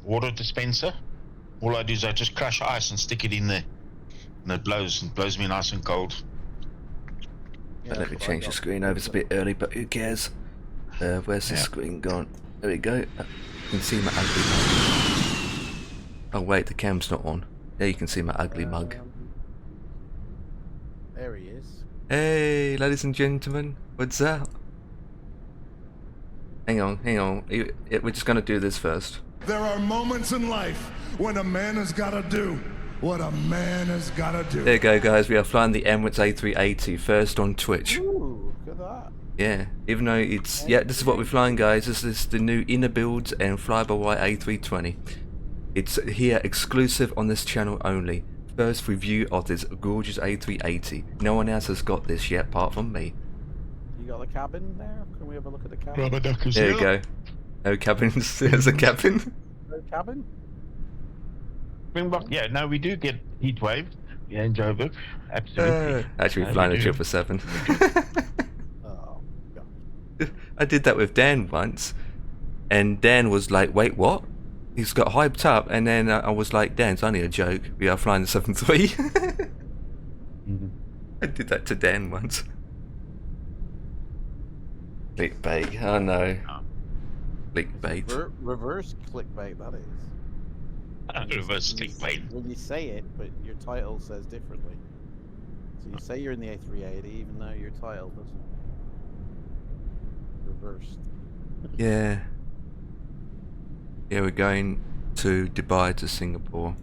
Water dispenser. All I do is I just crush ice and stick it in there, and it blows me nice and cold. Yeah, let me change the screen over. It's a bit early, but who cares? Where's the screen gone? There we go. You can see my ugly. Oh wait, the cam's not on. There you can see my ugly mug. There he is. Hey, ladies and gentlemen, what's up? Hang on. We're just gonna do this first. There are moments in life when a man has got to do what a man has got to do. There you go, guys. We are flying the Emirates A380 first on Twitch. Ooh, look at that. Yeah, even though it's... Yeah, this is what we're flying, guys. This is the new inner builds and fly-by-wire A320. It's here exclusive on this channel only. First review of this gorgeous A380. No one else has got this yet apart from me. You got the cabin there? Can we have a look at the cabin? Rubber duckers. There you go. No cabin. There's a cabin. No cabin? Yeah, no, we do get heat waves. Yeah, in Joburg. Absolutely. Actually, No, flying we a do. 777. Oh, God. I did that with Dan once, and Dan was like, "Wait, what?" He's got hyped up, and then I was like, "Dan, it's only a joke. We are flying the 73." I did that to Dan once. Clickbait. Oh no. Clickbait. Reverse clickbait, that is. Reverse clickbait. When you say it, but your title says differently. So you say you're in the A380, even though your title doesn't. Reversed. Yeah. Yeah, we're going to Dubai to Singapore.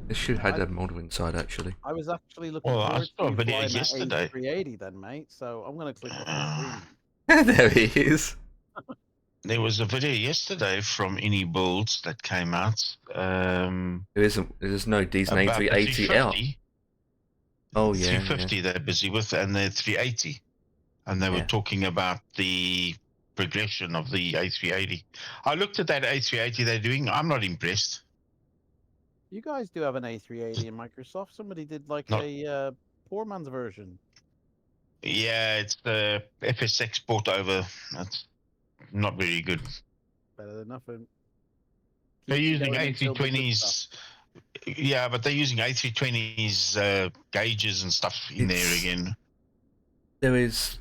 This should have had a model inside, actually. I was actually looking Well, I forward saw a to video flying that yesterday. A380 then, mate. So I'm going to click off the screen. There he is. There was a video yesterday from Any Builds that came out. There's no decent About the A380 out. 350. Oh yeah. 350 they're busy with, and they're 380. And they were Yeah. talking about the progression of the A380. I looked at that A380 they're doing. I'm not impressed. You guys do have an A380 in Microsoft. Somebody did like No. a poor man's version. Yeah, it's the FSX bought over. That's not very good. Better than nothing. They're Keeps you using going until the good A320s. stuff. Yeah, but they're using A320s gauges and stuff in there It's- again. There is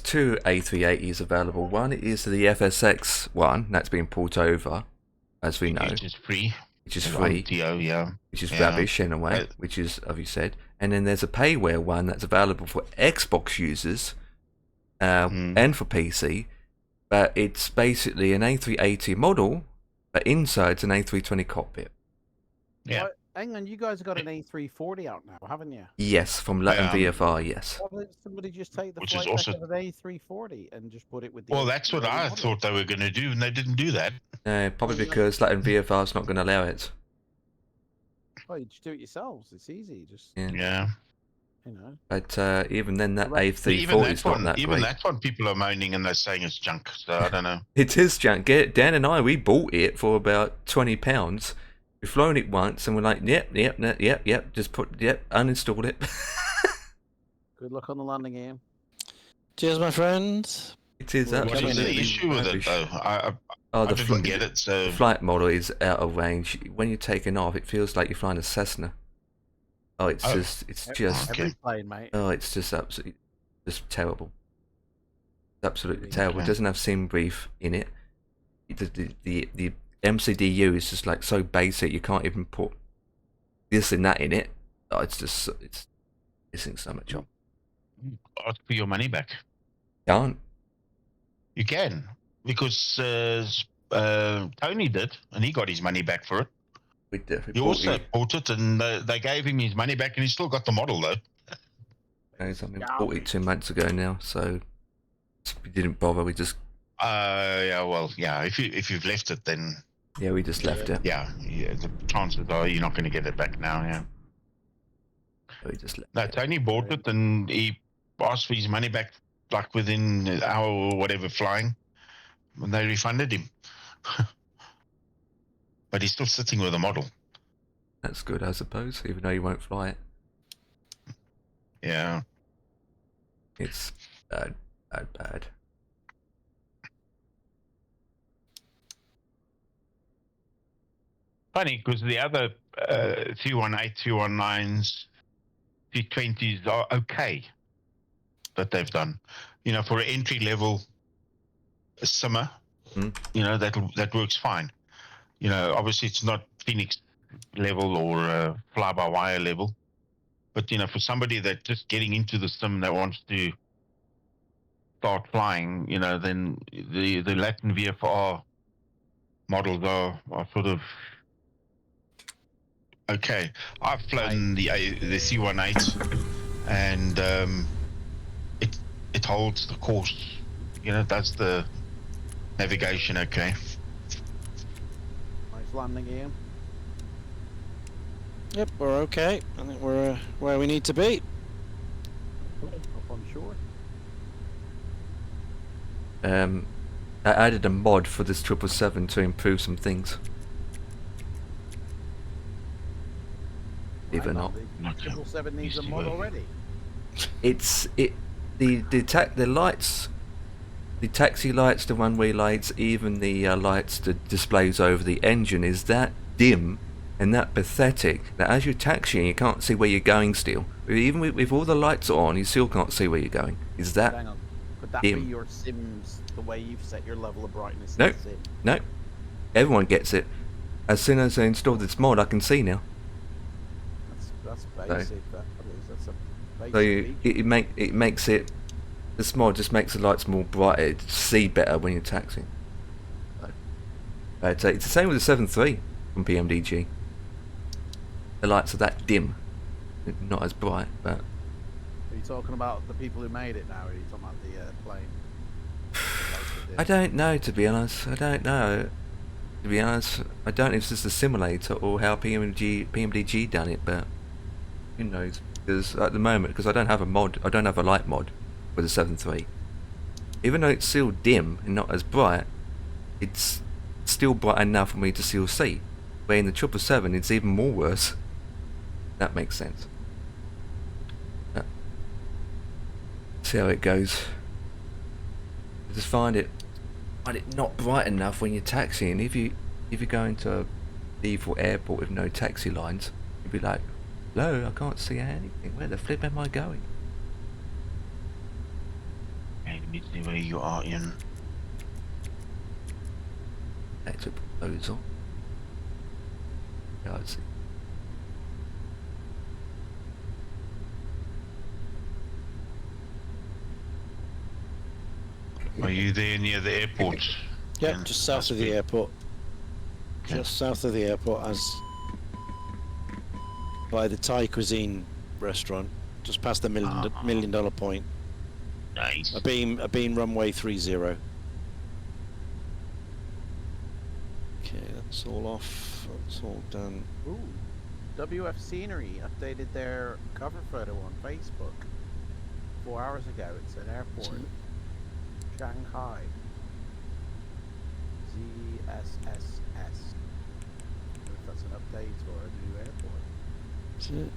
two A380s available. One is the FSX one that's been brought over, as we know, Which is free. which is And free, OTO, yeah. which is Yeah. rubbish in a way, which is, as you said. And then there's a payware one that's available for Xbox users and for PC, but it's basically an A380 model, but inside's an A320 cockpit. Yeah. Right, hang on, you guys have got an A340 out now, haven't you? Yes, from Latin VFR, yes. Why didn't somebody just take the Which is flight also- deck of an A340 and just put it with the Well, that's what A380 I model? thought they were going to do, and they didn't do that. Probably because Latin VFR is not going to allow it. Oh, you just do it yourselves. It's easy. Just, Yeah. Yeah. you know. But even then, that Right. A340 is not that even great. that one, people are moaning and they're saying it's junk. So I don't know. It is junk. Dan and I, we bought it for about £20. We've flown it once, and we're like, yep. Just uninstalled it. Good luck on the landing game. Cheers, my friends. It is Well, What Coming was absolutely the issue with it rubbish. though? I Oh, the didn't get it. So The flight model is out of range. When you're taking off, it feels like you're flying a Cessna. Oh, it's Oh. just Okay. Every plane, mate. oh, it's just absolutely, just terrible. It's absolutely Okay. terrible. It doesn't have sim brief in it. The MCDU is just like so basic. You can't even put this and that in it. Oh, it's missing so much on. ask for your money back. Can't. You can, because Tony did, and he got his money back for it. We definitely He bought also it. bought it, and they gave him his money back, and he still got the model though. Bought it 2 months ago now, so we didn't bother. We just Yeah, well, yeah. If you've left it, then we just left it. yeah. The chances are you're not going to get it back now. Yeah. We just left No, it. Tony bought it, and he asked for his money back like within an hour or whatever flying, and they refunded him. But he's still sitting with a model. That's good, I suppose, even though you won't fly it. Yeah. It's bad. Funny, because the other 318, 319s, 320s are okay that they've done. You know, for an entry level simmer, Mm. you know, that works fine. You know, obviously it's not Phoenix level or fly-by-wire level, but you know, for somebody that just getting into the sim that wants to start flying, you know, then the Latin VFR models are sort of okay. I've flown the C18, and it holds the course. You know, that's the navigation. Okay. Nice landing, Ian. Yep, we're okay. I think we're where we need to be. Up on shore. I added a mod for this 777 to improve some things. Believe it or not. The 777 needs a mod already. The lights, the taxi lights, the runway lights, even the lights that displays over the engine is that dim and that pathetic that as you're taxiing you can't see where you're going still. Even with all the lights on, you still can't see where you're going. Is that Hang on. Could that dim? be your Sims, the way you've set your level of brightness No. in the Sim? No. Everyone gets it. As soon as I install this mod, I can see now. That's basic. That is. That's a basic So feature. it makes it. This mod just makes the lights more brighter, to see better when you're taxiing. So, it's the same with the 7.3 from PMDG. The lights are that dim, not as bright, but. Are you talking about the people who made it now, or are you talking about the plane? I don't know, to be honest. I don't know. To be honest, I don't know if this is the simulator or how PMDG done it, but who knows? Because at the moment, because I don't have a mod, I don't have a light mod with the 7.3. Even though it's still dim and not as bright, it's still bright enough for me to still see. Where in the 777, it's even more worse. That makes sense. See how it goes. I just find it not bright enough when you're taxiing. If you're going to a default airport with no taxi lines, you'd be like, hello, I can't see anything. Where the flip am I going? Okay, let me see where you are, Ian. That's a proposal. Yeah, I see. Are you there near the airport? Yep, Ian? just south Must of the be. airport. Okay. Just south of the airport, as by the Thai cuisine restaurant, just past the $1 million point. Nice. A beam runway 30. Okay, that's all off. That's all done. Ooh, WF Scenery updated their cover photo on Facebook 4 hours ago. It's an airport, Shanghai. ZSSS. I don't know if that's an update or a new airport. That's it.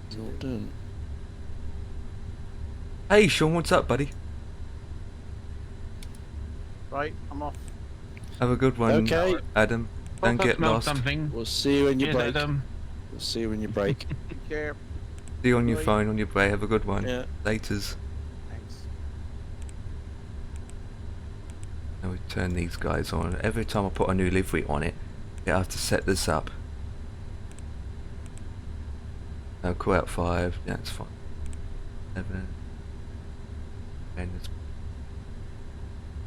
It's all done. Hey Sean, what's up, buddy? Right, I'm off. Have a good one, Okay. Adam. Don't get Smell lost. something. We'll see you when you Yes, break. Adam. We'll see you when you break. Take care. See you on your Bye. phone, on your way. Have a good one. Yeah. Laters. Thanks. Now we turn these guys on. Every time I put a new livery on it, I have to set this up. Now call out 5. Yeah, it's fine. 7. And it's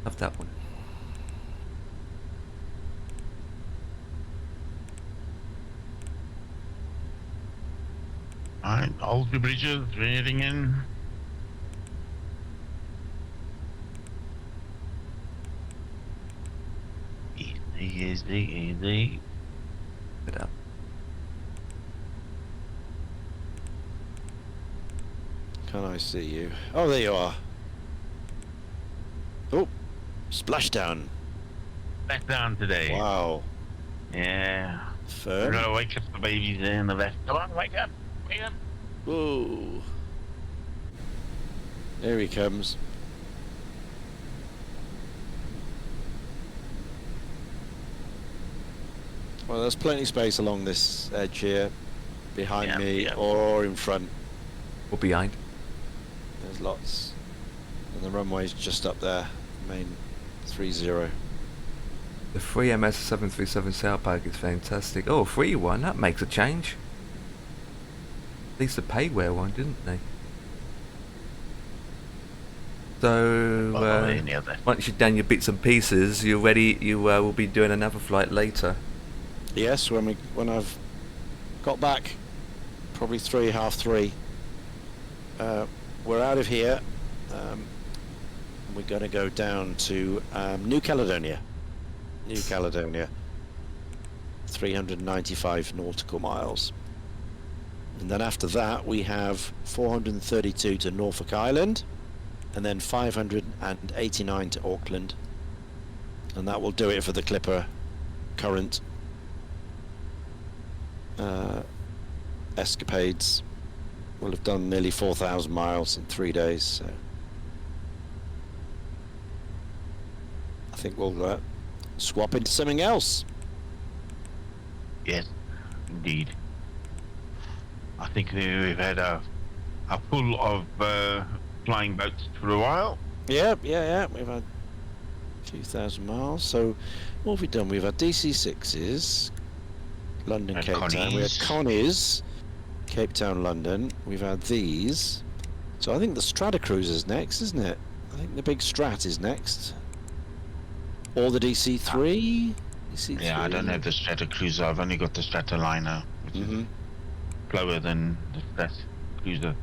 have that one. Alright, hold your bridges, anything in. Easy. Get up. Can I see you? Oh, there you are. Oh, splashdown. Back down today. Wow. Yeah. We're Firm. gonna wake up the babies in the vest. Come on, wake up. Wake up. Whoa. There he comes. Well, there's plenty of space along this edge here, behind Yeah, me yeah. or in front. Or behind. There's lots. And the runway's just up there, main 30. The free MS737 Sailpack is fantastic. Oh, free one, that makes a change. At least the payware one, didn't they? So, Any other. once you've done your bits and pieces, you're ready, you will be doing another flight later. Yes, when I've got back, probably 3, half 3. We're out of here. We're going to go down to New Caledonia. New Caledonia. 395 nautical miles. And then after that, we have 432 to Norfolk Island, and then 589 to Auckland. And that will do it for the Clipper current escapades. We'll have done nearly 4,000 miles in 3 days, so I think we'll swap into something else. Yes, indeed. I think we've had a pull of flying boats for a while. Yeah. We've had a few thousand miles. So what have we done? We've had DC6s, London, And Cape Town. We had Connies, Cape Town, London. We've had these. So I think the Stratocruiser's next, isn't it? I think the big Strat is next. Or the DC3. DC3. Yeah, I don't have the Stratocruiser. I've only got the Stratoliner, which is slower than the Stratocruiser.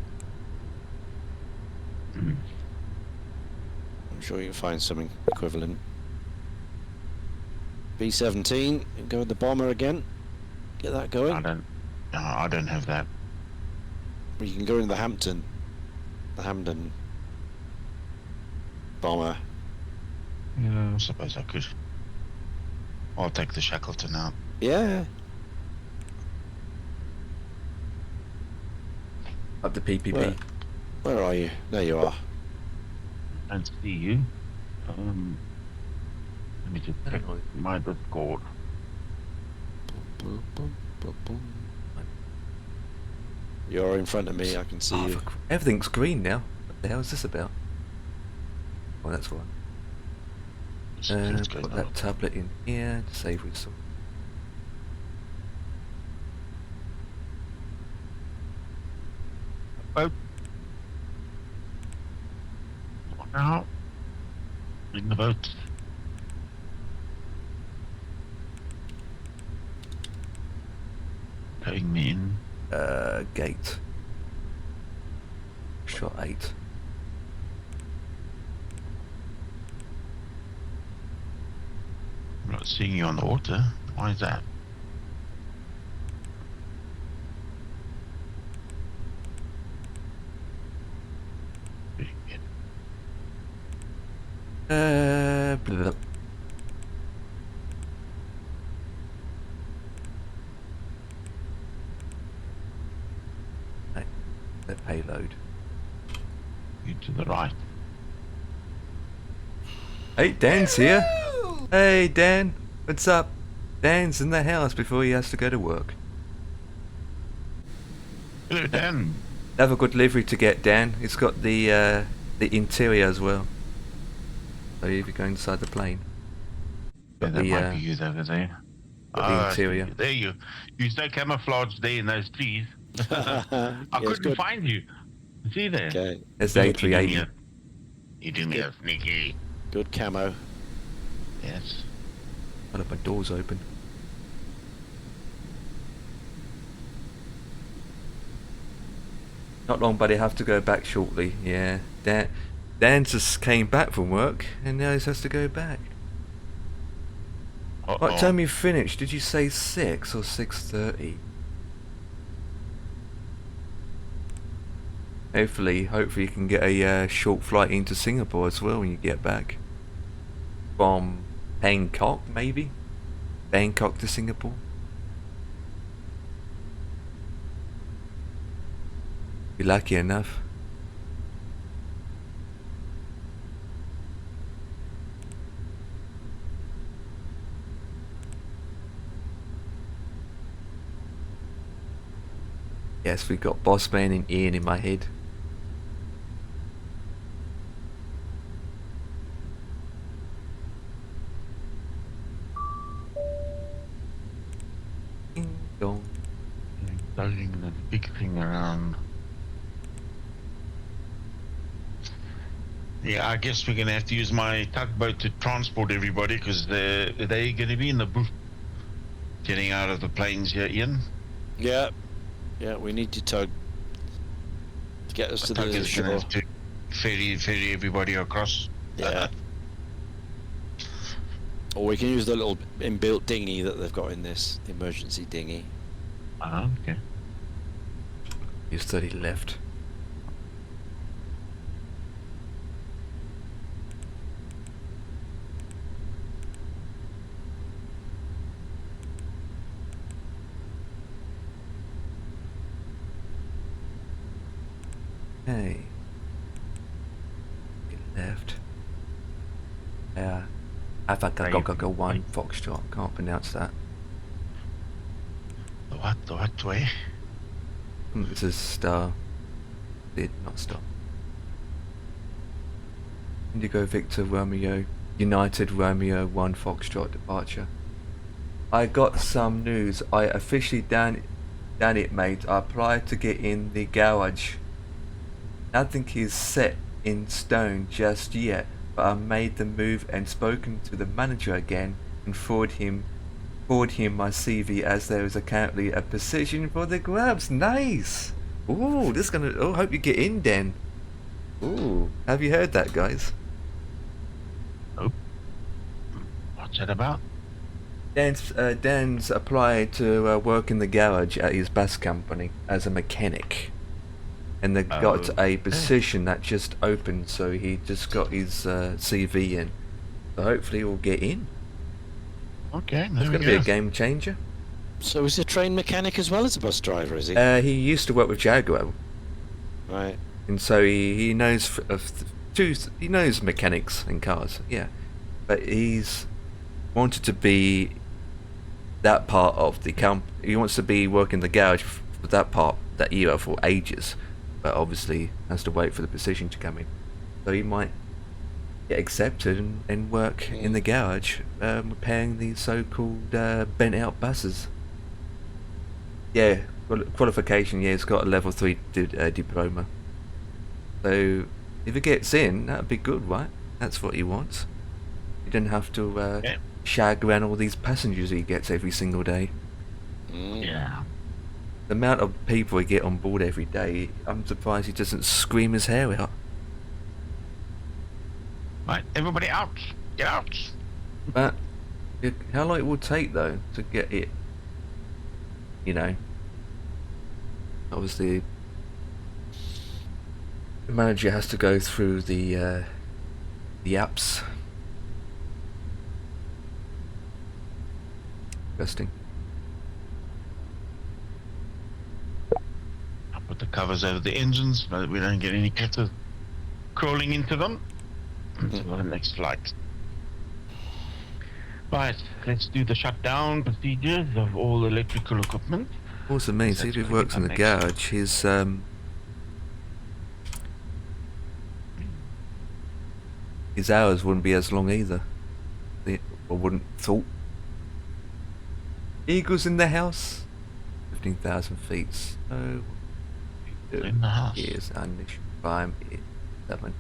I'm sure you can find something equivalent. B-17, go with the bomber again. Get that going. I don't have that. Well, you can go in the Hampton. The Hamden bomber. Yeah, I suppose I could. I'll take the Shackleton out. Yeah. Up the PPP. Where are you? There you are. Don't see you. Let me just check my Discord. You're in front of me, I can see you. Everything's green now. What the hell is this about? Oh, that's one. Put that tablet in here to save with some. Boat. Now, in the boat. Going me in. Gate. Shot 8. I'm not seeing you on the water. Why is that? Blah, blah. Right, the payload. You to the right. Hey, Dan's here. Hey, Dan. What's up? Dan's in the house before he has to go to work. Hello, Dan. Have a good livery to get, Dan. It's got the interior as well. So if you go inside the plane. Yeah, Got that the, might be you over there. got the interior. There you. You no camouflage there in those trees. I couldn't find you. See there. Okay. There's the A380. You do me a sneaky. Good camo. Yes. Got up my doors open. Not long, but I have to go back shortly. Yeah, Dan just came back from work, and now he has to go back. What time you finished? Did you say 6 or 6:30? Hopefully you can get a short flight into Singapore as well when you get back. From Bangkok, maybe? Bangkok to Singapore? Be lucky enough. Yes, we got Bossman and Ian in my head. Ding dong. Building the big thing around. Yeah, I guess we're going to have to use my tugboat to transport everybody because they're going to be in the booth getting out of the planes here, Ian. Yeah, yeah, we need your tug to get us The to tug the is going to shore. have to ferry everybody across. Yeah. Or we can use the little inbuilt dinghy that they've got in this, the emergency dinghy. Okay. You studied left. Hey. Get left. Alpha Go 1 Foxtrot. Can't pronounce that. The what? The what way? This is star. Did not stop. Indigo Victor Romeo United Romeo 1 Foxtrot departure. I got some news. I officially done it, mate. I applied to get in the garage. Nothing is set in stone just yet, but I made the move and spoken to the manager again and forwarded him my CV as there is currently a position for the grabs. Nice. Ooh, this is gonna. Oh, hope you get in, Dan. Ooh, have you heard that, guys? Oh. What's that about? Dan's applied to work in the garage at his bus company as a mechanic, and they've got a position that just opened, so he just got his CV in. So hopefully he'll get in. Okay, It's going to be a game changer. So he's a trained mechanic as well as a bus driver, is he? He used to work with Jaguar, Right. and so he knows he knows mechanics and cars. Yeah, but he's wanted to be that part of the he wants to be working the garage for that part, that era, for ages, but obviously has to wait for the position to come in. So he might get accepted and work in the garage, repairing these so-called bent out buses. Yeah, qualification, yeah, he's got a level 3 diploma. So if he gets in, that'd be good, right? That's what he wants. He didn't have to shag around all these passengers he gets every single day. Yeah. The amount of people he get on board every day, I'm surprised he doesn't scream his hair out. Right, everybody out! Get out! But how long it will take though to get it? You know, obviously the manager has to go through the apps. Interesting. I'll put the covers over the engines so that we don't get any critters crawling into them. Until the next flight. Right, let's do the shutdown procedures of all electrical equipment. Also means if he works in the garage, his hours wouldn't be as long either. I wouldn't thought. Eagles in the house. 15,000 feet. So In the house. years initial climb is 7.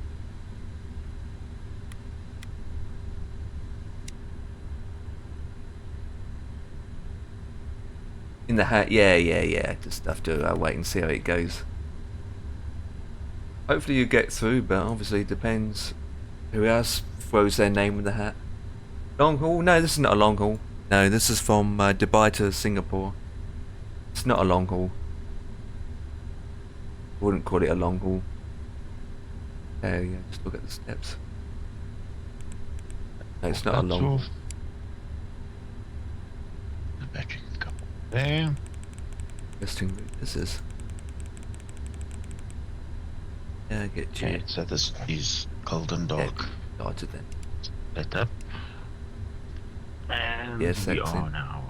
In the hat, yeah. Just have to wait and see how it goes. Hopefully you get through, but obviously it depends who else throws their name in the hat. Long haul? No, this is not a long haul. No, this is from Dubai to Singapore. It's not a long haul. Wouldn't call it a long haul. Yeah, just look at the steps. No, it's not a long haul. The battery can go there. Interesting route this is. Yeah, get you. Okay, so this is Golden Dog. Started then. Set up. And Yes, we that's are it. now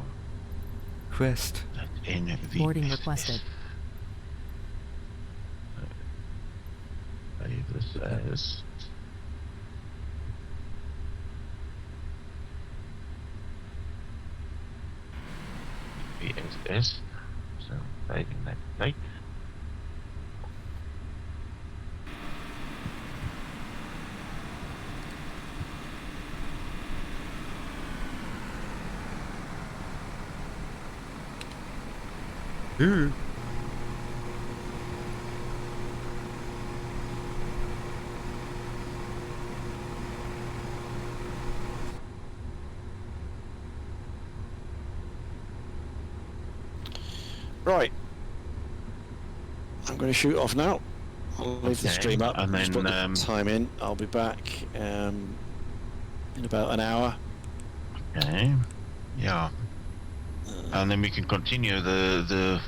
Crest. at MSFS. Boarding requested. Save this as WSSS. So saving that date. Right. I'm going to shoot off now. I'll leave the Okay, stream up and just then, put the time in. I'll be back in about an hour. Okay. Yeah. And then we can continue the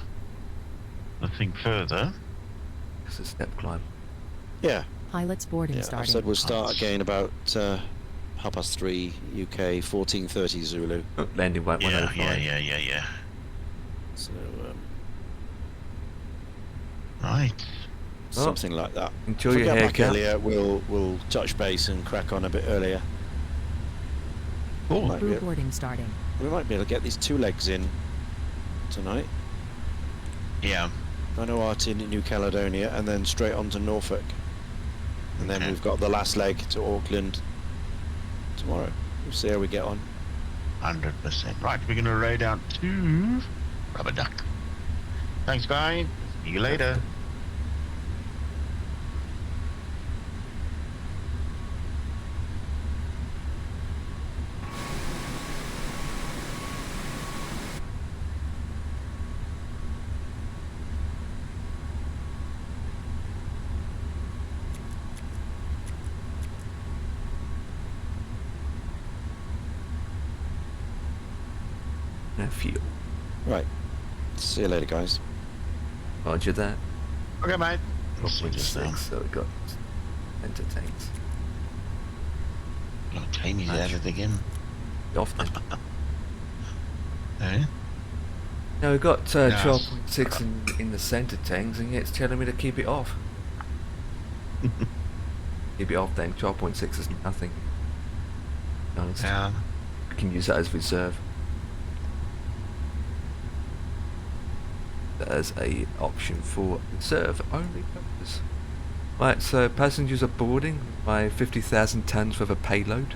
thing further. It's a step climb. Yeah. Pilot's boarding Yeah. starting. I've said we'll start again about 3:30 UK, 14:30 Zulu. Oh, landing weight Yeah, 105. yeah. So Right. something like that. Enjoy If we your get back haircut. earlier, we'll touch base and crack on a bit earlier. Cool. Crew boarding starting. We might be able to get these 2 legs in tonight. Yeah. Vanuatu in New Caledonia, and then straight on to Norfolk. And then Okay. we've got the last leg to Auckland tomorrow. We'll see how we get on. 100%. Right, we're going to raid out to Rubber Duck. Thanks, guys. See you later. No fuel. Right. See you later, guys. Roger that. Okay, mate. We'll see you just now. 6, so we got enter tanks. Oh, Jamie's at it again. Off then. Eh? Now we've got Nice. 12.6 in the centre tanks, and yet it's telling me to keep it off. Keep it off then. 12.6 is nothing. To be honest. Yeah. We can use that as reserve. As a option for reserve only purpose. Right, so passengers are boarding by 50,000 tons worth of payload.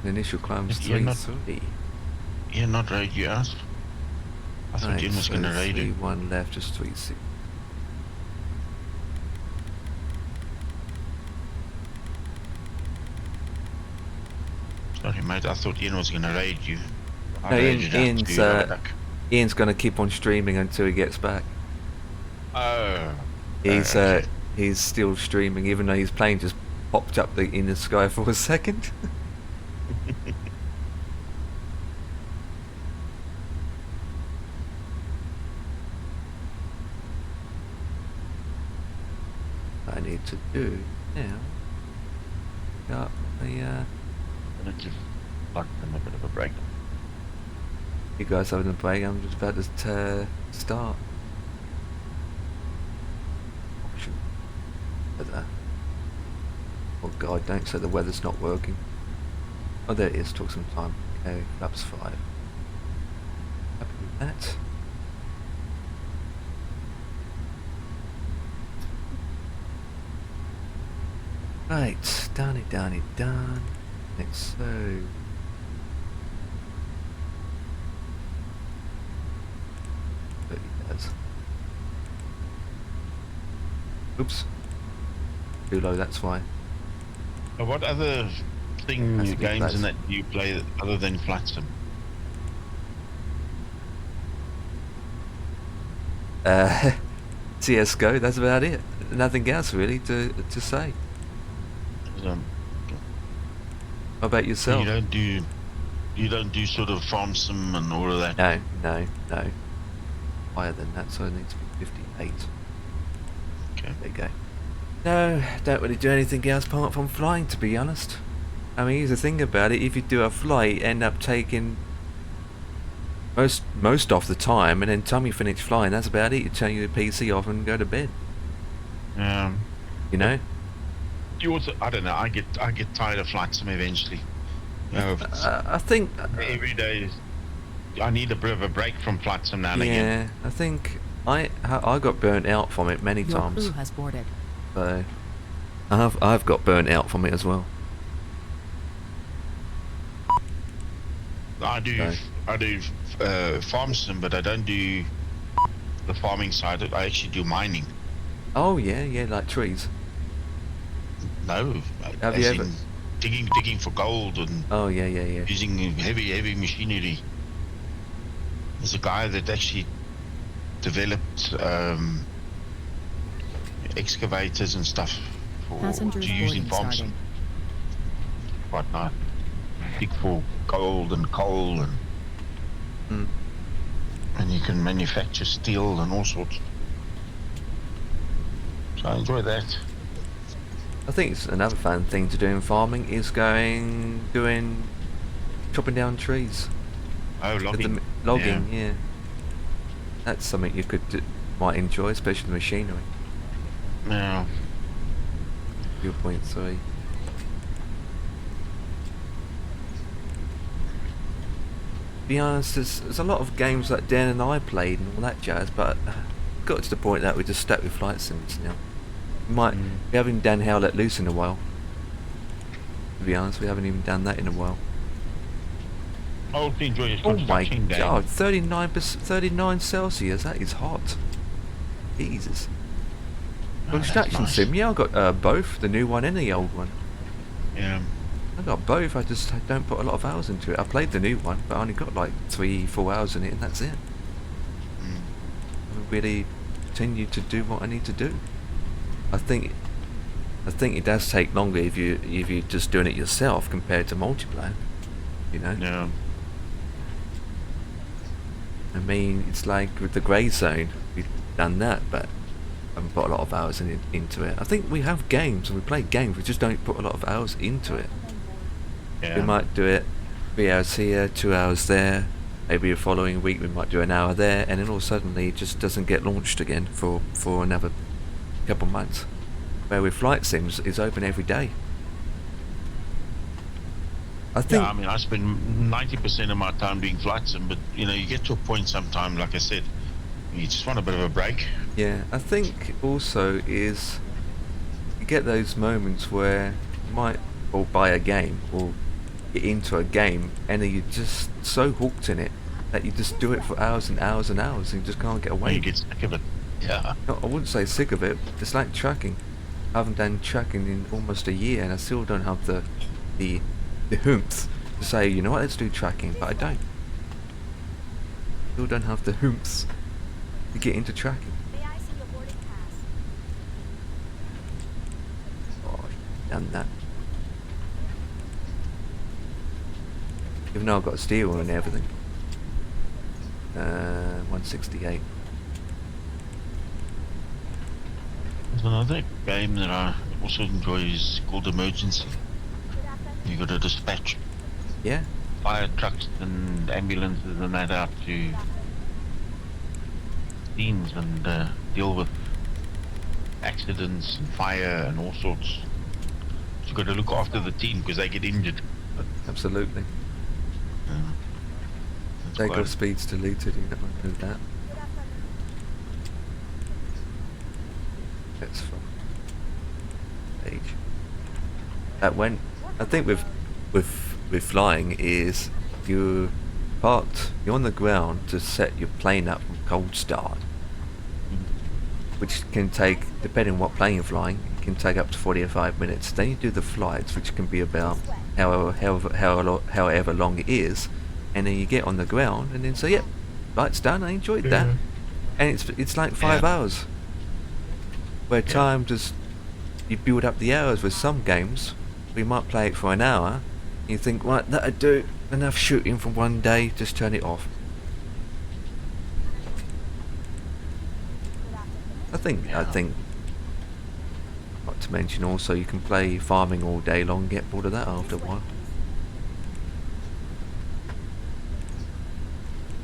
The initial climb is You're not- 3-3. You're not raid, you asked? I thought Jim was going to raid it. 3-1 left, just 3-6. Sorry, mate. I thought Ian was going to raid you. I No, raided out to Rubber Duck. Ian's going to keep on streaming until he gets back. Oh. He's okay. he's still streaming, even though his plane just popped up in the sky for a second. I need to do now. Got the I'm going to plug them a bit of a break. you guys having a break. I'm just about to start. Option. Weather. Oh god, don't say the weather's not working. Oh, there it is. Took some time. Okay, flaps 5. Happy with that. Right, done. Next, so. Oops. Too low, that's why. What other Has thing to be games close. in that do you play other than Flight Sim? CSGO, that's about it. Nothing else really to say. Um, How about yourself? you don't do sort of farm sim and all of that. No. Higher than that, so it needs to be 58. Okay. There you go. No, don't really do anything else apart from flying, to be honest. I mean, here's the thing about it, if you do a flight, end up taking most of the time, and then time you finish flying, that's about it. You turn your PC off and go to bed. You know? You also, I don't know. I get tired of Flight Sim eventually. I think. Every day I need a bit of a break from flight sim now and again. Yeah, I think I got burnt out from it many Your times. crew has boarded. So I've got burnt out from it as well. I do farm sim, but I don't do the farming side. I actually do mining. Oh yeah, like trees. No, Have as you ever? in digging for gold and Oh yeah. using heavy machinery. There's a guy that actually developed excavators and stuff Passengers to use in boarding farms. started. Whatnot. Dig for gold and coal Mm. and you can manufacture steel and all sorts. So I enjoy that. I think it's another fun thing to do in farming is chopping down trees. Oh, logging. Logging, yeah. That's something you might enjoy, especially the machinery. Yeah. 0.3. To be honest, there's a lot of games that Dan and I played and all that jazz, but got to the point that we just stuck with flight sims now. We haven't done How Let Loose in a while. To be honest, we haven't even done that in a while. I also enjoy this Oh my construction game. god, 39 Celsius, that is hot. Jesus. Oh, that's Construction nice. sim, yeah, I got both, the new one and the old one. Yeah. I got both, I just don't put a lot of hours into it. I played the new one, but I only got like 3-4 hours in it and that's it. Mm. I haven't really continued to do what I need to do. I think it does take longer if you're just doing it yourself compared to multiplayer. You know? Yeah. I mean, it's like with the Grey Zone, we've done that, but I haven't put a lot of hours into it. I think we have games and we play games, we just don't put a lot of hours into it. Yeah. We might do it 3 hours here, 2 hours there. Maybe the following week we might do an hour there, and then all suddenly it just doesn't get launched again for another couple months. Where with flight sims, it's open every day. I think. Yeah, I mean, I spend 90% of my time doing flight sim, but you know, you get to a point sometime, like I said, you just want a bit of a break. Yeah, I think also is you get those moments where you might or buy a game or get into a game and then you're just so hooked in it that you just do it for hours and hours and hours and you just can't get away. You get sick of it. Yeah. No, I wouldn't say sick of it. It's like tracking. I haven't done tracking in almost a year and I still don't have the oomph to say, you know what, let's do tracking, but I don't. Still don't have the oomph to get into tracking. May I see your boarding pass? Oh, done that. Even though I've got steel and everything. 168. There's another game that I also enjoy is called Emergency. You got to dispatch Yeah? fire trucks and ambulances and that out to scenes and deal with accidents and fire and all sorts. So you got to look after the team because they get injured. Absolutely. That's Take quite- off speeds deleted, you don't want to do that. That's from page. That went. I think with flying is you're on the ground to set your plane up from cold start, which can take, depending on what plane you're flying, it can take up to 45 minutes. Then you do the flights, which can be about however long it is, and then you get on the ground and then say, yep, flight's done, I enjoyed that. And it's like 5 hours. Where time just, you build up the hours. With some games, we might play it for an hour, you think, right, that'll do, enough shooting for one day, just turn it off. I think, not to mention also, you can play farming all day long and get bored of that after a while.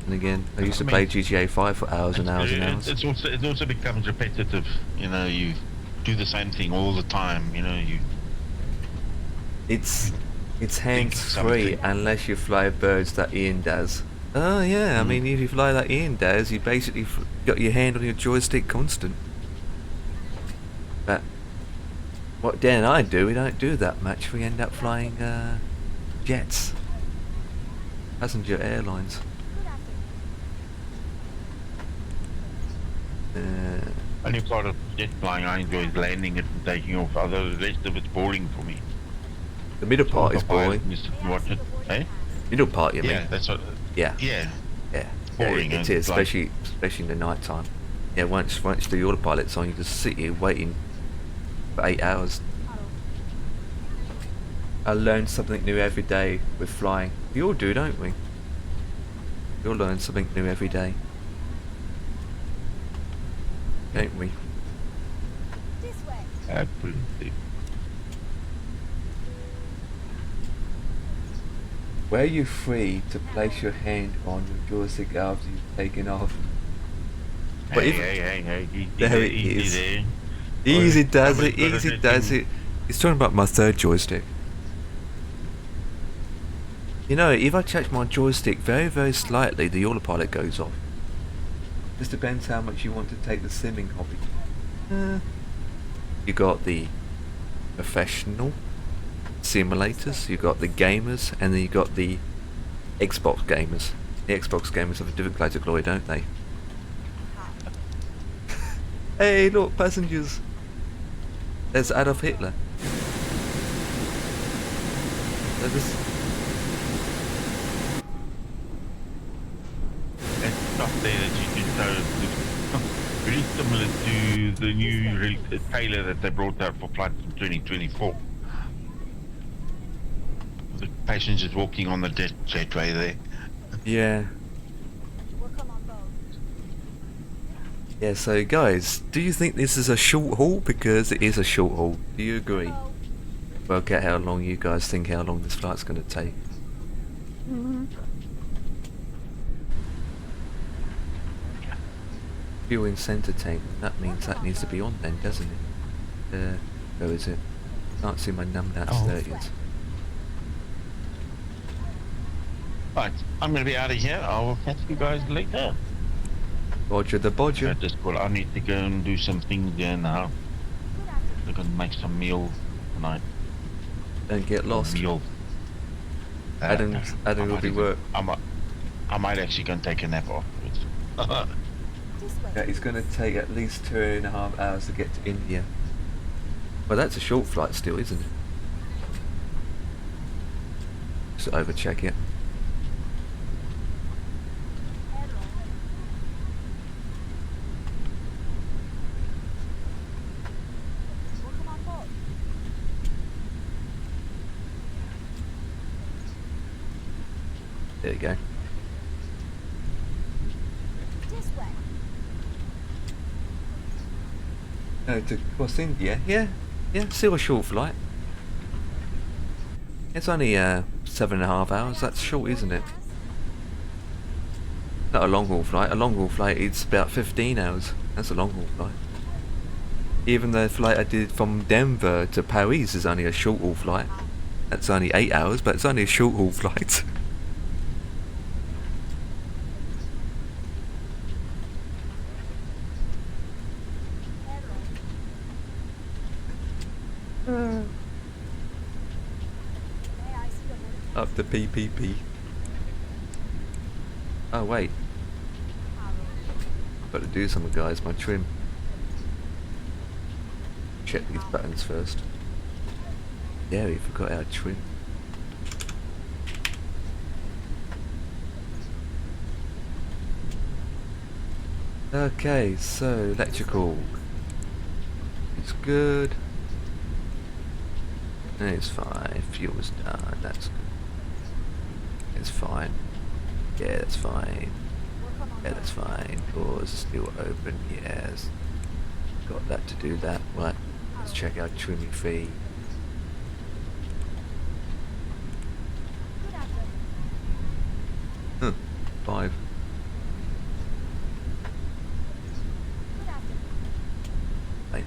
And again, I used to play GTA 5 for hours and hours and hours. It also becomes repetitive. You know, you do the same thing all the time. You know, It's It's think hands-free something. unless you fly birds that Ian does. Oh yeah, I Mm. mean if you fly like Ian does, you basically got your hand on your joystick constant. But what Dan and I do, we don't do that much. We end up flying jets, passenger airlines. Only part of jet flying I enjoy is landing it and taking off. Other the rest of it's boring for me. The middle It's all part the is pilot boring. and you sit and watch it. Eh? Middle part, you mean? Yeah, that's what. Yeah, Yeah, yeah, boring. it And is, like, especially in the night time. Yeah, once the autopilot's on, you just sit here waiting for 8 hours. I learn something new every day with flying. We all do, don't we? We all learn something new every day, don't we? absolutely. Were you free to place your hand on your joystick after you've taken off? But Hey, if- hey, easy There there, it easy is. there. Easy does Somebody's it, got easy let does him- it. He's talking about my third joystick. You know, if I touch my joystick very, very slightly, the autopilot goes off. Just depends how much you want to take the simming hobby. You got the professional simulators, you got the gamers, and then you got the Xbox gamers. The Xbox gamers have a different class of glory, don't they? Hey, look, passengers. There's Adolf Hitler. There's this. That stuff there that you can show is really similar to the new trailer that they brought out for flights in 2024. The passengers walking on the jetway there. Yeah. Yeah, so guys, do you think this is a short haul? Because it is a short haul. Do you agree? Work out how long you guys think how long this flight's going to take. Fueling center tank. That means that needs to be on then, doesn't it? Where is it? Can't see my numbnuts. Oh. There it is. Right, I'm going to be out of here. I will catch you guys later. Roger the bodger. I need to go and do some things there now. I'm going to make some meals tonight. Don't get lost. Meal. Adam I will might be even- work. I might actually go and take a nap afterwards. Yeah, it's going to take at least 2.5 hours to get to India. Well, that's a short flight still, isn't it? Just overcheck it. There you go. To cross India, yeah, still a short flight. It's only 7.5 hours. That's short, isn't it? Not a long haul flight. A long haul flight is about 15 hours. That's a long haul flight. Even the flight I did from Denver to Paris is only a short haul flight. That's only 8 hours, but it's only a short haul flight. Up the PPP. Oh wait. Got to do something, guys. My trim. Check these buttons first. Yeah, we forgot our trim. Okay, so electrical. It's good. It's fine. Fuel's done. That's good. It's fine. Yeah, that's fine. Yeah, that's fine. Doors still open. Yes. Got that to do that. Right. Let's check out trimmy fee. Huh. 5. Right.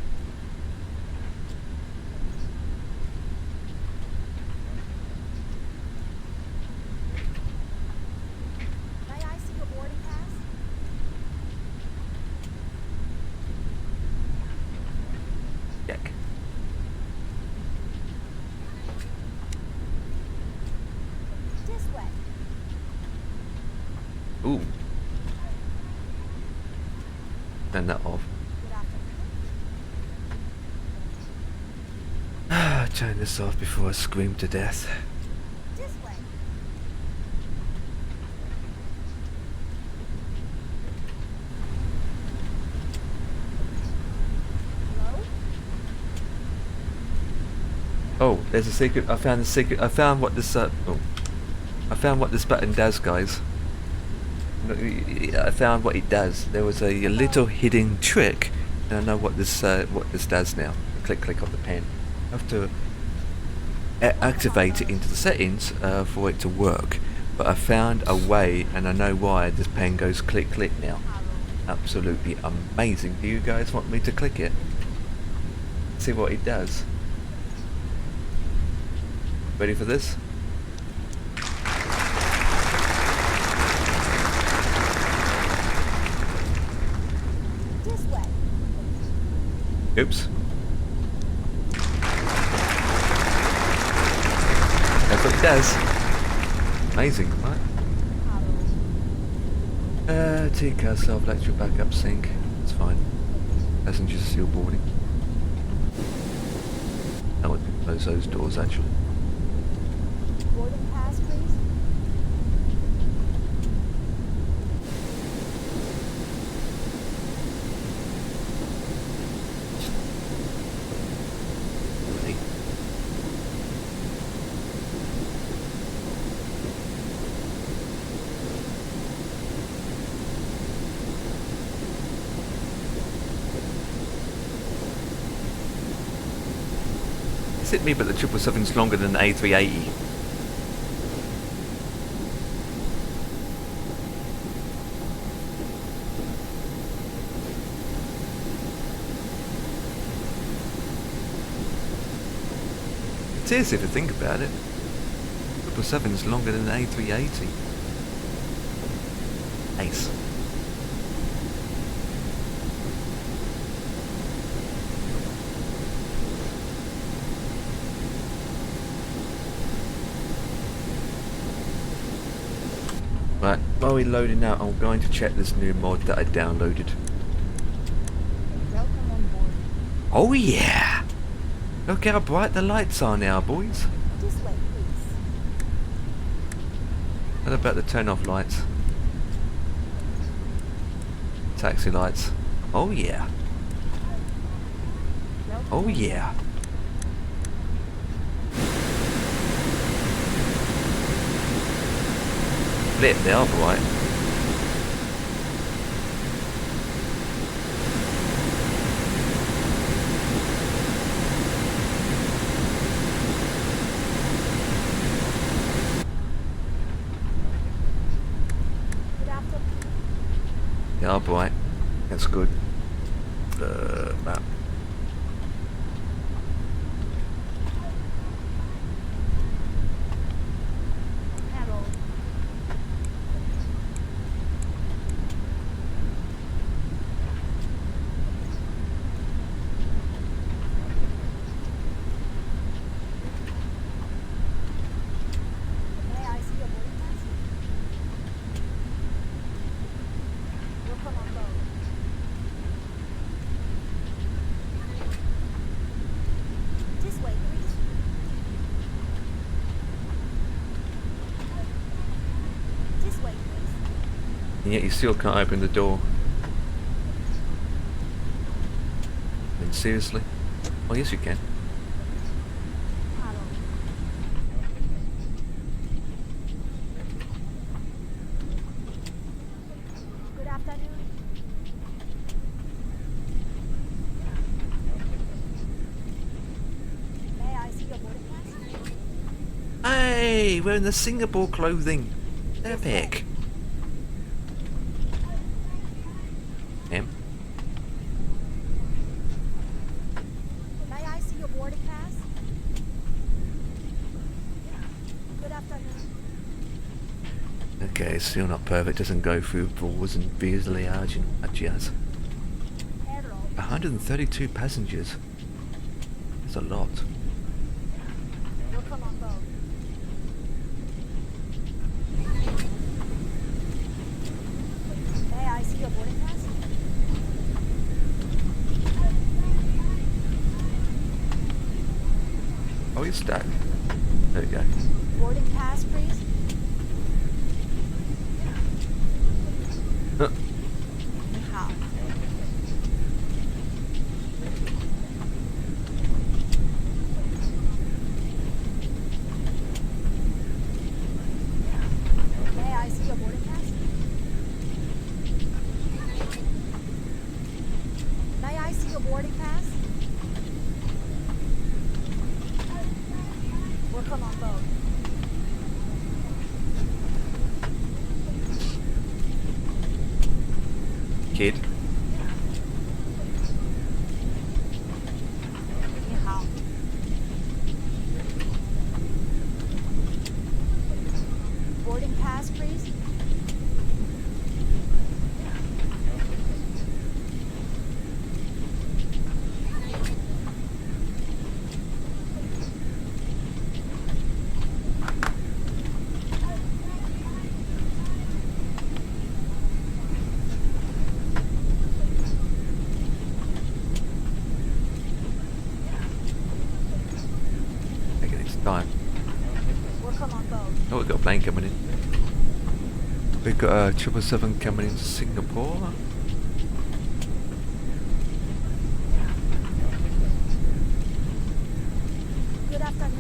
Ooh. Turn that off. Turn this off before I scream to death. This way. Hello? Oh, there's a secret. I found the secret. I found what this. I found what this button does, guys. I found what it does. There was a little hidden trick, and I know what this does now. Click on the pen. I have to activate it into the settings for it to work. But I found a way, and I know why this pen goes click now. Absolutely amazing. Do you guys want me to click it? See what it does. Ready for this? This way. Oops. That's what it does. Amazing, right? TCAS self-electric backup sync. It's fine. Passengers are still boarding. That would close those doors actually. Boarding pass, please. Ready? It's hit me, but the 777's longer than the A380. It is, if you think about it. 777's longer than the A380. Ace. Right, while we're loading out, I'm going to check this new mod that I downloaded. Welcome on board. Oh yeah! Look how bright the lights are now, boys. This way, please. What about the turn off lights? Taxi lights. Oh yeah. Welcome Oh on yeah. Lit, they are bright. Good afternoon. They are bright. That's good. Map. Harold. May I see your boarding pass? Welcome on board. This way, please. This way, please. And yet you still can't open the door. And seriously? Oh yes you can. Harold. Good afternoon. May I see your boarding pass? Hey, we're in the Singapore clothing. Epic. Em. May I see your boarding pass? Good afternoon. Okay, it's still not perfect. Doesn't go through doors and fuselage and that jazz. Harold. 132 passengers. That's a lot. Welcome on board. this stack. There we go. Boarding pass, please. Huh. 你好。May I see your boarding pass? May I see your boarding pass? Welcome on board. Kid. 你好。Boarding pass, please. Take it this time. Welcome on board. Oh, we've got a plane coming in. We've got a 777 coming into Singapore. Good afternoon.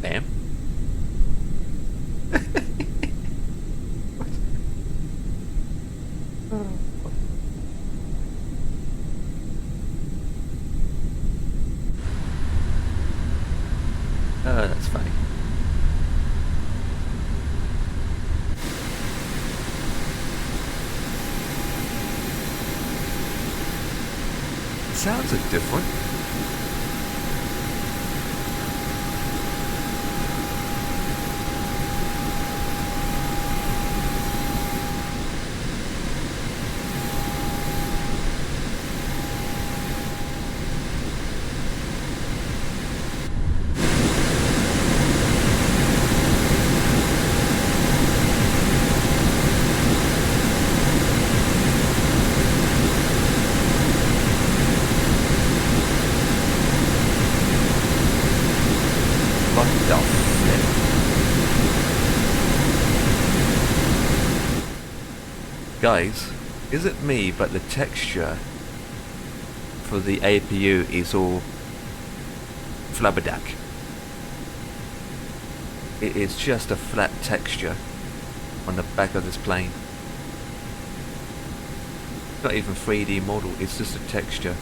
Bam. Oh, that's funny. Sounds are different. What the flip? Guys, is it me, but the texture for the APU is all flabberdack? It is just a flat texture on the back of this plane. Not even 3D model, it's just a texture.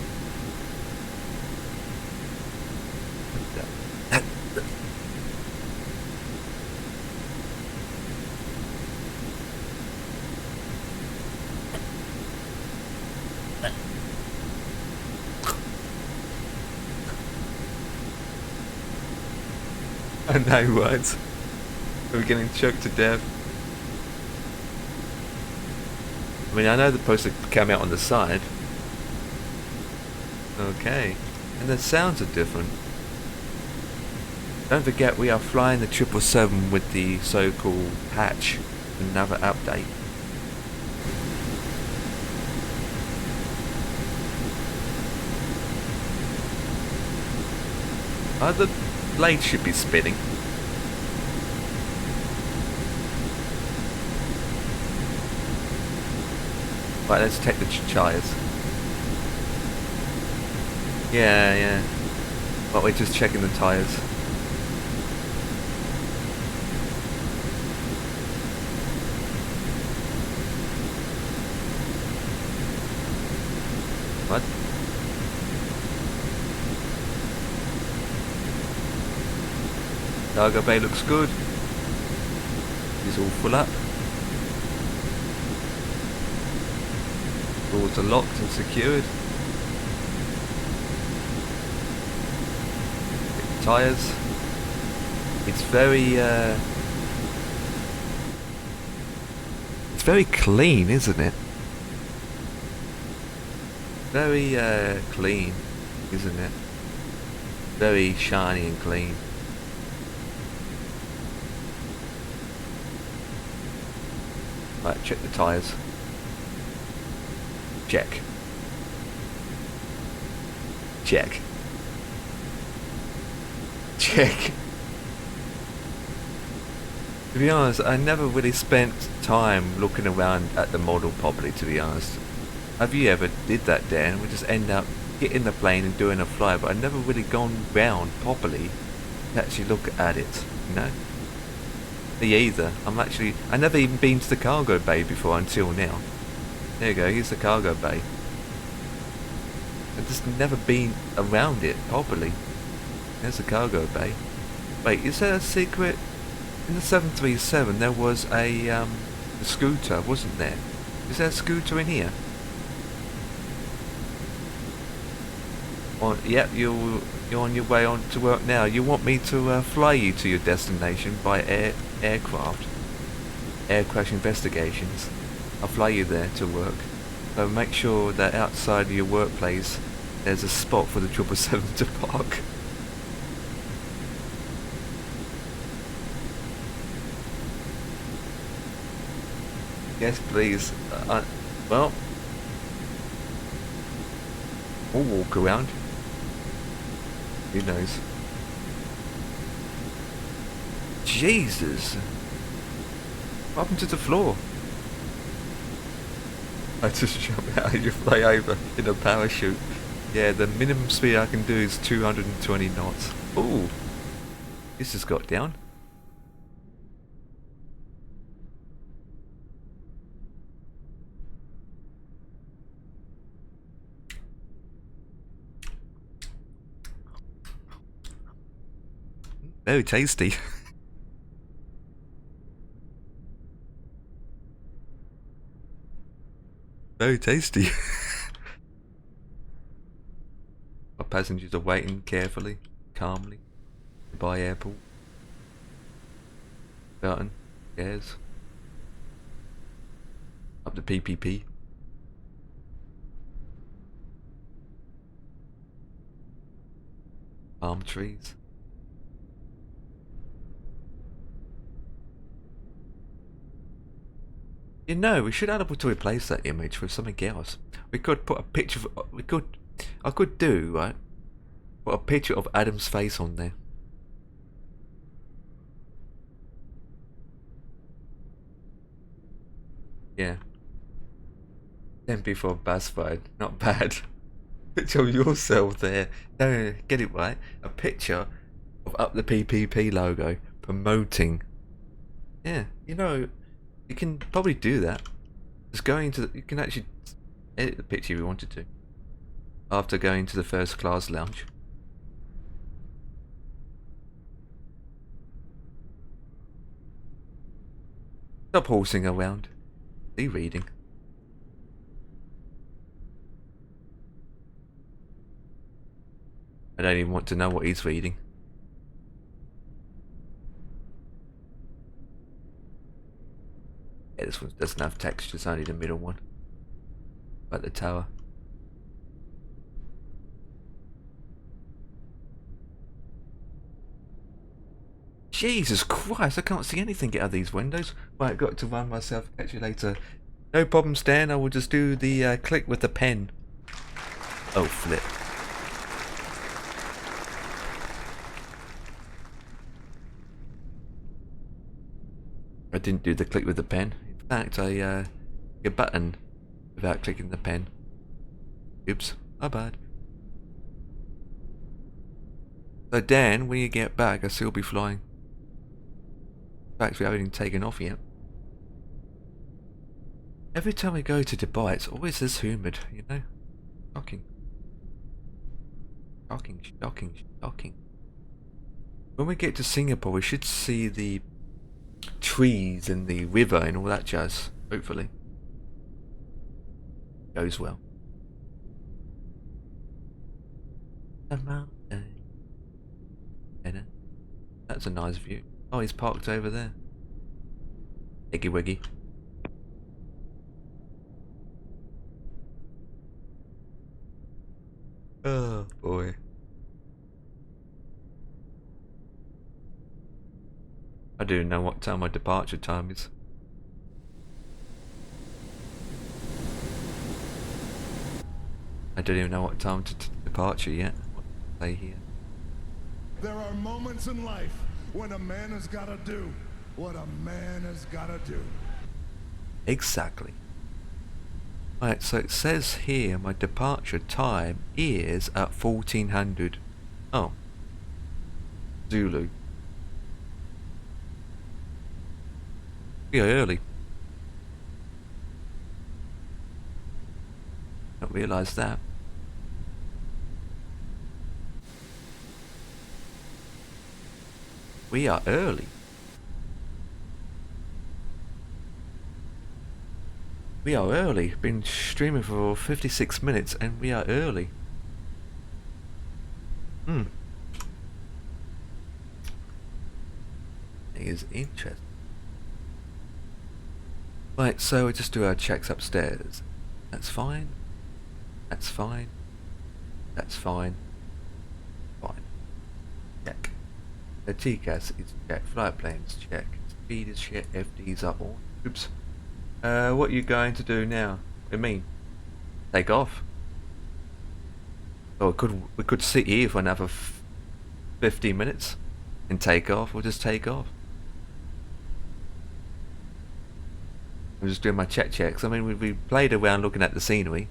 I know words. We're getting choked to death. I mean, I know they're supposed to come out on the side. Okay. And the sounds are different. Don't forget, we are flying the 777 with the so-called patch. Another update. The blade should be spinning. Right, let's take the tyres. Yeah. Well, we're just checking the tyres. What? Cargo bay looks good. It's all full up. Doors are locked and secured. Tyres. It's very clean, isn't it? Very clean, isn't it? Very shiny and clean. Right, check the tyres. Check. Check. Check. To be honest, I never really spent time looking around at the model properly, to be honest. Have you ever did that, Dan? We just end up getting the plane and doing a fly, but I've never really gone round properly to actually look at it, you know? Me either. I never even been to the cargo bay before until now. There you go, here's the cargo bay. I've just never been around it properly. There's the cargo bay. Wait, is there a secret? In the 737 there was a scooter, wasn't there? Is there a scooter in here? Yep, you're on your way on to work now. You want me to fly you to your destination by aircraft? Air crash investigations. I'll fly you there to work. So make sure that outside of your workplace there's a spot for the 777 to park. Yes, please. Well, we'll walk around. Who knows? Jesus! What happened to the floor? I just jump out and you fly over in a parachute. Yeah, the minimum speed I can do is 220 knots. Ooh! This has got down. Very tasty. Very tasty. Our passengers are waiting carefully, calmly. Goodbye airport. Burton, chairs. Up the PPP. Palm trees. You know, we should be able to replace that image with something else. We could put a picture of, I could do, right? Put a picture of Adam's face on there. Yeah. Tempe for a bus ride, not bad. Picture of yourself there. No, get it right. A picture of Up the PPP logo promoting. Yeah, you know, you can probably do that. Just going to, you can actually edit the picture if you wanted to. After going to the first class lounge. Stop horsing around. Be reading. I don't even want to know what he's reading. Yeah, this one doesn't have text, it's only the middle one. Like the tower. Jesus Christ, I can't see anything out of these windows. Right, got to run myself. Catch you later. No problem, Stan. I will just do the click with the pen. Oh, flip. I didn't do the click with the pen. In fact, I a button without clicking the pen. Oops, my bad. So Dan, when you get back, I'll still be flying. In fact, we haven't even taken off yet. Every time we go to Dubai, it's always this humid, you know? Shocking. Shocking, shocking, shocking. When we get to Singapore, we should see the trees and the river and all that jazz, hopefully. Goes well. The mountain. That's a nice view. Oh, he's parked over there. Eggy wiggy. Oh boy. I do know what time my departure time is. I don't even know what time to departure yet. What do they say here? There are moments in life when a man has got to do what a man has got to do. Exactly. Right, so it says here my departure time is at 1400. Oh. Zulu. We are early. Don't realise that. We are early. We are early. Been streaming for 56 minutes and we are early. It is interesting. Right, so we just do our checks upstairs. That's fine. That's fine. That's fine. Fine. Check. The TCAS is check. Flight planes check. Speed is check. FDs are on. Oops. What are you going to do now? What do you mean? Take off? Oh, we could sit here for another 15 minutes and take off. We'll just take off. I'm just doing my checks. I mean, we played around looking at the scenery.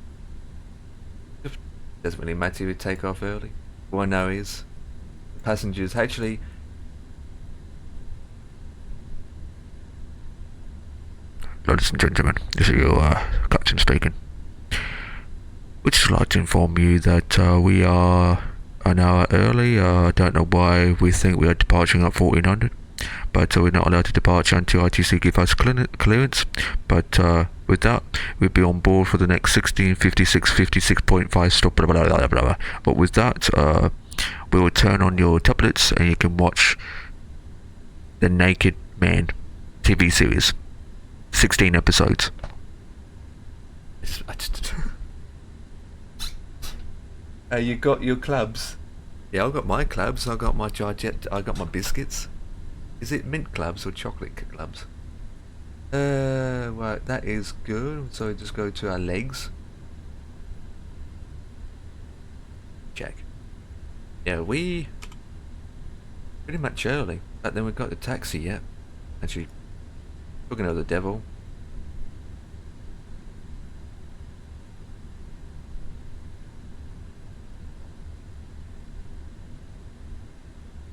Doesn't really matter if we take off early. All I know is the passengers actually. Ladies and gentlemen, this is your captain speaking. We'd just like to inform you that we are an hour early. I don't know why we think we are departing at 1400, but we're not allowed to depart until ITC give us clearance. But with that, we'll be on board for the next 1656, 56.5 stop, blah, blah, blah, blah, blah. But with that, we will turn on your tablets and you can watch the Naked Man TV series. 16 episodes. You got your clubs? Yeah, I got my clubs. I got my Jarjet. I got my biscuits. Is it mint clubs or chocolate clubs? Right, that is good. So we just go to our legs. Check. Yeah, we pretty much early. But then we got the taxi yet. Actually, talking of the devil.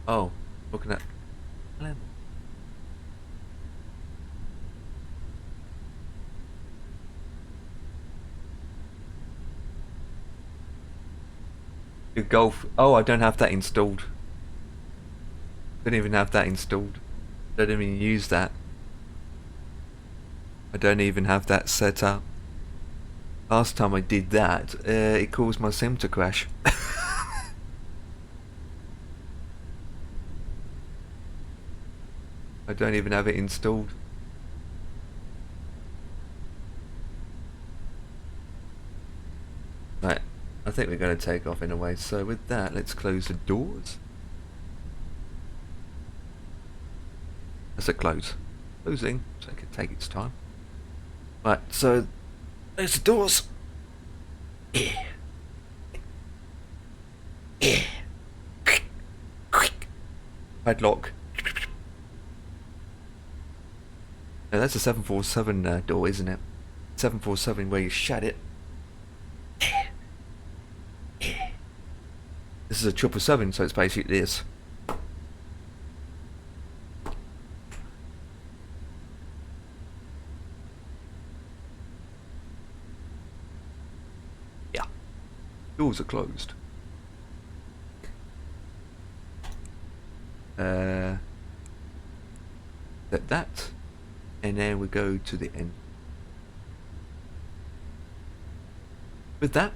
Oh, looking at your golf. Oh, I don't have that installed. Don't even have that installed. Don't even use that. I don't even have that set up. Last time I did that, it caused my sim to crash. I don't even have it installed. Right, I think we're going to take off anyway, so with that, let's close the doors. That's a close. Closing, so it can take its time. Right, so there's the doors. Padlock. Now that's a 747 door, isn't it? 747 where you shut it. This is a 777, so it's basically this. Yeah. Doors are closed. That. And then we go to the end. With that,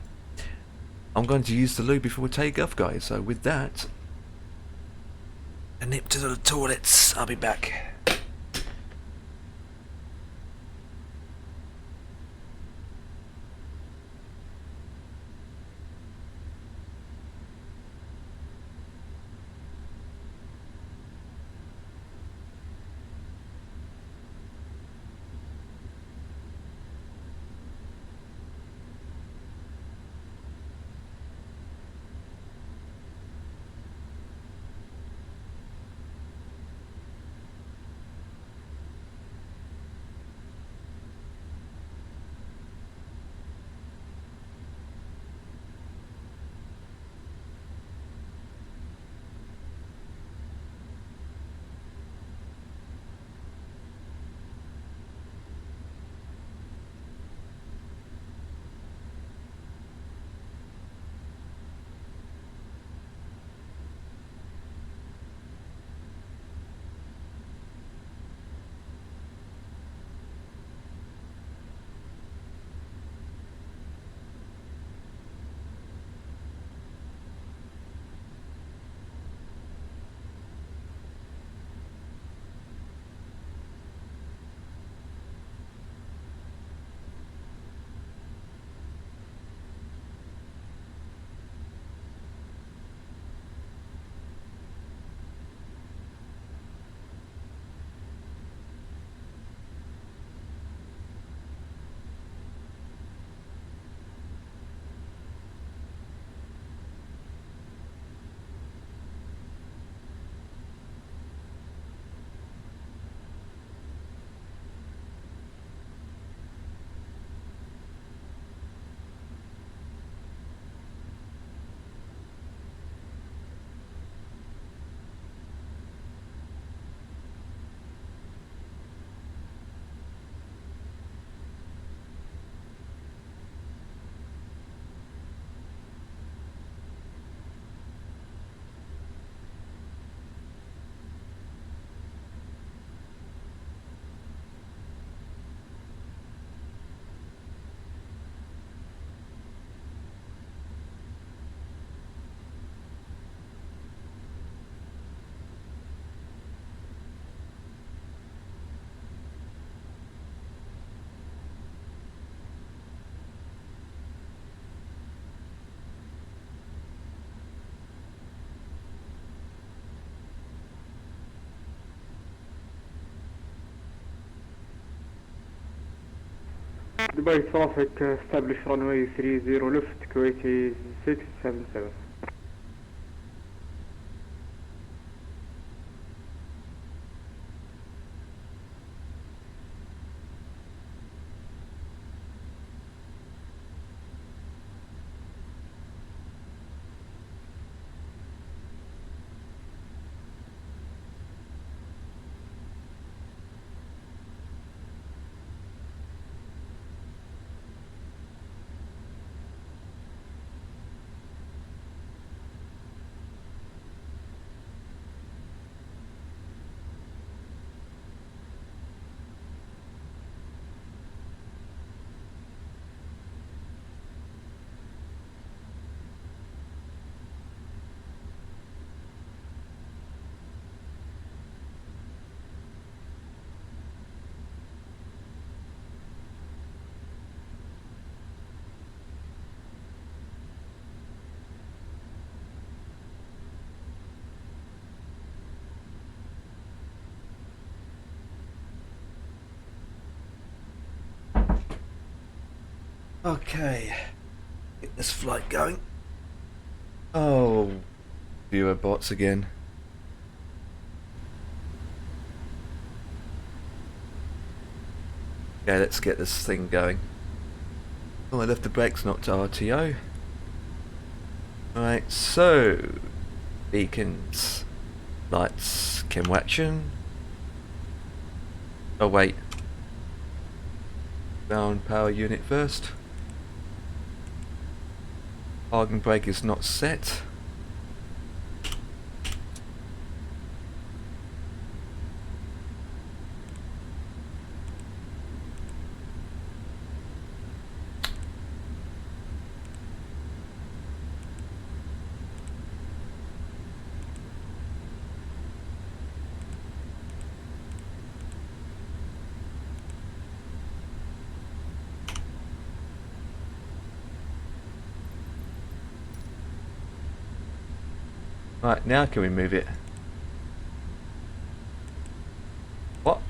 I'm going to use the loo before we take off, guys. So with that, a nip to the toilets. I'll be back. Dubai traffic, establish runway 30 left, Kuwaiti 677. Okay, get this flight going. Oh, viewer bots again. Okay, let's get this thing going. Oh, I left the brakes not to RTO. Alright, so beacons, lights, chem action. Oh wait, ground power unit first. Parking brake is not set. Right, now can we move it? What?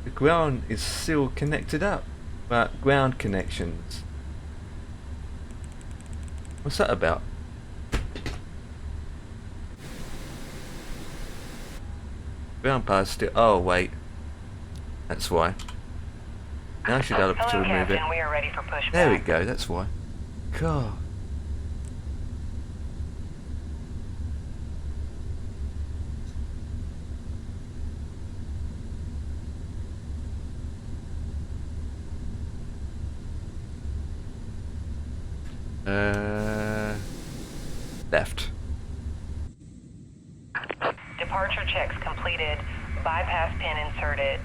The ground is still connected up. Right, ground connections. What's that about? Ground power still. Oh wait, that's why. Now I should be able to remove it. We are ready for pushback. There we go. That's why. God. Left. Departure checks completed. Bypass pin inserted.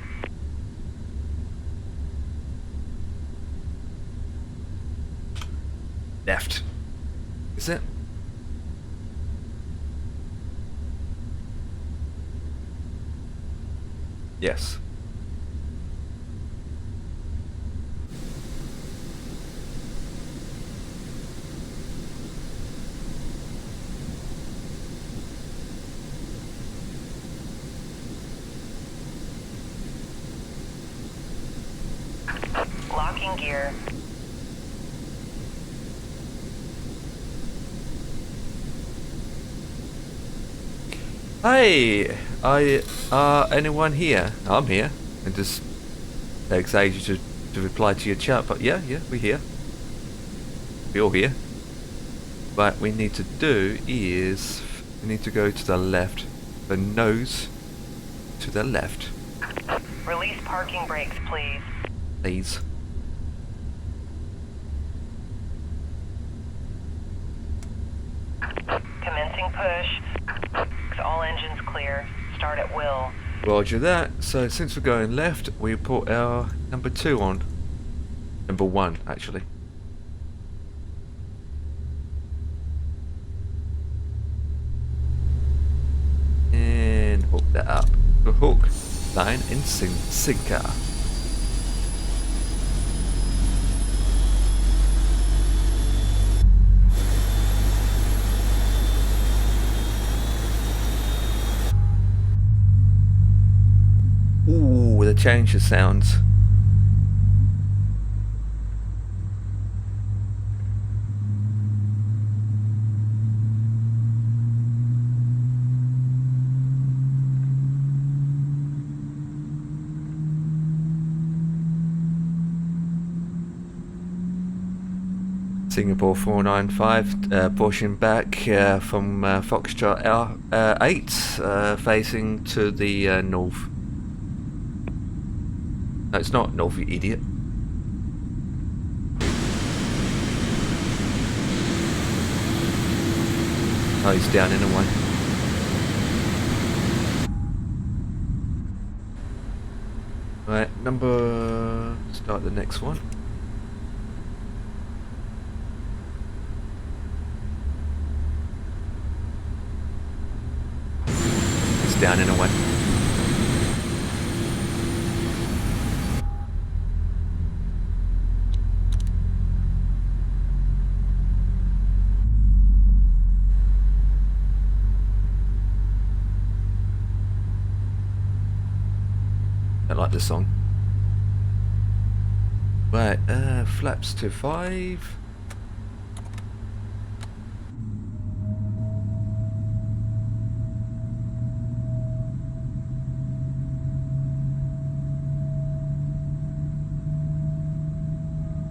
Left. Is it? Yes. Locking gear. Hey, anyone here? I'm here. It just takes ages to reply to your chat, but yeah, we're here. We're all here. What we need to do is we need to go to the left. The nose to the left. Release parking brakes, please. Please. Commencing push. All engines clear. Start at will. Roger that. So since we're going left, we put our number 2 on. Number 1, actually. And hook that up. The hook, line, and sinker. change the sounds. Singapore 495, pushing back from Foxtrot R8, facing to the north. No, it's not north, you idiot. Oh, he's down in a way. Right, start the next one. Down in a way. I like this song. Right, flaps to 5.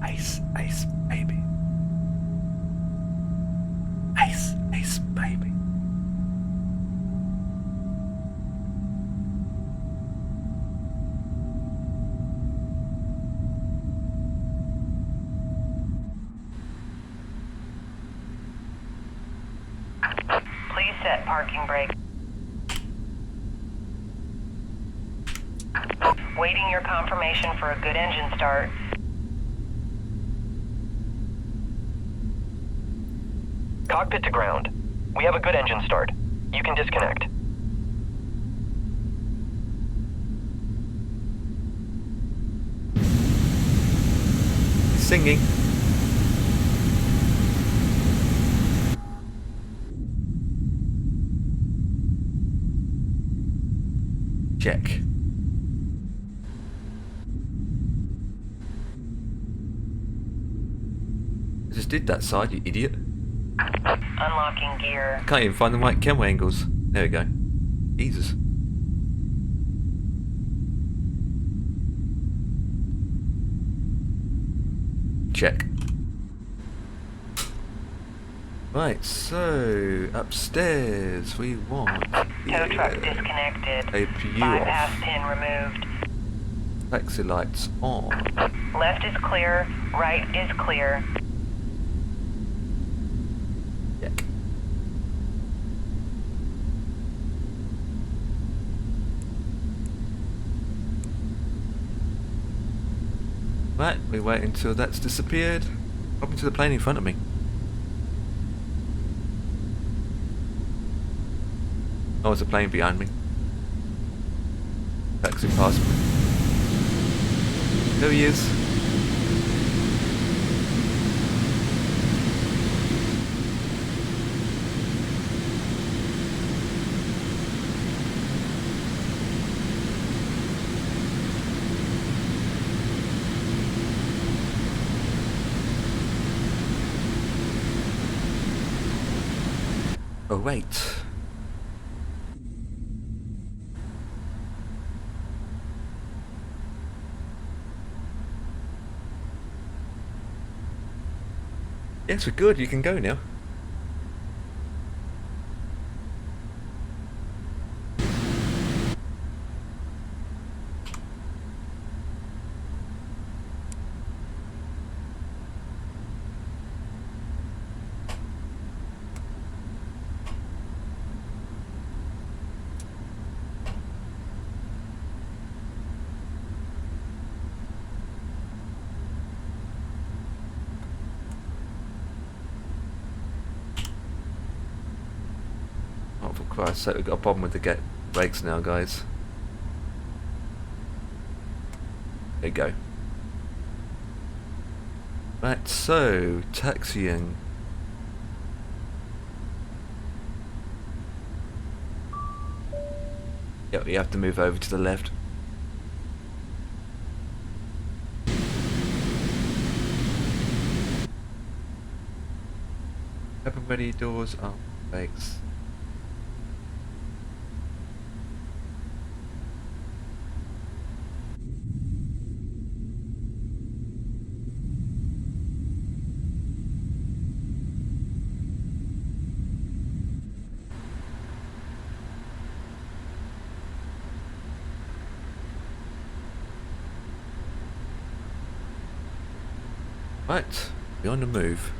Ice, ice, baby. Ice, ice, baby. Please set parking brake. Waiting your confirmation for a good engine start. Cockpit to ground. We have a good engine start. You can disconnect. Singing. Check. I just did that side, you idiot. Unlocking gear. Can't even find the right camera angles. There we go. Jesus. Check. Right, so upstairs we want Tow truck disconnected. APU Bypass off. pin removed. Taxi lights on. Left is clear. Right is clear. Check. Right, we wait until that's disappeared. Up into the plane in front of me. Oh, there's a plane behind me. Taxi past me. There he is. Oh wait. Yes, we're good. You can go now. Oh, for Christ's sake, we've got a problem with the brakes now, guys. There you go. Right, so, taxiing. Yep, you have to move over to the left. Ready, doors up, brakes. Right, we're on the move.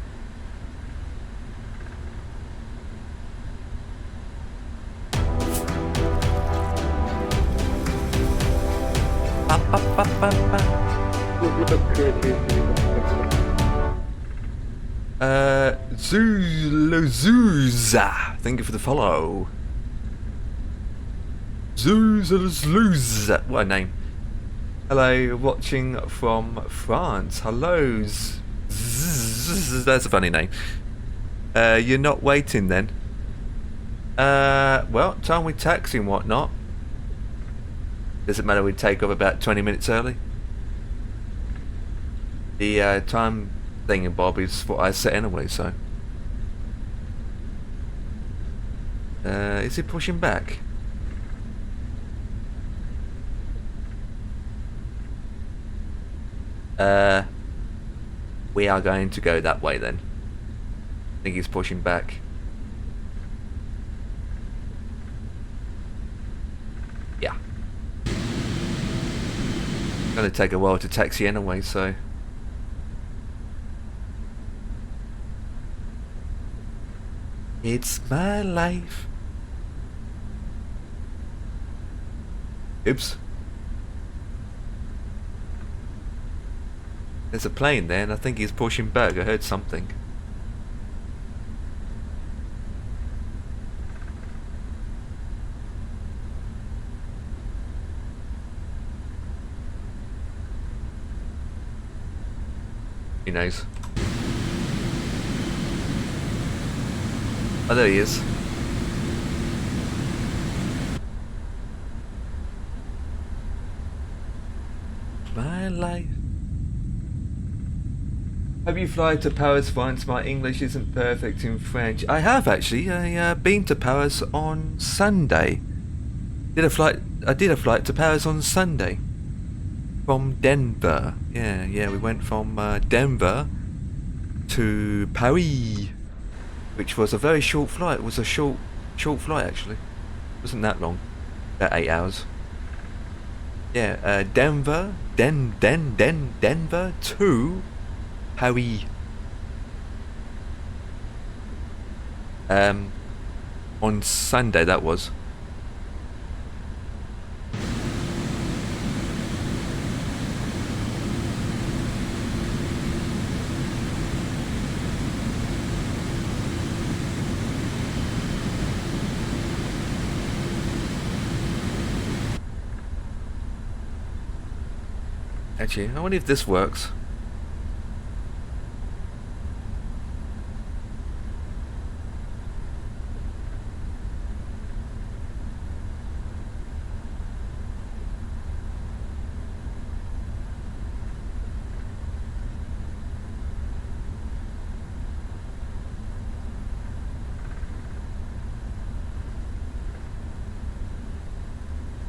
Zuluzuza, thank you for the follow. Zuluzuza, what a name. Hello, watching from France. Hello, that's a funny name. You're not waiting then? Well, time we taxi and whatnot. Doesn't matter, we take off about 20 minutes early. The time thingamabob is what I set anyway, so. Is it pushing back? We are going to go that way then. I think he's pushing back. Yeah. Gonna take a while to taxi anyway, so. It's my life. Oops. There's a plane there and I think he's pushing back. I heard something. Who knows? Oh, there he is. My life. Have you flown to Paris once? My English isn't perfect in French. I have actually. I been to Paris on Sunday. I did a flight to Paris on Sunday. From Denver. Yeah, we went from Denver to Paris, which was a very short flight. It was a short flight actually. It wasn't that long. About 8 hours. Yeah, Denver to Paris. On Sunday that was. Actually, I wonder if this works.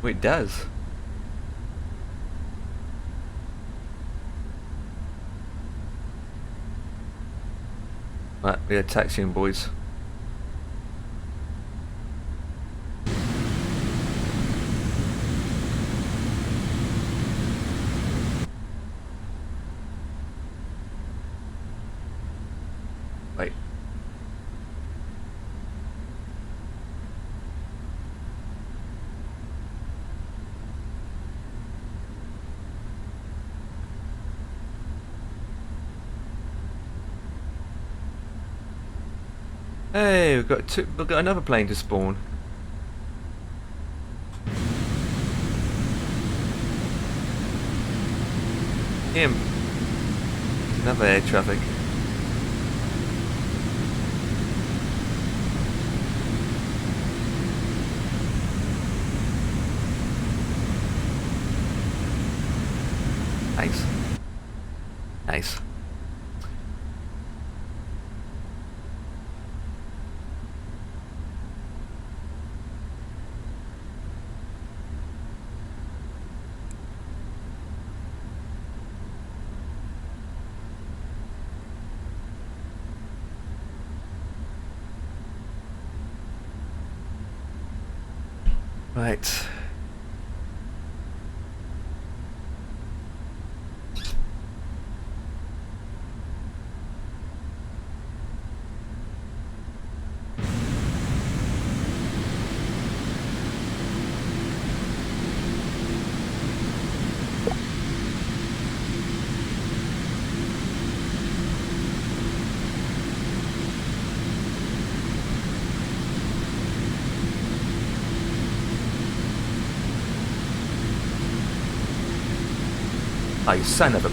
Oh, it does. Right, we are taxiing, boys. Wait. Hey, we've got another plane to spawn. Him. Another air traffic. Nice. Nice. Right. Oh, you son of a...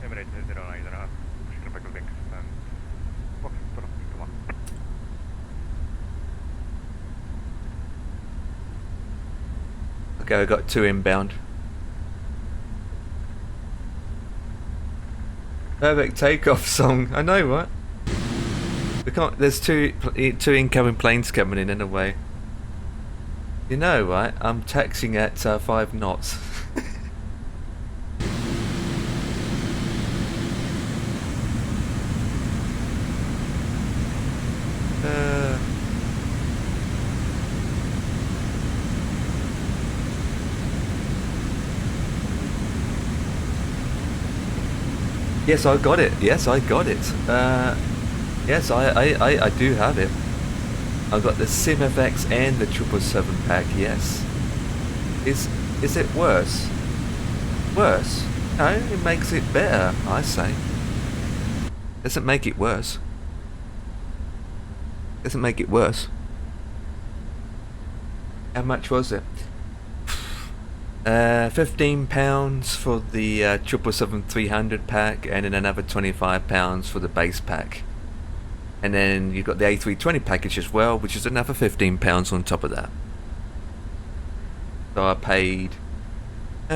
Emirates 09, pushing back links and box come on. Okay, I got 2 inbound. Perfect takeoff song. I know, right? We can't. There's two incoming planes coming in a way. You know, right? I'm taxiing at 5 knots. Yes, I got it. Yes, I got it. Yes, I do have it. I got the SimFX and the 777 pack. Yes. Is it worse? Worse? No, it makes it better. I say. Doesn't make it worse. Doesn't make it worse. How much was it? £15 for the 777-300 pack, and then another £25 for the base pack. And then you've got the A320 package as well, which is another £15 on top of that. So I paid 2,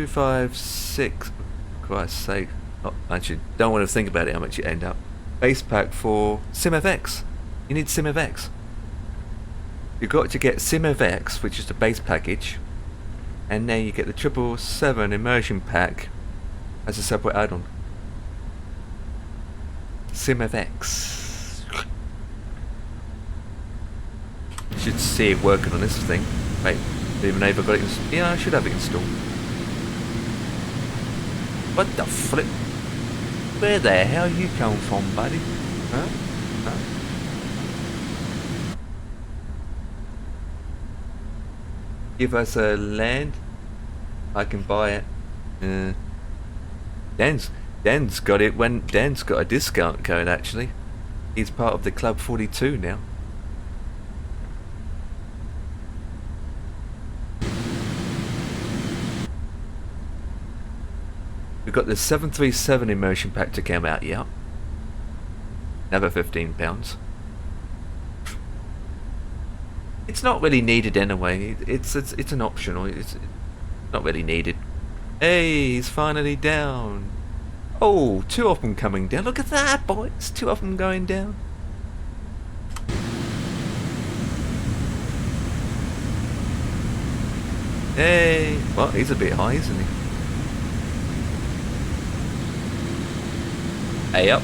5, 6. For Christ's sake! Oh, actually, don't want to think about it. How much you end up? Base pack for SimFX. You need SimFX. You've got to get SimFX, which is the base package, and then you get the 777 immersion pack as a separate add-on. SimFX. You should see it working on this thing. Wait, even though I've got it installed. Yeah, I should have it installed. What the flip? Where the hell you come from, buddy? Huh? Huh? Give us a land, I can buy it. Dan's got it when Dan's got a discount code actually. He's part of the Club 42 now. We've got the 737 immersion pack to come out, yeah. Another £15. It's not really needed anyway. It's an optional. It's not really needed. Hey, he's finally down. Oh, 2 of them coming down. Look at that, boys. 2 of them going down. Hey, well, he's a bit high, isn't he? Hey up.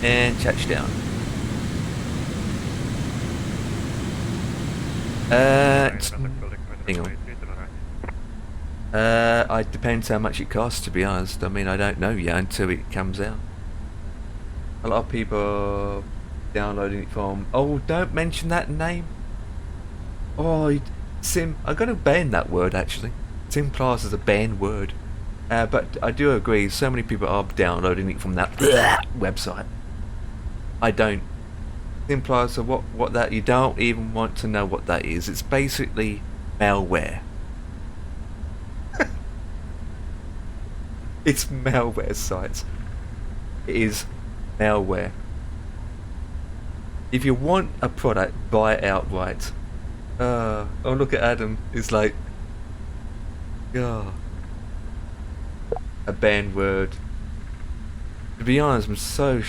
And touchdown. Hang on. It depends how much it costs, to be honest. I mean, I don't know yet until it comes out. A lot of people are downloading it from... Oh, don't mention that name. Oh, I gotta ban that word, actually. Sim class is a banned word. But I do agree, so many people are downloading it from that website. I don't. Implies so what that you don't even want to know what that is. It's basically malware. It's malware sites. It is malware. If you want a product, buy it outright. Oh, look at Adam. It's like, yeah, a banned word. To be honest, I'm so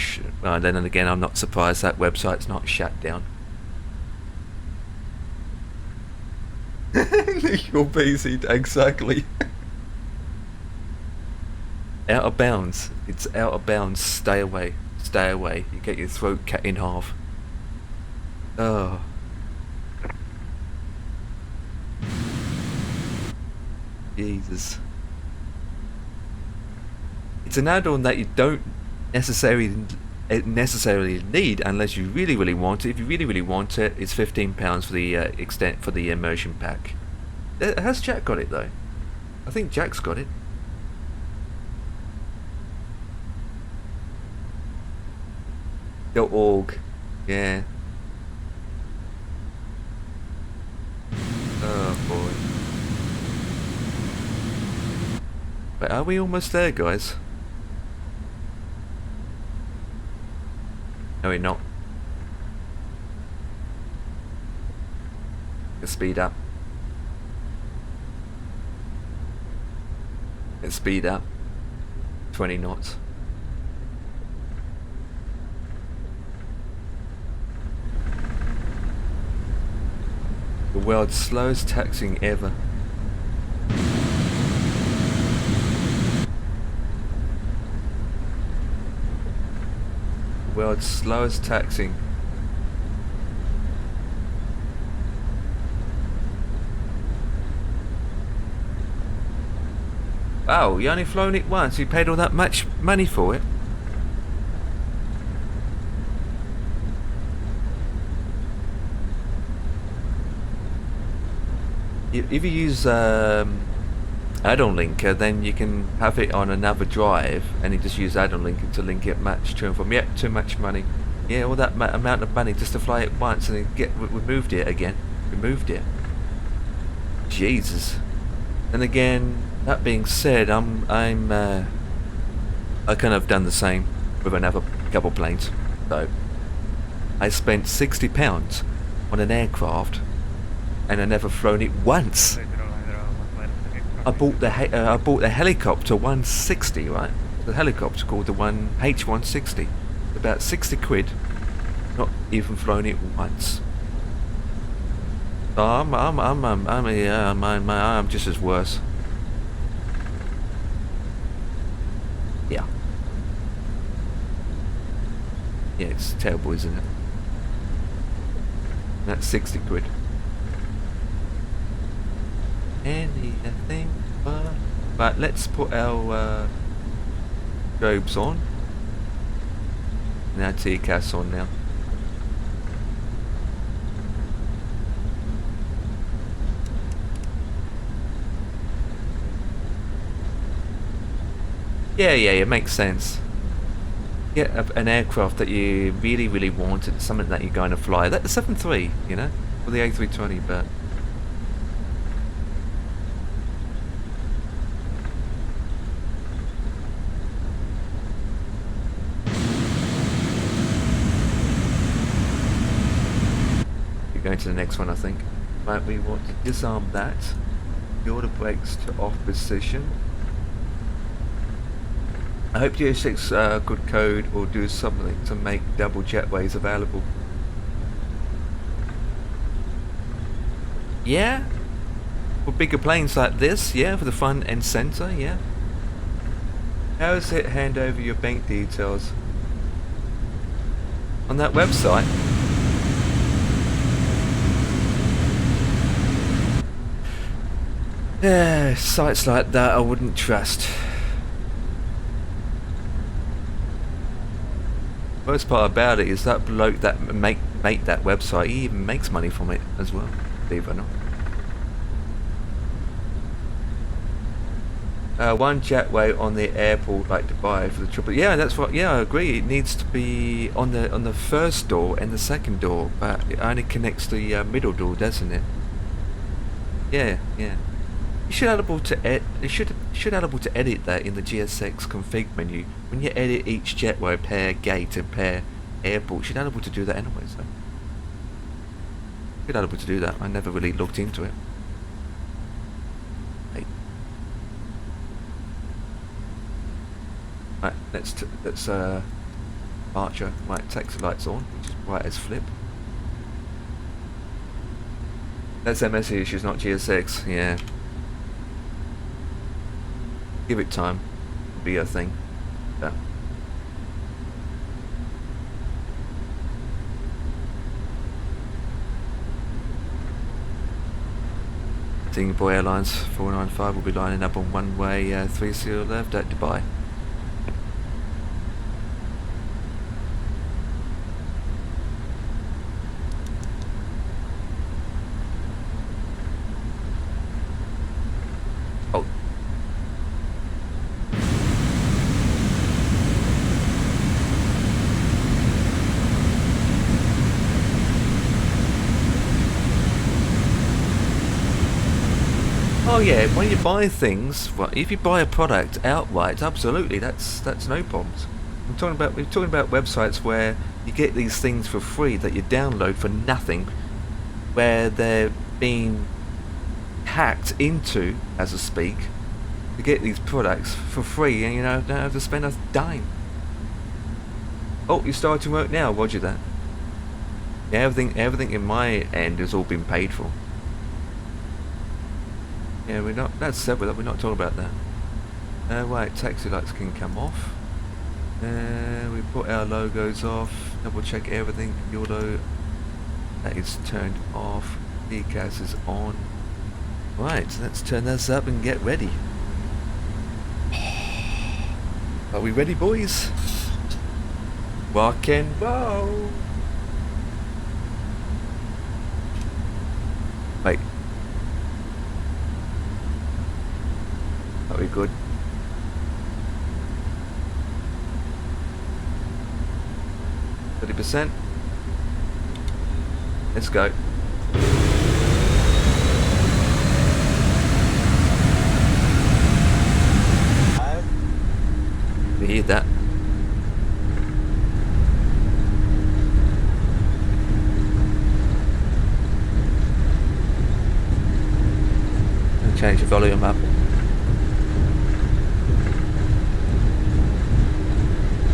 well, then again, I'm not surprised that website's not shut down. You're busy, exactly. Out of bounds. It's out of bounds. Stay away. Stay away. You get your throat cut in half. Oh. Jesus. It's an add-on that you don't necessarily need unless you really want it. If you really want it, it's £15 for the for the immersion pack. Has Jack got it though? I think Jack's got it. .org, yeah. Oh boy. But are we almost there, guys? No, we're not. Let's speed up. Let's speed up. 20 knots. The world's slowest taxiing ever. The world's slowest taxiing. Wow, you only flown it once, you paid all that much money for it? If you use add-on linker, then you can have it on another drive, and you just use add-on linker to link it match to and from. Yep, too much money. Yeah, all that amount of money just to fly it once and then removed it again. Removed it. Jesus. And again, that being said, I kind of done the same with another couple planes. So I spent £60 on an aircraft, and I never flown it once. I bought the helicopter 160, right? The helicopter called the H160. About 60 quid. Not even flown it once. So I'm just as worse. Yeah. Yeah, it's terrible, isn't it? That's 60 quid. Anything but let's put our strobes on and our TCAS on now. Yeah, it makes sense. Get an aircraft that you really wanted, something that you're going to fly. That's the 7.3, you know, or the A320, but going to the next one, I think. Right, we want to disarm that. The order brakes to off position. I hope GS6 could code or do something to make double jetways available. Yeah, for bigger planes like this, yeah, for the front and center, yeah. How does it hand over your bank details? On that website? Yeah, sites like that I wouldn't trust. Worst part about it is that bloke that make that website, he even makes money from it as well, believe it or not. One jetway on the airport like Dubai for the triple. Yeah, that's what. Yeah, I agree. It needs to be on the first door and the second door, but it only connects the middle door, doesn't it? Yeah. You should able to able to edit that in the GSX config menu when you edit each jetway per gate and per airport. She'd able to do that anyway, so. She'd able to do that. I never really looked into it. Hey. Right, let's Archer. Right, taxi lights on, which is bright as flip. That's MS issues, not GSX, yeah. Give it time. It'll be a thing. Yeah. Singapore Airlines 495 will be lining up on one-way 30 left at Dubai. Oh. Oh yeah, when you buy things, well, if you buy a product outright, absolutely, that's no problems. We're talking about websites where you get these things for free that you download for nothing, where they're being hacked into, as I speak, to get these products for free, and you know, don't have to spend a dime. Oh, you're starting to work now, roger that. Yeah, everything in my end has all been paid for. Yeah, we're not, that's separate, we're not talking about that. Right, taxi lights can come off. We put our logos off, double check everything, Yordo, that is turned off, decals is on. Right, so let's turn this up and get ready. Are we ready, boys? Rock and roll! Wait. Are we good? %. Let's go. We hear that. I'll change the volume up.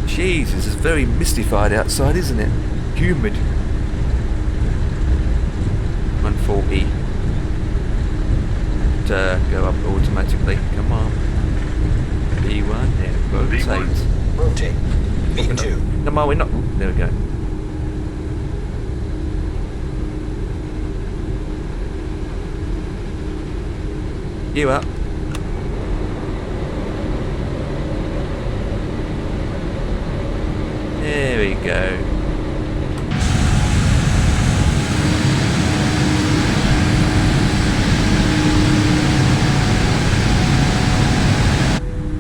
Jeez, this is very mystified outside, isn't it? Humid. 140. Go up automatically. Come on. B1, yeah, rotate. Rotate. B2. No, we're not. Ooh, there we go. You up. There we go.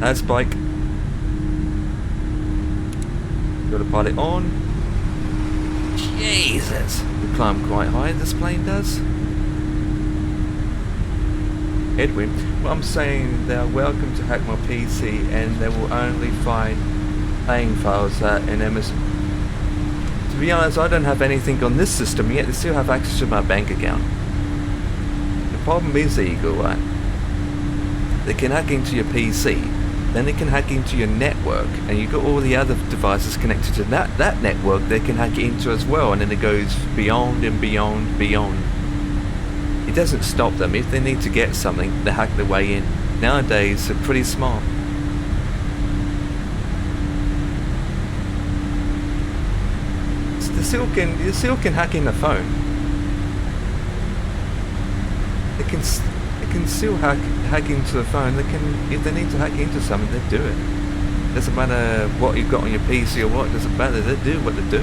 That's bike. Got to pilot on. Jesus! We climb quite high, this plane does. Edwin, well, I'm saying they're welcome to hack my PC and they will only find playing files in MS. To be honest, I don't have anything on this system yet. They still have access to my bank account. The problem is, Eagle, right? They can hack into your PC, then they can hack into your network, and you've got all the other devices connected to that network they can hack into as well, and then it goes beyond and beyond, beyond. It doesn't stop them. If they need to get something, they hack their way in. Nowadays, they're pretty smart. They still can hack in the phone. They can still hack into the phone. They can, if they need to hack into something, they do it. Doesn't matter what you've got on your PC or what. Doesn't matter. They do what they do.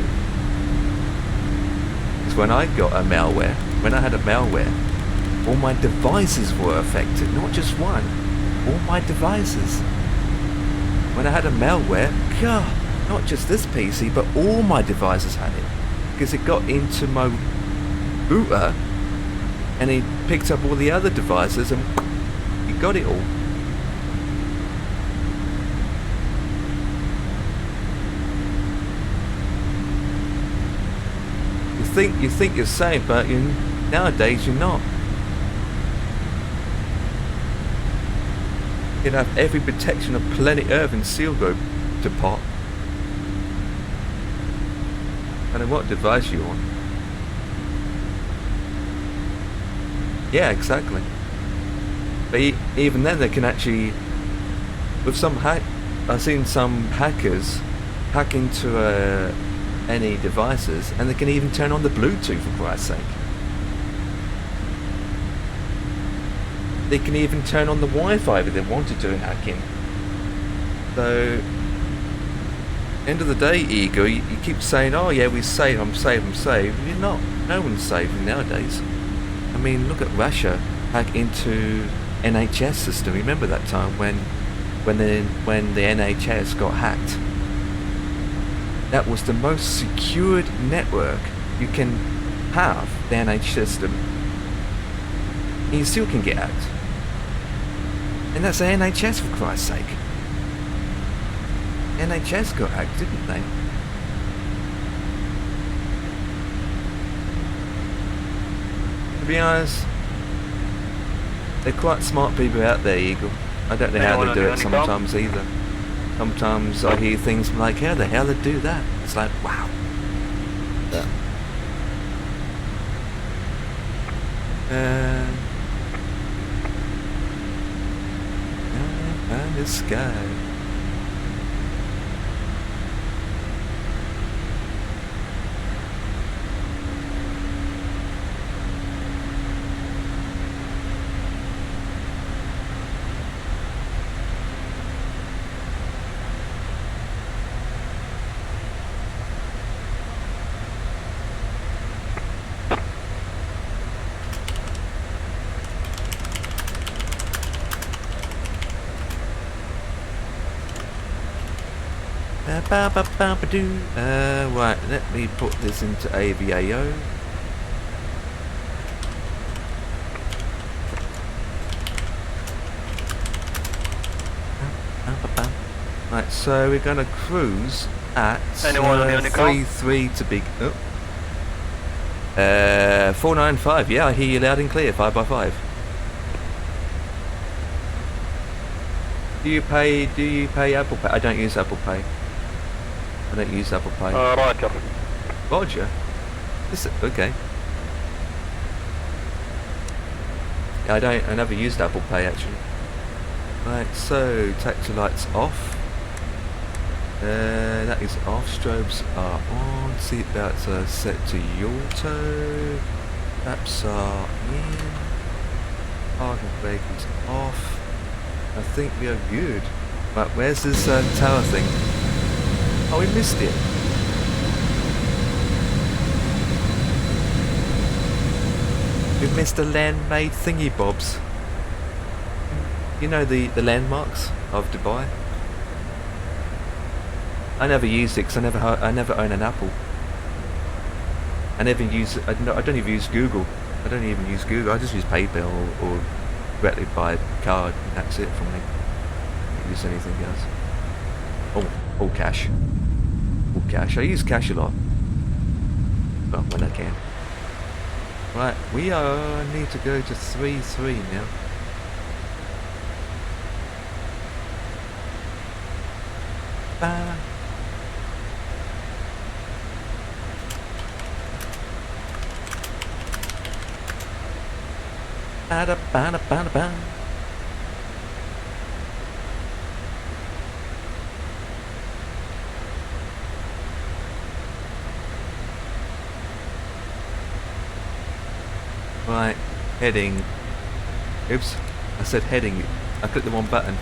Because when I got a malware, when I had a malware, all my devices were affected, not just one. All my devices. When I had a malware, God, not just this PC, but all my devices had it. Because it got into my router, and it picked up all the other devices, and it got it all. think you're safe, but nowadays you're not. You'd have every protection of planet Earth and seal go to pot. I don't know what device you're on. Yeah, exactly. But even then, they can actually, with some hack, I've seen some hackers hack into any devices, and they can even turn on the Bluetooth, for Christ's sake. They can even turn on the Wi-Fi if they wanted to hacking. So, end of the day, Ego, you keep saying, oh yeah, we're safe, I'm safe, I'm safe. You're not. No one's safe nowadays. I mean, look at Russia hack into NHS system. Remember that time when the NHS got hacked? That was the most secured network you can have, the NHS system. And you still can get hacked. And that's the NHS, for Christ's sake. NHS got hacked, didn't they? To be honest, they're quite smart people out there, Eagle. I don't know how they do it sometimes either. Sometimes I hear things like, how the hell they do that? It's like, wow. Yeah. And the sky. Right, let me put this into IVAO. Right, so we're gonna cruise at 33 to be 495. Yeah, I hear you loud and clear. 5x5. Do you pay Apple Pay? I don't use Apple Pay. I don't use Apple Pay. Roger. Roger? Okay. Yeah, I never used Apple Pay actually. Right, so taxi lights off. That is off. Strobes are on. Seatbelts are set to auto. Taps are in. Parking brake is off. I think we are good. Right, where's this tower thing? Oh, we missed it. We missed the land-made thingy bobs. You know the landmarks of Dubai? I never used it because I never own an Apple. I don't even use Google. I don't even use Google. I just use PayPal or directly by card, and that's it for me. I don't use anything else. All cash. All cash. I use cash a lot. Well, when I can. Right, we need to go to 3-3 now. Right, heading. Oops, I said heading. I clicked the wrong button.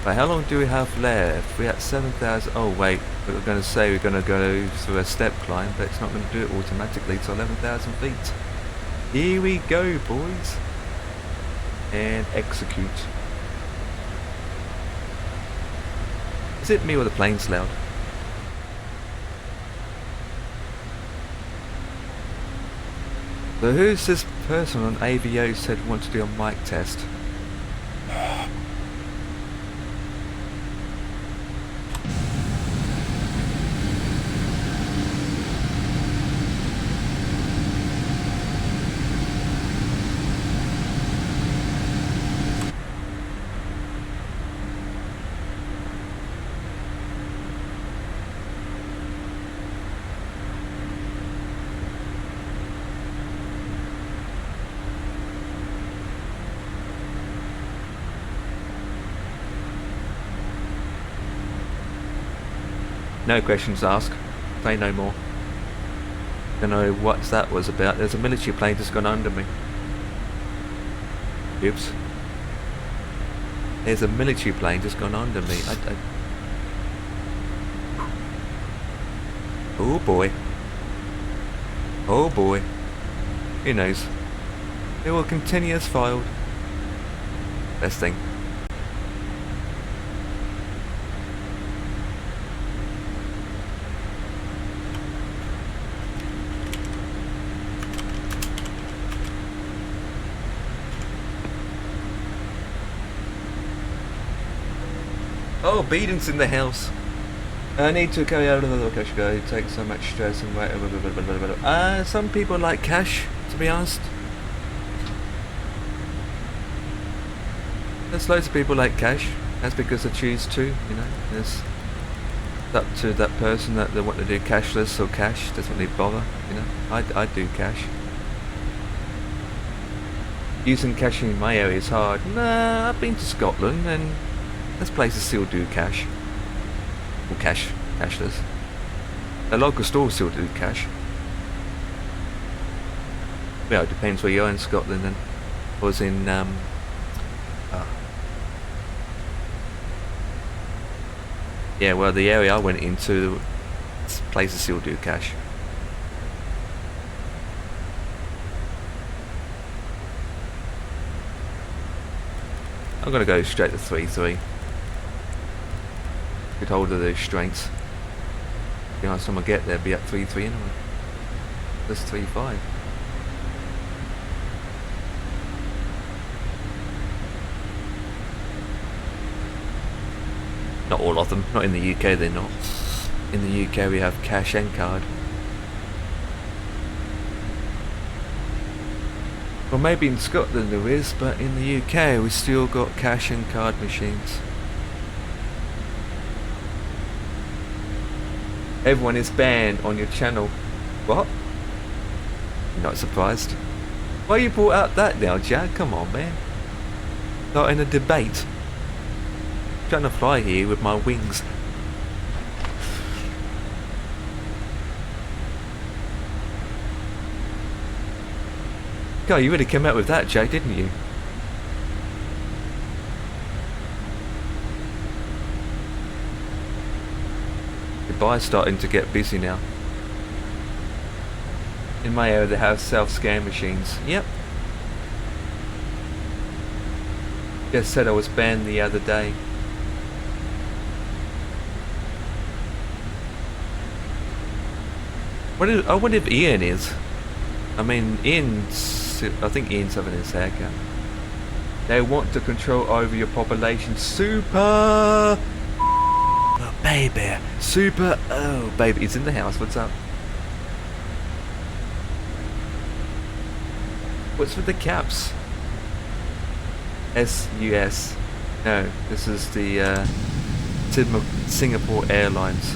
Right, how long do we have left? We're at 7,000. Oh wait, we were going to say we're going to go through a step climb, but it's not going to do it automatically to 11,000 feet. Here we go, boys. And execute. Is it me or the plane's loud? So who's this person on AVO said wants to do a mic test? No questions asked. Say no more. Don't know what that was about. There's a military plane just gone under me. Oops. There's a military plane just gone under me. Oh boy. Oh boy. Who knows? It will continue as filed. Best thing. Oh, beatings in the house. I need to carry out another cash go. It takes so much stress and weight. Some people like cash, to be honest. There's loads of people like cash. That's because they choose to, you know. It's up to that person that they want to do cashless or cash. Doesn't really bother, you know. I do cash. Using cash in my area is hard. Nah, I've been to Scotland and there's places still do cash. Or cashless. The local stores still do cash. Well, it depends where you are in Scotland. And I was in yeah, well, the area I went into, places still do cash. I'm gonna go straight to 3-3. Get hold of those strengths. By the time I get there, be at 3-3 anyway. That's 3-5. Not all of them. Not in the UK, they're not. In the UK, we have cash and card. Well, maybe in Scotland there is, but in the UK, we still got cash and card machines. Everyone is banned on your channel. What? You're not surprised? Why you brought out that now, Jack? Come on, man. Not in a debate. I'm trying to fly here with my wings. God, you really came out with that, Jack, didn't you? Dubai's starting to get busy now. In my area they have self-scan machines. Yep. Just said I was banned the other day. I wonder if Ian is. I mean, I think Ian's having his haircut. They want to control over your population. Super! Oh, baby. Super. Oh, baby. He's in the house. What's up? What's with the caps? SUS. No, this is the Singapore Airlines.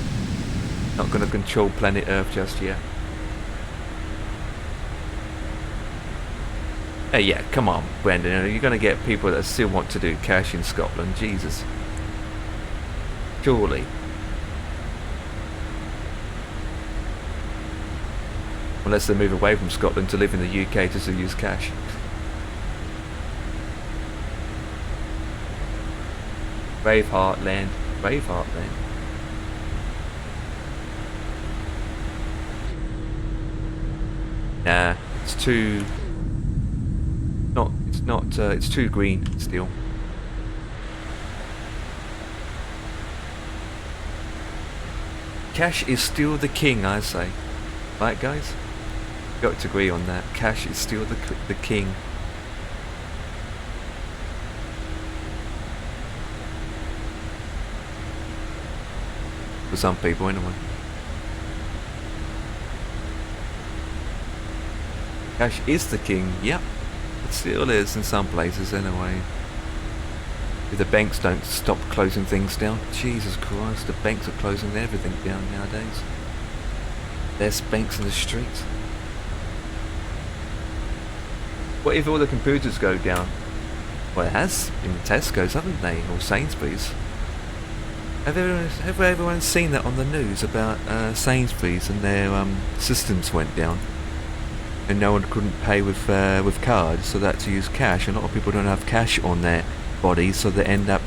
Not going to control planet Earth just yet. Hey, yeah, come on, Brandon. You're going to get people that still want to do cash in Scotland. Jesus. Surely. Unless they move away from Scotland to live in the UK just to use cash. Braveheart land. Braveheart land. Nah, it's too... it's too green still. Cash is still the king, I say. Right, guys? Got to agree on that. Cash is still the king. For some people, anyway. Cash is the king, yep. It still is in some places, anyway. If the banks don't stop closing things down. Jesus Christ, the banks are closing everything down nowadays. There's banks in the streets. What if all the computers go down? Well, it has in Tesco's, haven't they? Or Sainsbury's. Have everyone seen that on the news about Sainsbury's and their systems went down, and no one couldn't pay with cards, so they had to use cash. A lot of people don't have cash on their bodies, so they end up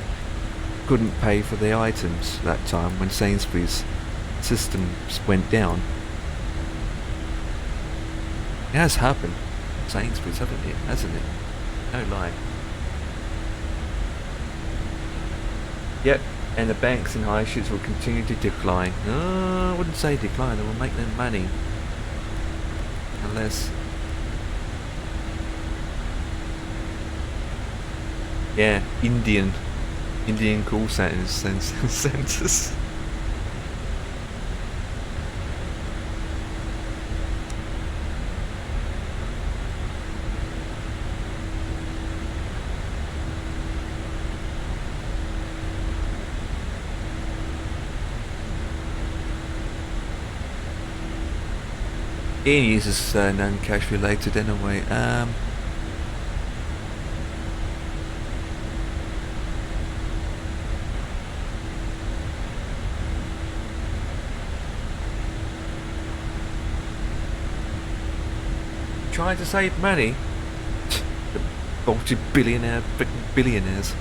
couldn't pay for their items that time when Sainsbury's systems went down. It has happened. Sainsbury's, hasn't it? No lie. Yep, and the banks and high streets will continue to decline. No, I wouldn't say decline, they will make their money. Unless... yeah, Indian call centers. Ian uses non-cash related anyway. Trying to save money. The multi-billionaire, freaking billionaires.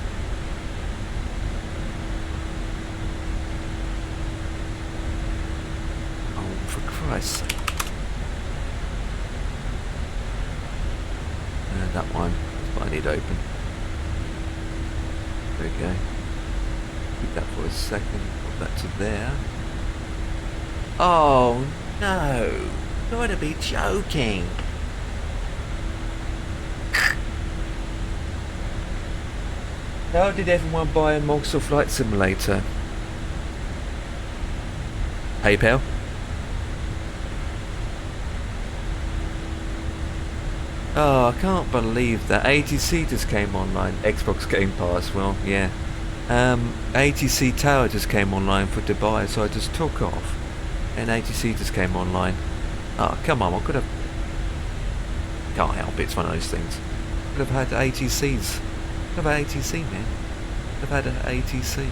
Oh, for Christ's sake. That one. That's what I need open. There we go. Keep that for a second. Put that to there. Oh no! You gotta be joking! How did everyone buy a Monster Flight Simulator? PayPal? Oh, I can't believe that. ATC just came online. Xbox Game Pass, well, yeah. ATC Tower just came online for Dubai, so I just took off. And ATC just came online. Oh, come on, I could have... can't help it, it's one of those things. Could have had ATCs. Could have had ATC, man. Could have had an ATC.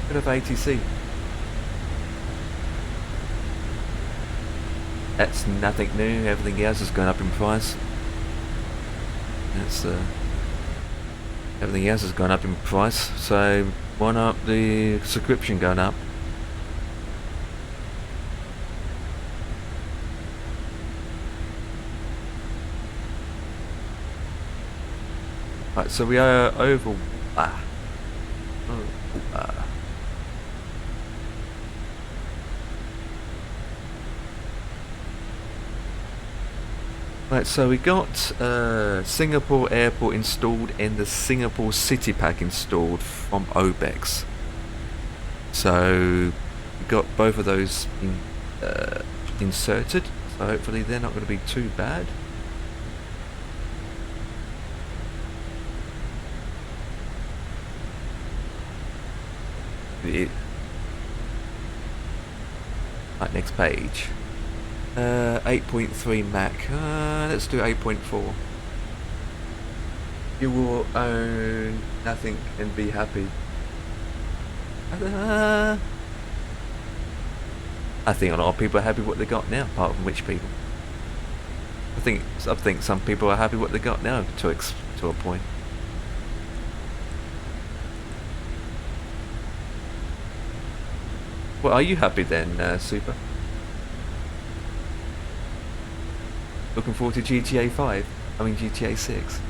Could have ATC. That's nothing new. Everything else has gone up in price. That's everything else has gone up in price. So why not the subscription going up? Right, so we are over. Right, so we got Singapore Airport installed and the Singapore City Pack installed from OBEX. So we got both of those inserted, so hopefully they're not going to be too bad. Right, next page. 8.3 Mac. Let's do 8.4. You will own nothing and be happy. I think a lot of people are happy what they got now, apart from rich people. I think some people are happy what they got now to a point. Well, are you happy then, Super? Looking forward to GTA 5? I mean GTA 6.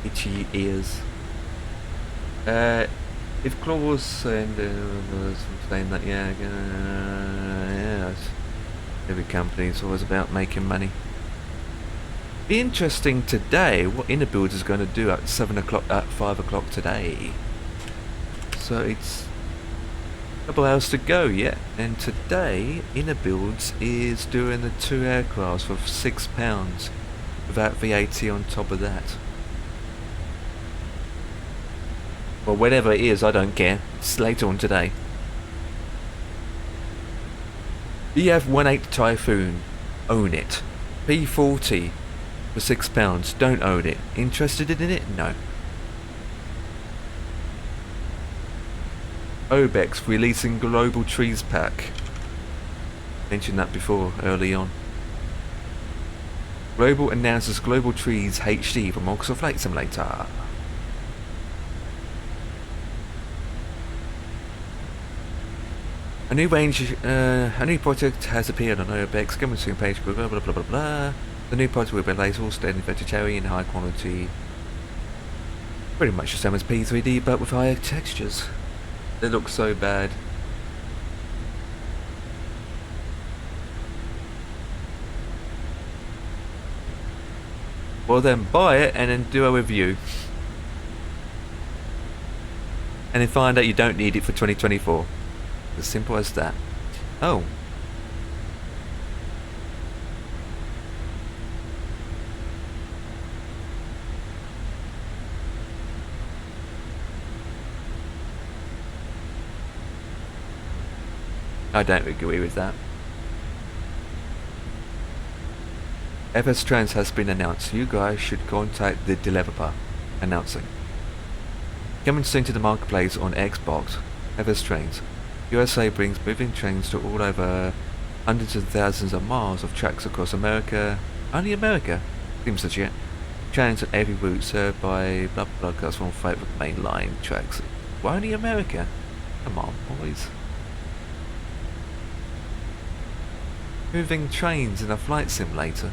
Itchy ears. If Claus and saying that, yeah, every company's always about making money. Be interesting today what Innerbuild is going to do at 7 o'clock, at 5 o'clock today. So it's Couple hours to go, yeah. And today, Inner Builds is doing the 2 aircrafts for £6 without VAT on top of that. Well, whatever it is, I don't care. It's later on today. BF-18 Typhoon, own it. P40 for £6, don't own it. Interested in it? No. Obex releasing Global Trees Pack. Mentioned that before, early on. Global announces Global Trees HD for Microsoft Flight Simulator. A new project has appeared on Obex, coming soon page, blah blah blah blah blah. The new project will be lasers, standing vegetarian, high quality. Pretty much the same as P3D, but with higher textures. They look so bad. Well then buy it and then do a review. And then find out you don't need it for 2024. As simple as that. Oh. I don't agree with that. FS Trans has been announced. You guys should contact the developer. Announcing. Coming soon to the marketplace on Xbox. FS Trains. USA brings moving trains to all over hundreds of thousands of miles of tracks across America. Only America? Seems legit. Trains on every route served by blah blah blah. That's one favourite main line tracks. Why only America? Come on, boys. Moving trains in a flight simulator.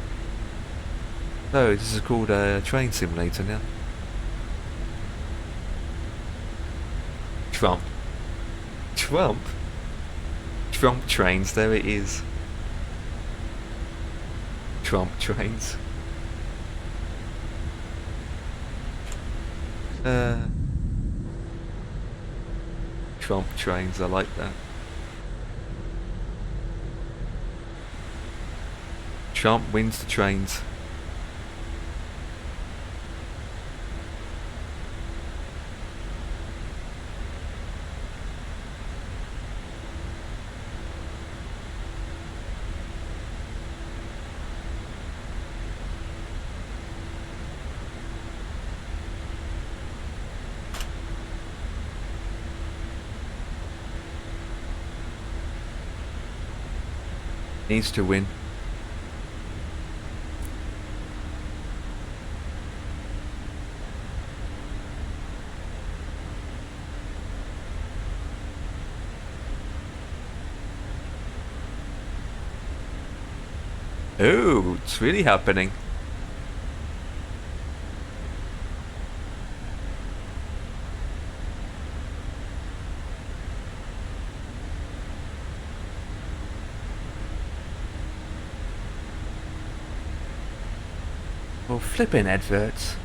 So this is called a train simulator now. Trump. Trump? Trump trains, there it is. Trump trains. Trump trains, I like that. Trump wins the trains. Needs to win. Oh, it's really happening. Well, flipping adverts.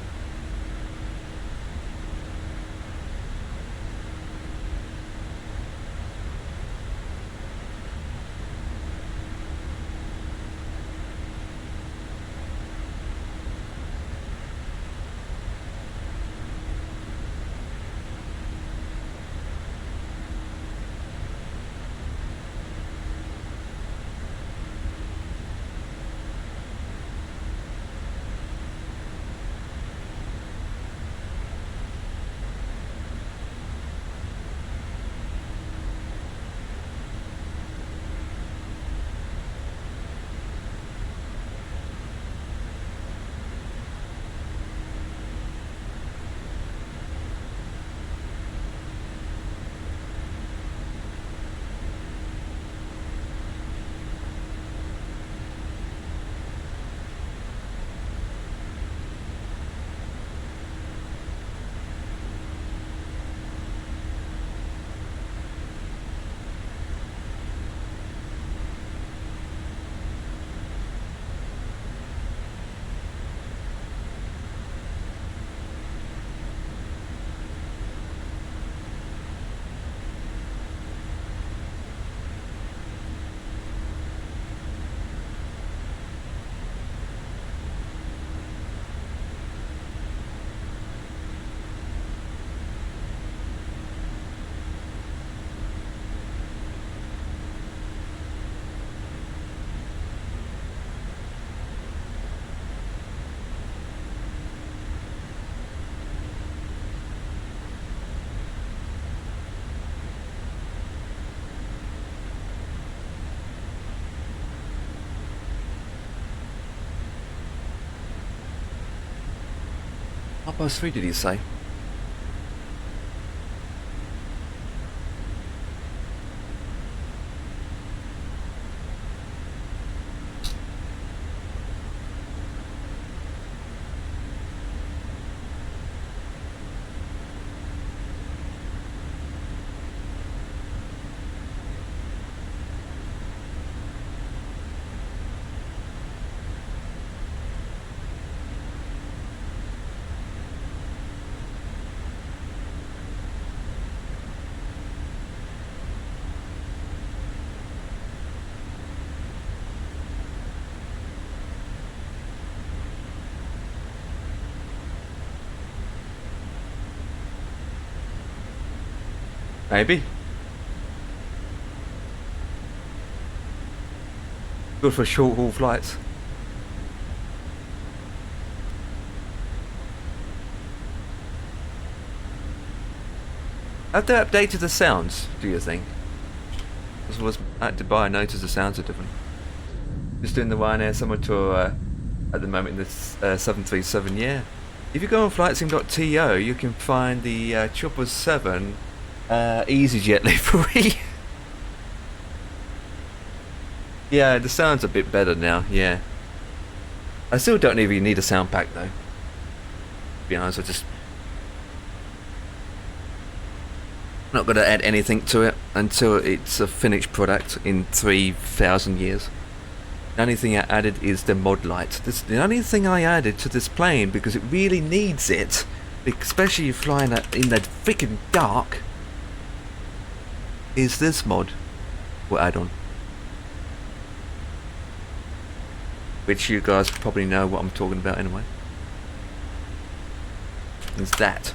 3 did he say? Maybe. Good for short haul flights. Have they updated the sounds, do you think? As was at Dubai, I noticed the sounds are different. Just doing the Ryanair summer tour at the moment in this 737, yeah. If you go on flightsim.to, you can find the 777 EasyJet livery. Yeah, the sound's a bit better now, yeah. I still don't even need a sound pack though. To be honest, I just not going to add anything to it until it's a finished product in 3,000 years. The only thing I added is the mod light. This is the only thing I added to this plane because it really needs it, especially if flying in the freaking dark. Is this mod or add-on, which you guys probably know what I'm talking about anyway. Is that.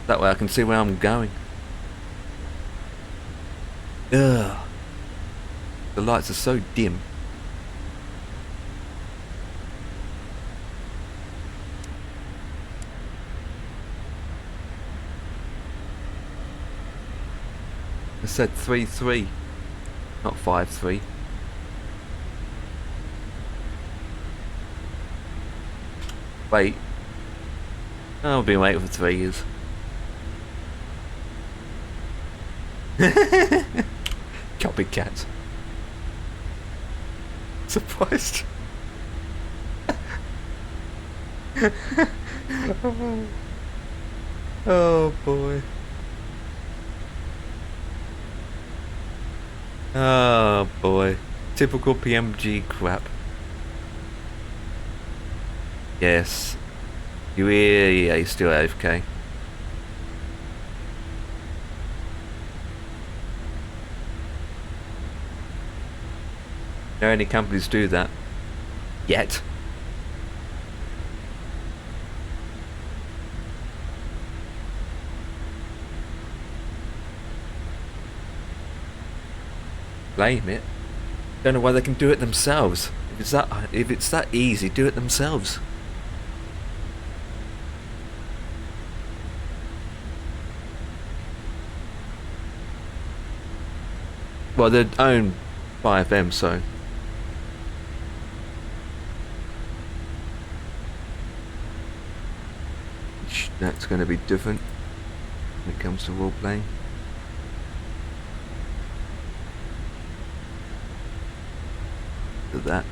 That way I can see where I'm going. Ugh. The lights are so dim. I said 3-3, not 5-3. Wait. I've been waiting for 3 years. Copycat. Surprised. Oh boy. Oh boy. Typical PMG crap. Yes. You're still AFK. No, any companies do that yet. Blame it. Don't know why they can do it themselves. If it's that easy, do it themselves. Well, they're owned by them, so. That's going to be different when it comes to role playing. Look at that.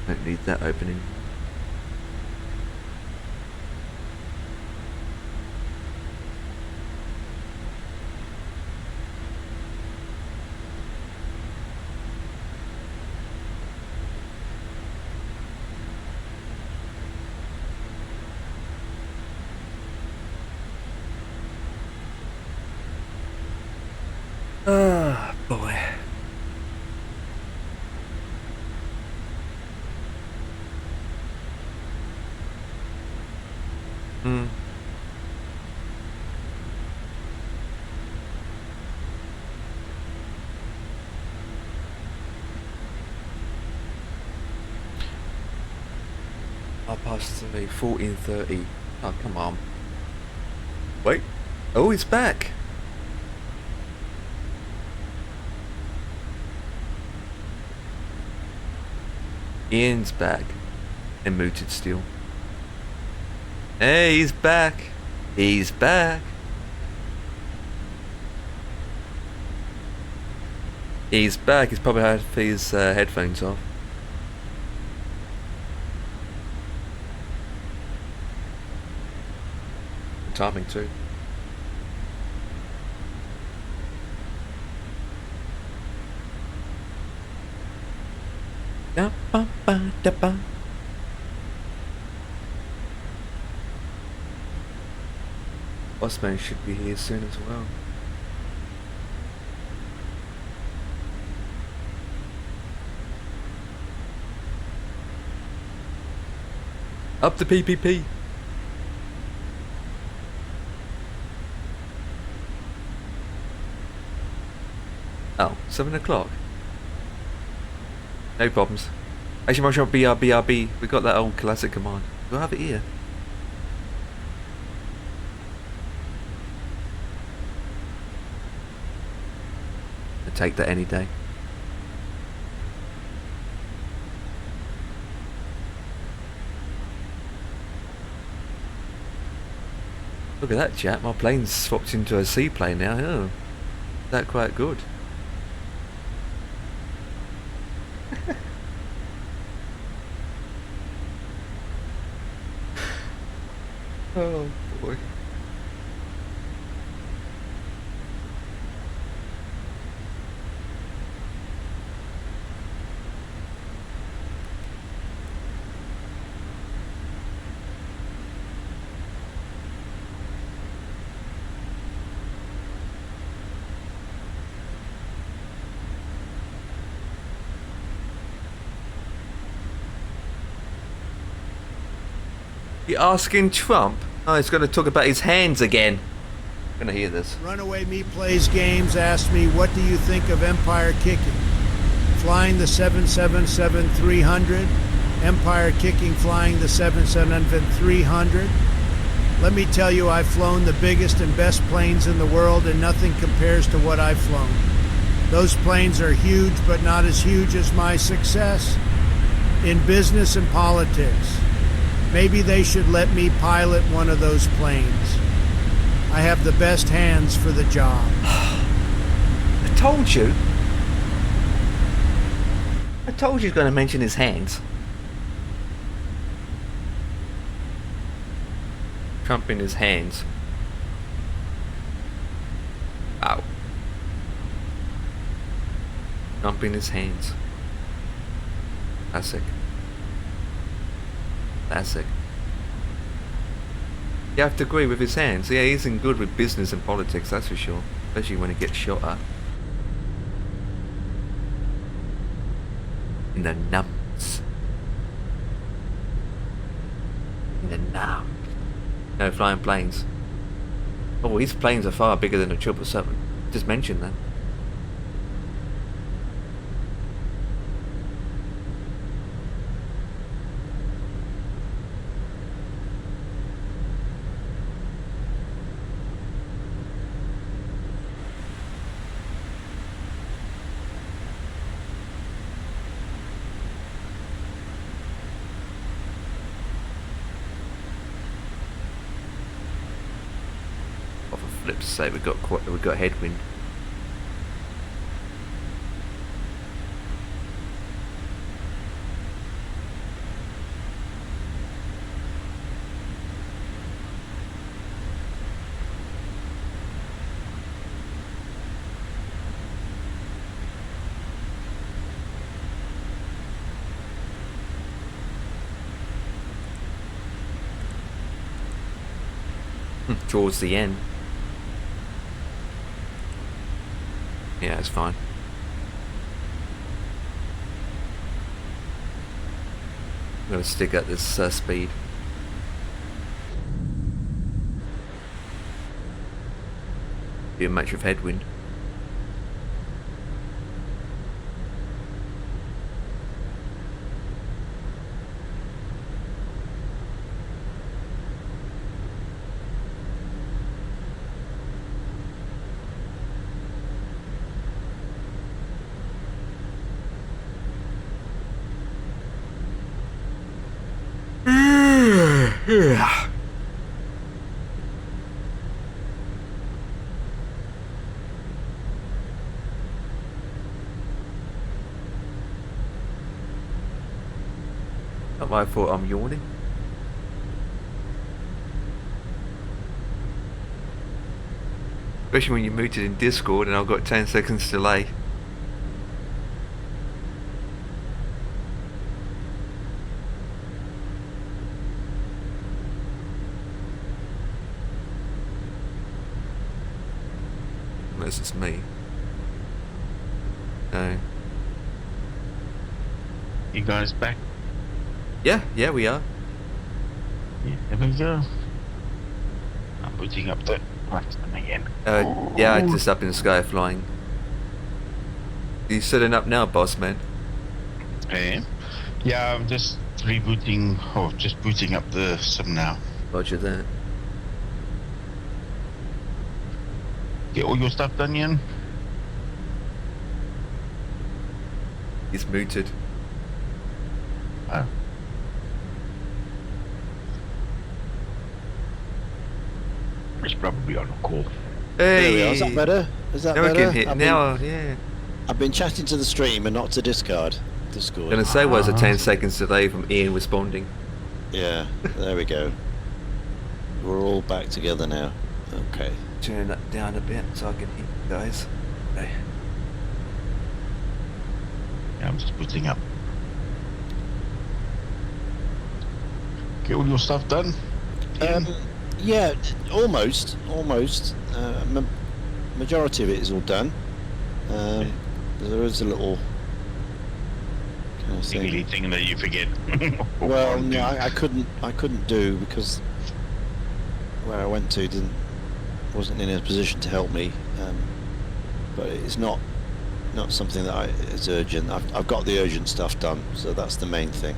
Don't need that opening. Ah, boy. Hmm. ~3, 14:30. Oh, come on. Wait. Oh, it's back. Ian's back. And mooted steel. Hey, he's back. He's back. He's back. He's probably had his headphones off. Timing too. Da ba ba da ba. Bossman should be here soon as well. Up the PPP. Oh, 7 o'clock. No problems. Actually, Marshal, BRB. We got that old classic command. We'll have it here. I'd take that any day. Look at that, chat. My plane's swapped into a seaplane now. Oh, that quite good. Oh boy. You asking Trump? Oh, he's going to talk about his hands again. I'm going to hear this. Runaway Me Plays Games asked me, what do you think of Empire kicking? Flying the 777-300, Empire kicking flying the 777-300. Let me tell you, I've flown the biggest and best planes in the world, and nothing compares to what I've flown. Those planes are huge, but not as huge as my success in business and politics. Maybe they should let me pilot one of those planes. I have the best hands for the job. I told you. I told you he's going to mention his hands. Trump in his hands. Ow. Trump in his hands. Classic. Classic. You have to agree with his hands. Yeah, he isn't good with business and politics, that's for sure. Especially when he gets shot at. In the nuts. In the nuts. No flying planes. Oh, his planes are far bigger than a 777. Just mention that. Flip to say we got headwind. Towards the end. Yeah, it's fine. I'm gonna stick at this speed. Be a match of headwind. Yeah. Not my fault I'm yawning. Especially when you're muted in Discord and I've got 10 seconds delay. Unless it's me. No. You guys back? Yeah, we are. Yeah, there we go. I'm booting up the platform again. Yeah, just up in the sky flying. You setting up now, boss man? Hey. Yeah, I'm just rebooting, or just booting up the sim now. Roger that. Get all your stuff done, Ian? He's muted. Oh. He's probably on a call. Hey! There we are. Is that better? Is that now better? we can hit. Now, yeah. I've been chatting to the stream and not to Discord. I'm gonna say was a 10 seconds delay from Ian responding. Yeah, there we go. We're all back together now. Okay. Turn that down a bit so I can hit you guys. Okay. Yeah, I'm just booting up. Get all your stuff done? Yeah, almost. Majority of it is all done. There is a little kind of thing that you forget. Well, no, I couldn't do because where I went to wasn't in a position to help me. But it's not something that is urgent. I've got the urgent stuff done, so that's the main thing.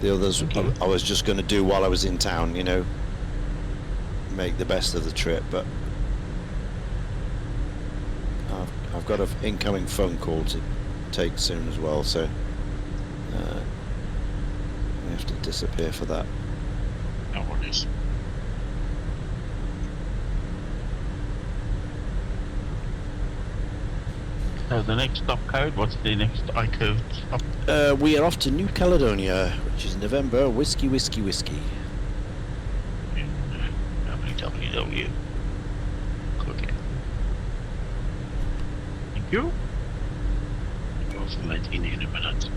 The others I was just going to do while I was in town, you know, make the best of the trip. But I've got an incoming phone call to take soon as well, so we have to disappear for that. No worries. So the next stop code, what's the next I-code stop? We are off to New Caledonia, which is November, whiskey. www. Okay. Thank you. I'll also let in a minute.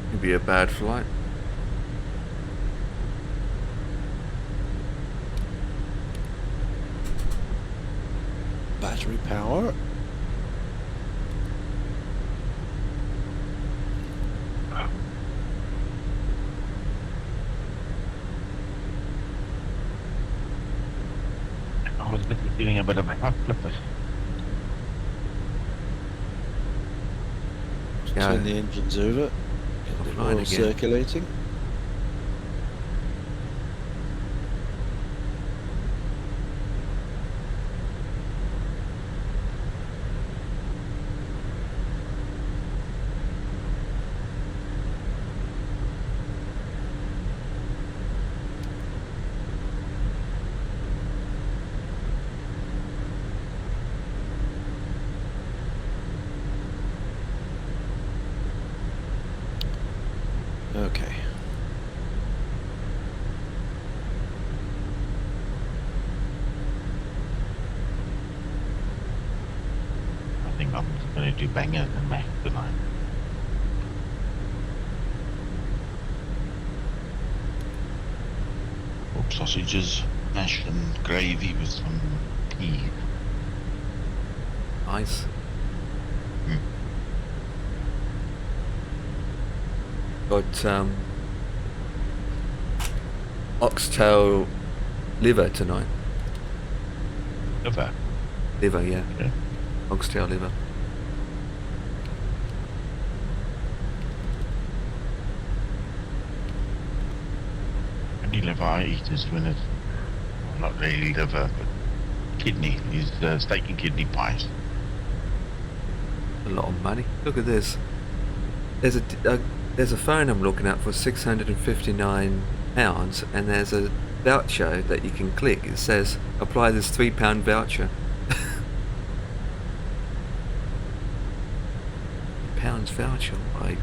It'd be a bad flight. Battery power. I was feeling a bit of a hot flipper. Yeah. Turn the engines over. Get the oil circulating. Okay. I think I'm just going to do bangers and mash tonight. Pork sausages, mash and gravy with some peas. Nice. Got oxtail liver tonight. Liver? Liver, yeah. Okay. Oxtail liver. Only liver I eat is when it's well, not really liver, but kidney. Is steak and kidney pies. A lot of money. Look at this. There's there's a phone I'm looking at for £659, and there's a voucher that you can click. It says apply this £3 voucher. Pounds voucher, like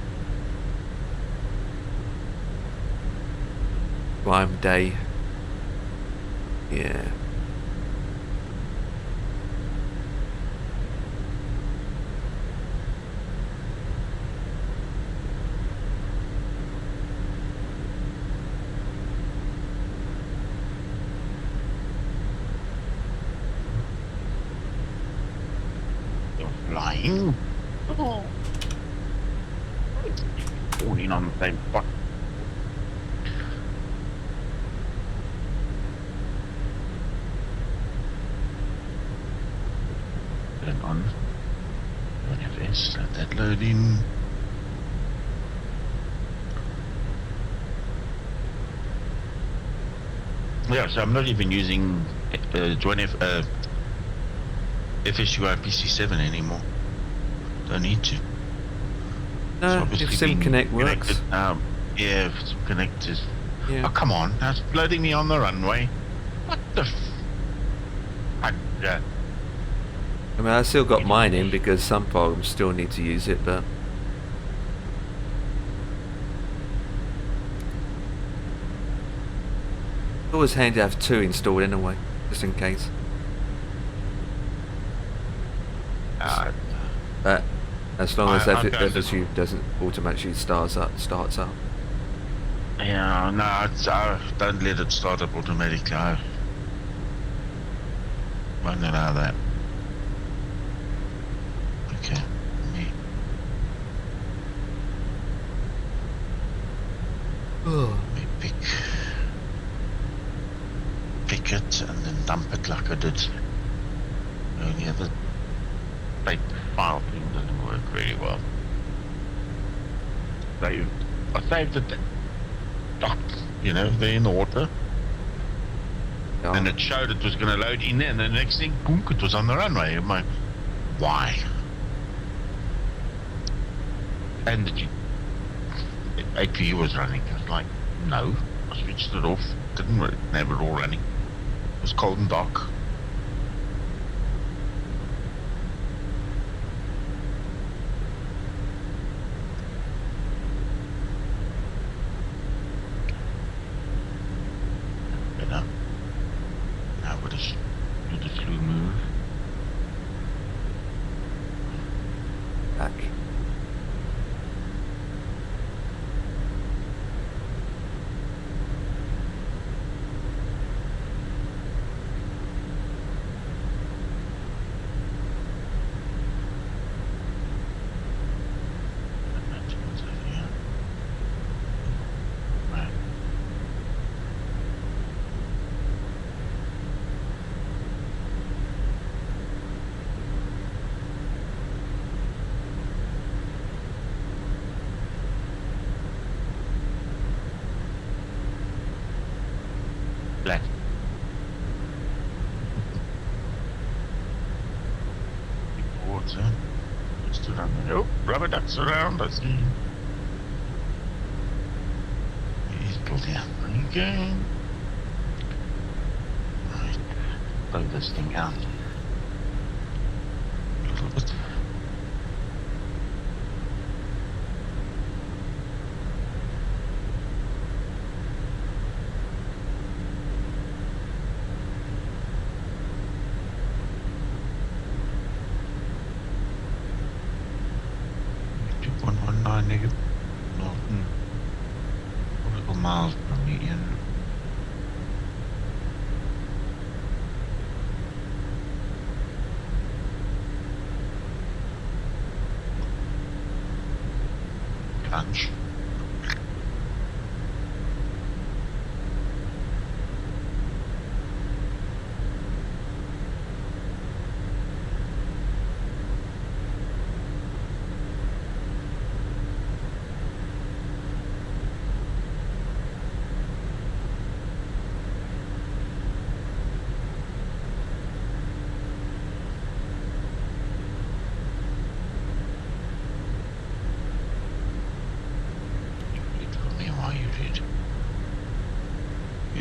Prime Day. Yeah. You're flying. Oh. Falling on the same spot. Turn on. MSFS, let that load in. Yeah, so I'm not even using join FSUI PC7 anymore. Don't need to. No, if SimConnect works. Yeah, SimConnect is. Yeah. Oh, come on. That's loading me on the runway. What the I mean, I still got mine in because some programs still need to use it, but it's always handy to have 2 installed anyway, just in case. But as long as FSU doesn't automatically starts up. Yeah, no, don't let it start up automatically. I won't allow that. Okay, me. Oh. Let me pick it and then dump it like I did earlier. The bait file thing doesn't work really well. I saved it docked, you know, there in the water. Yeah. And it showed it was going to load in there, and the next thing, boom, it was on the runway. I'm like, why? And the APU was running. I was like, no. I switched it off. Didn't have it all running. It was cold and dark. Black. Water. Just around there. Oh, rubber ducks around, I see. He's still there. Okay. Right. Blow this thing out. A little bit. Negative Norton, political miles per median. Lunch.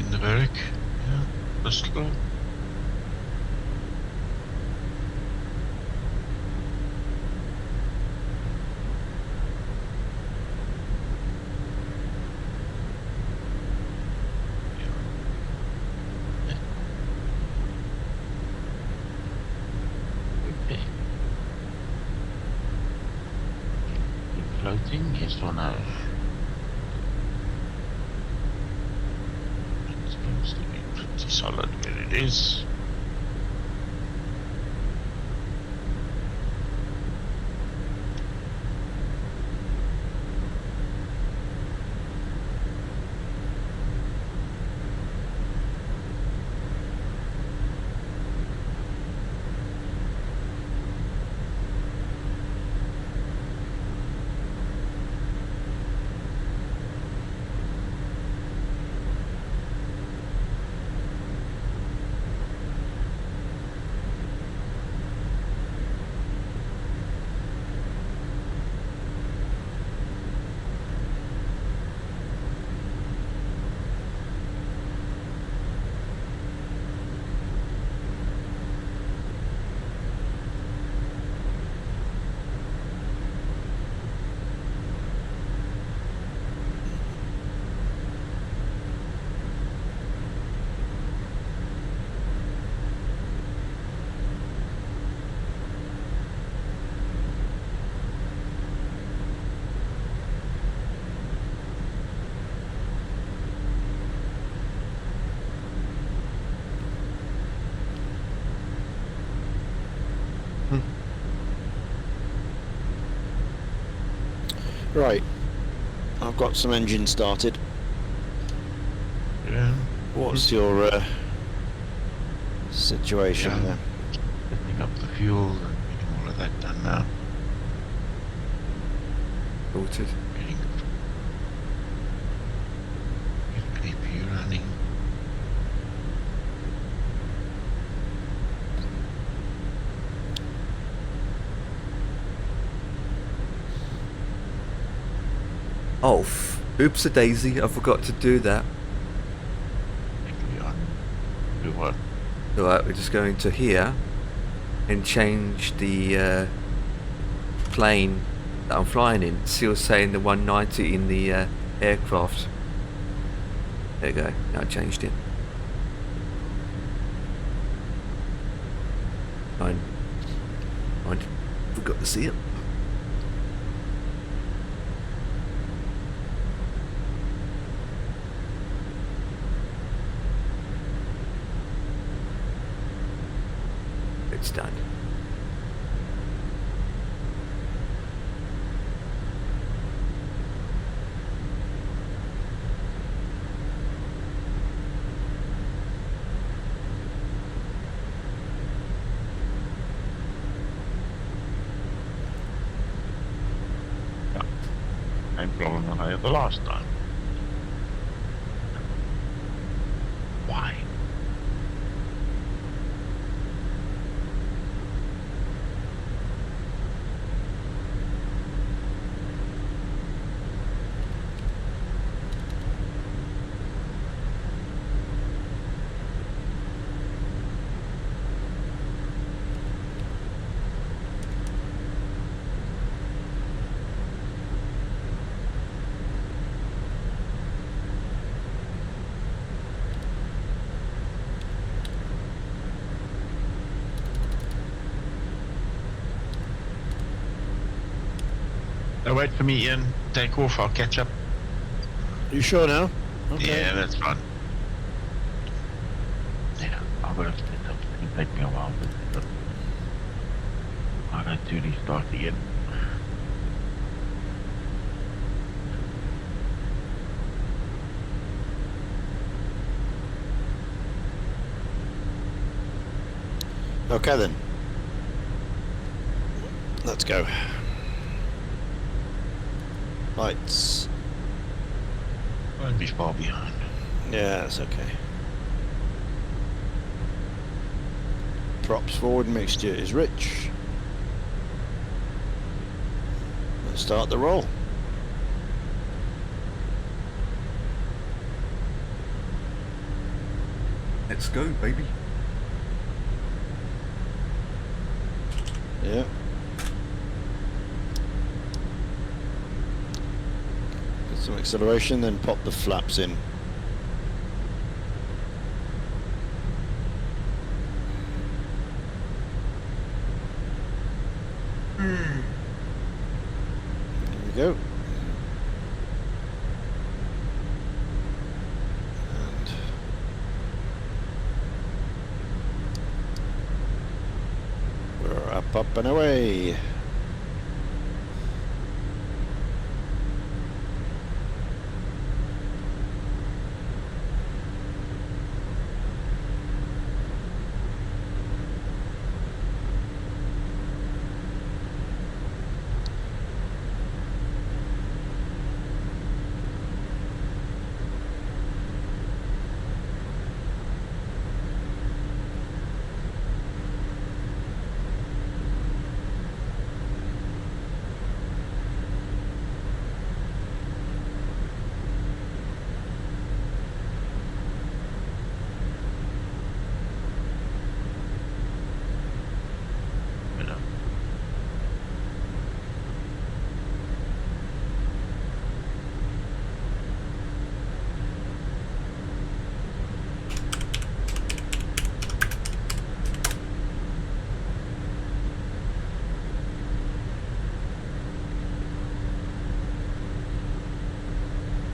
in the barrack. Yeah, let's go. Okay. Floating, yes or no? It seems to be pretty solid where it is. Right. I've got some engines started. Yeah. What's your situation Yeah. there? Setting up the fuel and getting all of that done now. Sorted. Getting AP running. Oh, oops a daisy, I forgot to do that. Do what? Alright, we're just going to here and change the plane that I'm flying in. Still saying the 190 in the aircraft. There you go, now I changed it. Fine. Forgot to see it. It's done. Same problem that I had the last time. Why? Now wait for me, Ian. Take off. I'll catch up. You sure now? Okay. Yeah, that's fine. Yeah, I'll go set up. It'll take me a while, but I'll go to restart again. Okay then. Let's go. Lights. Won't be far behind. Yeah, that's okay. Props forward, mixture is rich. Let's start the roll. Let's go, baby. Yeah. Get some acceleration, then pop the flaps in. There we go. And we're up and away.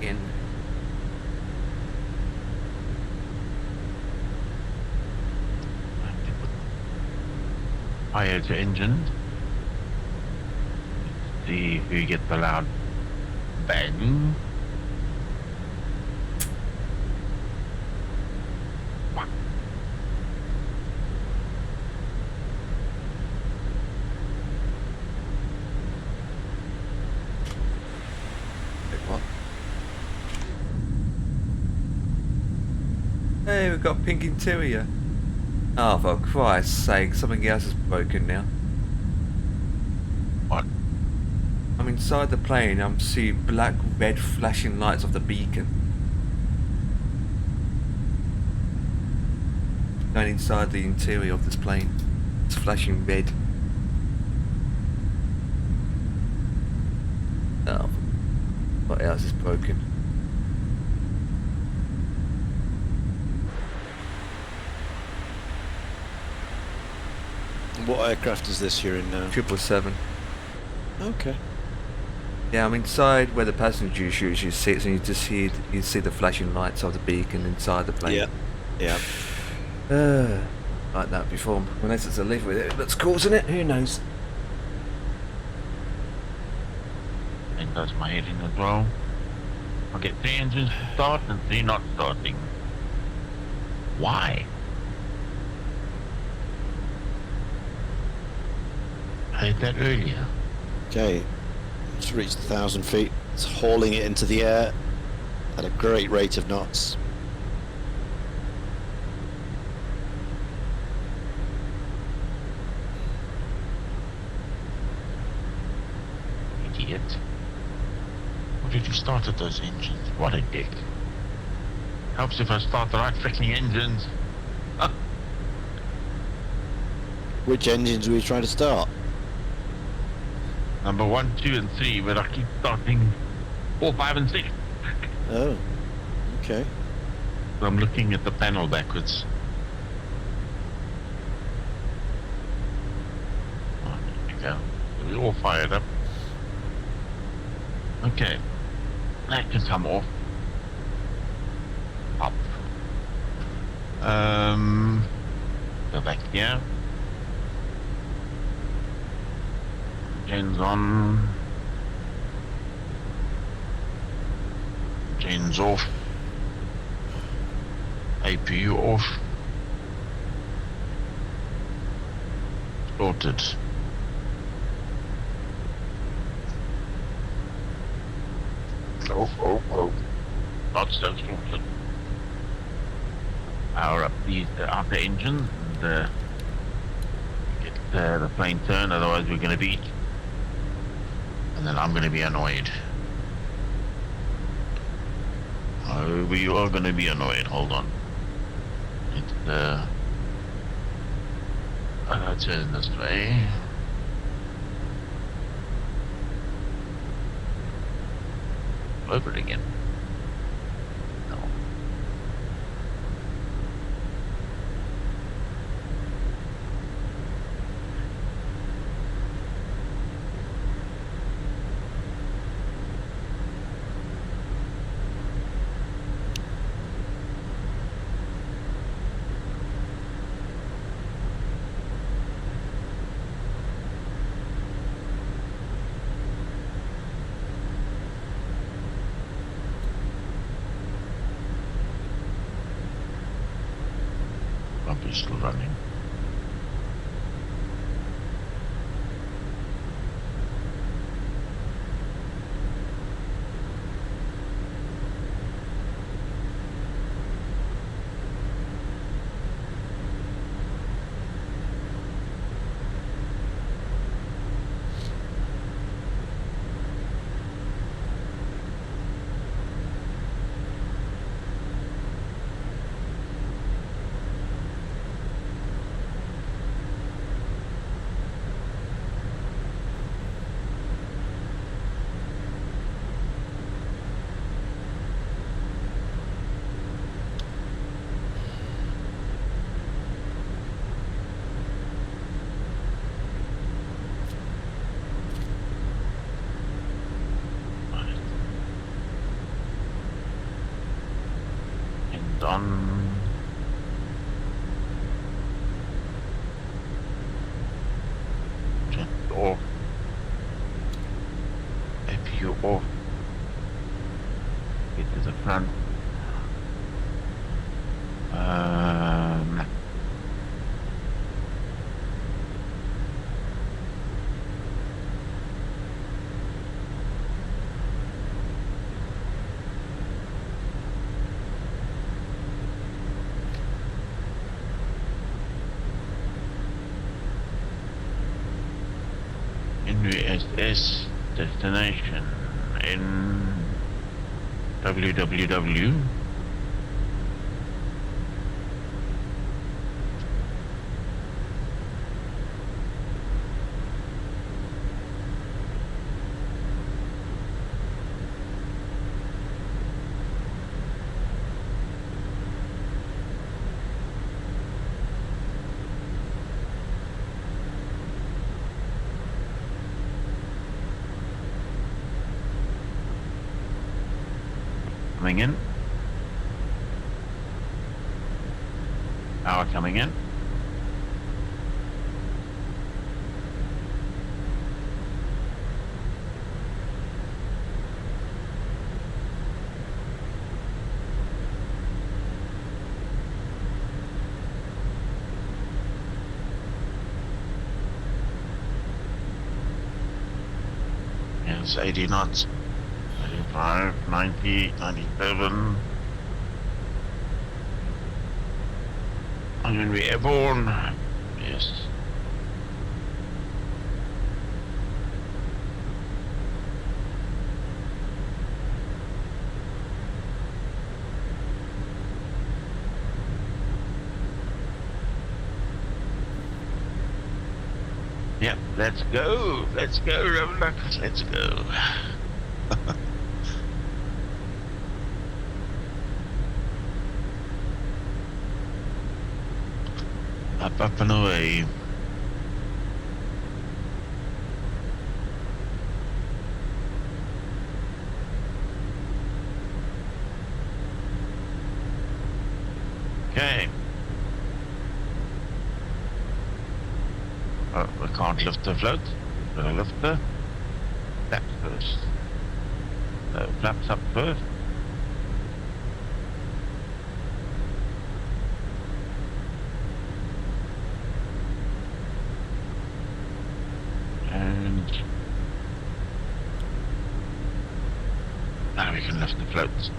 In. Fire to engine. Let's see if we get the loud bang. What? Hey, we've got pink interior. Oh, for Christ's sake, something else is broken now. What? I'm inside the plane, I'm seeing black red flashing lights of the beacon. Going inside the interior of this plane. It's flashing red. Oh, what else is broken? What aircraft is this you're in now? 777. Okay. Yeah, I'm inside where the passenger usually sits, and you see the flashing lights of the beacon inside the plane. Yeah. Yeah. Like that before, unless it's a live with it that's causing it, who knows? It does my head in as well. I'll get 3 engines to start and 3 not starting. Why? I heard that earlier. Okay. It's reached 1,000 feet. It's hauling it into the air at a great rate of knots. Idiot. What did you start at those engines? What a dick. Helps if I start the right freaking engines. Which engines were you trying to start? Number 1, 2, and 3, but I keep starting 4, 5, and 6. Oh. Okay. So I'm looking at the panel backwards. Oh, there we go. We're all fired up. Okay. That can come off. Up. Go back here. Gens on. Gens off. APU off. Sorted. Oh. Not so sorted. Power up the upper engine and get the plane turned, otherwise we're going to beat. And then I'm going to be annoyed. Oh, we are going to be annoyed. Hold on. Let's turn this way. Over again. No. Bumpy's still running. On just off. APU off. Get to the front. WSSS destination in www. Coming in. Power coming in. Yes, 80 knots. 85, 90, 97. I'm going to be airborne. Yes. Yep, let's go. Let's go, Roblox. Let's go. Up and away. Okay. Oh, we can't lift the float. We'll lift the flaps first. Flaps up first. Now we can lift the floats.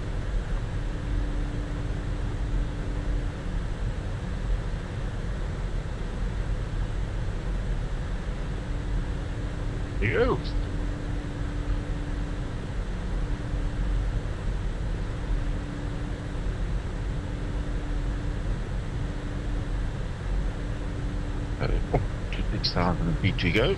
There you go. To 6,000 feet we go.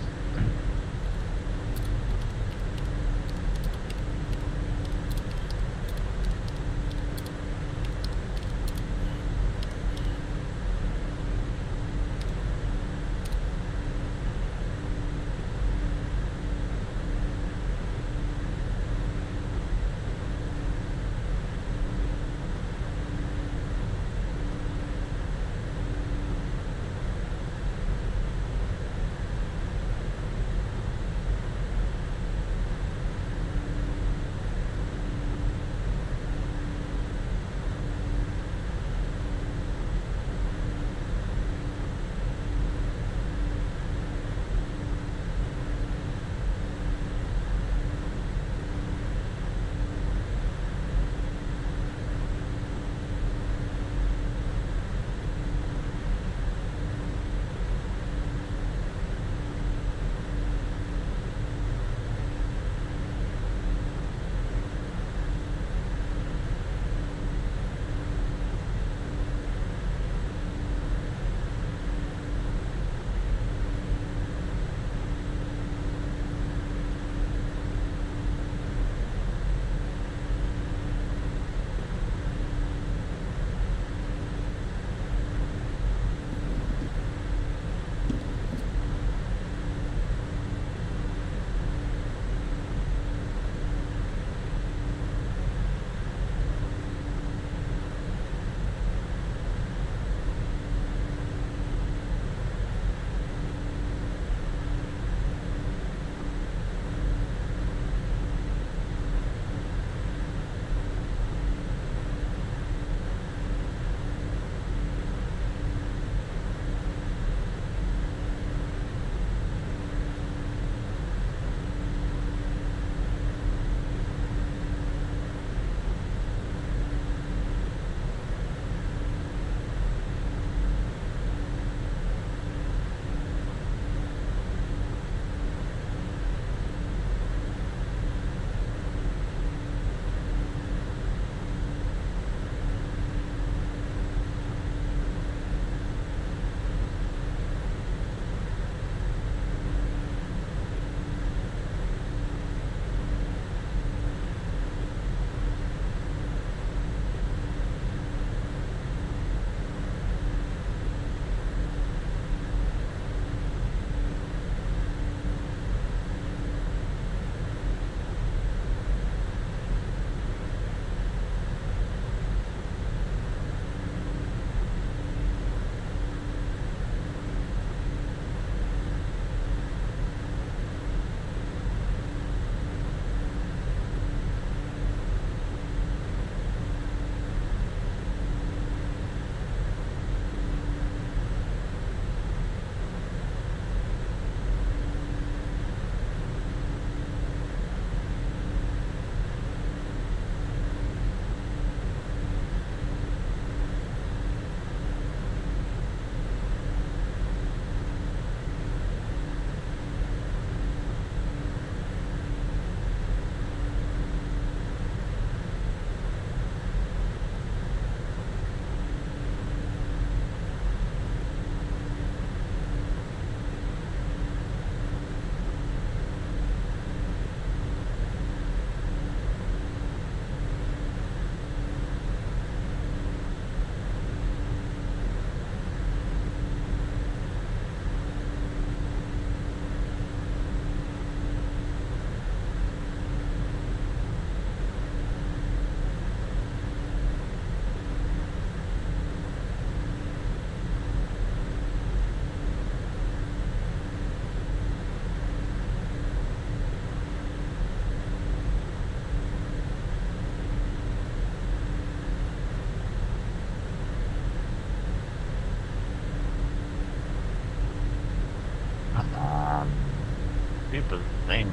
People thing.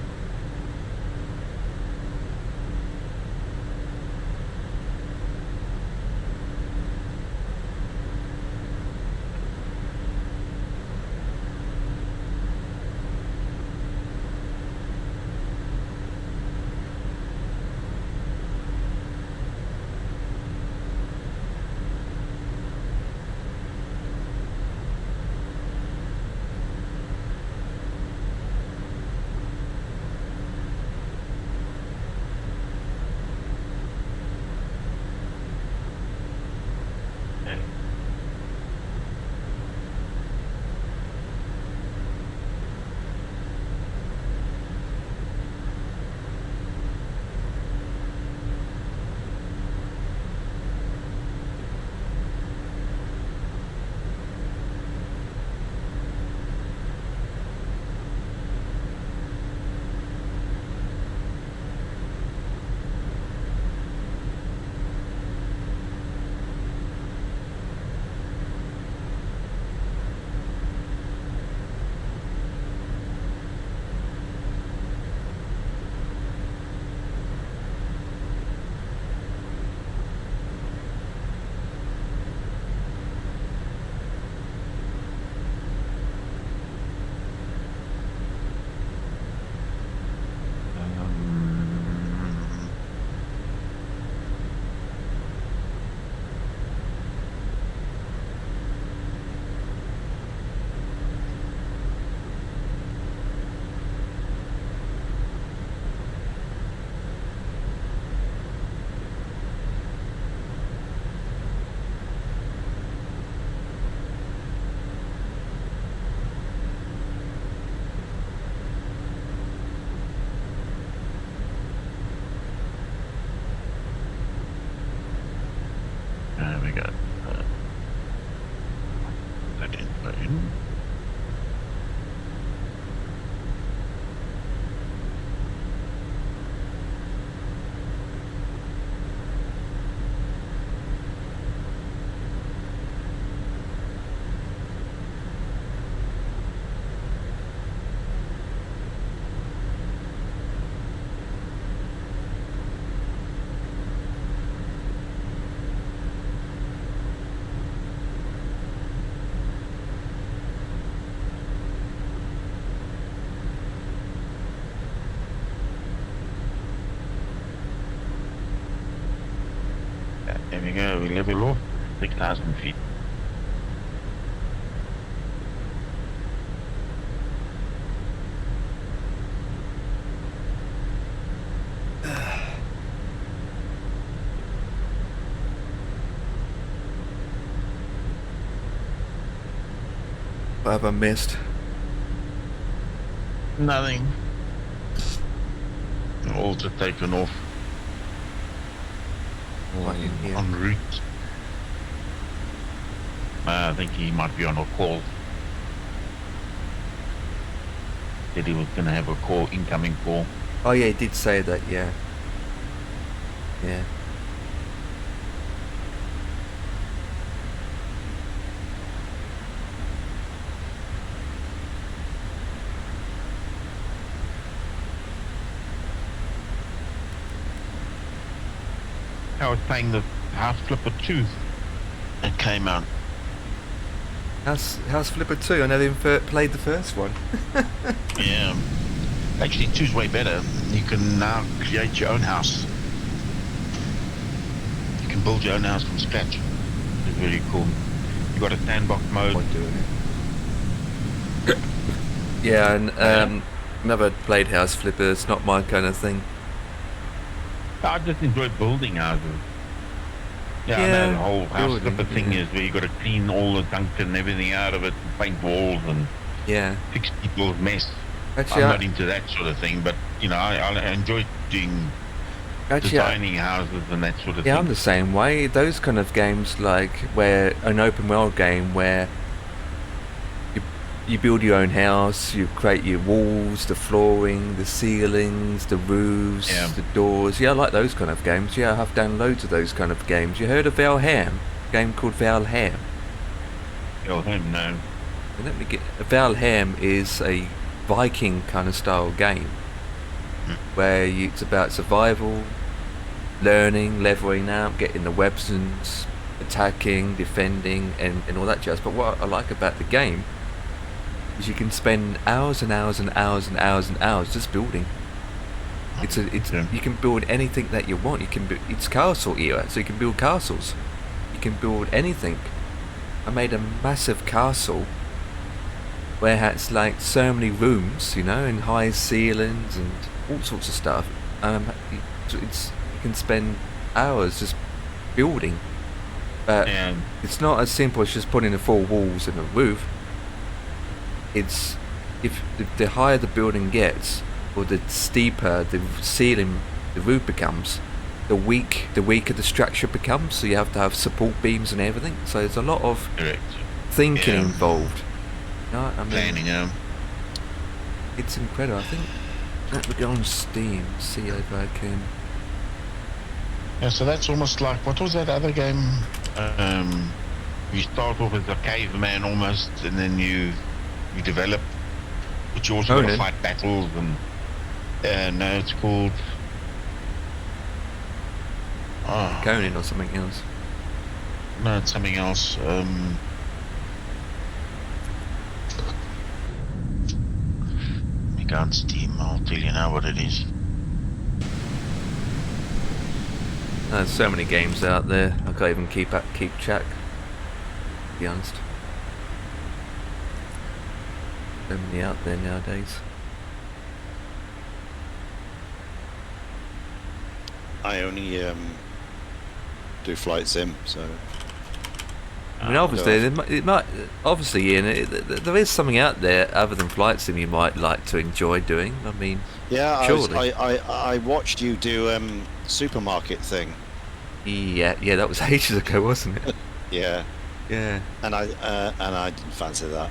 There we go. That info in. There we go, we level off 6,000 feet. What have I missed? Nothing. All just taken off. Right in here. En route. I think he might be on a call. Said he was going to have a call, incoming call. Oh yeah, he did say that, yeah. Yeah. I was playing the House Flipper 2 that came out. House Flipper 2, I never even played the first one. Yeah. Actually, 2's way better. You can now create your own house. You can build your own house from scratch. It's very cool. You got a sandbox mode. Yeah, and never played House Flipper, it's not my kind of thing. I just enjoy building houses. Yeah, I know the whole House Flipper thing is where you got to clean all the gunk and everything out of it, and paint walls and fix people's mess. Actually, I'm not into that sort of thing, but you know, I enjoy doing designing houses and that sort of thing. Yeah, I'm the same way. Those kind of games, like where an open world game where you build your own house, you create your walls, the flooring, the ceilings, the roofs, the doors. Yeah, I like those kind of games. Yeah, I have done loads of those kind of games. You heard of Valheim? A game called Valheim. Valheim, no. Let me get. Valheim is a Viking kind of style game where it's about survival, learning, leveling up, getting the weapons, attacking, defending, and all that jazz. But what I like about the game is you can spend hours and hours and hours and hours and hours just building. You can build anything that you want. You can it's castle era, so you can build castles. You can build anything. I made a massive castle where it has like so many rooms, you know, and high ceilings and all sorts of stuff. You can spend hours just building, but it's not as simple as just putting the 4 walls and a roof. It's if the higher the building gets, or the steeper the ceiling, the roof becomes, the weaker the structure becomes. So you have to have support beams and everything. So there's a lot of thinking involved. You know, I mean, planning. It's incredible. I think let me go on Steam, see if I can. Yeah, so that's almost like, what was that other game? You start off as a caveman almost, and then you develop, but you also got to fight battles, and no, it's called Conan or something else. No, it's something else. Let me go on Steam, I'll tell you now what it is. There's so many games out there, I can't even keep track, to be honest. So many out there nowadays. I only do flight sim, so. I mean, obviously, Ian, there is something out there other than flight sim you might like to enjoy doing. I mean, yeah, surely. I watched you do supermarket thing. Yeah, that was ages ago, wasn't it? Yeah. Yeah. And I didn't fancy that.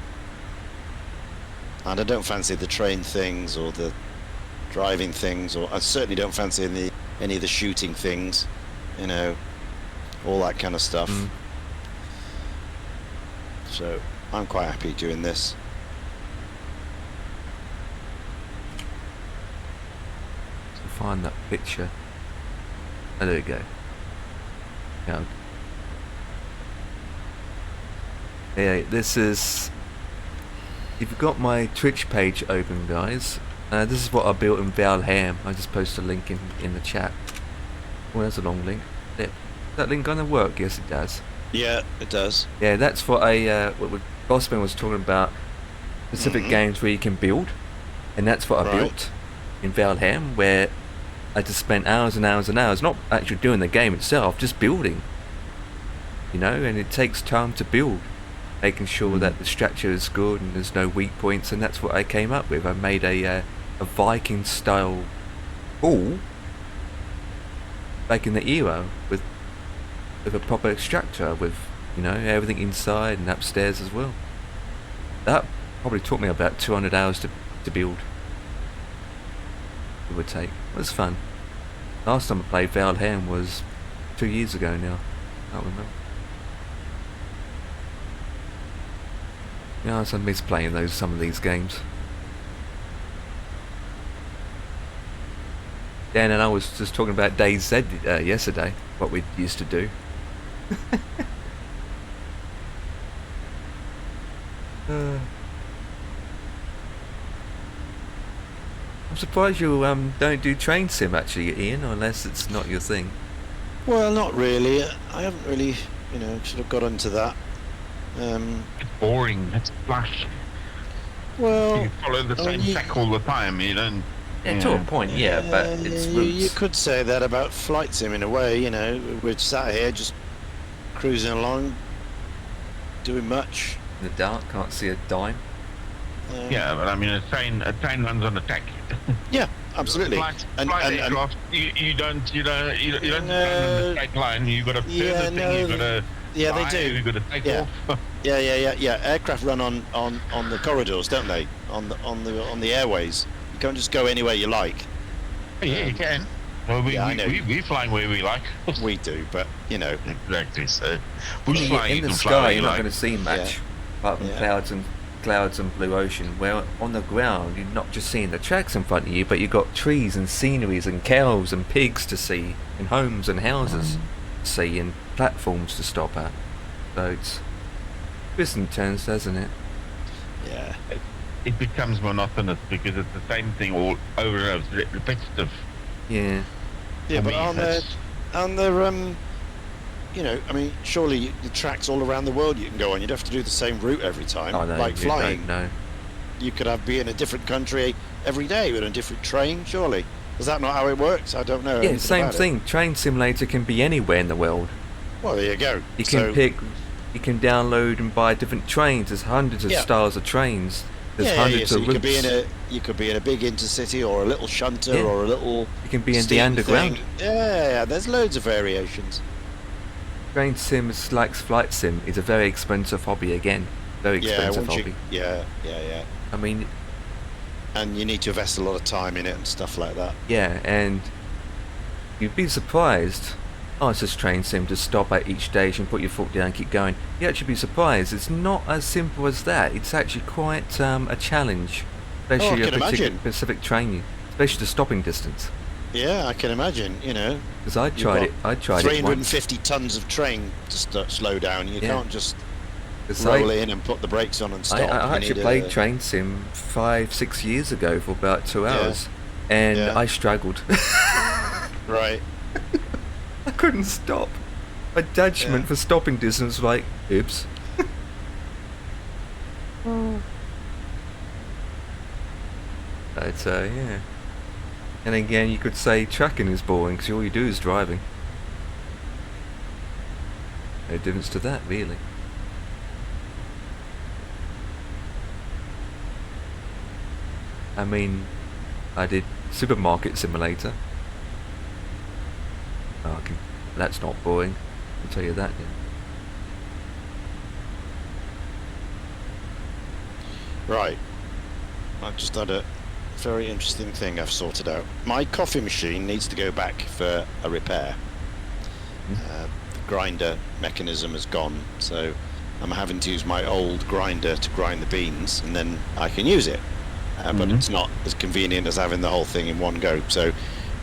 And I don't fancy the train things or the driving things, or I certainly don't fancy any of the shooting things, you know, all that kind of stuff. So I'm quite happy doing this. Find that picture. Oh, there we go. Yeah, this is... If you've got my Twitch page open, guys, this is what I built in Valham. I just posted a link in the chat. Oh, there's a long link. There. Is that link gonna work? Yes, it does. Yeah, it does. Yeah, that's what what Bossman was talking about. Specific games where you can build, and that's what I built in Valham, where I just spent hours and hours and hours, not actually doing the game itself, just building. You know, and it takes time to build, making sure that the structure is good and there's no weak points, and that's what I came up with. I made a Viking style hall back in the era with a proper structure, with, you know, everything inside and upstairs as well. That probably took me about 200 hours to build. It would take. It was fun. Last time I played Valham was 2 years ago now. I can't remember. Yeah, I miss playing some of these games. Dan and I was just talking about DayZ yesterday, what we used to do. I'm surprised you don't do train sim actually, Ian, unless it's not your thing. Well, not really. I haven't really, you know, sort of got into that. It's boring. It's flash. Well, you follow the same track all the time. You don't. Yeah, to a point, yeah, but it's routes. You could say that about flight sim in a way. You know, we're sat here just cruising along, doing much. In the dark, can't see a dime. Yeah, but I mean, a train runs on a track. Yeah, absolutely. Flight aircraft, you don't run on the straight line. You got to turn the thing. You got to. Yeah, they do. You got to take off. Yeah. Aircraft run on the corridors, don't they? On the airways. You can't just go anywhere you like. Yeah, you can. Well, we're flying where we like. We do, but you know. Exactly. So in the sky, you're not going to see much, apart from clouds and blue ocean. Where on the ground, you're not just seeing the tracks in front of you, but you've got trees and sceneries and cows and pigs to see, and homes and houses to see, and platforms to stop at. So it's twists and turns, doesn't it? Yeah. It becomes monotonous because it's the same thing all over and over, repetitive. Yeah. Yeah, but on the you know, I mean, surely the tracks all around the world you can go on. You'd have to do the same route every time, like flying. No. You could be in a different country every day with a different train, surely. Is that not how it works? I don't know. Yeah, same thing. Train simulator can be anywhere in the world. Well, there you go. You can you can download and buy different trains. There's hundreds of styles of trains. There's hundreds of routes. You could be in a big intercity or a little shunter or a little. You can be in the underground. Yeah, there's loads of variations. Train sim is like flight sim. It's a very expensive hobby again. Very expensive hobby. Yeah. I mean, and you need to invest a lot of time in it and stuff like that. Yeah, and you'd be surprised. Oh, it's just train sim. Just stop at each station, put your foot down, keep going. You actually be surprised. It's not as simple as that. It's actually quite a challenge, especially a specific train, especially the stopping distance. Yeah, I can imagine. You know, because I tried it. 350 tons of train to slow down. You can't just roll in and put the brakes on and stop. I actually played train sim 5-6 years ago for about 2 hours, and I struggled. Right. I couldn't stop. My judgment for stopping distance was like, oops. But yeah. And again, you could say trucking is boring because all you do is driving. No difference to that, really. I mean, I did Supermarket Simulator. Oh, That's not boring, I'll tell you that. Right. I've just had a very interesting thing I've sorted out. My coffee machine needs to go back for a repair. The grinder mechanism has gone, so I'm having to use my old grinder to grind the beans, and then I can use it. But it's not as convenient as having the whole thing in one go. So,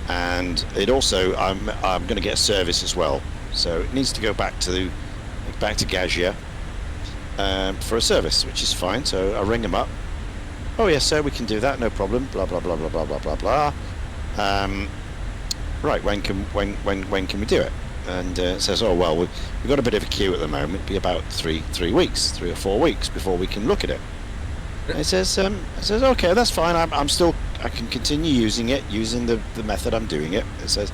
and it also, I'm going to get a service as well. So it needs to go back to Gazia for a service, which is fine. So I ring them up. Oh yes, sir, we can do that, no problem. Blah blah blah blah blah blah blah blah. Right, when can we do it? And it says, oh well, we've got a bit of a queue at the moment. It'll be about 3 weeks, 3 or 4 weeks before we can look at it. And it says, okay, that's fine. I can continue using it, using the method I'm doing it. It says,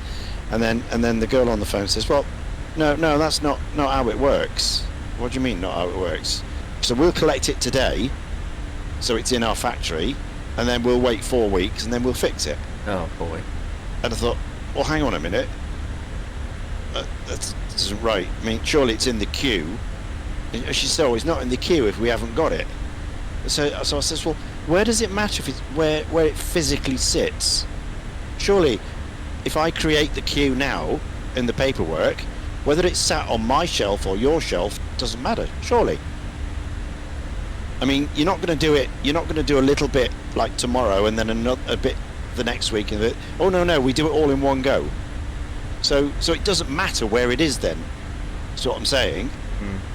and then the girl on the phone says, well, no, that's not how it works. What do you mean, not how it works? So we'll collect it today, so it's in our factory, and then we'll wait 4 weeks, and then we'll fix it. Oh boy. And I thought, well, hang on a minute. That isn't right. I mean, surely it's in the queue. And she said, oh, it's not in the queue if we haven't got it. So I says, well, where does it matter if it's where it physically sits? Surely, if I create the queue now in the paperwork, whether it's sat on my shelf or your shelf doesn't matter. Surely. I mean, you're not going to do it. You're not going to do a little bit like tomorrow and then a bit the next week, and oh no, we do it all in one go. So it doesn't matter where it is then. That's what I'm saying.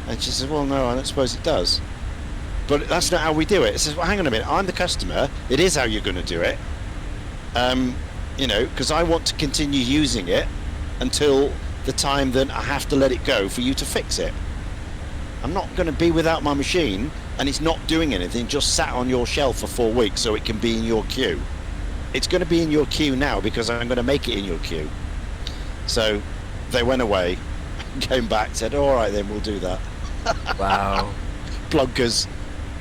And she says, well, no, I don't suppose it does. But that's not how we do it. It says, well, hang on a minute, I'm the customer. It is how you're going to do it. You know, because I want to continue using it until the time that I have to let it go for you to fix it. I'm not going to be without my machine and it's not doing anything, just sat on your shelf for 4 weeks so it can be in your queue. It's going to be in your queue now because I'm going to make it in your queue. So they went away, came back, said, all right then, we'll do that. Wow. Plunkers.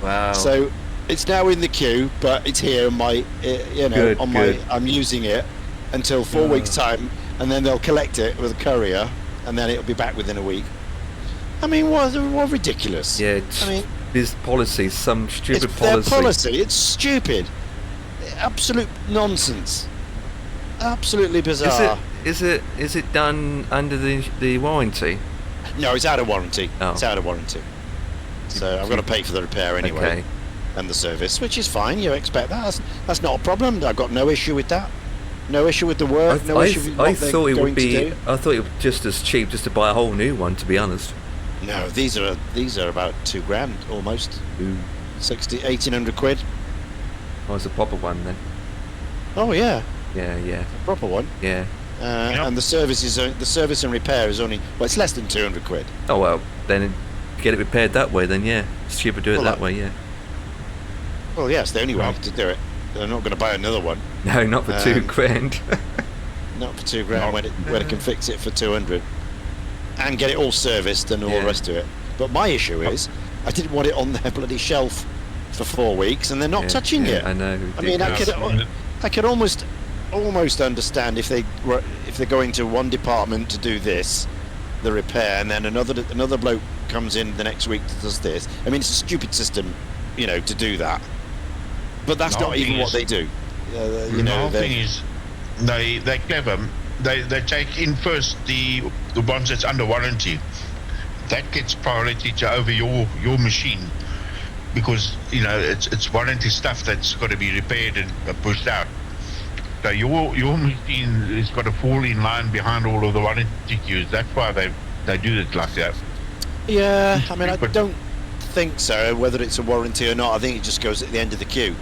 Wow. So it's now in the queue, but it's here on my, you know, Good. I'm using it until 4 weeks time, and then they'll collect it with a courier, and then it'll be back within a week. I mean, what ridiculous. Yeah, I mean, this policy, some stupid it's policy. their policy. It's stupid. Absolute nonsense. Absolutely bizarre. Is it done under the warranty? No, it's out of warranty. Oh. It's out of warranty. So I've got to pay for the repair anyway. Okay. And the service, which is fine. You expect that. That's not a problem. I've got no issue with that. No issue with the work. No issue with what they're going to do. I thought it was just as cheap just to buy a whole new one, to be honest. No, these are about £2,000 almost. 1,800 quid. Oh, it's a proper one then. Oh yeah. Yeah. A proper one. Yeah. And the service and repair is only, well, it's less than 200 quid. Oh well, then get it repaired that way. Then yeah, it's cheaper to do it that way. Yeah. Well, yes, the only way to do it. They're not going to buy another one. No, not for £2,000. Not for £2,000 when it can fix it for 200, and get it all serviced and all the rest of it. But my issue is, I didn't want it on their bloody shelf for 4 weeks, and they're not touching it. I know. I mean, I could almost understand if they're going to one department to do this, the repair, and then another bloke comes in the next week that does this. I mean, it's a stupid system, you know, to do that. But that's not even what they do. You know, the thing is, they're clever. They take in first the ones that's under warranty. That gets priority over your machine, because you know it's warranty stuff that's got to be repaired and pushed out. So your machine has got to fall in line behind all of the warranty queues. That's why they do it like that. Yeah, I mean, I don't think so. Whether it's a warranty or not, I think it just goes at the end of the queue.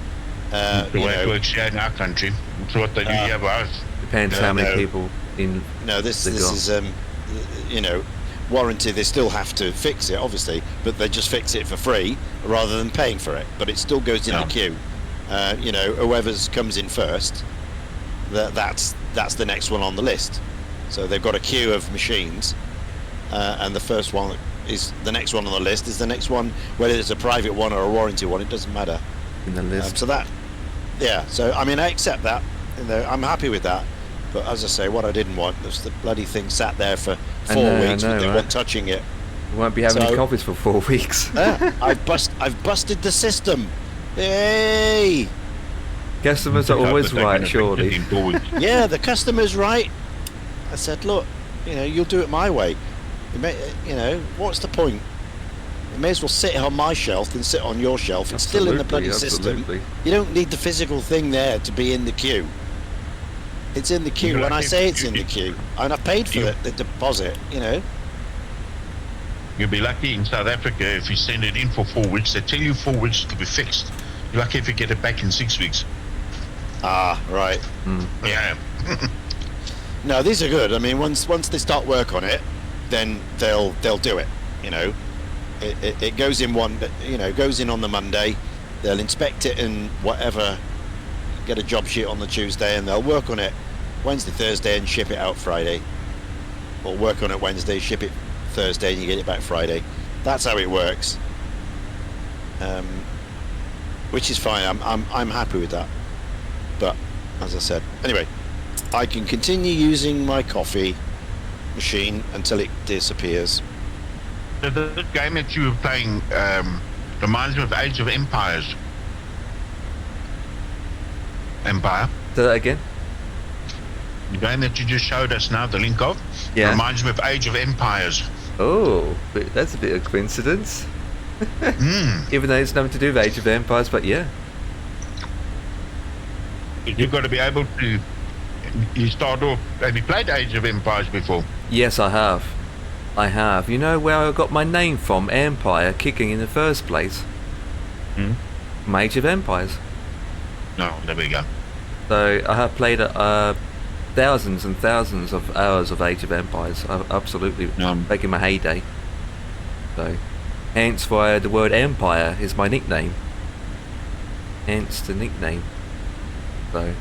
The way it works here in our country. It's what they do here by us. Depends how many people in. No, this is you know, warranty. They still have to fix it, obviously, but they just fix it for free rather than paying for it. But it still goes in the queue. You know, whoever's comes in first, that's the next one on the list. So they've got a queue of machines, and the first one is the next one on the list. Is the next one, whether it's a private one or a warranty one, it doesn't matter. In the list. So that, yeah. So I mean, I accept that. You know, I'm happy with that. But as I say, what I didn't want was the bloody thing sat there for I 4 know, weeks with no one touching it. We won't be having any So- coffees for 4 weeks. Yeah, I've busted the system. Yay! Customers are always right, surely. Yeah, the customer's right. I said, look, you'll do it my way. What's the point? It may as well sit on my shelf than sit on your shelf. It's still in the bloody system. You don't need the physical thing there to be in the queue. It's in the queue. When I say it's in the queue, and I've paid for the deposit, You'll be lucky in South Africa if you send it in for 4 weeks. They tell you 4 weeks to be fixed. You're lucky if you get it back in 6 weeks. Ah, right. Yeah. No, these are good. I mean, once they start work on it, then they'll do it. It goes in goes in on the Monday. They'll inspect it and whatever, get a job sheet on the Tuesday, and they'll work on it Wednesday, Thursday, and ship it out Friday. Or work on it Wednesday, ship it Thursday, and you get it back Friday. That's how it works. Which is fine. I'm happy with that. But as I said, anyway, I can continue using my coffee machine until it disappears. So the game that you were playing reminds me of Age of Empires. Empire. Say that again? The game that you just showed us now, the link of, reminds me of Age of Empires. Oh, that's a bit of coincidence. Even though it's nothing to do with Age of Empires, but yeah. You've got to be able to. You start off. Have you played Age of Empires before? Yes, I have. I have. You know where I got my name from, Empire, kicking in the first place? From Age of Empires. No, there we go. So I have played thousands and thousands of hours of Age of Empires. Absolutely back in my heyday. So, hence why the word Empire is my nickname. Hence the nickname. So,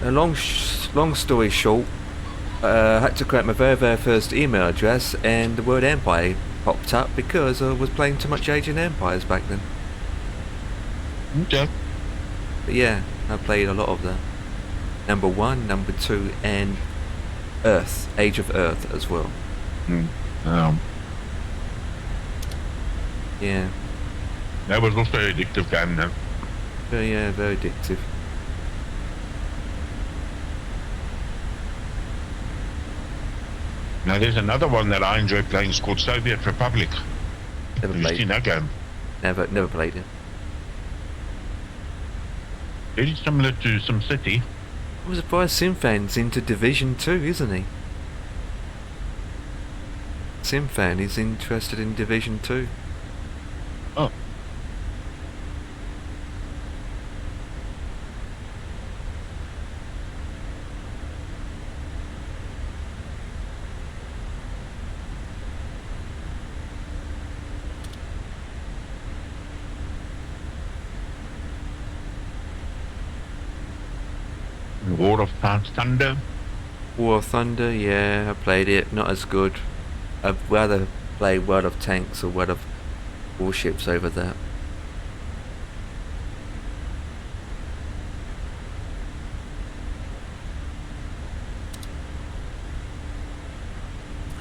a long story short, I had to create my very first email address, and the word Empire popped up because I was playing too much Age of Empires back then. Okay. But yeah, I played a lot of that. Number 1, number 2, and Earth, Age of Earth as well. Yeah. That was also an addictive game, though. Yeah, very addictive. Now there's another one that I enjoy playing. It's called Soviet Republic. Never Have you played seen that game? Never played it. Very similar to SimCity. I was surprised Simfan's into Division 2, isn't he? Simfan is interested in Division 2. Oh. War of Thunder. War of Thunder, yeah, I played it. Not as good. I'd rather play World of Tanks or World of Warships over that.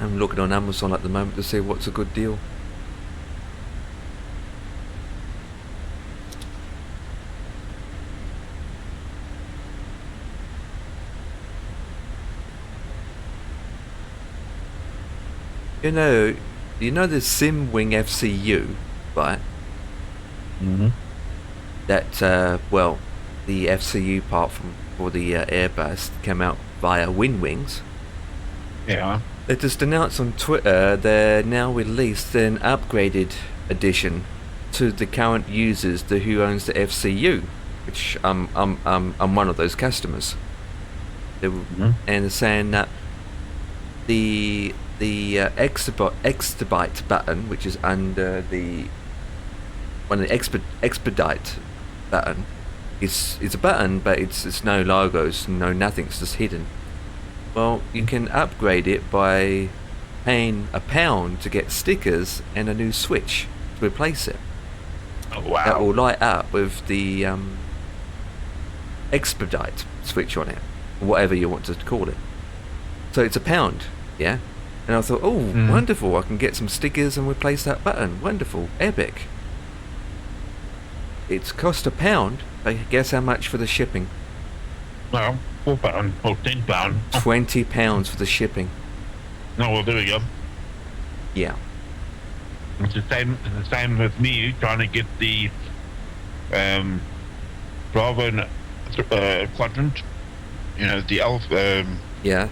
I'm looking on Amazon at the moment to see what's a good deal. You know the SimWing FCU, right? That well, the FCU part for the Airbus came out via WinWings. Yeah. They just announced on Twitter they're now released an upgraded edition to the current users who owns the FCU, which I'm one of those customers. And they're saying that the exabyte button, which is under the expedite button, is a button, but it's no logos, no nothing. It's just hidden. Well, you can upgrade it by paying £1 to get stickers and a new switch to replace it. Oh wow! That will light up with the expedite switch on it, or whatever you want to call it. So it's £1, yeah? And I thought, oh, wonderful, I can get some stickers and replace that button. Wonderful, epic. It's cost £1, but guess how much for the shipping? Well, £4 or £10. £20 for the shipping. No, well, there we go. Yeah. It's the same with me trying to get the Bravo quadrant. You know, the Alpha. Yeah.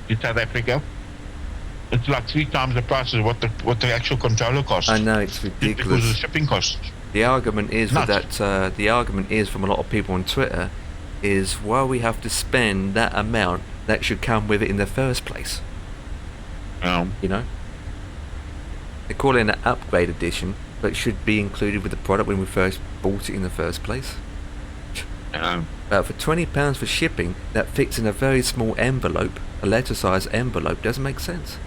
In South Africa, it's like 3 times the price of what the actual controller costs. I know, it's ridiculous. Because of the shipping costs. The argument is Nuts. that the argument is from a lot of people on Twitter is why we have to spend that amount that should come with it in the first place. You know, they call it an upgrade edition, but it should be included with the product when we first bought it in the first place. But for £20 for shipping, that fits in a very small envelope, a letter size envelope, doesn't make sense.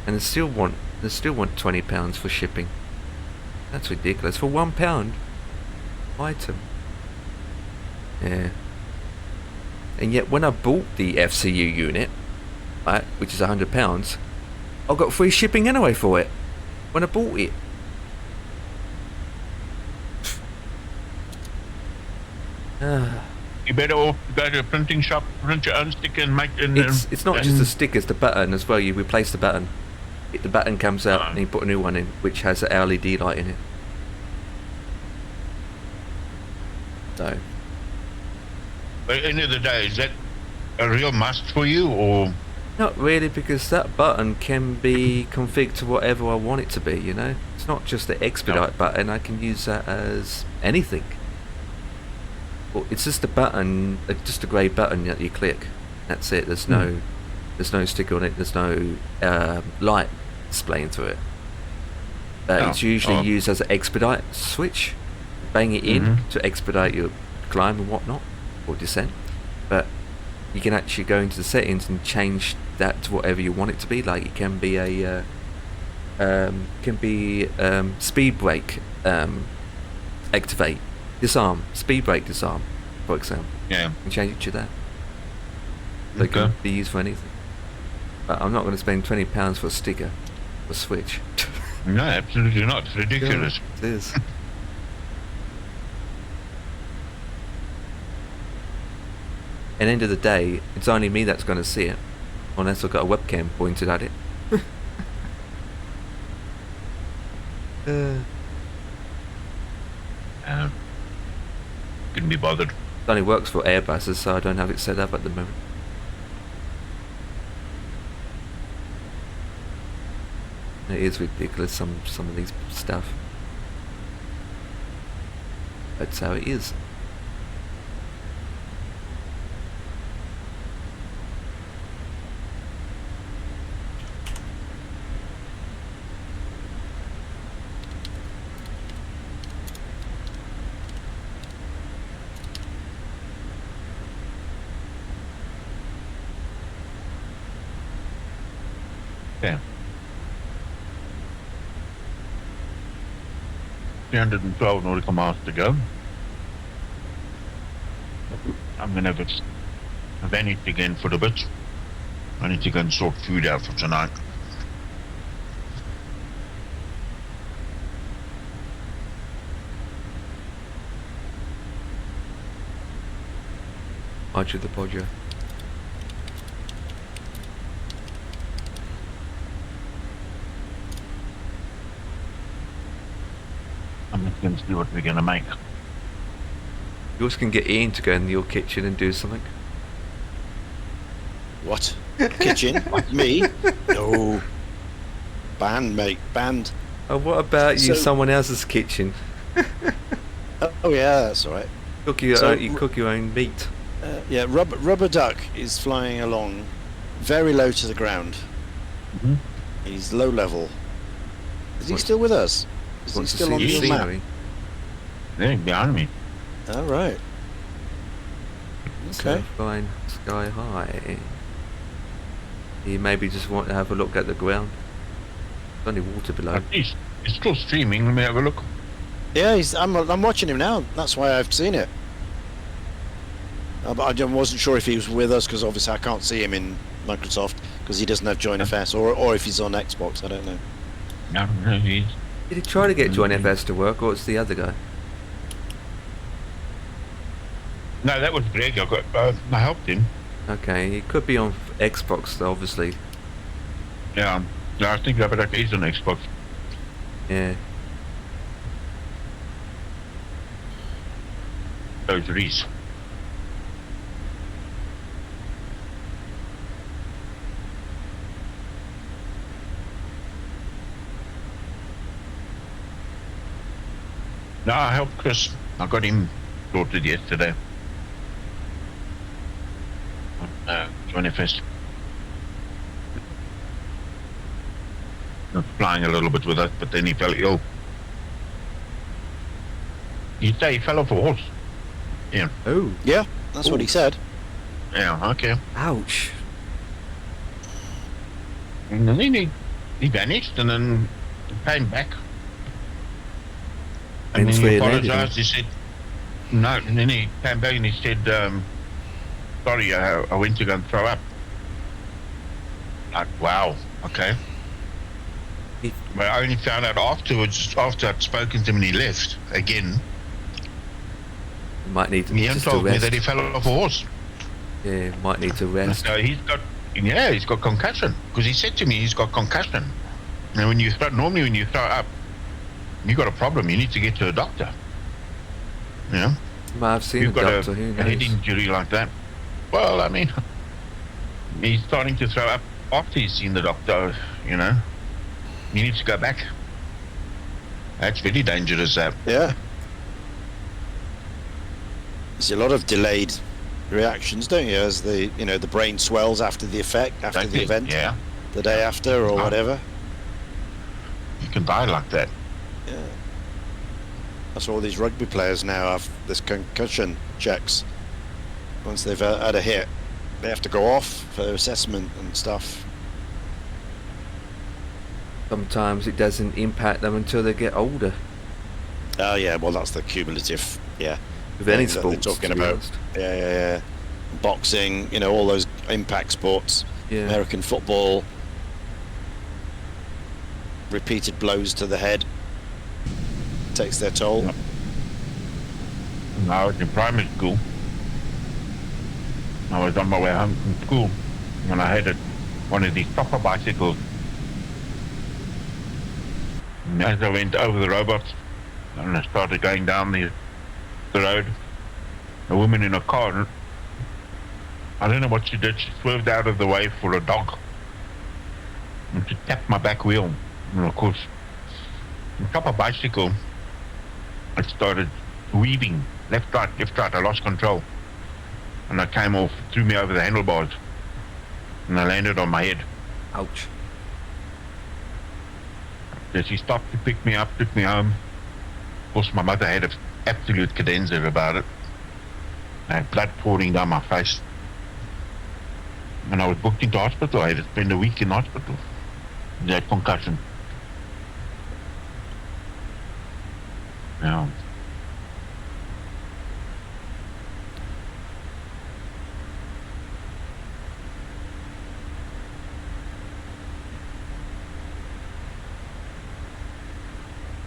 And they still want £20 for shipping. That's ridiculous. For £1 item. Yeah. And yet when I bought the FCU unit, right, which is £100, I got free shipping anyway for it. When I bought it. You better off go to a printing shop, print your own sticker and make it. It's not just the sticker, it's the button as well. You replace the button. The button comes out and you put a new one in, which has an LED light in it. So. But at the end of the day, is that a real must for you, or? Not really, because that button can be configured to whatever I want it to be, you know? It's not just the expedite button, I can use that as anything. Well, it's just a button, just a grey button that you click. That's it, there's no sticker on it, there's no light displaying through it. It's usually used as an expedite switch. Bang it in to expedite your climb and whatnot, or descent. But you can actually go into the settings and change that to whatever you want it to be. Like it can be a speed brake activate, disarm, speed brake disarm, for example. Yeah. You can change it to that. So it can be used for anything. But I'm not going to spend £20 for a sticker or switch. No, absolutely not. It's ridiculous. Yeah, it is. At the end of the day, it's only me that's going to see it, unless I've got a webcam pointed at it. Couldn't be bothered. It only works for Airbuses, so I don't have it set up at the moment. It is ridiculous, some of these stuff. That's how it is. Yeah. 312 nautical miles to go. I'm gonna have a vanity again for a bit. I need to go and sort food out for tonight. Archer the Podger. I'm just going to see what we're going to make. You also can get Ian to go in your kitchen and do something. What? Kitchen? Me? No. Banned, mate. Banned. Oh, what about you? Someone else's kitchen. Oh yeah, that's all right. Cook your you cook your own meat. Yeah, Rubber Duck is flying along very low to the ground. He's low level. Is he still with us? Is he still on the map? Yeah, behind me. All right. Okay. So flying sky high. You maybe just want to have a look at the ground. There's only water below. At least it's still streaming. Let me have a look. Yeah, I'm watching him now. That's why I've seen it. But I wasn't sure if he was with us because obviously I can't see him in Microsoft because he doesn't have Join FS, or if he's on Xbox. I don't know. No, he's... Did he try to get Join FS to work, or it's the other guy? No, that was Greg. I helped him. Okay, he could be on Xbox, though, obviously. Yeah, no, I think that is on Xbox. Yeah. Those Reese. No, I helped Chris. I got him sorted yesterday. Join FS. Flying a little bit with us, but then he fell ill. You say he fell off a horse? Yeah. Oh. Yeah, that's what he said. Yeah, okay. Ouch. And then he vanished and then came back. And then he apologized. He said, no, and then he came back and he said, sorry, I went to go and throw up. Like, wow, okay. But I only found out afterwards, after I'd spoken to him and he left again. You might need to He just told me rest. that he fell off a horse. Yeah, might need to rest. So he's got concussion. Because he said to me he's got concussion. And when you normally when you throw up, you got a problem. You need to get to a doctor. You know? You might have seen You've a got doctor, who a head knows? injury like that. Well, I mean, he's starting to throw up after he's seen the doctor, you know. You need to go back. That's very dangerous, that. Yeah. There's a lot of delayed reactions, don't you? As the brain swells after the effect, after the event, yeah, the day after or whatever. You can die like that. Yeah. That's why all these rugby players now have this concussion checks. Once they've had a hit, they have to go off for their assessment and stuff. Sometimes it doesn't impact them until they get older. Oh yeah, well that's the cumulative, yeah. With any things that sports, they're talking to be about. honest. Yeah. Boxing, all those impact sports. Yeah. American football. Repeated blows to the head. Takes their toll. When I was in primary school, I was on my way home from school and I had one of these chopper bicycles. And as I went over the robots and I started going down the road, a woman in a car, I don't know what she did, she swerved out of the way for a dog and she tapped my back wheel. And of course, the chopper bicycle, I started weaving left, right, I lost control. And I came off, threw me over the handlebars. And I landed on my head. Ouch. So she stopped to pick me up, took me home. Of course, my mother had an absolute cadenza about it. I had blood pouring down my face. And I was booked into hospital. I had to spend a week in hospital. They had concussion. Yeah.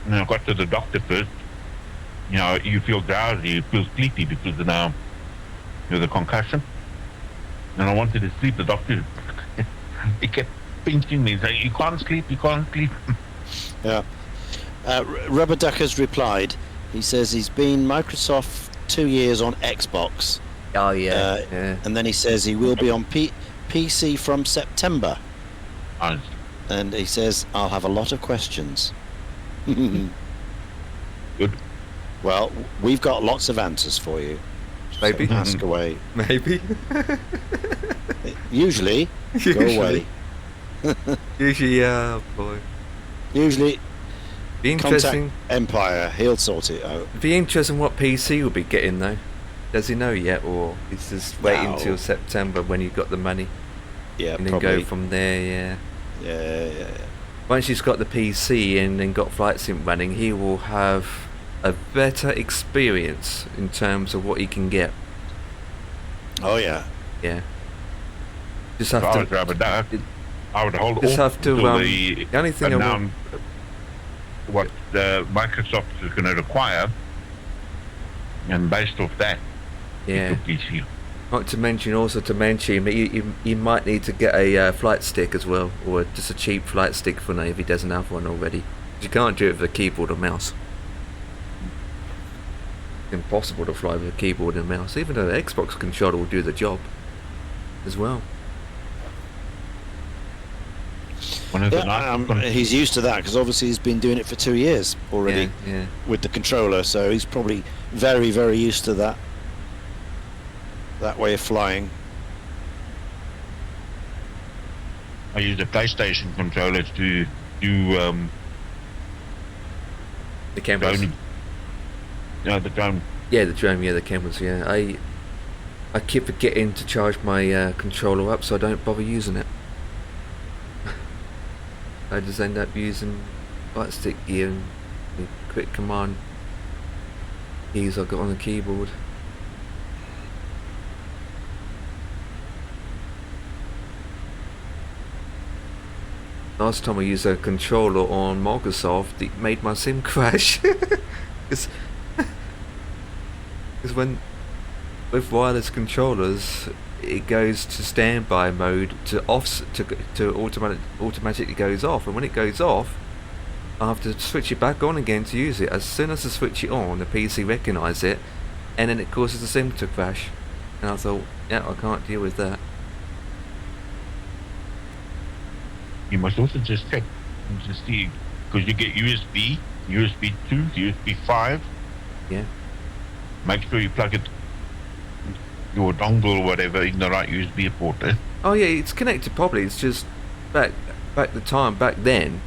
And I got to the doctor first. You feel drowsy, you feel sleepy because of the concussion. And I wanted to sleep. The doctor, he kept pinching me, saying, you can't sleep. Yeah. Rubber Duck has replied. He says he's been Microsoft 2 years on Xbox. Oh yeah. Yeah. And then he says he will be on PC from September. Nice. And he says, I'll have a lot of questions. Good. Well, we've got lots of answers for you. Maybe. So ask away. Maybe. Usually, go away. Usually, yeah, boy. Usually, Be interesting. contact Empire. He'll sort it out. Be interesting what PC will be getting though. Does he know yet, or is just waiting No. till September when you've got the money Yeah, and then probably. go from there? Yeah. Yeah. Once he's got the PC and then got Flight Sim running, he will have a better experience in terms of what you can get. Oh yeah. Yeah. Just have I to. would rather that. I would hold Just off have to. until The only thing I will. announce what Microsoft is going to require, and based off that, Yeah. it could be easier. Not to mention, you might need to get a flight stick as well, or just a cheap flight stick for now if he doesn't have one already. You can't do it with a keyboard or mouse. It's impossible to fly with a keyboard and mouse, even though the Xbox controller will do the job as well. He's used to that because obviously he's been doing it for 2 years already Yeah. with the controller, so he's probably very, very used to that way of flying. I use a PlayStation controller to do The cameras. drone. The drone. Yeah, the drone. Yeah, the cameras. Yeah, I keep forgetting to charge my controller up, so I don't bother using it. I just end up using light stick gear and the quick command keys I got on the keyboard. Last time I used a controller on Microsoft, it made my sim crash. Because when with wireless controllers, it goes to standby mode to automatically goes off, and when it goes off, I have to switch it back on again to use it. As soon as I switch it on, the PC recognises it, and then it causes the sim to crash. And I thought, yeah, I can't deal with that. You must also just check and just see, because you get USB 2, USB 5. Yeah. Make sure you plug it, your dongle or whatever, in the right USB port. Oh yeah, it's connected properly. It's just back then,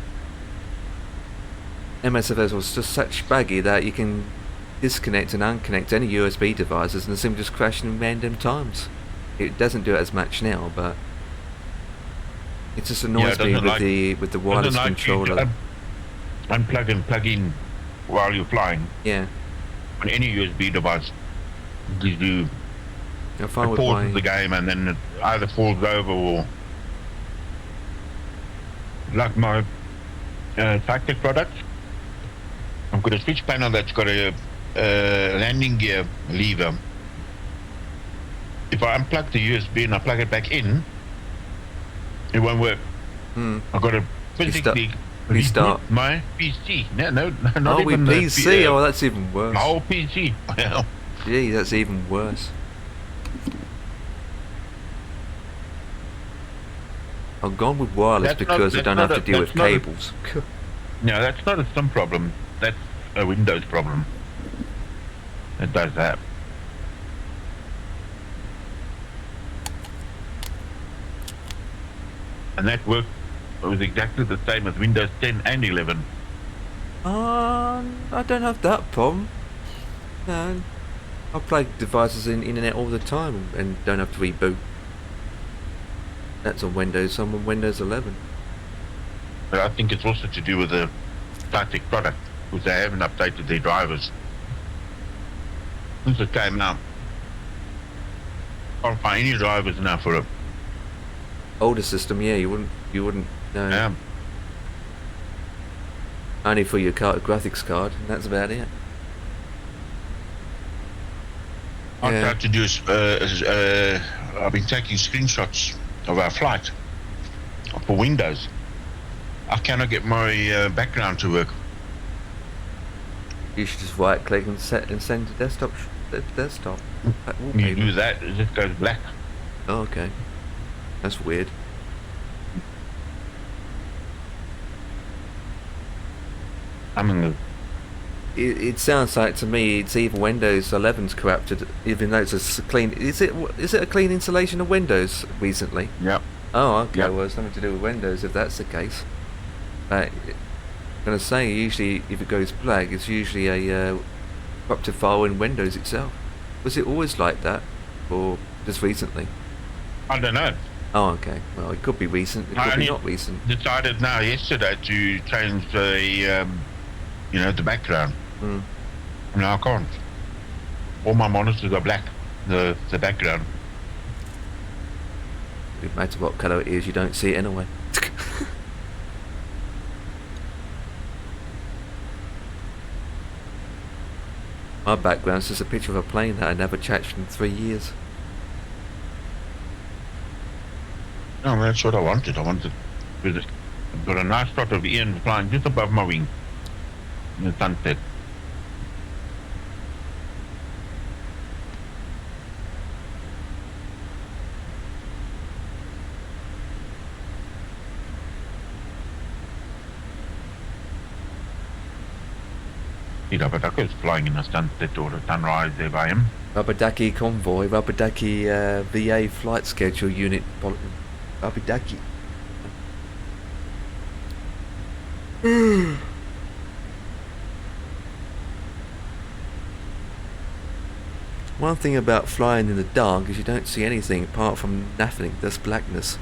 MSFS was just such baggy that you can disconnect and unconnect any USB devices, and the sim just crashing random times. It doesn't do it as much now, but it just annoys me with the wireless controller. Unplug and plug in while you're flying. Yeah. On any USB device, you do. It pauses the game and then it either falls over or, like my tactic product, I've got a switch panel that's got a landing gear lever. If I unplug the USB and I plug it back in, it won't work. I've got to physically restart my PC. No, not even the PC. Oh, that's even worse. My whole PC. Gee, that's even worse. I've gone with wireless because I don't have to deal with cables. No, that's not a SIM problem. That's a Windows problem. It does that. And that worked. It was exactly the same as Windows 10 and 11. I don't have that problem. No, I play devices in internet all the time and don't have to reboot. That's on Windows. I'm on Windows 11. But I think it's also to do with the static product, because they haven't updated their drivers since it came out. I can't find any drivers now for it. Older system, yeah, you wouldn't know. Yeah. Only for your graphics card, and that's about it. I tried to do I've been taking screenshots of our flight for Windows. I cannot get my background to work. You should just right click and send to desktop. When you do that, it just goes black. Oh, okay. That's weird. I mean, it sounds like to me it's either Windows 11's corrupted, even though it's a clean. Is it a clean installation of Windows recently? Yep. Oh, okay. Yep. Well, it's something to do with Windows if that's the case. I'm gonna say usually if it goes black, it's usually a corrupted file in Windows itself. Was it always like that, or just recently? I don't know. Oh, okay. Well, it could be recent. It could be not recent. Decided now yesterday to change the, the background. No, I can't. All my monitors are black. The background. No matter what colour it is, you don't see it anyway. My background's just a picture of a plane that I never touched in 3 years. No, that's what I wanted. I've got a nice shot of Ian flying just above my wing in the sunset. See rubber duckers flying in the sunset or the sunrise there by him. Rubber ducky convoy, rubber ducky VA flight schedule unit. Rubber ducky. One thing about flying in the dark is you don't see anything apart from nothing, just blackness.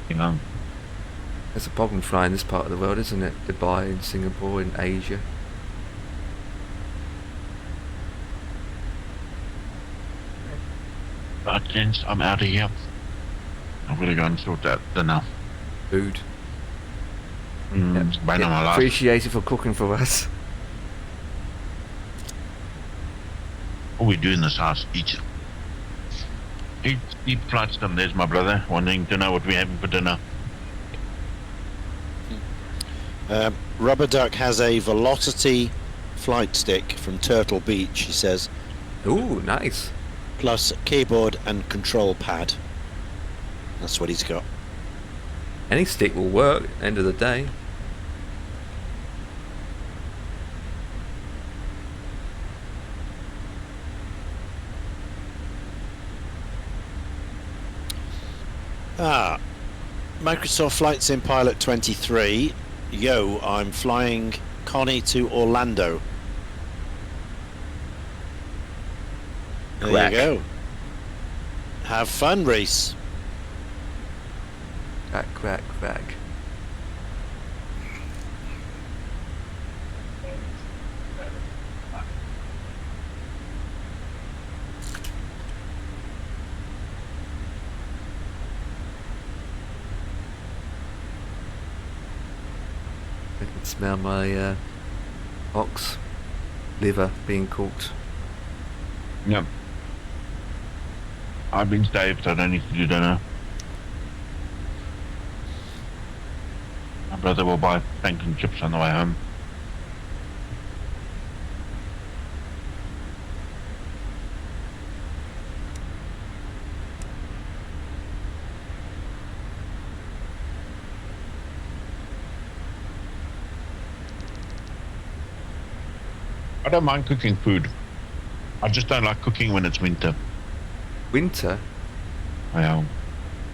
You know. That's a problem flying this part of the world, isn't it? Dubai and Singapore and Asia. But gents, I'm out of here. I'm gonna go and sort out dinner. Food. It's been on my life. Appreciate you for cooking for us. All we do in this house, eat flights. And there's my brother wanting to know what we're having for dinner. Rubber Duck has a Velocity flight stick from Turtle Beach, he says. Ooh, nice. Plus keyboard and control pad. That's what he's got. Any stick will work, end of the day. Microsoft Flight Sim Pilot 23. Yo, I'm flying Connie to Orlando. There Quack. you go. Have fun, Reese. Crack, crack, crack. I can smell my ox liver being cooked. Yep. I've been saved, I don't need to do dinner. My brother will buy Franklin chips on the way home. I don't mind cooking food. I just don't like cooking when it's winter. Winter? Well,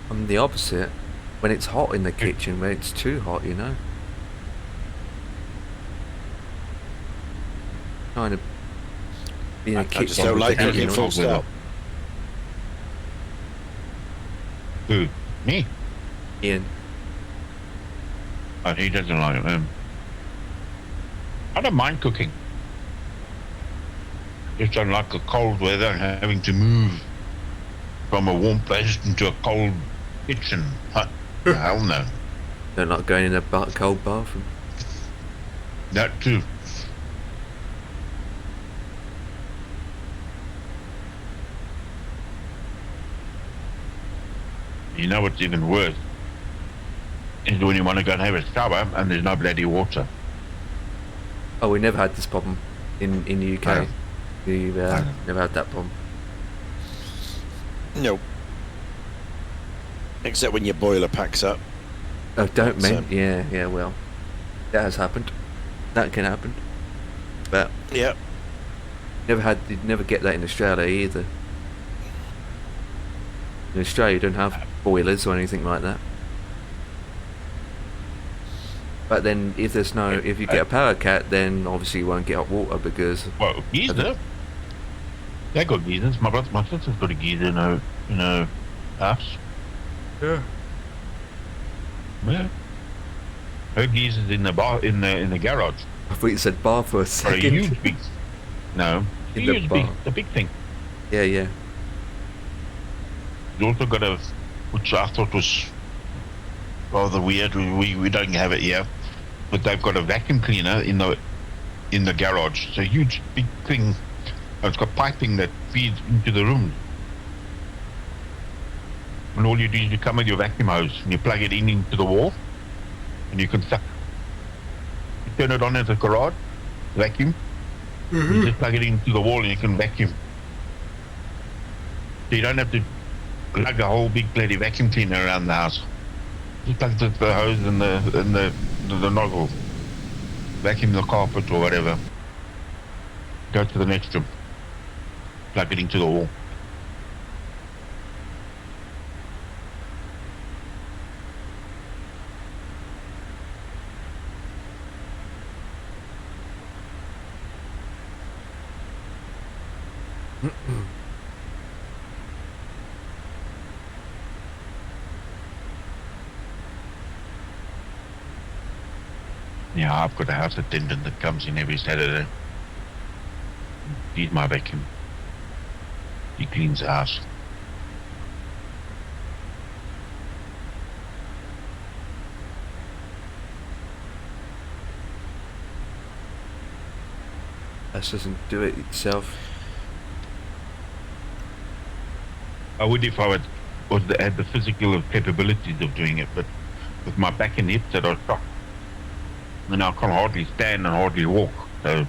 I'm the opposite. When it's hot in the kitchen, when it's too hot, you know. Kind of be in a kitchen. I just don't like cooking full stop. Who? Me? Ian. But he doesn't like it. I don't mind cooking. Just don't like the cold weather and having to move from a warm place into a cold kitchen. Hell no. Don't like going in a cold bathroom. That too. You know what's even worse? Is when you want to go and have a shower and there's no bloody water. Oh, we never had this problem in the UK. No. We've never had that problem. No. Except when your boiler packs up. Oh, don't yeah, well, that has happened. That can happen. But yeah, you'd never get that in Australia either. In Australia, you don't have boilers or anything like that. But then, if you get a power cut, then obviously you won't get hot water because. Well, geyser. They got geysers. My sister's got a geyser in her house. Yeah. Yeah. Her geezer's in the garage. I thought you said bar for a Or a second. huge big. No, In the huge bar. the big thing. Yeah, yeah. You also got a, which I thought was rather weird. We don't have it here, but they've got a vacuum cleaner in the garage. It's a huge big thing. It's got piping that feeds into the room. And all you do is you come with your vacuum hose and you plug it into the wall, and you can suck. You turn it on at the garage, vacuum. You just plug it into the wall and you can vacuum. So you don't have to lug a whole big bloody vacuum cleaner around the house. Just plug the hose and the nozzle. Vacuum the carpet or whatever. Go to the next room. Plug it into the wall. Yeah, I've got a house attendant that comes in every Saturday. He's my vacuum. He cleans the house. That doesn't do it itself. I would if I had the physical capabilities of doing it, but with my back and hips that are shot, and I can hardly stand and hardly walk, so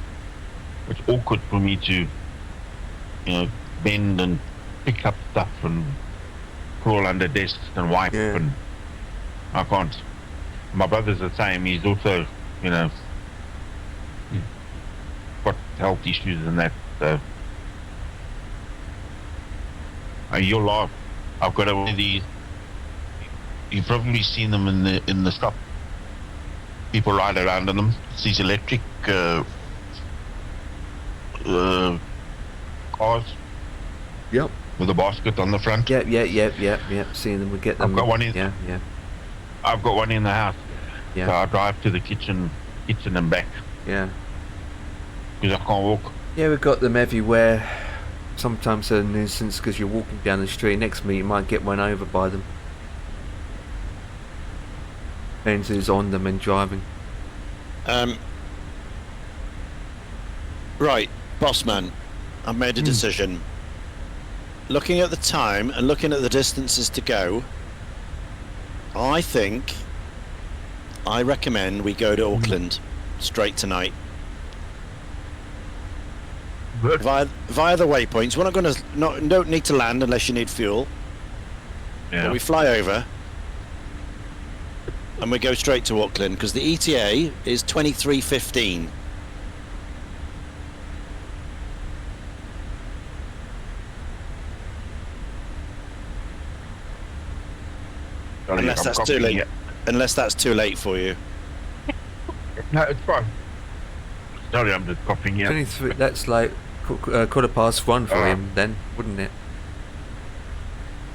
it's awkward for me to, bend and pick up stuff and crawl under desks and wipe, and I can't. My brother's the same. He's also, got health issues and that. So you'll laugh. I've got one of these. You've probably seen them in the shop. People ride around in them. It's these electric cars. Yep. With a basket on the front. Yep. Seeing them, we get them. I've got one in. Yeah. I've got one in the house. Yeah. So I drive to the kitchen and back. Yeah. Because I can't walk. Yeah, we've got them everywhere. Sometimes they're a nuisance because you're walking down the street. Next minute you might get run over by them. Depends who's on them and driving. Right, boss man, I've made a decision. Looking at the time and looking at the distances to go, I recommend we go to Auckland straight tonight. Via the waypoints. We're not going to don't need to land unless you need fuel. Yeah. But we fly over and we go straight to Auckland because the ETA is 23:15. Unless that's too late. Unless that's too late for you. No, it's fine. Sorry, I'm just coughing here. 23, that's like 1:15 for him then, wouldn't it?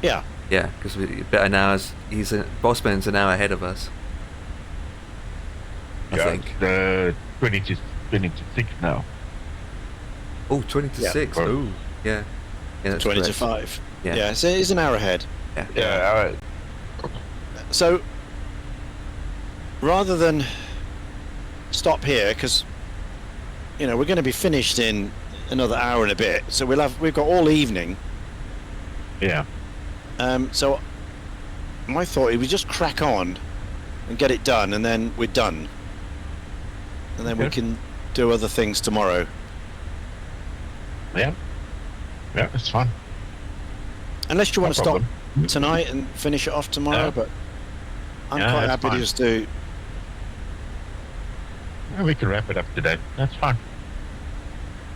Yeah. Yeah, because about an hour's. Bossman's an hour ahead of us. I think. 20 to 6 now. Oh, 20 to 6. Oh, yeah. Yeah, that's 20 correct. to 5. Yeah. Yeah, so it is an hour ahead. Yeah. Yeah, all right. So, rather than stop here, because we're going to be finished in another hour and a bit, so we've got all evening. Yeah. So my thought is we just crack on and get it done, and then we're done, and then we can do other things tomorrow. Yeah, it's fine. Unless you want to stop tonight and finish it off tomorrow, but I'm quite happy to just do. Yeah, we can wrap it up today. That's fine.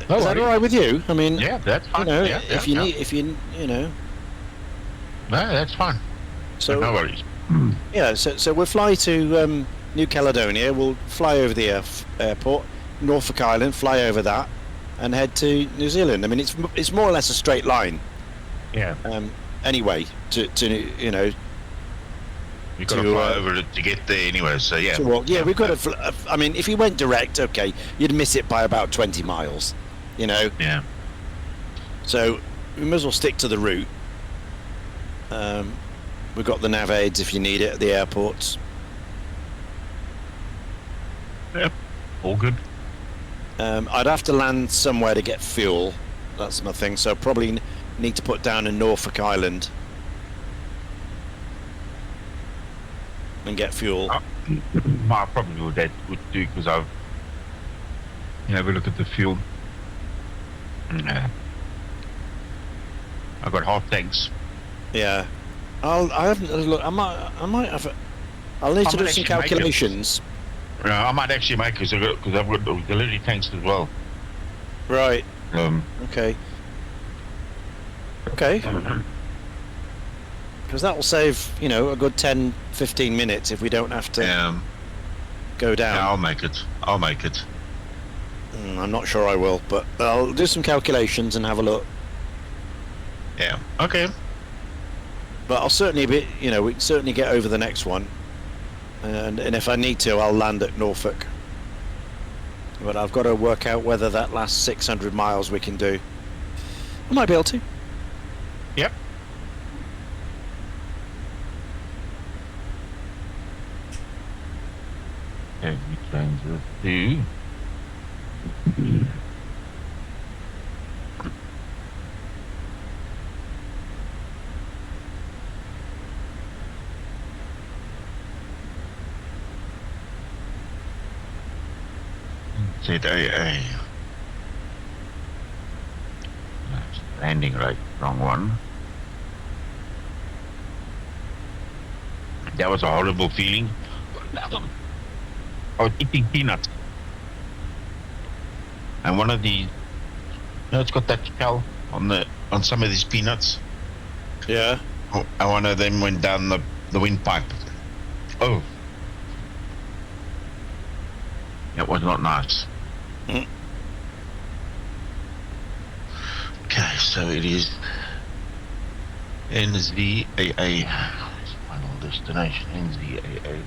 Is that all right with you? I mean, yeah, that's fine. If you need. No, that's fine. So no worries. Yeah, so we'll fly to New Caledonia. We'll fly over the airport, Norfolk Island, fly over that, and head to New Zealand. I mean, it's more or less a straight line. Yeah. Anyway, to You've got to fly over it to get there anyway, so yeah. Well, yeah, we've got to. I mean, if you went direct, okay, you'd miss it by about 20 miles. You know. Yeah. So we may as well stick to the route. We've got the nav aids if you need it at the airports. Yep. All good. I'd have to land somewhere to get fuel. That's my thing. So probably need to put down in Norfolk Island and get fuel. I probably would do because I've have a look at the fuel. I've got half tanks. Yeah, I haven't look. I might have. I'll need to do some calculations. I might actually make it because I've got auxiliary tanks as well. Right. Okay. Because that will save, you know, a good 10-15 minutes if we don't have to go down. Yeah, I'll make it. I'm not sure I will, but I'll do some calculations and have a look. Yeah. Okay. But I'll certainly be, you know, we can certainly get over the next one, and if I need to, I'll land at Norfolk. But I've got to work out whether that last 600 miles we can do. I might be able to. Yep. Okay, we change this to. ZAA. Landing right, wrong one. That was a horrible feeling. I was eating peanuts. And one of the, you know, it's got that shell on some of these peanuts. Yeah. And one of them went down the windpipe. Oh. It was not nice. Okay, so it is NZAA. Final destination, NZAA.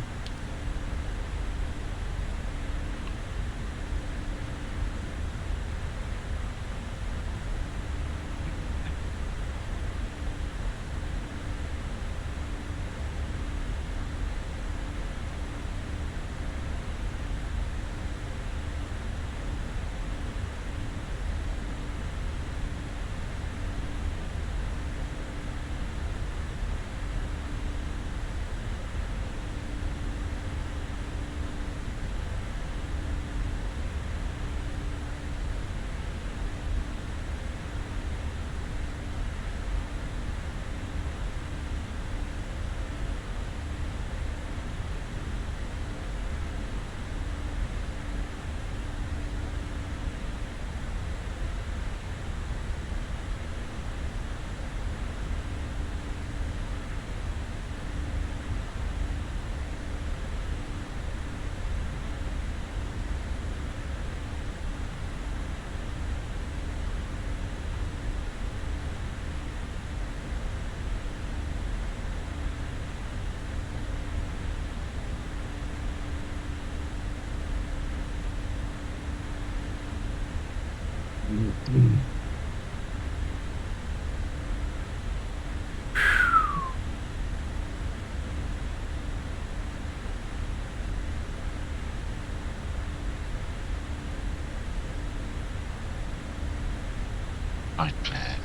Nice plan.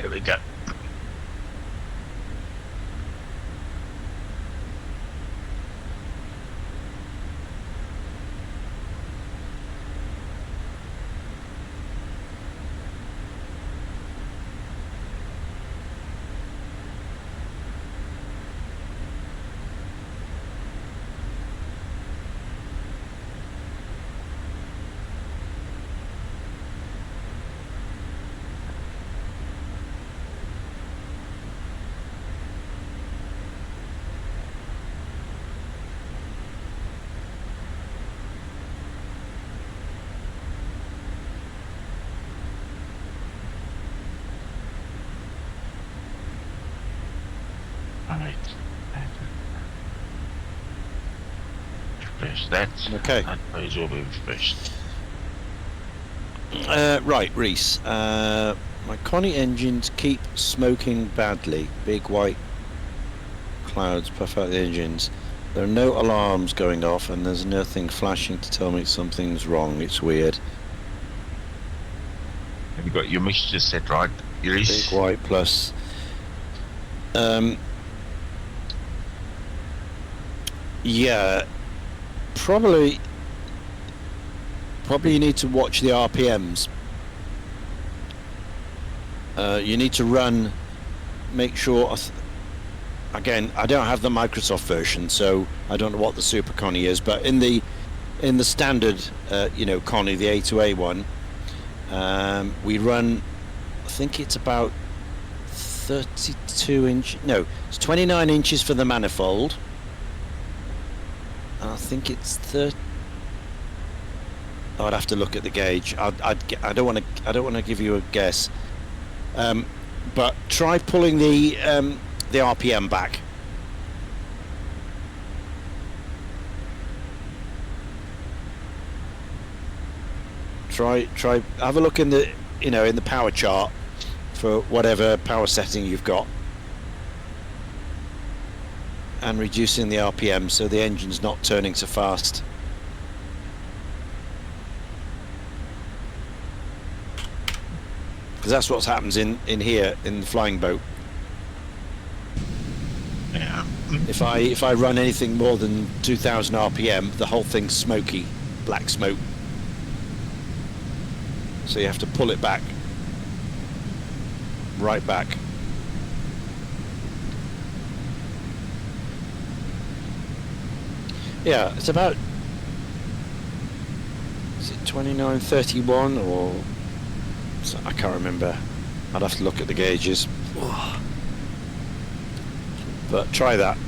There we go. Right. Refresh that. Okay. That page will be refreshed. Right, Reese. My Connie engines keep smoking badly. Big white clouds puff out the engines. There are no alarms going off, and there's nothing flashing to tell me something's wrong. It's weird. Have you got your mixture set right, Iris? Big white plus. Yeah, probably you need to watch the RPMs. You need to run, make sure. Again, I don't have the Microsoft version, so I don't know what the Super Connie is. But in the standard, Connie, the A2A one, we run. I think it's about 32 inch. No, it's 29 inches for the manifold. I think it's 30. I'd have to look at the gauge. I don't want to give you a guess. But try pulling the RPM back. Try have a look in the in the power chart for whatever power setting you've got, and reducing the RPM so the engine's not turning so fast. Because that's what happens in here in the flying boat. Yeah. If I run anything more than 2,000 RPM, the whole thing's smoky, black smoke. So you have to pull it back, right back. Yeah, it's about, is it 2931 or, I can't remember. I'd have to look at the gauges. But try that.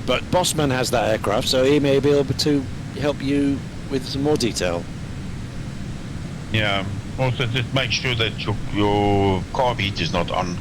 But Bossman has that aircraft, so he may be able to help you with some more detail. Yeah. Also, just make sure that your carb heat is not on.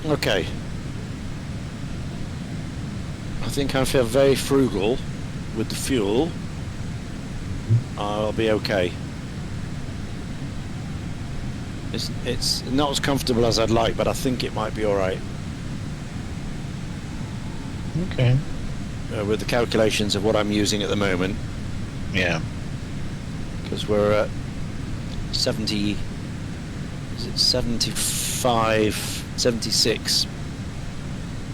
Okay. I think I feel very frugal with the fuel. I'll be okay. It's not as comfortable as I'd like, but I think it might be all right. Okay. with the calculations of what I'm using at the moment. Yeah. Because we're at 70, is it 75, 76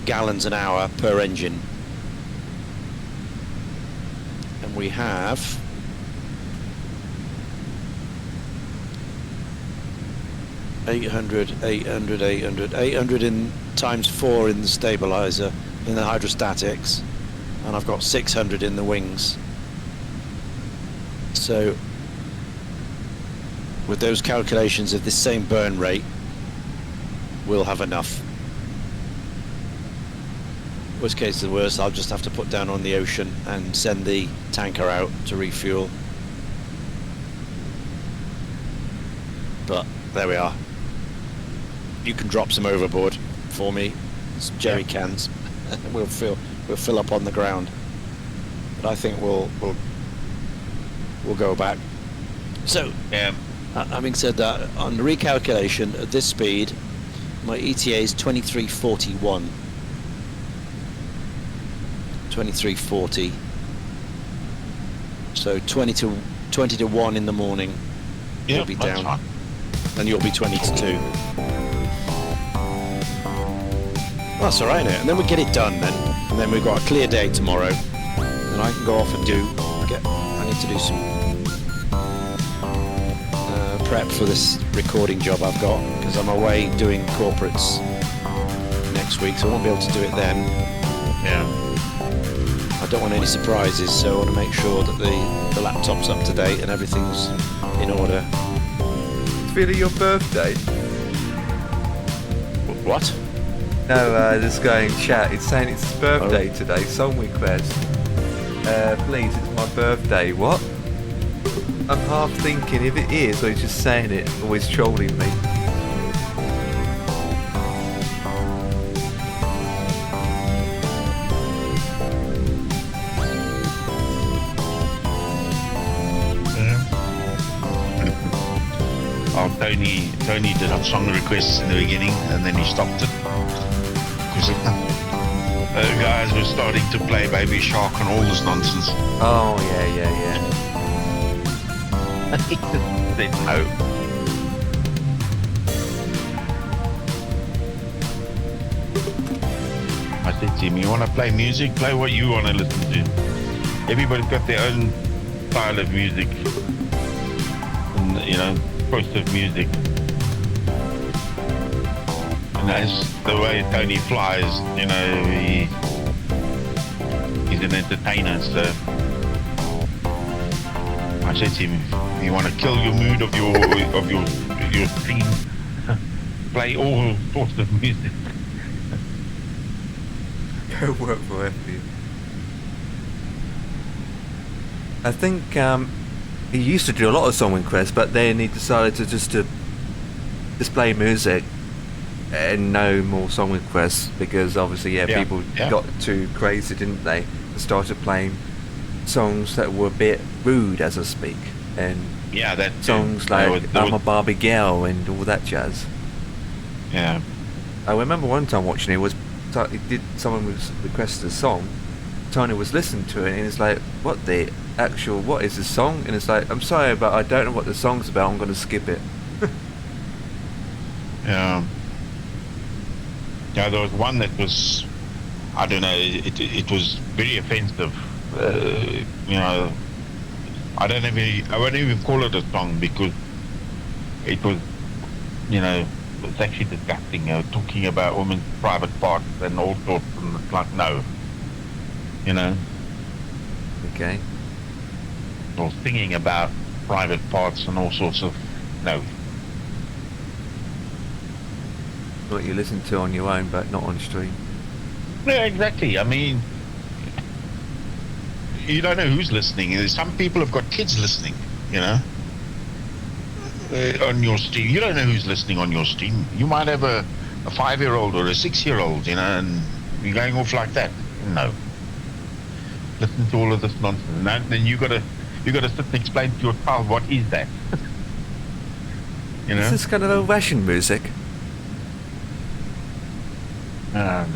gallons an hour per engine. And we have 800 in times 4 in the stabilizer, in the hydrostatics, and I've got 600 in the wings. So with those calculations of this same burn rate, we'll have enough. Worst case of the worst, I'll just have to put down on the ocean and send the tanker out to refuel. But there we are. You can drop some overboard for me, some jerry cans. we'll fill up on the ground. But I think we'll go back. So, having said that, on the recalculation at this speed, my ETA is 2341. 2340. So 20 to 1 in the morning. You'll be down. Fine. And you'll be 20 to 2. Well, that's alright, isn't it? And then we get it done then. And then we've got a clear day tomorrow. And I can go off and I need to do some prep for this recording job I've got, because I'm away doing corporates next week, so I won't be able to do it then. Yeah. I don't want any surprises, so I want to make sure that the laptop's up to date and everything's in order. It's really your birthday. What? No, this guy in chat, it's saying it's his birthday today, song request. Please, it's my birthday. What? I'm half thinking if it is, or he's just saying it, or he's trolling me. Oh, Tony did have song requests in the beginning, and then he stopped it. Because the guys were starting to play Baby Shark and all this nonsense. Oh, yeah. He said no. I said to him, you want to play music? Play what you want to listen to. Everybody's got their own style of music. And, choice of music. And that's the way Tony flies, he's an entertainer, so I said to him, if you want to kill your mood of your stream, play all sorts of music. Go work for FB. I think he used to do a lot of song requests, but then he decided to just play music and no more song requests, because obviously people got too crazy, didn't they? And started playing songs that were a bit rude, as I speak, and that songs like I'm a Barbie Girl and all that jazz. Yeah. I remember one time watching it, someone was requested a song, Tony was listening to it, and it's like, what is this song? And it's like, I'm sorry, but I don't know what the song's about, I'm going to skip it. Yeah, there was one that was, I don't know, it was very offensive. I wouldn't even call it a song, because it was, it's actually disgusting. Talking about women's private parts and all sorts, and it's like, no. Okay. Or singing about private parts and all sorts of, no. What you listen to on your own, but not on stream. Yeah, exactly. I mean, you don't know who's listening. Some people have got kids listening, on your stream. You don't know who's listening on your stream. You might have a 5-year-old or a 6-year-old, and you're going off like that. No. Listen to all of this nonsense. And then you got to sit and explain to your child, what is that? Is this kind of old Russian music? No.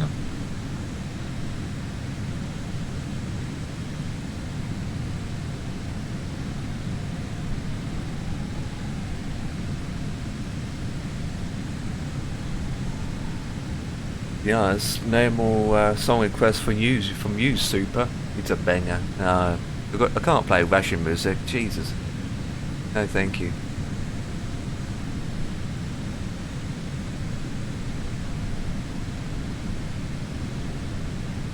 Yeah, there's no more song requests from you, Super. It's a banger. I can't play Russian music. Jesus. No, thank you.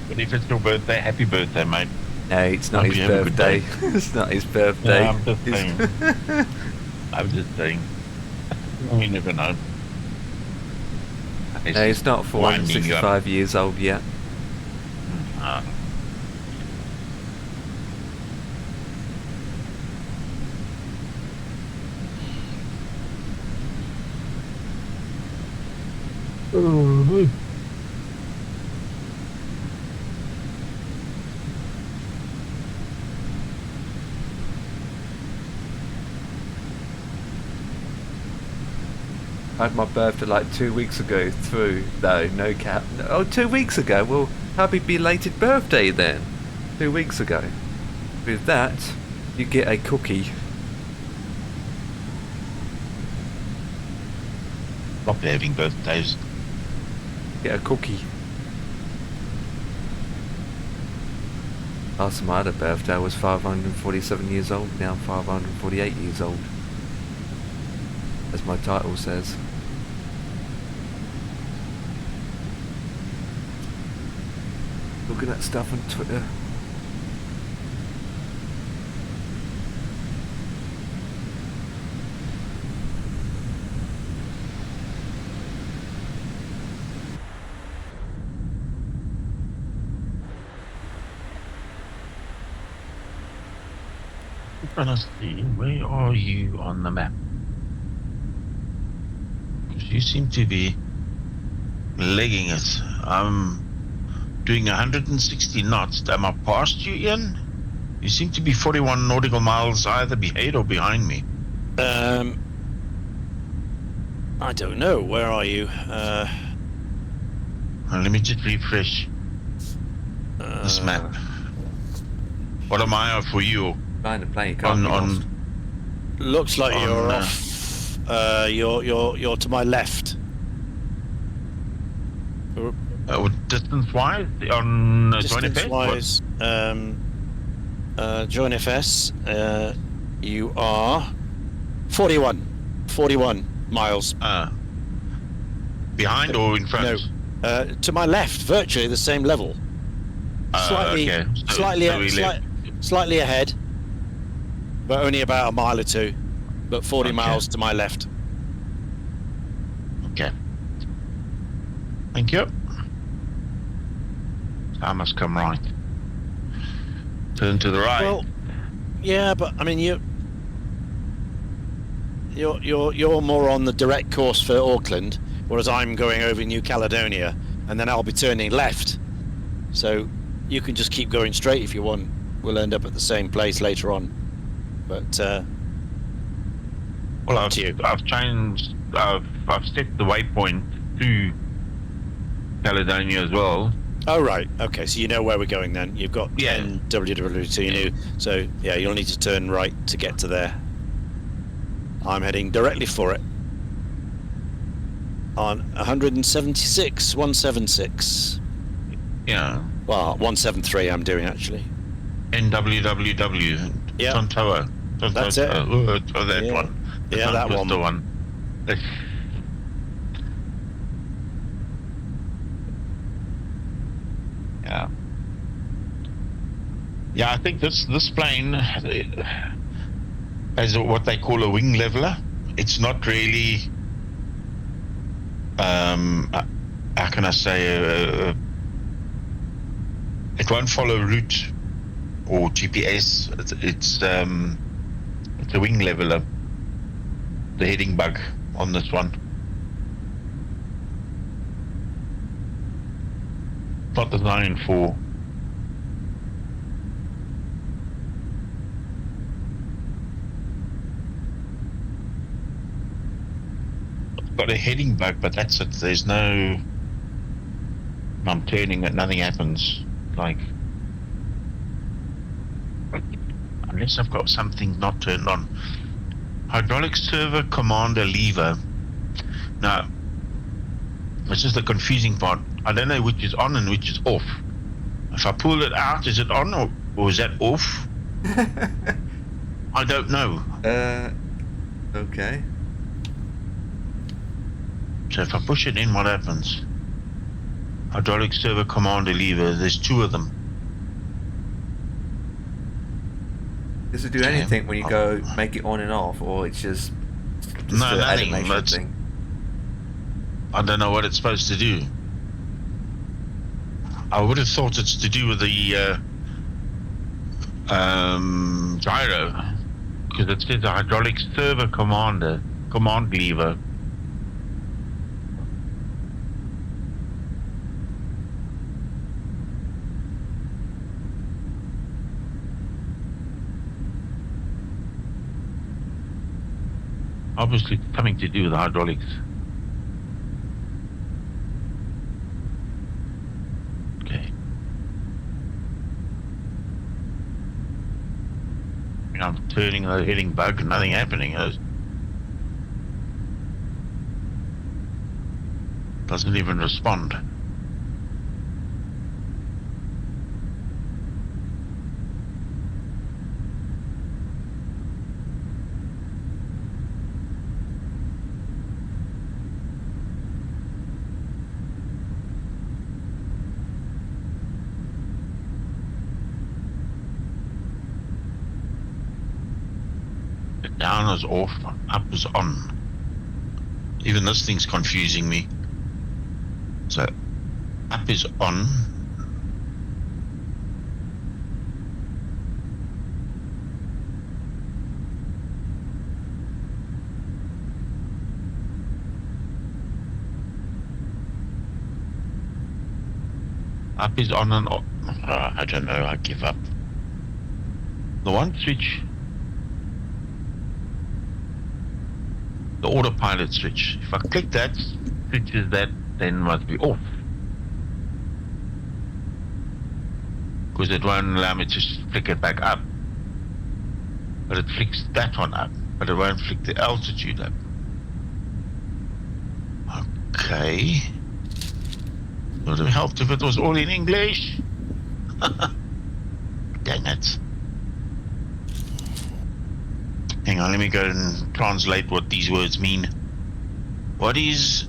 But if it's your birthday, happy birthday, mate. No, it's not Hope his you have a good birthday. day. It's not his birthday. No, I'm just saying. I'm just saying. You never know. No, he's not winding you up. 465 years old yet. I had my birthday like 2 weeks ago through. No cap. Oh, 2 weeks ago? Well, happy belated birthday then. 2 weeks ago. With that, you get a cookie. Stop having birthdays. Get a cookie. Last time I had a birthday I was 547 years old. Now I'm 548 years old. As my title says. Looking at stuff on Twitter. I'm trying to see, where are you on the map? Because you seem to be legging it. I'm doing 160 knots. Am I past you, Ian? You seem to be 41 nautical miles either ahead or behind me. I don't know. Where are you? Let me just refresh this map. What am I for you? Trying to play, you can't be lost. Looks like you're off. You're to my left. Distance-wise on Join FS? Distance-wise, Join FS, you are 41 miles. Behind or in front? No, to my left, virtually the same level. Slightly, okay. slightly ahead, but only about a mile or two. But 40 miles to my left. Okay. Thank you. I must come right. Turn to the right. Well, yeah, but I mean you're more on the direct course for Auckland, whereas I'm going over New Caledonia, and then I'll be turning left. So you can just keep going straight if you want. We'll end up at the same place later on. But well, I've changed. I've set the waypoint to Caledonia as well. Oh right, okay. So you know where we're going then. You've got NWW, you knew. So yeah, you'll need to turn right to get to there. I'm heading directly for it. On 176. Yeah. Well, 173 I'm doing actually. NWWW. Yeah. Tontoa. That's it. That one. Yeah, that one. The one. Yeah. Yeah, I think this plane has what they call a wing leveler. It's not really, how can I say, it won't follow route or GPS. It's a wing leveler, the heading bug on this one. Not designed for got a heading bug, but that's it. There's no, I'm turning it, nothing happens. Like, unless I've got something not turned on. Hydraulic servo commander lever. Now, this is the confusing part. I don't know which is on and which is off. If I pull it out, is it on or is that off? I don't know. Okay. So if I push it in, what happens? Hydraulic servo commander lever. There's 2 of them. Does it do anything when you go make it on and off, or it's just No, an nothing. animation thing? I don't know what it's supposed to do. I would have thought it's to do with the gyro, because it says a hydraulic servo command lever. Obviously, something to do with the hydraulics. Okay. I'm turning, hitting bug, and nothing happening. Doesn't even respond. Down is off, up is on. Even this thing's confusing me. So, up is on. Up is on and off. I don't know, I give up. The one switch, the autopilot switch. If I click that, switches that, then must be off. Because it won't allow me to flick it back up. But it flicks that one up, but it won't flick the altitude up. Okay. Would have helped if it was all in English. Dang it. Hang on, let me go and translate what these words mean. What is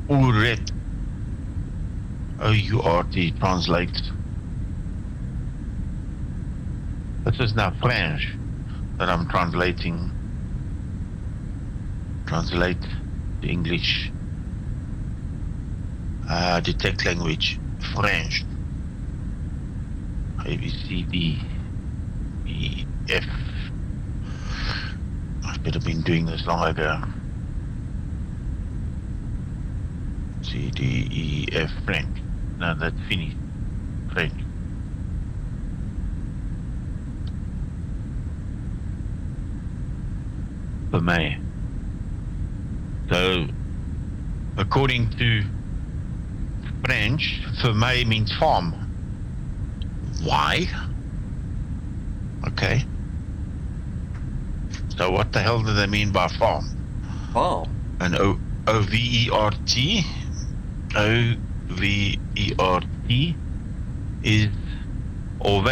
URT? O-U-R-T, translate. This is now French that I'm translating. Translate to English. Detect language, French. A, B, C, D, E, F. I should have been doing this long ago. C, D, E, F, French. No, that's finished. French. For me. So, according to French, ferme means farm. Why? Okay. So what the hell do they mean by farm? Farm? And O-V-E-R-T? O-V-E-R-T is over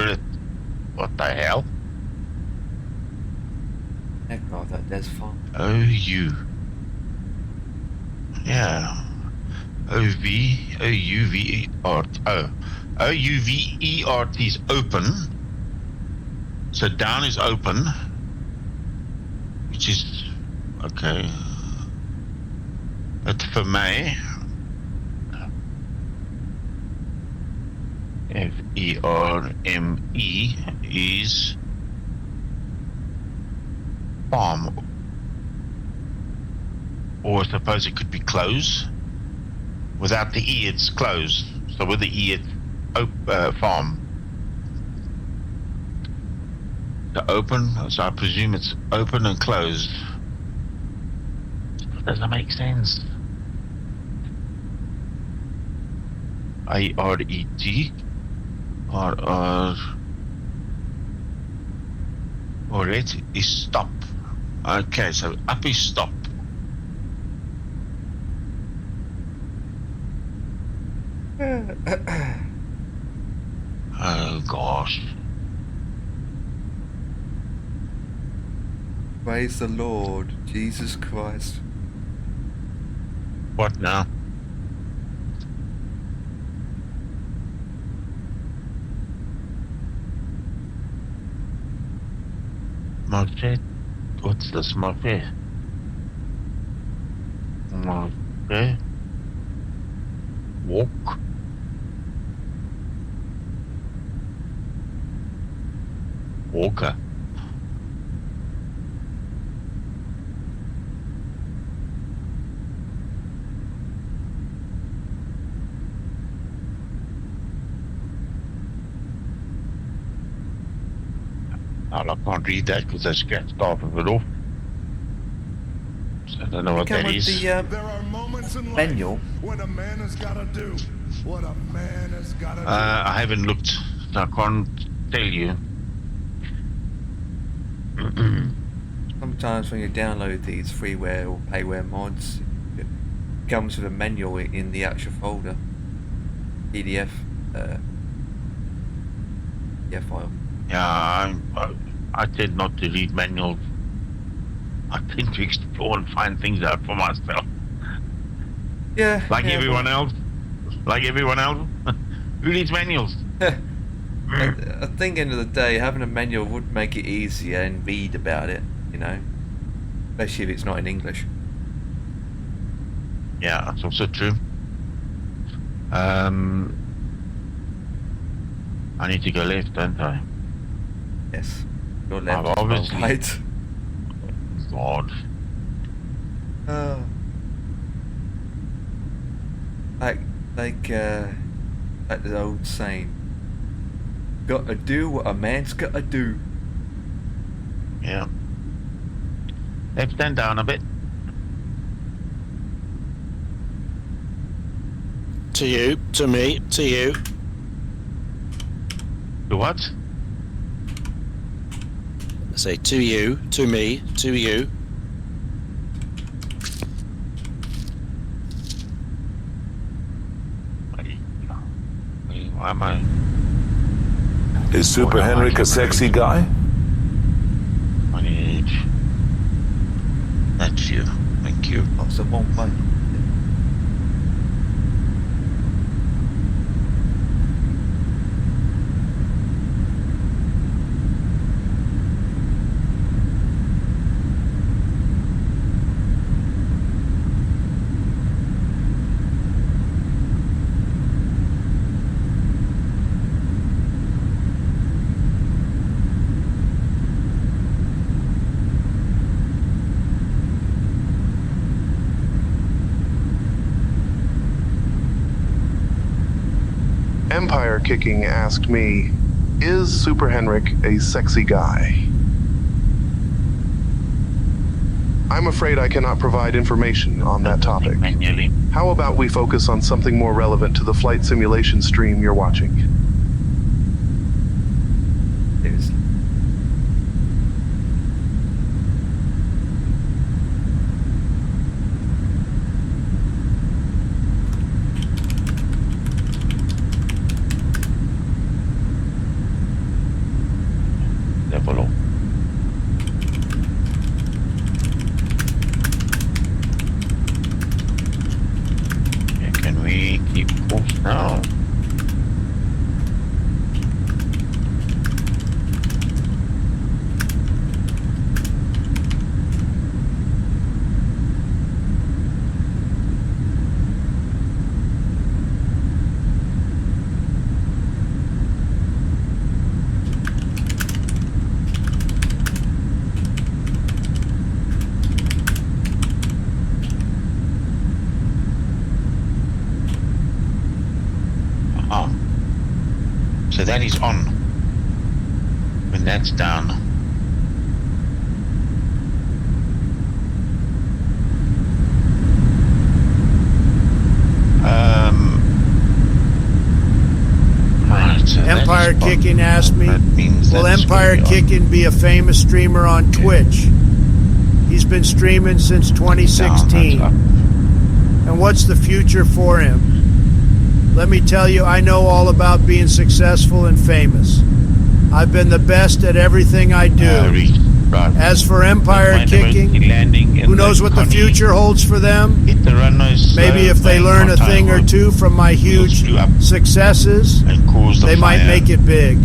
it. What the hell? Heck no, that's farm. O-U. Yeah. O-U-V-E-R-T. Oh. O-U-V-E-R-T is open. So down is open. Which is... Okay. But for me... F-E-R-M-E is... farm. Or I suppose it could be close. Without the E, it's closed. So with the E, it's farm. The open, so I presume it's open and closed. Does that make sense? I-R-E-T R-R or it is stop. Okay, so up is stop. Oh gosh. Praise the Lord, Jesus Christ. What now? Moshe? What's this, Moshe? Moshe? Walk? Walker. I can't read that because I scratched half of it off. So I don't know what Come that with is. the There are moments in life manual. when a man has got to do what a man has got to do. I haven't looked, so I can't tell you. Sometimes when you download these freeware or payware mods, it comes with a manual in the actual folder. PDF file. Yeah, I tend not to read manuals. I tend to explore and find things out for myself. Yeah. Like yeah, everyone else. Like everyone else. Who reads manuals? I think end of the day, having a manual would make it easier and read about it, you know, especially if it's not in English. Yeah, that's also true. I need to go left, don't I? Yes. Your I've left, obviously... right. God. Like the old saying, gotta do what a man's gotta do. Yeah. Left stand down a bit. To you, to me, to you. To what? Say to you, to me, to you. Why am I? Is Super Henrik a sexy guy? I need... That's you. Thank you. Oh, so one way. Empire Kicking asked me, is Super Henrik a sexy guy? I'm afraid I cannot provide information on that topic. Manually. How about we focus on something more relevant to the flight simulation stream you're watching? Seriously. Level up. Yeah, can we keep course now? So that is on when that's down. Right, so Empire that is Kicking on. asked me, That means will that's Empire gonna be on. Kicking be a famous streamer on Twitch? He's been streaming since 2016. And what's the future for him? Let me tell you, I know all about being successful and famous. I've been the best at everything I do. Right. As for Empire kicking, who knows what the future holds for them? Hit the runway slow, Maybe if they learn a thing or two from my huge successes, they might make it big.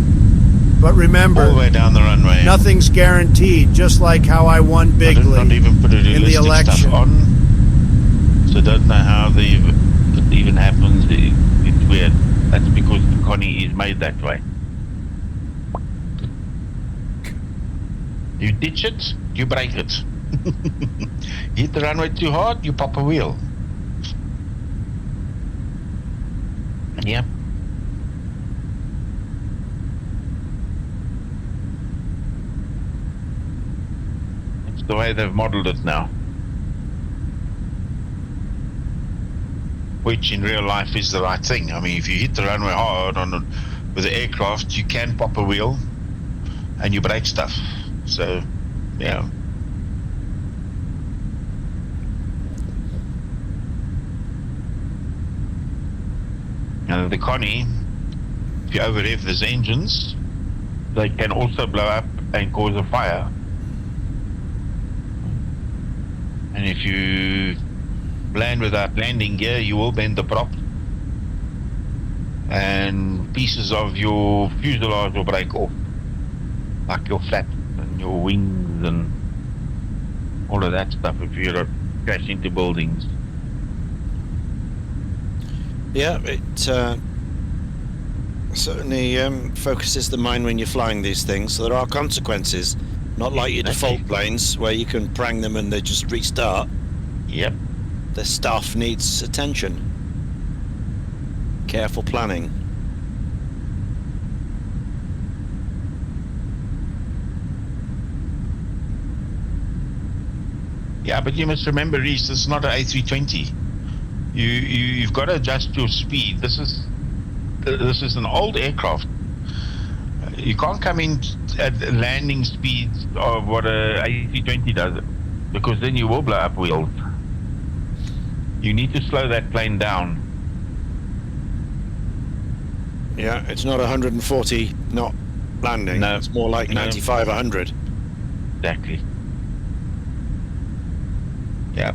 But remember, all the way down the runway. Nothing's guaranteed, just like how I won bigly not even put in the election. Stuff on, so don't know how it even happens. It's weird. That's because the Connie is made that way. You ditch it, you break it. Hit the runway too hard, you pop a wheel. Yep. It's the way they've modeled it now. Which in real life is the right thing. I mean, if you hit the runway hard with the aircraft, you can pop a wheel and you break stuff. So, yeah. Now the Connie, if you overrev these engines, they can also blow up and cause a fire. And if you land without landing gear, you will bend the prop. And pieces of your fuselage will break off. Like your flaps and your wings and all of that stuff if you crash into buildings. Yeah, it certainly focuses the mind when you're flying these things. So there are consequences, not like your default planes where you can prang them and they just restart. Yep. The stuff needs attention. Careful planning. Yeah, but you must remember, Reese, this is not an A320. You've got to adjust your speed. This is an old aircraft. You can't come in at landing speeds of what a A320 does, because then you will blow up wheels. You need to slow that plane down. Yeah, it's not 140 knot landing. No, it's more like 95, 100. Exactly. Yeah.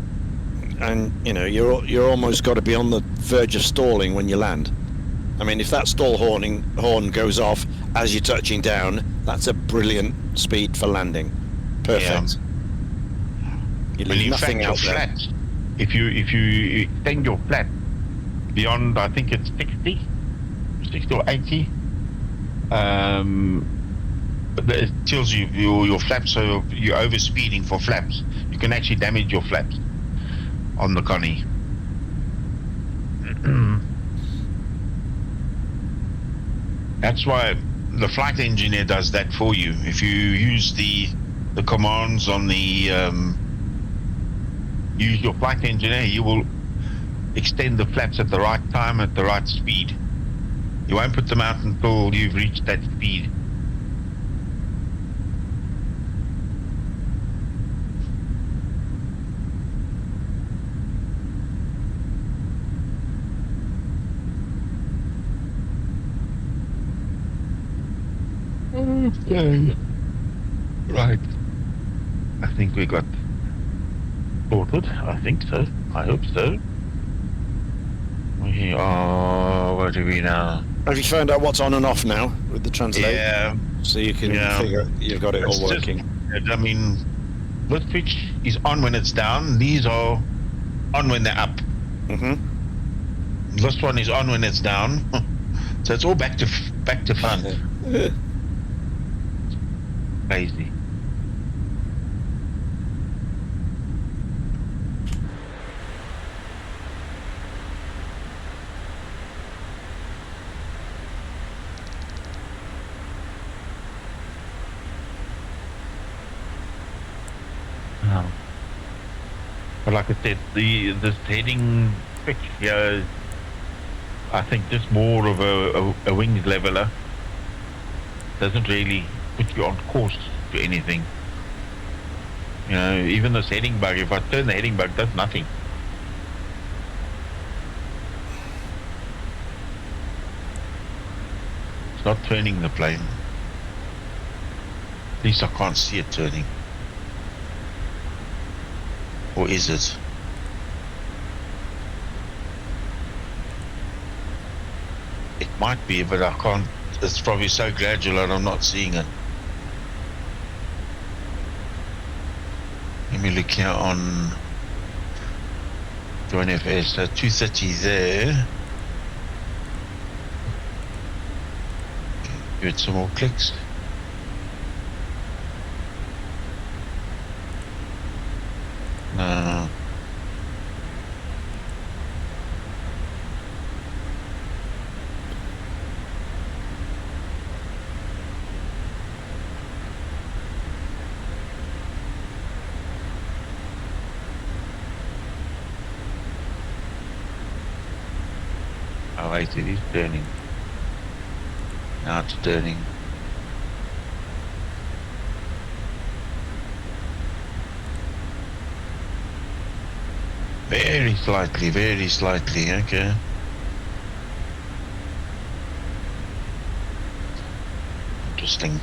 And you know, you're almost got to be on the verge of stalling when you land. I mean, if that stall horn goes off as you're touching down, that's a brilliant speed for landing. Perfect. Yeah. You leave nothing out there. Flat, if you extend your flat beyond, I think it's 60 or 80, but it tells you your flaps, so you're overspeeding for flaps. You can actually damage your flaps on the Connie. That's why the flight engineer does that for you. If you use the commands on the use your flight engineer, you will extend the flaps at the right time at the right speed. You won't put them out until you've reached that speed. Okay. Right. I think we got sorted. I think so. I hope so. We are... Where do we now? Have you found out what's on and off now with the translate? Yeah. So you can figure you've got it all working. I mean, this switch is on when it's down. These are on when they're up. Mm-hmm. This one is on when it's down. So it's all back to fun. Crazy. But like I said, this heading switch here is, I think, just more of a wings leveler. Doesn't really put you on course to anything. You know, even this heading bug, if I turn the heading bug, does nothing. turning the plane. At least I can't see it turning. Or is it? It might be, but I can't. It's probably so gradual and I'm not seeing it. Let me look here on Join FS. So 230 there. Give it some more clicks. No. Oh wait, it is turning. Now it's turning. Very slightly, okay. Interesting.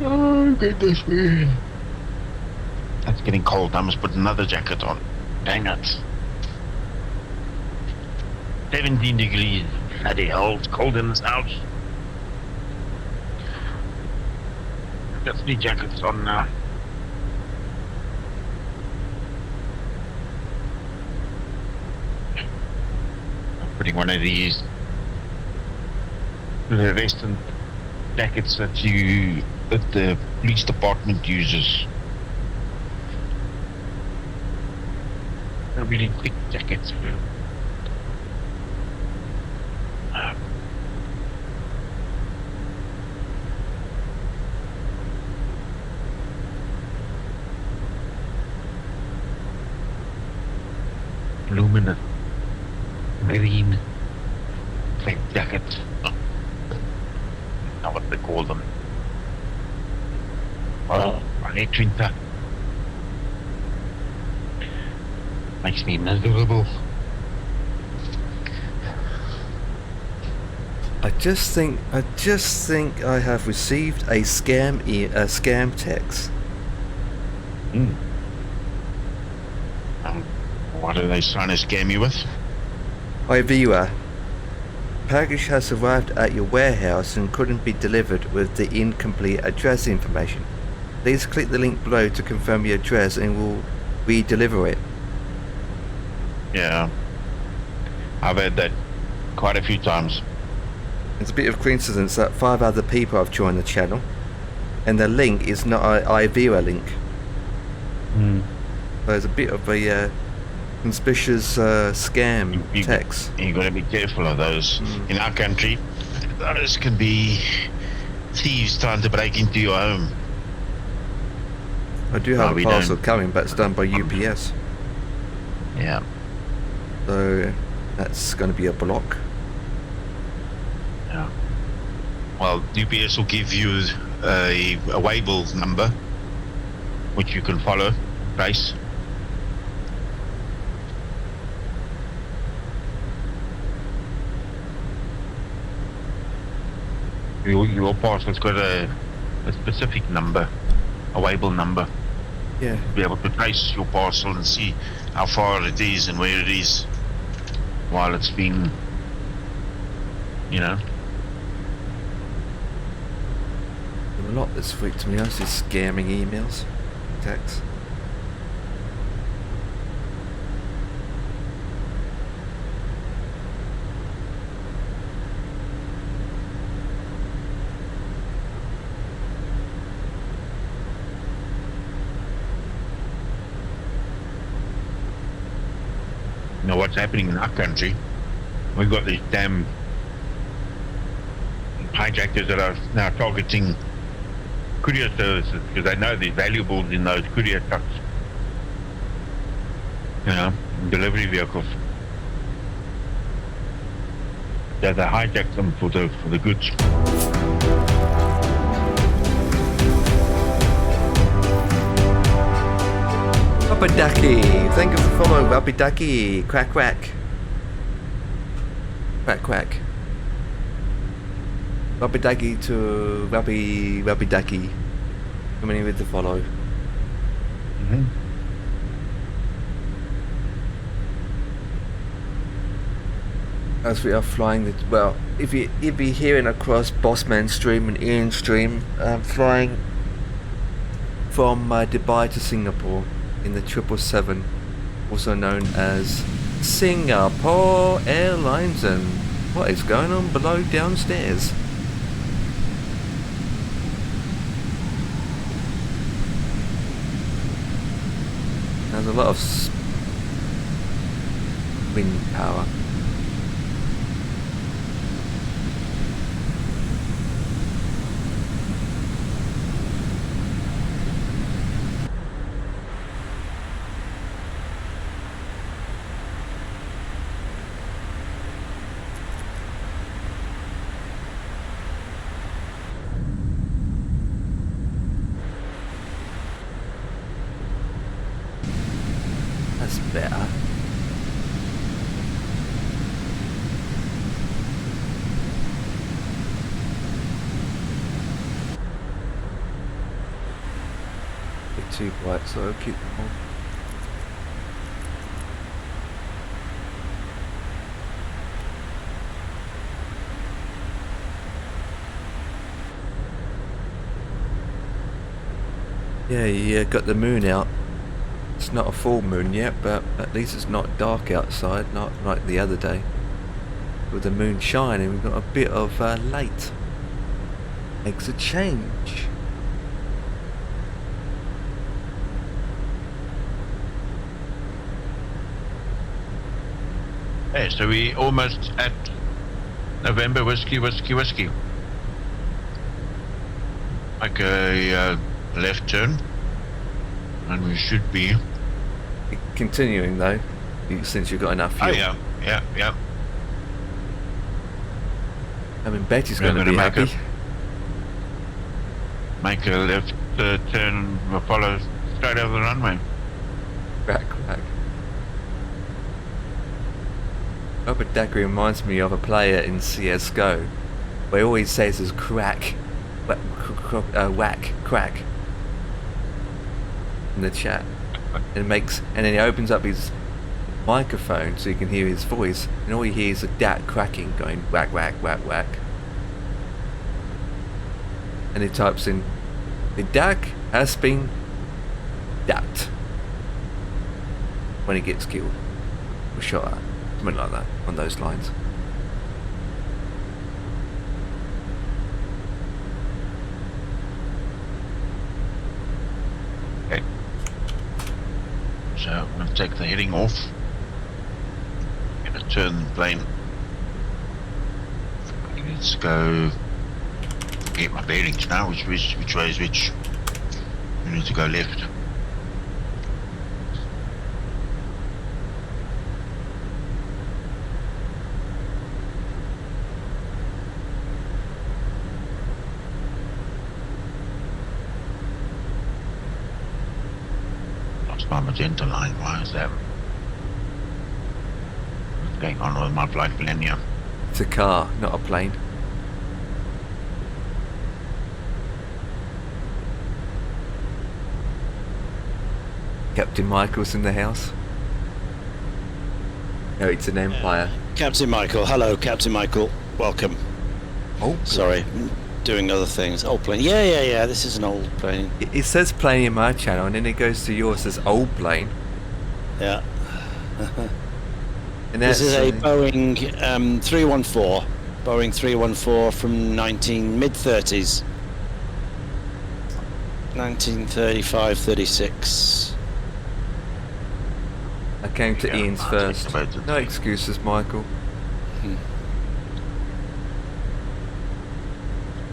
Oh, goodness me. That's getting cold. I must put another jacket on. Dang it. 17 degrees. Bloody hell, it's cold in this house. Got 3 jackets on now. putting one of these fluorescent jackets that the police department uses. They're really thick jackets. Luminous green thick jackets. Not what they call them. Oh, I hate winter. Makes me miserable. I just think I have received a scam text. What are they trying to scam you with? IVAO. Package has arrived at your warehouse and couldn't be delivered with the incomplete address information. Please click the link below to confirm your address and we'll re-deliver it. Yeah. I've had that quite a few times. It's a bit of coincidence that 5 other people have joined the channel and the link is not an IVAO link. So it's a bit of a conspicuous scam text. You've got to be careful of those. In our country, those can be thieves trying to break into your home. I do have a parcel coming, but it's done by UPS. Yeah. So that's going to be a block. Yeah. Well, UPS will give you a waybill number, which you can follow, trace. Your parcel's got a specific number, a waybill number. Yeah. Be able to trace your parcel and see how far it is and where it is while it's been, you know. There are a lot this week, to be honest, is scamming emails, texts. You know what's happening in our country? We've got these damn hijackers that are now targeting courier services because they know there's valuables in those courier trucks. You know, delivery vehicles. They hijack them for the goods. Rabidaki, thank you for following Rabidaki. Quack quack. Quack quack. Rabidaki to Rabidaki. Coming in with the follow. As we are flying the if you're hearing across Bossman stream and Ian stream, I'm flying from Dubai to Singapore in the 777, also known as Singapore Airlines. And what is going on below downstairs? There's a lot of wind power. That's better. Bit too bright, so I'll keep them on. Yeah, got the moon out. It's not a full moon yet, but at least it's not dark outside, not like the other day. with the moon shining, we've got a bit of late. Makes a change. Hey, so we almost at November whiskey. Like a left turn, and we should be continuing though, since you've got enough fuel. Oh yeah. I mean, Betty's going to be happy. Make a left turn, we'll follow straight over the runway. Crack. Robert Dacre reminds me of a player in CSGO, where he always says is crack, crack in the chat, and then he opens up his microphone so you can hear his voice, and all you hear is a dat cracking going whack, and he types in, the DAC has been dapped when he gets killed or shot at, something like that, on those lines. Okay, so I'm going to take the heading off. I'm going to turn the plane. Let's go get my bearings now. Which way is which? We need to go left. Lost my magenta line. Why is that? What's going on with my flight plan here? It's a car, not a plane. Captain Michael's in the house. No, it's an Empire. Captain Michael, hello, Captain Michael, welcome. Oh, sorry, doing other things. Old plane. Yeah. This is an old plane. It says plane in my channel, and then it goes to yours, says old plane. Yeah. And this is a Boeing 314. Boeing 314 from mid-30s. 1935, 36. I came to Ian's first. No excuses, Michael.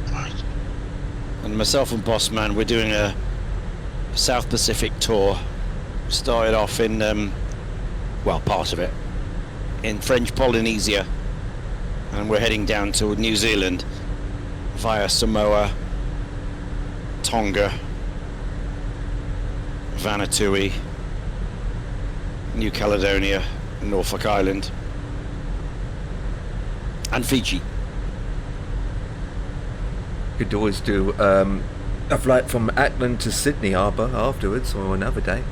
Right. And myself and Boss Man, we're doing a South Pacific tour. Started off in, well, part of it, in French Polynesia. And we're heading down to New Zealand via Samoa, Tonga, Vanuatu, New Caledonia, Norfolk Island, and Fiji. Could always do a flight from Auckland to Sydney Harbour afterwards, or another day.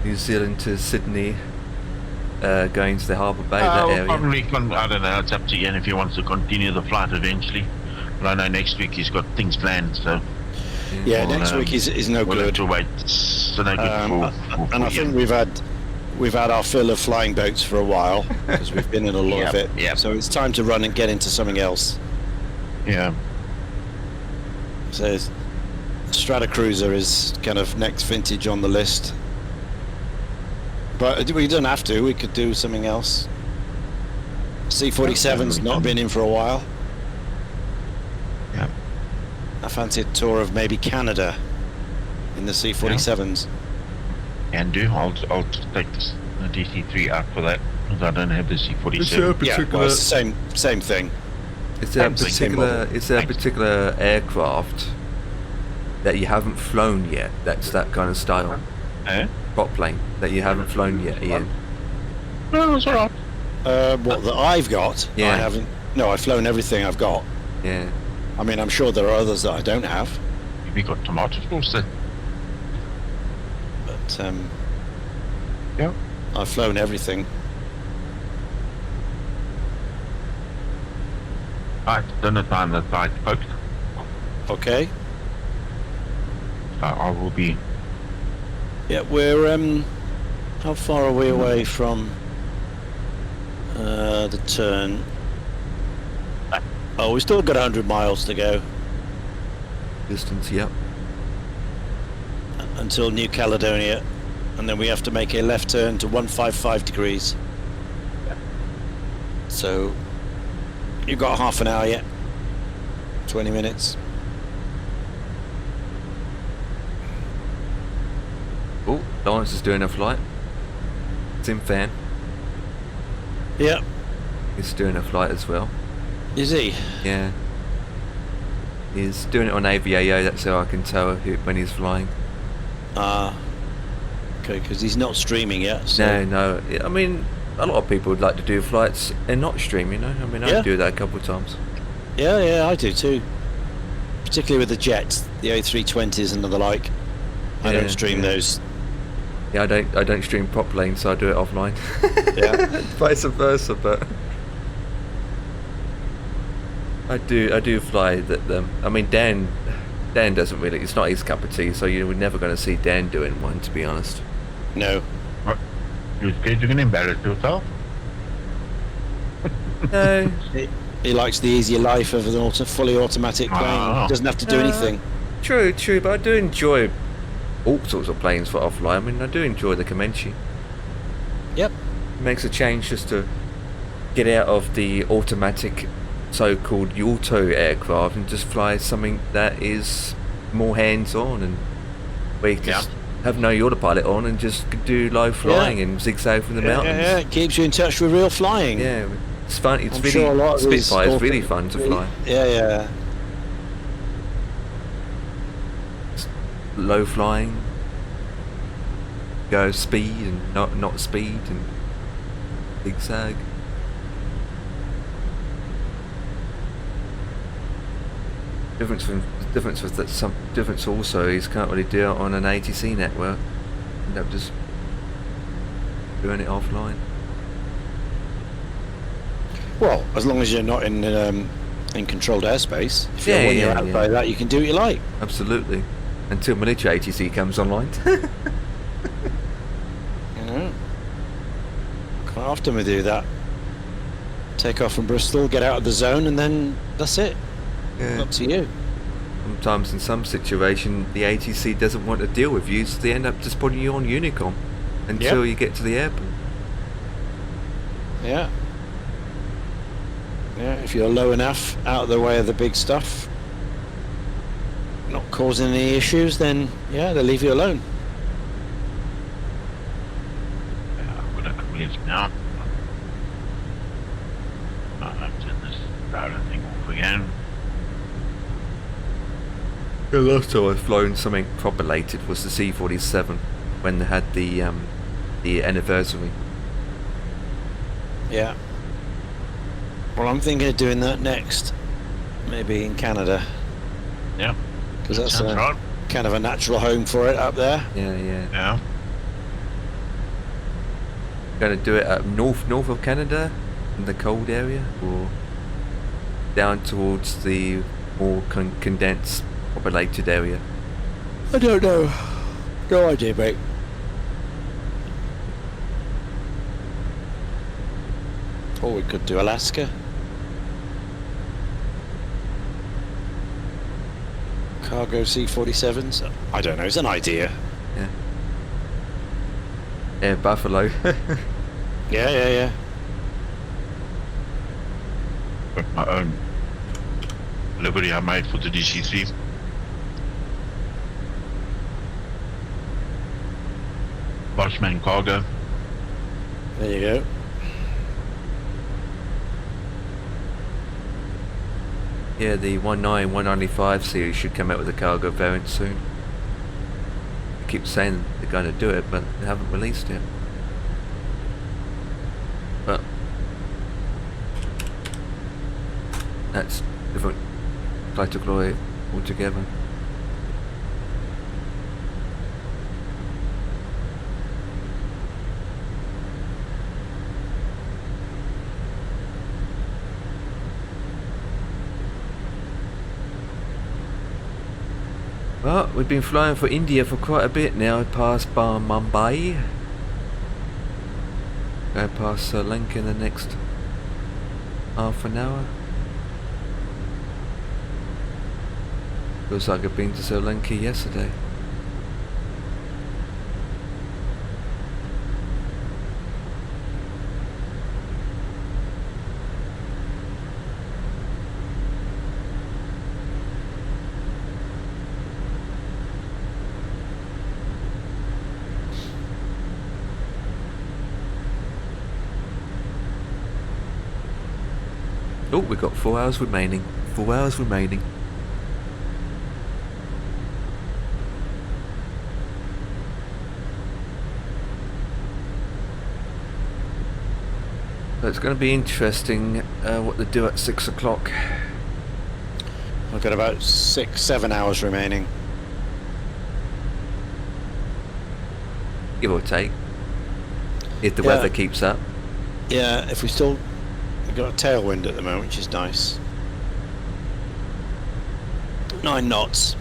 New Zealand to Sydney, going to the Harbour Bay, that area. Probably, I don't know, it's up to Ian if he wants to continue the flight eventually. But I know next week he's got things planned, so... Yeah, next week is no we'll good. Have to wait. So no good for and I think we've had our fill of flying boats for a while because we've been in a lot of it. Yep. So it's time to run and get into something else. Yeah. So Stratocruiser is kind of next vintage on the list, but we don't have to. We could do something else. C-47's not been in for a while. Yeah. I fancy a tour of maybe Canada in the C-47s. Can do. I'll take the DC-3 out for that because I don't have the C-47. Yeah, well, it's the same thing. Is there a particular aircraft that you haven't flown yet? That's that kind of style. Prop plane that you haven't flown yet, Ian. No, that's alright. What that I've got? Yeah. I haven't. No, I've flown everything I've got. Yeah. I mean, I'm sure there are others that I don't have. We got tomato sauce then. But yeah, I've flown everything. Right, dinner time. That's right, folks. Okay. I will be. Yeah, we're how far are we away from The turn. Oh, we still got 100 miles to go. Distance, yep. Until New Caledonia. And then we have to make a left turn to 155 degrees. So, you've got half an hour yet. 20 minutes. Oh, Lawrence is doing a flight. Tim Fan. Yep. He's doing a flight as well. Is he? Yeah. He's doing it on IVAO, that's how I can tell when he's flying. Okay, because he's not streaming yet. So. No. I mean, a lot of people would like to do flights and not stream, you know? I mean, I do that a couple of times. Yeah, I do too. Particularly with the jets, the A320s and the like. I don't stream those. Yeah, I don't stream prop lane, so I do it offline. Yeah. Vice versa, but I do fly them. I mean, Dan doesn't really. It's not his cup of tea, so you're never going to see Dan doing one, to be honest. No. You're scared you're going to embarrass yourself? No. He likes the easier life of an fully automatic plane. He doesn't have to do anything. True, but I do enjoy all sorts of planes for offline. I mean, I do enjoy the Comanche. Yep. It makes a change just to get out of the automatic, so-called auto aircraft and just fly something that is more hands-on and where you just have no autopilot on and just do low flying and zigzag from the mountains. Yeah, it keeps you in touch with real flying. Yeah, it's fun. It's I'm really sure a lot of Spitfire is really fun to fly. Yeah. Low flying, go speed and not speed and zigzag. Difference also is can't really do it on an ATC network. End up just doing it offline. Well, as long as you're not in controlled airspace. If when you're out by that, you can do what you like. Absolutely. Until military ATC comes online. Quite often we do that. Take off from Bristol, get out of the zone, and then that's it. Yeah. Up to you. Sometimes in some situation the ATC doesn't want to deal with you, so they end up just putting you on Unicom until you get to the airport. Yeah. Yeah, if you're low enough, out of the way of the big stuff, not causing any issues, then they'll leave you alone. I'm going to clear now. I'll turn this router thing off again. The last time I've flown something propulated was the C-47 when they had the anniversary. Yeah. Well, I'm thinking of doing that next, maybe in Canada. Yeah. Because that's kind of a natural home for it up there. Yeah. Going to do it up north of Canada, in the cold area, or down towards the more condensed, populated area? I don't know. No idea, mate. Or we could do Alaska. Cargo C-47s. I don't know. It's an idea. Yeah, Buffalo. Yeah. Got my own livery I made for the DC-3. Bossman cargo. There you go. Yeah, the 195 series should come out with a cargo variant soon. They keep saying they're going to do it, but they haven't released it. But that's different category altogether. Well, we've been flying for India for quite a bit now, past Mumbai. Go past Sri Lanka in the next half an hour. Feels like I've been to Sri Lanka yesterday. Oh, we've got 4 hours remaining. 4 hours remaining. So it's going to be interesting what they do at 6 o'clock. I've got about 6-7 hours remaining. Give or take. If the weather keeps up. Yeah, if we still... We've got a tailwind at the moment, which is nice. 9 knots,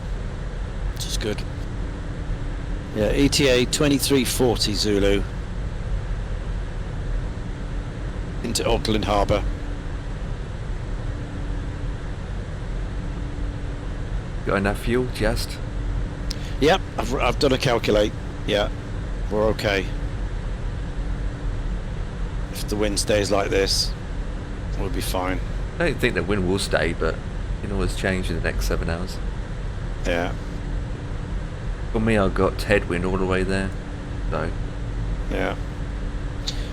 which is good. Yeah, ETA 2340 Zulu. Into Auckland Harbour. Got enough fuel, just? Yep, I've done a calculate. Yeah, we're okay. If the wind stays like this, we'll be fine. I don't think the wind will stay, but it can always change in the next 7 hours. Yeah. For me, I've got headwind all the way there, so... Yeah.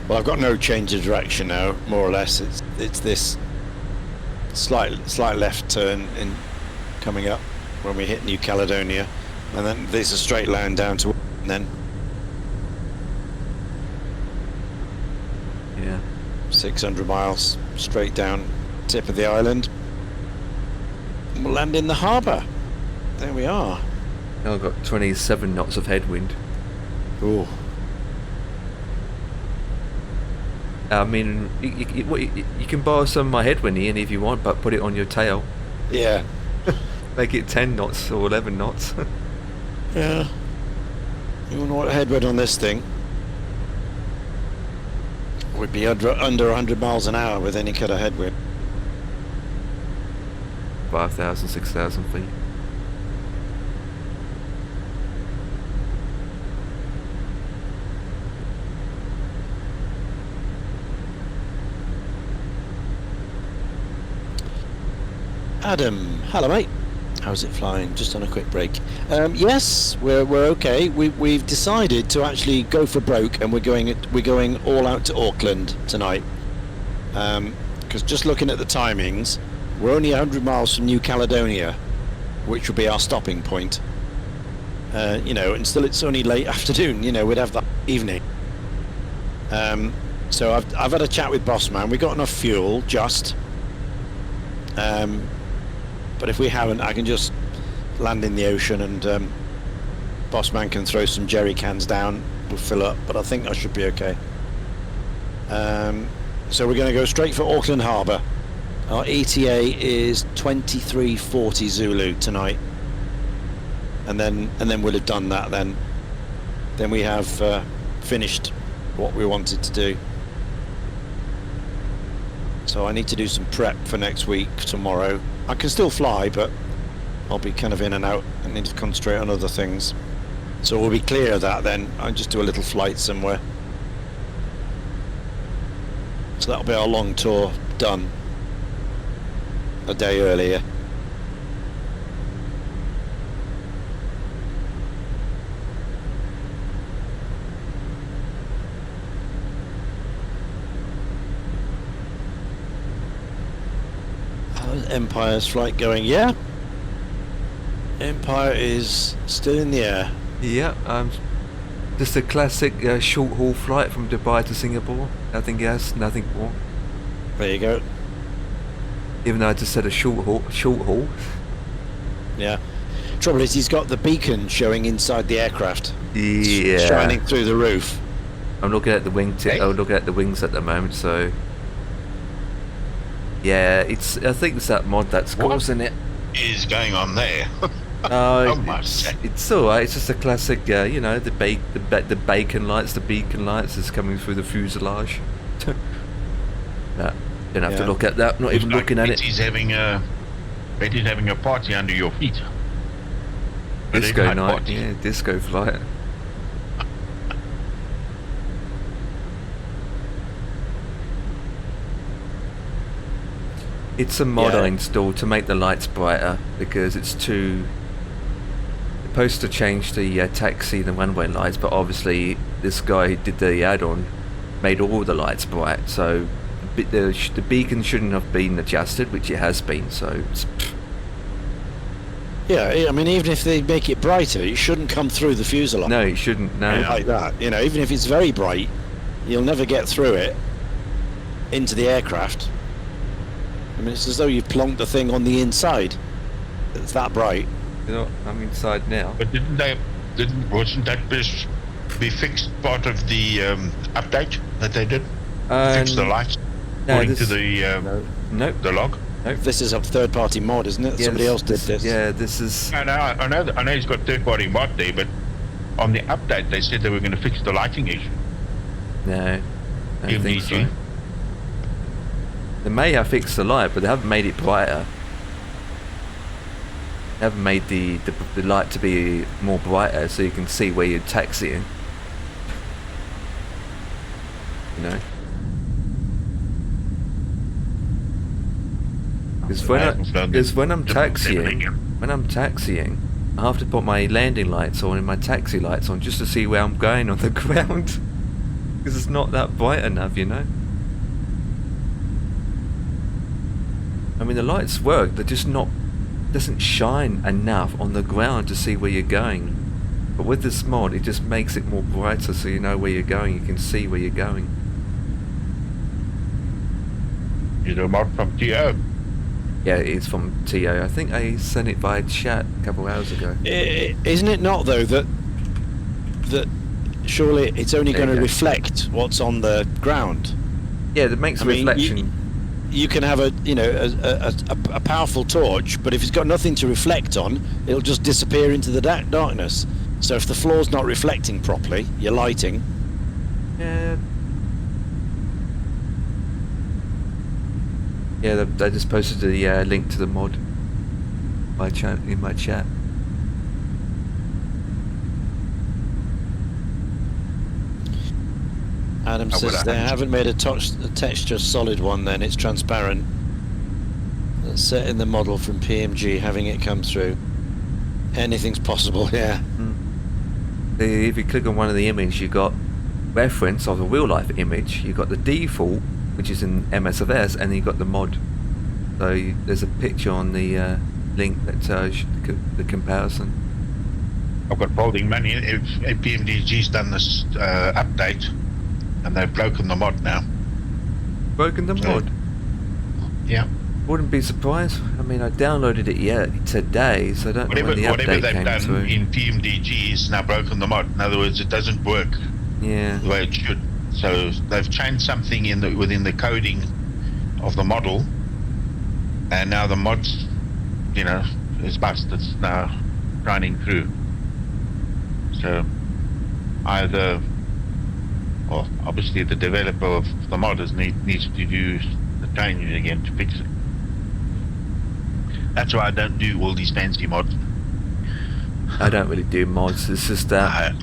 Well, I've got no change of direction now, more or less. It's this slight left turn in coming up when we hit New Caledonia, and then there's a straight line down to, and then 600 miles straight down tip of the island. We'll land in the harbour. There we are. Now I've got 27 knots of headwind. Ooh. I mean, you can borrow some of my headwind, Ian, if you want, but put it on your tail. Yeah. Make it 10 knots or 11 knots. Yeah. You wonder what headwind on this thing? Would be under 100 miles an hour with any kind of headwind. 5,000, 6,000 feet. Adam, hello mate. How's it flying? Just on a quick break. Yes, we're okay. We've decided to actually go for broke, and we're going all out to Auckland tonight. Because just looking at the timings, we're only 100 miles from New Caledonia, which will be our stopping point. You know, and still it's only late afternoon. You know, we'd have that evening. So I've had a chat with Bossman. We got enough fuel, just. But if we haven't, I can just land in the ocean, and Bossman can throw some jerry cans down. We'll fill up, but I think I should be okay. So we're going to go straight for Auckland Harbour. Our ETA is 2340 Zulu tonight, and then we'll have done that. Then we have finished what we wanted to do. So I need to do some prep for next week, tomorrow. I can still fly, but I'll be kind of in and out. I need to concentrate on other things. So we'll be clear of that then. I'll just do a little flight somewhere. So that'll be our long tour done a day earlier. Empire's flight going? Yeah, Empire is still in the air. Yeah, just a classic short haul flight from Dubai to Singapore. Nothing else, nothing more. There you go. Even though I just said a short haul. Yeah. Trouble is, he's got the beacon showing inside the aircraft. Yeah. Shining through the roof. I'm looking at the I'm looking at the wings at the moment, so. Yeah, I think it's that mod that's causing it. What is going on there? It's alright. It's just a classic, you know, the beacon lights, the beacon lights is coming through the fuselage. No, don't have to Yeah. look at that. Not even Looks looking like at it. Betty's having a party under your feet. A Disco red-hot night, party. yeah, disco flight. It's a mod I installed to make the lights brighter because it's too. Supposed to change the taxi, the one-way lights, but obviously this guy who did the add-on made all the lights bright, so the beacon shouldn't have been adjusted, which it has been. So. Yeah, I mean, even if they make it brighter, it shouldn't come through the fuselage. No, it shouldn't. No. Like that, you know, even if it's very bright, you'll never get through it into the aircraft. I mean, it's as though you've plonked the thing on the inside. It's that bright. You know, I'm inside now. But wasn't that be fixed part of the update that they did? Fix the lights according to the the log. Nope. This is a third-party mod, isn't it? Yeah, Somebody else did this. Yeah, this is. I know he's got third-party mod there, but on the update they said they were going to fix the lighting issue. No, I don't think so. MDG. They may have fixed the light, but they haven't made it brighter. They haven't made the light to be more brighter, so you can see where you're taxiing. You know. Because when I'm taxiing, I have to put my landing lights on and my taxi lights on just to see where I'm going on the ground. Because it's not that bright enough, you know. I mean, the lights work, they're just not. Doesn't shine enough on the ground to see where you're going. But with this mod, it just makes it more brighter, so you know where you're going. You can see where you're going. Is a mod from TO? Yeah, it's from TO. I think I sent it via chat a couple hours ago. Isn't it not though that surely it's only going to reflect what's on the ground? Yeah, that makes a reflection. You can have a powerful torch, but if it's got nothing to reflect on, it'll just disappear into the darkness. So if the floor's not reflecting properly, your lighting. Yeah. Yeah, they just posted the link to the mod in my chat. Adam says they haven't made a texture solid one, then it's transparent. That's set in the model from PMG, having it come through. Anything's possible, yeah. If you click on one of the images, you got reference of the real life image, you got the default, which is in MSFS, and then you got the mod. So there's a picture on the link that tells the comparison. I've got folding money. If PMDG's done this update, and they've broken the mod now. Broken the mod? Yeah. Wouldn't be surprised. I mean, I downloaded it today, so I don't know when the whatever update they've came done through. in PMDG is now broken the mod. In other words, it doesn't work the way it should. So they've changed something within the coding of the model, and now the mod's, is busted. It's now running through. So either, well, obviously the developer of the mod needs to do the training again to fix it. That's why I don't do all these fancy mods. I don't really do mods. It's just that.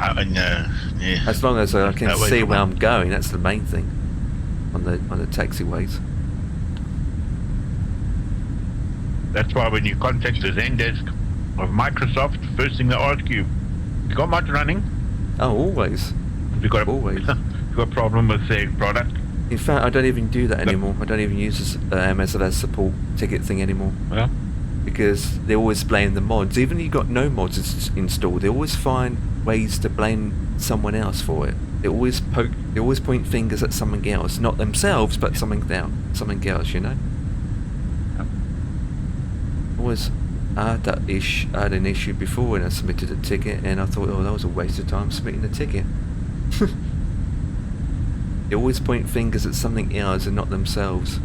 Yeah. As long as I can That way see the where mod- I'm going, that's the main thing on the taxiways. That's why when you contact the Zendesk of Microsoft, first thing they ask you got mod running? Oh, always. Have you got always. you got a problem with their product? In fact, I don't even do that anymore. I don't even use this MSFS support ticket thing anymore. Yeah. Because they always blame the mods. Even if you've got no mods installed, they always find ways to blame someone else for it. They always point fingers at something else, not themselves, but something else. You know. I had an issue before when I submitted a ticket, and I thought, oh, that was a waste of time submitting the ticket. They always point fingers at something else and not themselves.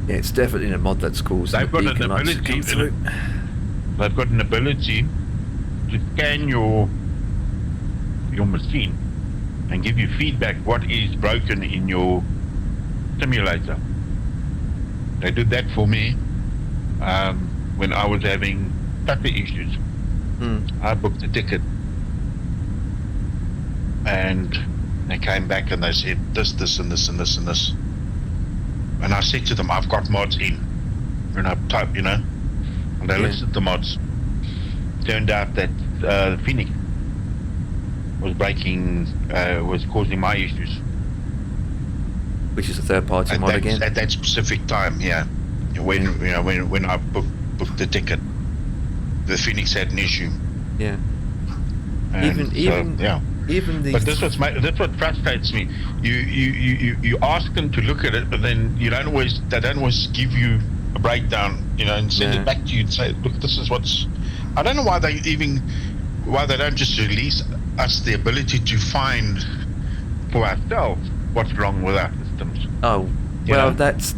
Yeah, it's definitely a mod that's causing They've the got an beacon lights to come ability. through. They've got an ability to scan your machine and give you feedback what is broken in your simulator. They did that for me when I was having shutter issues. I booked a ticket and they came back and they said this and this and this and this. And I said to them, I've got mods in. And I typed, you know, and they listed the mods. Turned out that the Phoenix was was causing my issues. Which is a third-party mod again? At that specific time, yeah. When I booked the ticket, the Phoenix had an issue. Yeah. And Even these. But that's what frustrates me. You ask them to look at it, but then they don't always give you a breakdown, and send it back to you and say, look, this is what's. I don't know why they don't just release us the ability to find for ourselves what's wrong with our systems. Oh, well, that's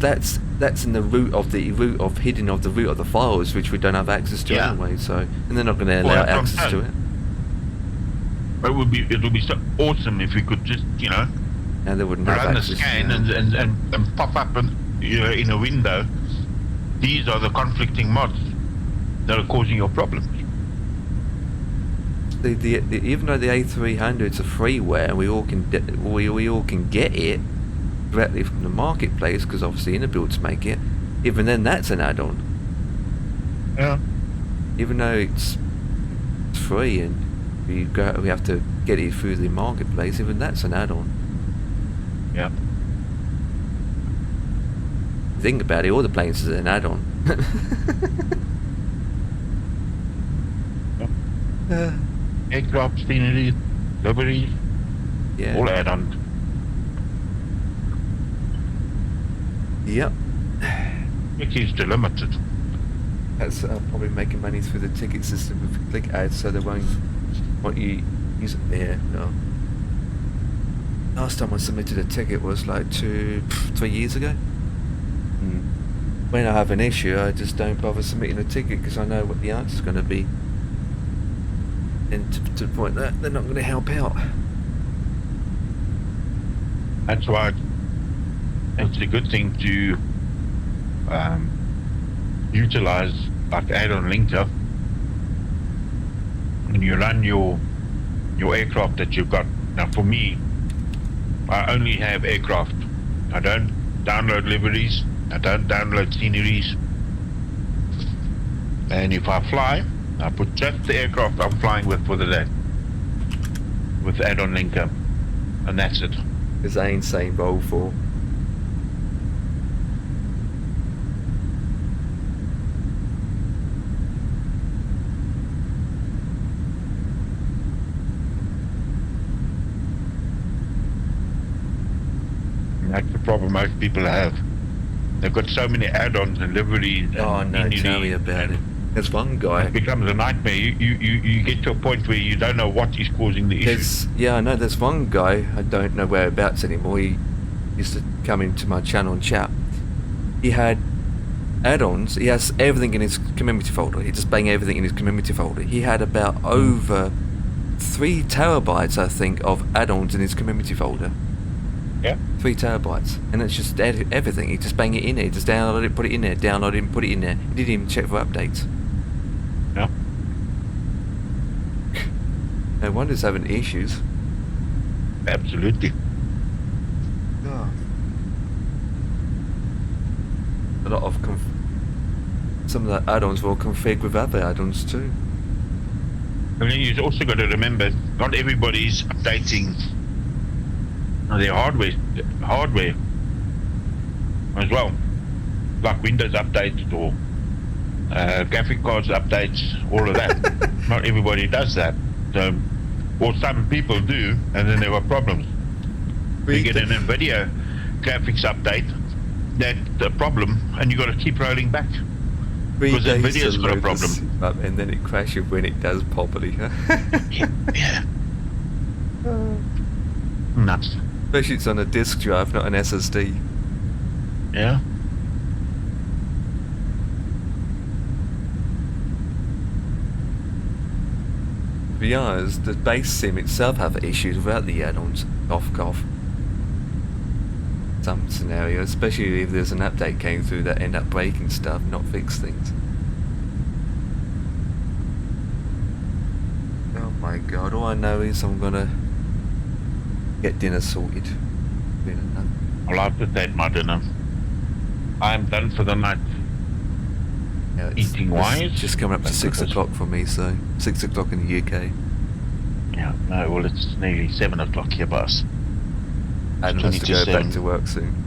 in the root of the root of the files, which we don't have access to anyway. So, and they're not going to allow access to it. It would be so awesome if we could just and they wouldn't have run the access, scan and pop up in a window. These are the conflicting mods that are causing your problems. Even though the A300's a freeware and we all can get it directly from the marketplace, because obviously Innerbuilds make it. Even then, that's an add-on. Yeah. Even though it's free and we have to get it through the marketplace, even that's an add-on. Yeah. Think about it, all the planes is an add-on. Aircraft, scenery, livery, all add-ons. Yep. It is limited. That's probably making money through the ticket system with click ads, so they won't want you use it there. No. Last time I submitted a ticket was like 3 years ago. When I have an issue, I just don't bother submitting a ticket because I know what the answer's going to be. And to the point that they're not going to help out. That's why it's a good thing to utilize like add-on linker when you run your aircraft that you've got. Now for me, I only have aircraft. I don't download liveries. I don't download sceneries. And if I fly, I put just the aircraft I'm flying with for the day with the add-on linker, and that's it. Because I ain't saying roll for. That's the problem most people have. They've got so many add-ons and liveries. Oh no, tell me about it. There's one guy. It becomes a nightmare. You get to a point where you don't know what is causing the issue. Yeah, I know. There's one guy, I don't know whereabouts anymore. He used to come into my channel and chat. He had add-ons. He has everything in his community folder. He just bang everything in his community folder. He had about over 3 terabytes, I think, of add-ons in his community folder. Yeah. 3 terabytes, and it's just everything. He just bang it in there, just download it, put it in there, download it, and put it in there. He didn't even check for updates. Yeah. No wonder he's having issues. Absolutely. Oh. A lot of some of the add-ons will config with other add-ons too. And then you've also got to remember, not everybody's updating their hardware as well, like Windows updates or graphic cards updates, all of that. Not everybody does that. So, or some people do, and then there are problems. You get an NVIDIA graphics update, that's a problem, and you got to keep rolling back. Because NVIDIA's got a problem. Up and then it crashes when it does properly. Yeah. Nuts. Especially it's on a disk drive, not an SSD. Yeah. be honest, the base sim itself have issues without the add-ons. Cough. Some scenarios, especially if there's an update came through that end up breaking stuff, not fix things. Oh my god, all I know is I'm gonna get dinner sorted. I'll have to take my dinner. I'm done for the night. Yeah, Eating wise. Just coming up to 6 o'clock for me, so 6 o'clock in the UK. Yeah, no, well it's nearly 7 o'clock here, boss. Adam has to go back to work soon.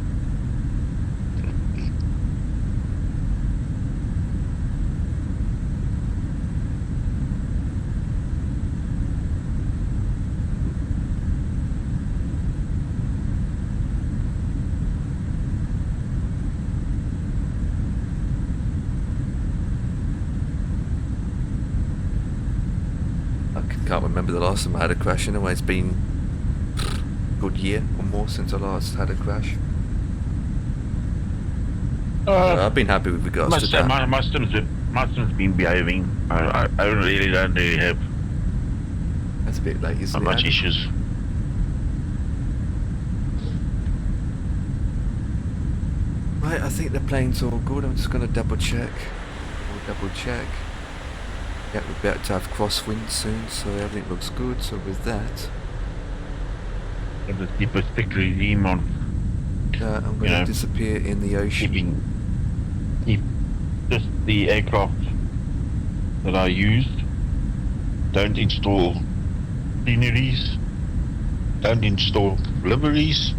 Can't remember the last time I had a crash anyway. It's been a good year or more since I last had a crash. I've been happy with regards to that. My system's been behaving. I don't really have That's a bit late, isn't it? Not much issues. Right, I think the plane's all good. I'm just going to double check. Yeah, we're about to have crosswind soon, so everything looks good. So with that, I'll just keep a strict regime on. I'm going to disappear in the ocean. Keep just the aircraft that I used. Don't install sceneries. Don't install liveries.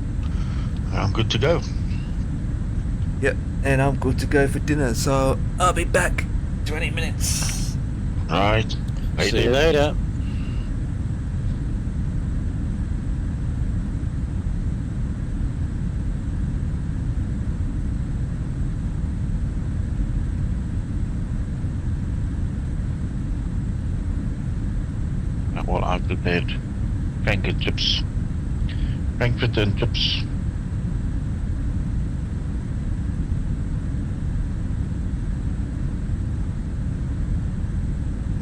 I'm good to go. Yep, and I'm good to go for dinner. So I'll be back 20 minutes. Alright. See you later. Well, I've prepared Frankfurt chips. Frankfurt and chips.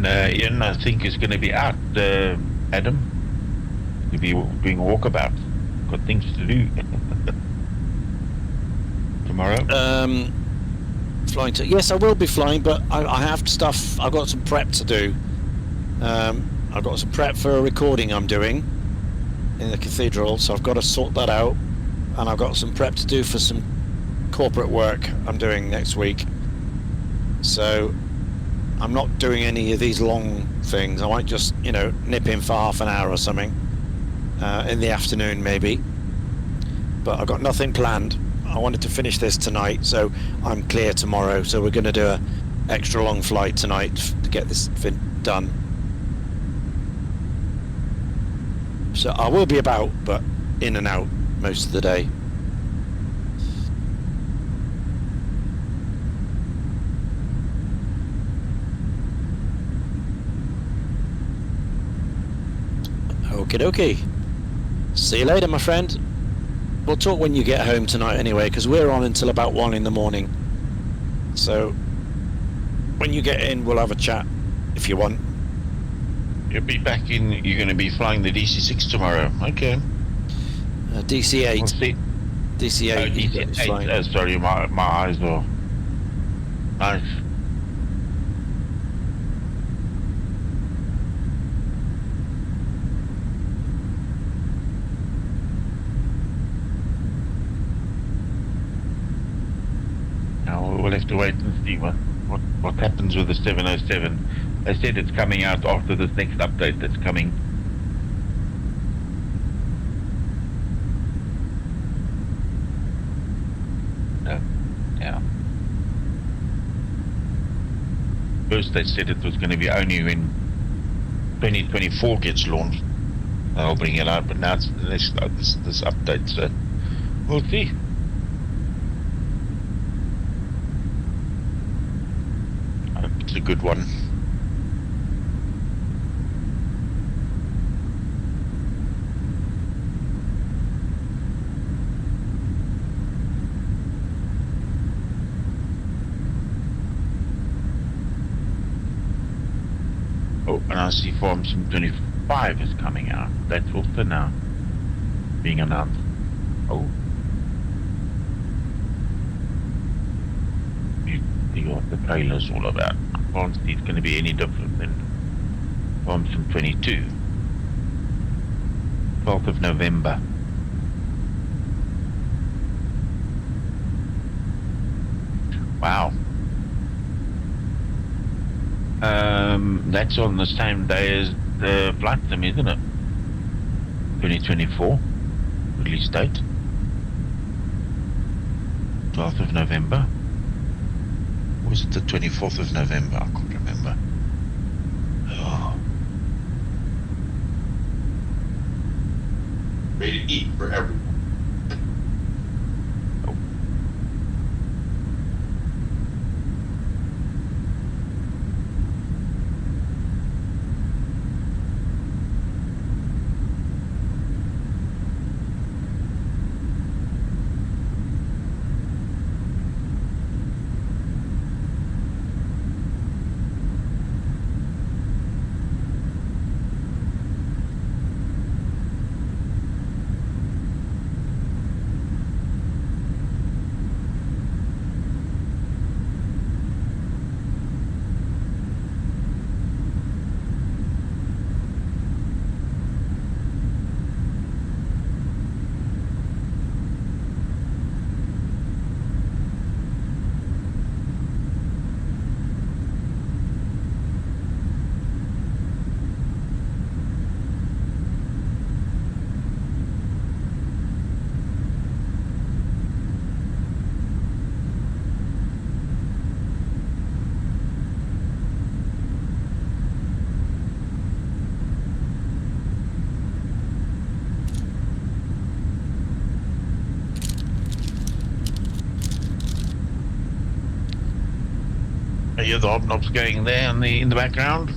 Ian, I think is going to be out, Adam. He'll be doing a walkabout. Got things to do. Tomorrow? Flying to... Yes, I will be flying, but I have stuff... I've got some prep to do. I've got some prep for a recording I'm doing in the cathedral, so I've got to sort that out. And I've got some prep to do for some corporate work I'm doing next week. So... I'm not doing any of these long things. I might just, nip in for half an hour or something in the afternoon maybe. But I've got nothing planned. I wanted to finish this tonight, so I'm clear tomorrow. So we're going to do a extra long flight tonight to get this done. So I will be about, but in and out most of the day. Okie dokie. See you later, my friend. We'll talk when you get home tonight anyway, because we're on until about 1 in the morning. So, when you get in, we'll have a chat, if you want. You'll be back in, you're going to be flying the DC-6 tomorrow. Okay. DC-8. We'll see. DC-8. Oh, DC-8. Sorry, my eyes are... Nice. We'll have to wait and see what happens with the 707. They said it's coming out after this next update that's coming. Yeah. First they said it was going to be only when 2024 gets launched. They'll bring it out, but now it's this update, so we'll see. It's a good one. Oh, and I see Farm Sim 25 is coming out. That's also now being announced. Oh. You see what the trailer's all about. I can't see it's going to be any different than Farm Sim 22. 12th of November. Wow. That's on the same day as the Flight Sim, isn't it? 2024 release date. 12th of November. Or was it the 24th of November? I can't remember. Oh. Rated E for everyone. Oh. I hear the hobnobs going there in the background.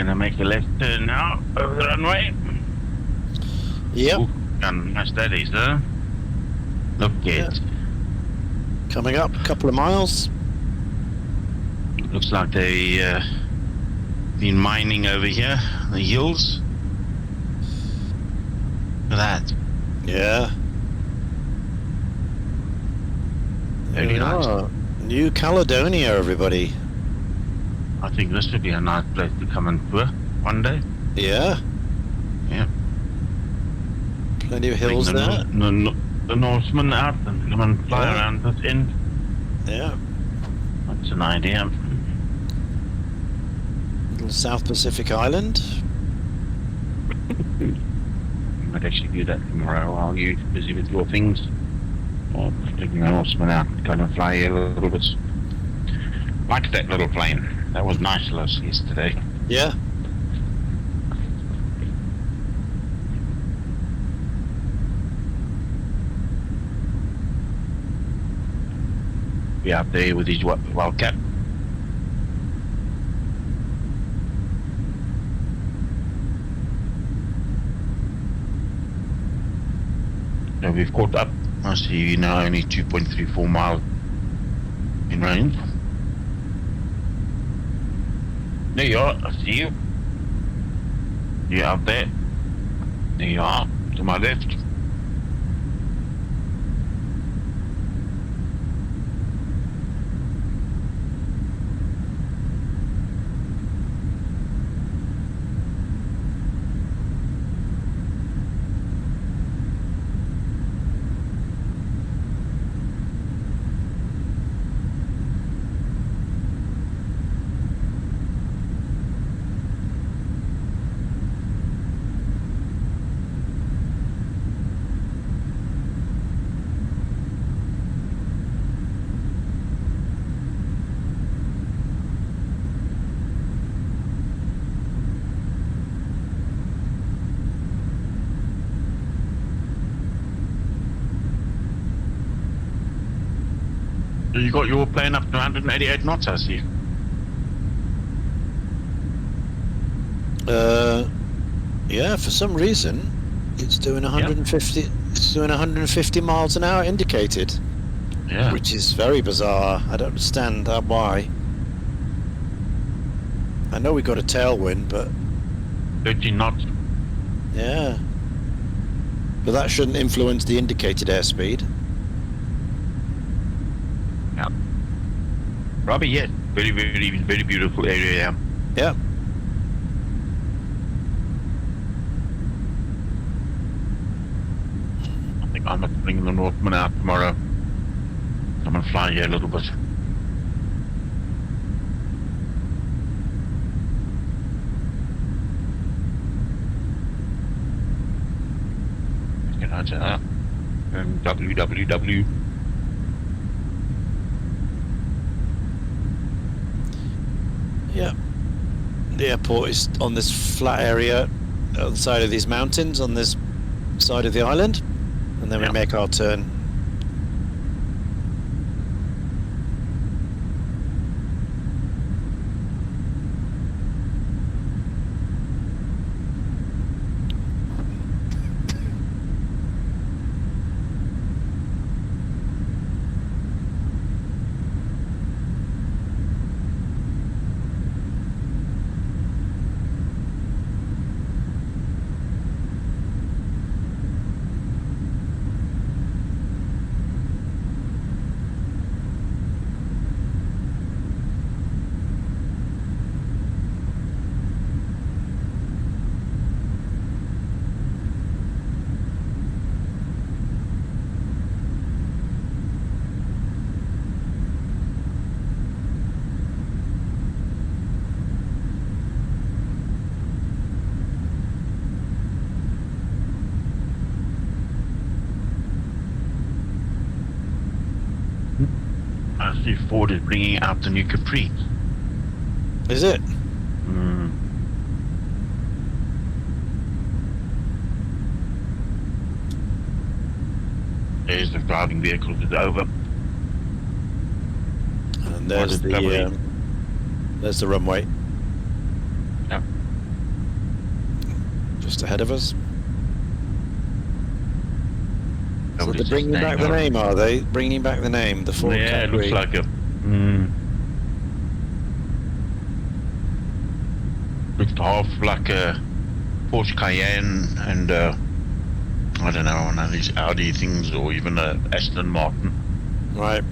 gonna make a left turn now over the runway. Yep. Ooh, nice that is, huh? Look it. Coming up, a couple of miles. Looks like they been mining over here, the hills. Look at that. Yeah. Very we nice. are. New Caledonia, everybody. I think this would be a nice place to come and tour one day. Yeah. Yeah. Plenty of hills there. The Norsemen out and come and fly around this end. Yeah. That's an idea. Little South Pacific island. Might actually do that tomorrow while you're busy with your things. Or taking the Norsemen out and kind of fly a little bit. Like that little plane. That was nice yesterday. Yeah. Be out there with his wildcat. So we've caught up. I see now only 2.34 miles in range. There you are, I see you. You're out there. There you are, to my left. So you got your plane up to 188 knots, I see. Yeah, for some reason it's doing 150. It's doing 150 miles an hour indicated. Yeah. Which is very bizarre. I don't understand why. I know we got a tailwind, but 13 knots. yeah. But that shouldn't influence the indicated airspeed. Yeah. Robbie, yes. Very, very, very beautiful area, yeah. Yeah. I think I must bring the Northman out tomorrow. Come and fly here a little bit. Get out of that. And www. Yeah. The airport is on this flat area on the side of these mountains on this side of the island, and then we make our turn. I see Ford is bringing out the new Capri. Is it? Mm. There's the driving vehicle is over. And there's the runway. Yeah. just ahead of us. So they're Nobody's bringing back the staying name, are they? Bringing back the name, the Ford Yeah, it looks Capri. like a. Looks half like a Porsche Cayenne and I don't know, one of these Audi things, or even a Aston Martin. Right.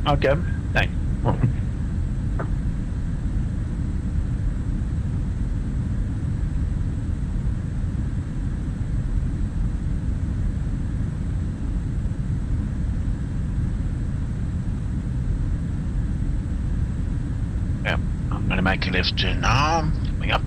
Okay. Thanks. Yeah, I'm gonna make a left turn now. Coming up.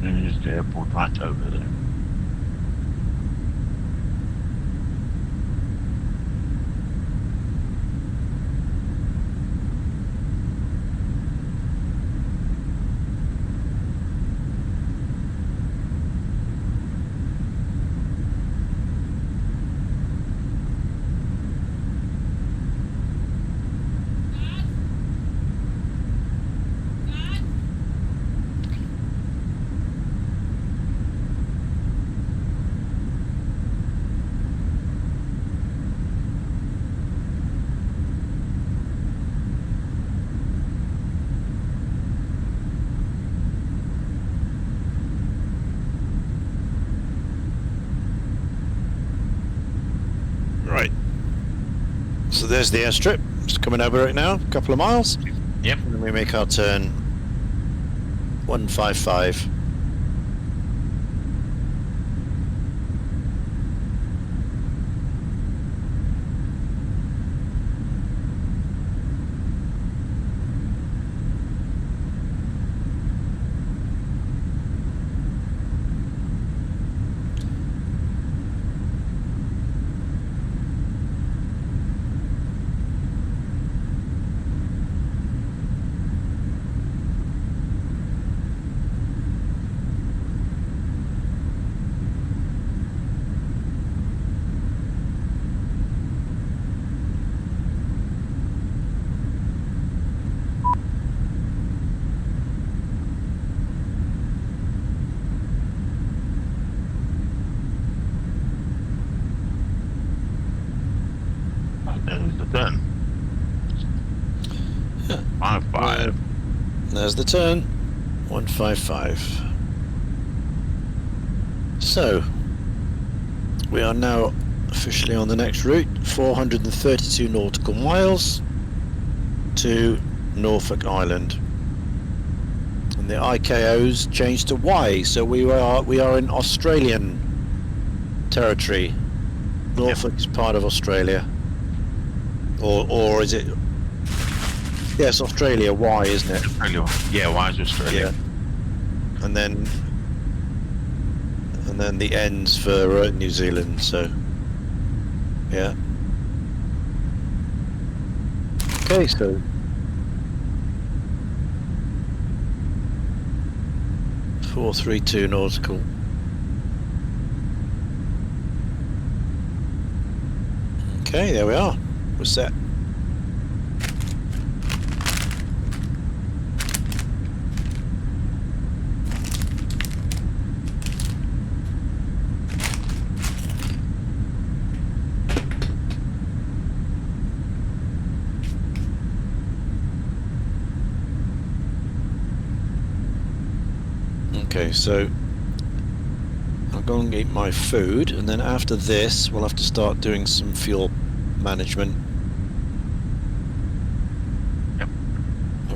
There's the airport right over there. Right. So there's the airstrip. It's coming over right now, a couple of miles. Yep. And then we make our turn 155. There's the turn. 55. There's the turn. 155. So, we are now officially on the next route. 432 nautical miles to Norfolk Island. And the ICAO's changed to Y, so we are in Australian territory. Norfolk is part of Australia. Or is it? Yes, Australia. Y, isn't it? Australia. Yeah, Y is Australia. Yeah. And then the ends for New Zealand. So, yeah. Okay, so 432 nautical. Okay, there we are. We're set. Okay, so I'll go and eat my food, and then after this we'll have to start doing some fuel management. Yep.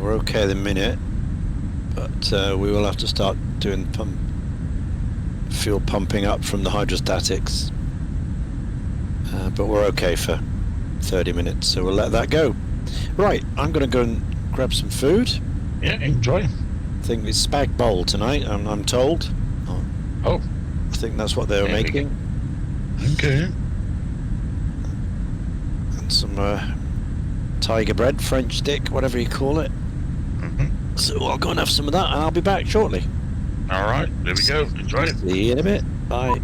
We're okay at the minute, but we will have to start doing fuel pumping up from the hydrostatics. But we're okay for 30 minutes, so we'll let that go. Right, I'm going to go and grab some food. Yeah, enjoy. I think it's spag bowl tonight, I'm told. Oh. I think that's what they were making. Okay. And some tiger bread, French stick, whatever you call it. Mm-hmm. So I'll go and have some of that, and I'll be back shortly. All right, there we go. Enjoy it. See you in a bit. Bye.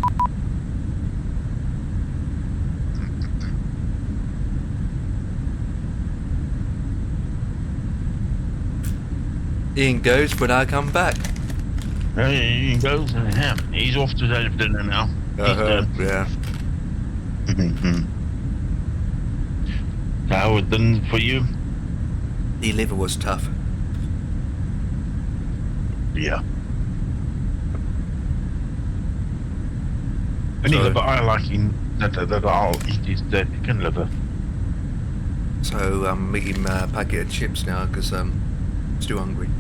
Ian goes when I come back. He goes and he's off to have dinner now. Yeah. How was dinner for you? The liver was tough. Yeah. Any liver I like that I'll eat is the chicken liver. So I'm eating a packet of chips now because I'm still hungry.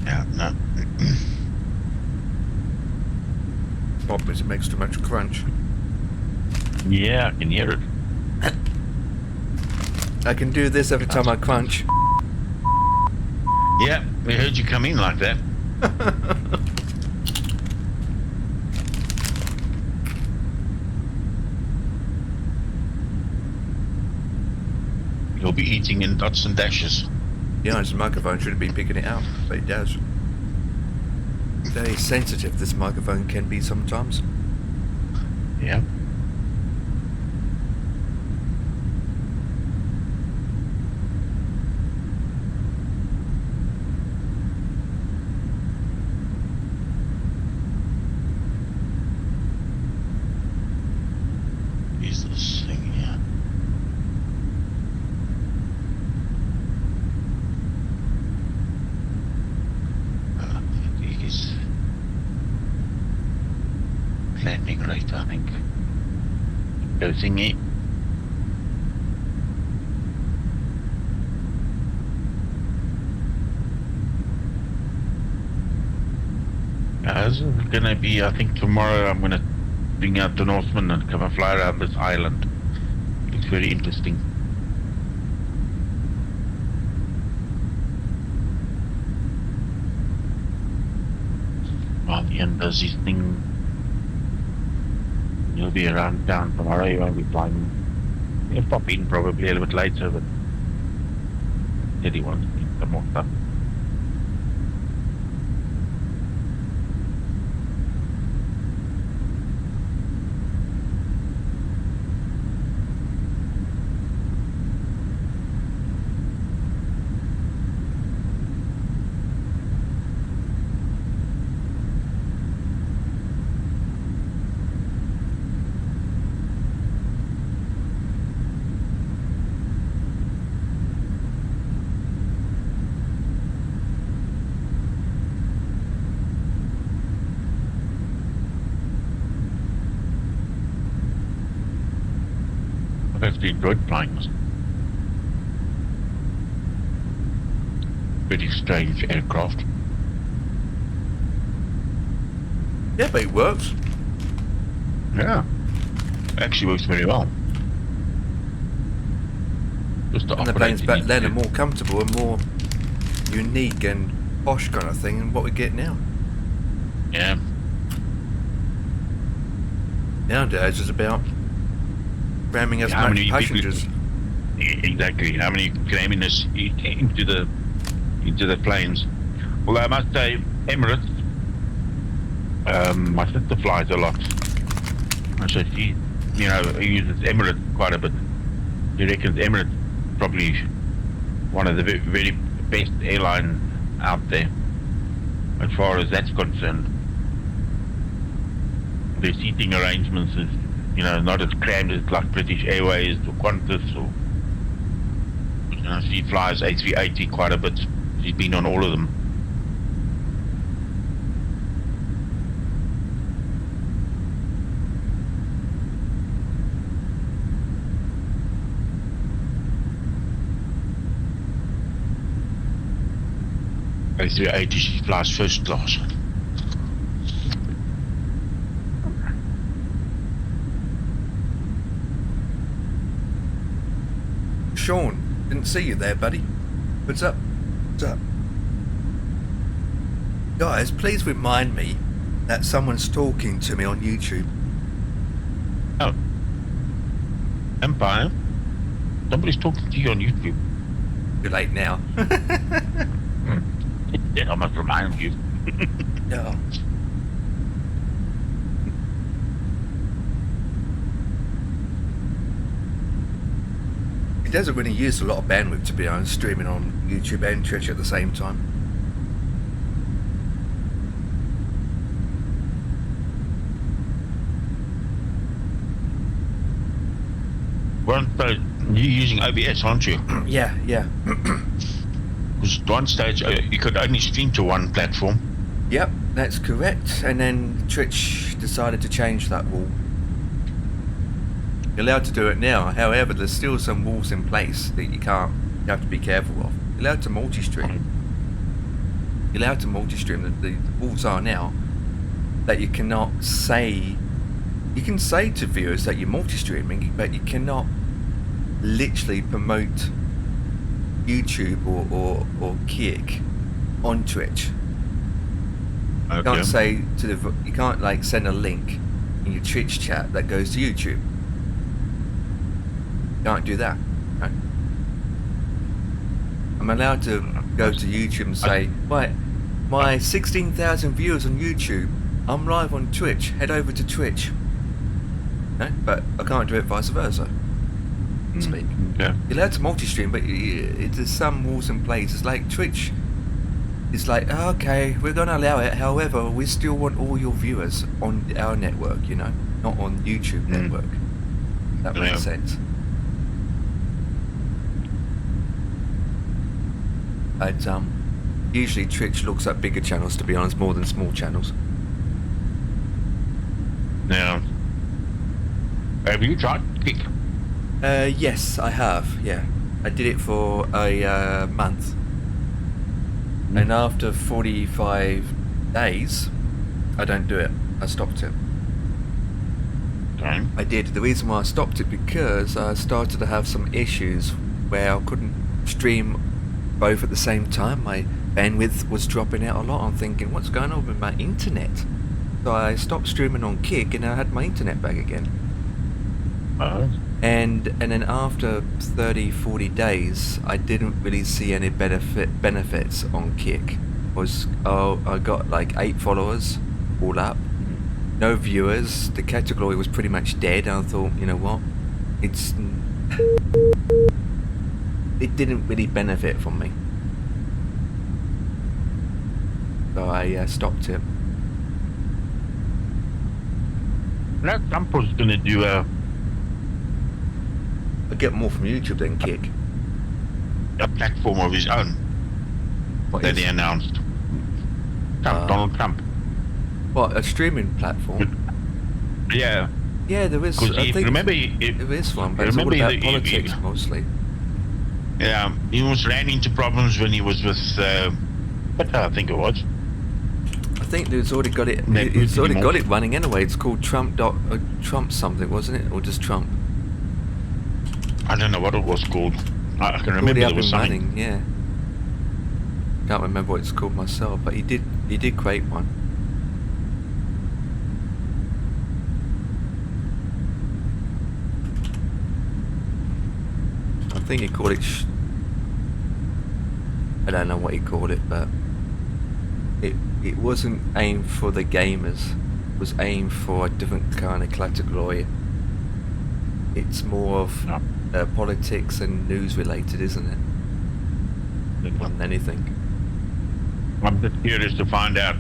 Yeah, no. Problem is it makes too much crunch. Yeah, I can hear it. I can do this every time I crunch. Yeah, we heard you come in like that. You'll be eating in dots and dashes. Yeah, this microphone should have been picking it out, but it does. Very sensitive this microphone can be sometimes. Yeah. Is this thing here? It is landing right, I think. Go thingy. This is gonna be, I think tomorrow I'm gonna bring out the Norseman and come and fly around this island. Looks very interesting. While Ian does his thing, he'll be around town tomorrow. He won't be flying. He'll pop in probably a little bit later, but said he wants to get some more stuff. I've actually enjoyed flying this. Pretty strange aircraft. Yeah, but it works. Yeah. Actually works very well. Just to And the operate planes it back into- then are more comfortable and more unique and posh kind of thing than what we get now. Yeah. Nowadays it's about ramming as How much many passengers. people- Exactly. How many craminess into the planes? Well, I must say, Emirates. My sister flies a lot, and so she, uses Emirates quite a bit. She reckons Emirates probably one of the very best airlines out there, as far as that's concerned. Their seating arrangements is, not as crammed as like British Airways or Qantas or. She flies A380 quite a bit. She's been on all of them. A380, she flies first class. Sean, didn't see you there, buddy. What's up? What's up? Guys, please remind me that someone's talking to me on YouTube. Oh. Empire? Somebody's talking to you on YouTube. Too late now. Yeah, I must remind you. Yeah. It doesn't really use a lot of bandwidth, to be honest, streaming on YouTube and Twitch at the same time. Well, so you're using OBS, aren't you? Yeah, yeah. Because at one stage you could only stream to one platform. Yep, that's correct. And then Twitch decided to change that rule. You're allowed to do it now, however, there's still some rules in place that you have to be careful of. You're allowed to multi-stream. You're allowed to multi-stream. The rules are now that you cannot say... You can say to viewers that you're multi-streaming, but you cannot literally promote YouTube or Kick on Twitch. Okay. You can't say to the... You can't like send a link in your Twitch chat that goes to YouTube. You can't do that. No. I'm allowed to go to YouTube and say, right, my 16,000 viewers on YouTube, I'm live on Twitch, head over to Twitch. No, but I can't do it vice versa. Speak. Yeah. You're allowed to multi-stream, but there's some rules in place. It's like Twitch. It's like, okay, we're going to allow it. However, we still want all your viewers on our network, you know, not on YouTube network. That makes sense. But usually Twitch looks at bigger channels, to be honest, more than small channels. Yeah. Have you tried Kick? Yes, I have. Yeah, I did it for a month, and after 45 days, I don't do it. I stopped it. Okay. I did. The reason why I stopped it because I started to have some issues where I couldn't stream both at the same time. My bandwidth was dropping out a lot. I'm thinking, what's going on with my internet? So I stopped streaming on Kick, and I had my internet back again. And then after 30-40 days, I didn't really see any benefits on Kick. I got like 8 followers all up, no viewers. The category was pretty much dead. And I thought, you know what, it didn't really benefit from me, so I stopped it. Now Trump was going to do I get more from YouTube than Kick. a platform of his own that he announced. Donald Trump. What, a streaming platform? Yeah. Yeah, there is. I think there is one, but it's all about politics mostly. Yeah, he almost ran into problems when he was with, I think it was. I think there's already got it. It's already got it running anyway. It's called Trump something, wasn't it, or just Trump? I don't know what it was called. I can remember there was something. Running, yeah. Can't remember what it's called myself, but he did create one. I think he called it. I don't know what he called it, but it wasn't aimed for the gamers. It was aimed for a different kind of category. It's more of politics and news related, isn't it? More than anything. I'm just curious to find out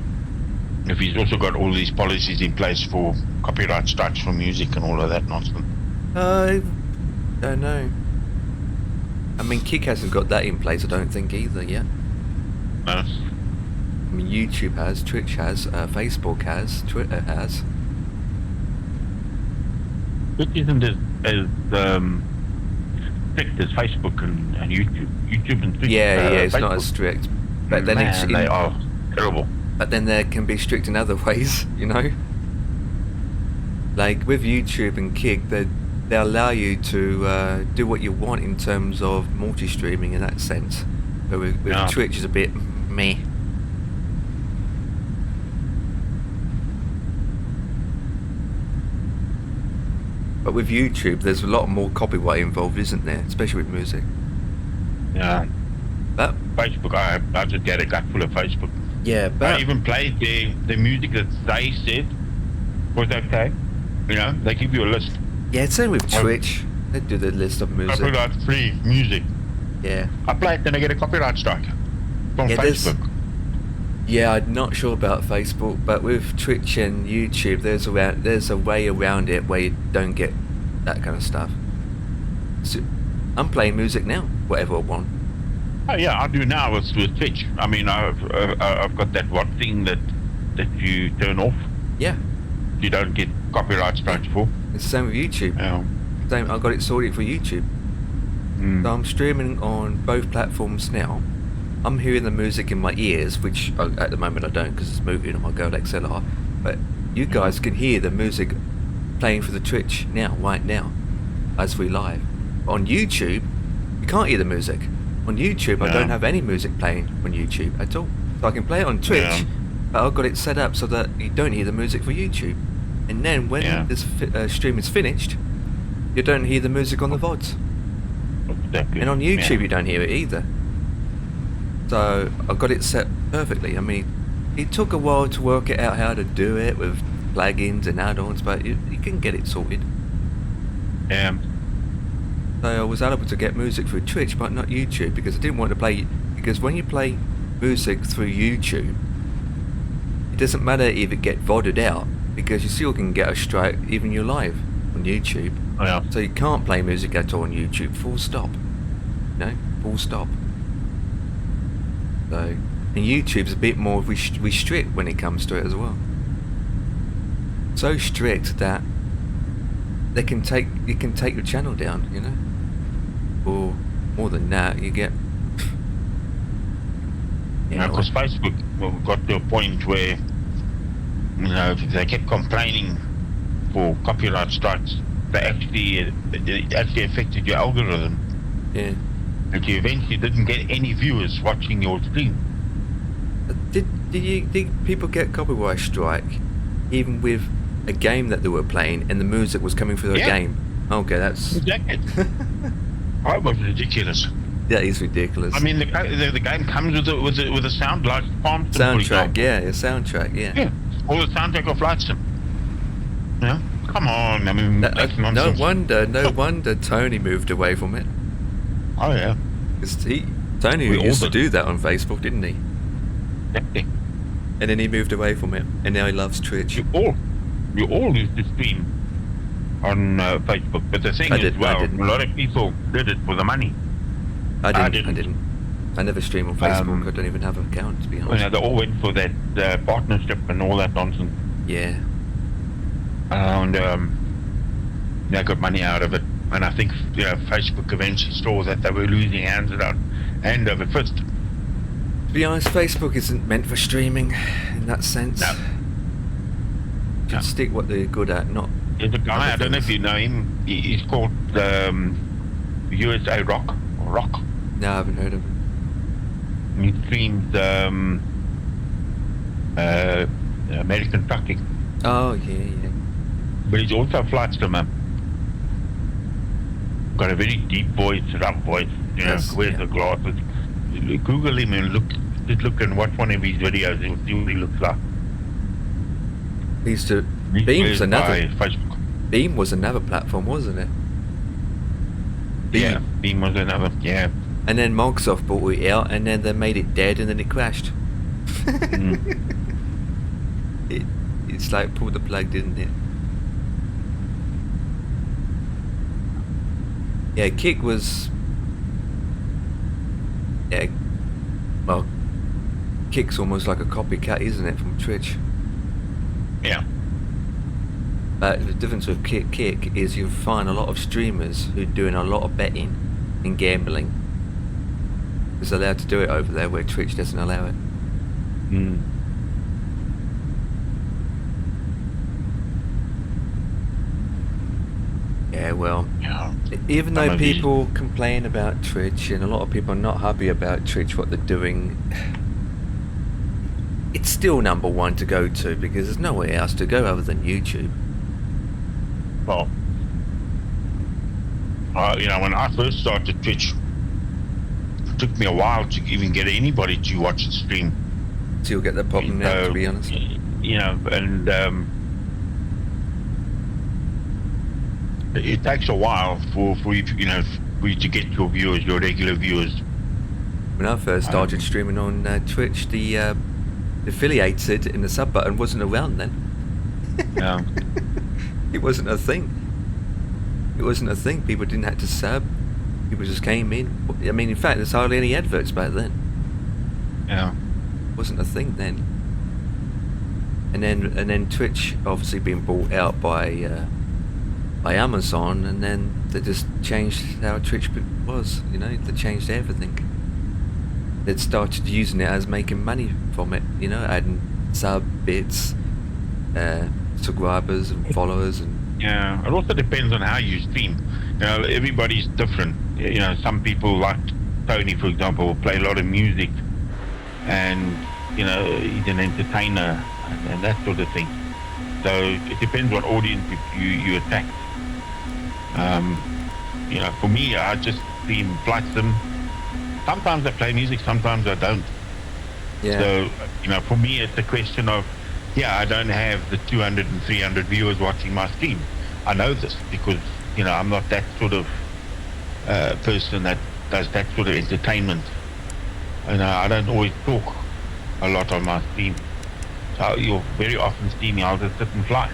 if he's also got all these policies in place for copyright strikes for music and all of that nonsense. I don't know. I mean, Kick hasn't got that in place, I don't think, either yet. No. I mean, YouTube has, Twitch has, Facebook has, Twitter has. Which isn't as strict as Facebook and YouTube. YouTube and Twitch. Yeah, it's Facebook. not as strict. But then Man, they are terrible. But then there can be strict in other ways, you know. Like with YouTube and Kick, they allow you to do what you want in terms of multi-streaming in that sense. But with Twitch is a bit meh. But with YouTube, there's a lot more copyright involved, isn't there? Especially with music. Yeah. But Facebook, I just get a gut full of Facebook. Yeah, but I even played the music that they said was okay. You know, they give you a list. Yeah, same with Twitch. They do the list of music. Copyright free music. Yeah. I play it, then I get a copyright strike from Facebook. Yeah, I'm not sure about Facebook, but with Twitch and YouTube, there's a way around it where you don't get that kind of stuff. So, I'm playing music now, whatever I want. Oh yeah, I do now with Twitch. I mean, I've got that one thing that you turn off. Yeah. You don't get copyright strikes for. It's the same with YouTube. Same, I got it sorted for YouTube. So I'm streaming on both platforms now. I'm hearing the music in my ears, which at the moment I don't because it's moving on my Gold XLR. But you guys can hear the music playing for the Twitch now, right now, as we live. On YouTube, you can't hear the music. On YouTube, I don't have any music playing on YouTube at all. So I can play it on Twitch, but I've got it set up so that you don't hear the music for YouTube. And then when this stream is finished, you don't hear the music on the VODs. Exactly. And on YouTube, you don't hear it either. So I've got it set perfectly. I mean, it took a while to work it out how to do it with plugins and add-ons, but you can get it sorted. Yeah. So I was able to get music through Twitch, but not YouTube, because I didn't want to play. Because when you play music through YouTube, it doesn't matter if it gets VODed out, because you still can get a strike even you're live on YouTube. Oh, yeah. So you can't play music at all on YouTube. Full stop. No, full stop. So, and YouTube's a bit more strict when it comes to it as well. So strict that you can take your channel down, you know. Or more than that, you get. Because Facebook got to a point where, you know, they kept complaining for copyright strikes. It actually affected your algorithm. Yeah. And you eventually didn't get any viewers watching your stream. Did people get copyright strike even with a game that they were playing and the music was coming through the game? Okay, that's exactly. That was ridiculous. That is ridiculous. I mean, the game comes with a sound like Farm Sim, soundtrack. Yeah, a soundtrack. Yeah. Or the soundtrack of Flight Sim. Yeah. Come on. I mean, that's nonsense. No wonder Tony moved away from it. Oh yeah. Because Tony used to do that on Facebook, didn't he? Exactly. And then he moved away from it, and now he loves Twitch. You all used to stream on Facebook, but the thing is, a lot of people did it for the money. I didn't. I never stream on Facebook. I don't even have an account, to be honest. You know, they all went for that partnership and all that nonsense. Yeah. And they got money out of it. And I think Facebook eventually saw that they were losing hand over fist. To be honest, Facebook isn't meant for streaming in that sense. No. Just stick what they're good at, not. There's a guy, I don't know if you know him, he's called USA Rock. No, I haven't heard of him. He streams American trucking. Oh, yeah. But he's also a flight simmer. Got a very deep voice, rough voice, wears the glasses. Google him and look and watch one of his videos and see what he looks like. Beam was another platform, wasn't it? Beam was another, yeah. And then Microsoft bought it out, and then they made it dead, and then it crashed. It's like pulled the plug, didn't it? Yeah, Kick was. Yeah, well, Kick's almost like a copycat, isn't it, from Twitch? Yeah. But the difference with Kick is you find a lot of streamers who are doing a lot of betting and gambling. is allowed to do it over there where Twitch doesn't allow it. Mm. Yeah, well, Yeah. even though Some of these- people complain about Twitch and a lot of people are not happy about Twitch, what they're doing, it's still number one to go to because there's nowhere else to go other than YouTube. Well, you know, when I first started Twitch, it took me a while to even get anybody to watch the stream. So you'll get that problem now, So, to be honest. You know, and it takes a while for you, you know, for you to get your viewers, your regular viewers. When I first started streaming on Twitch, the affiliated in the sub button wasn't around then. Yeah. It wasn't a thing. It wasn't a thing. People didn't have to sub. People just came in. I mean, in fact, there's hardly any adverts back then. Yeah. It wasn't a thing then. And then Twitch obviously being bought out by Amazon, and then they just changed how Twitch was. You know, they changed everything. They'd started using it as making money from it. You know, adding sub bits, subscribers and followers and. Yeah, it also depends on how you stream. You know, everybody's different. You know, some people like Tony, for example, will play a lot of music, and you know, he's an entertainer and that sort of thing. So it depends what audience you attack. You know, for me, I just stream flight sim. Sometimes I play music, sometimes I don't. Yeah. So you know, for me, it's a question of. Yeah, I don't have the 200 and 300 viewers watching my stream. I know this because, you know, I'm not that sort of person that does that sort of entertainment. And I don't always talk a lot on my stream. So you'll very often see me, I'll just sit and fly.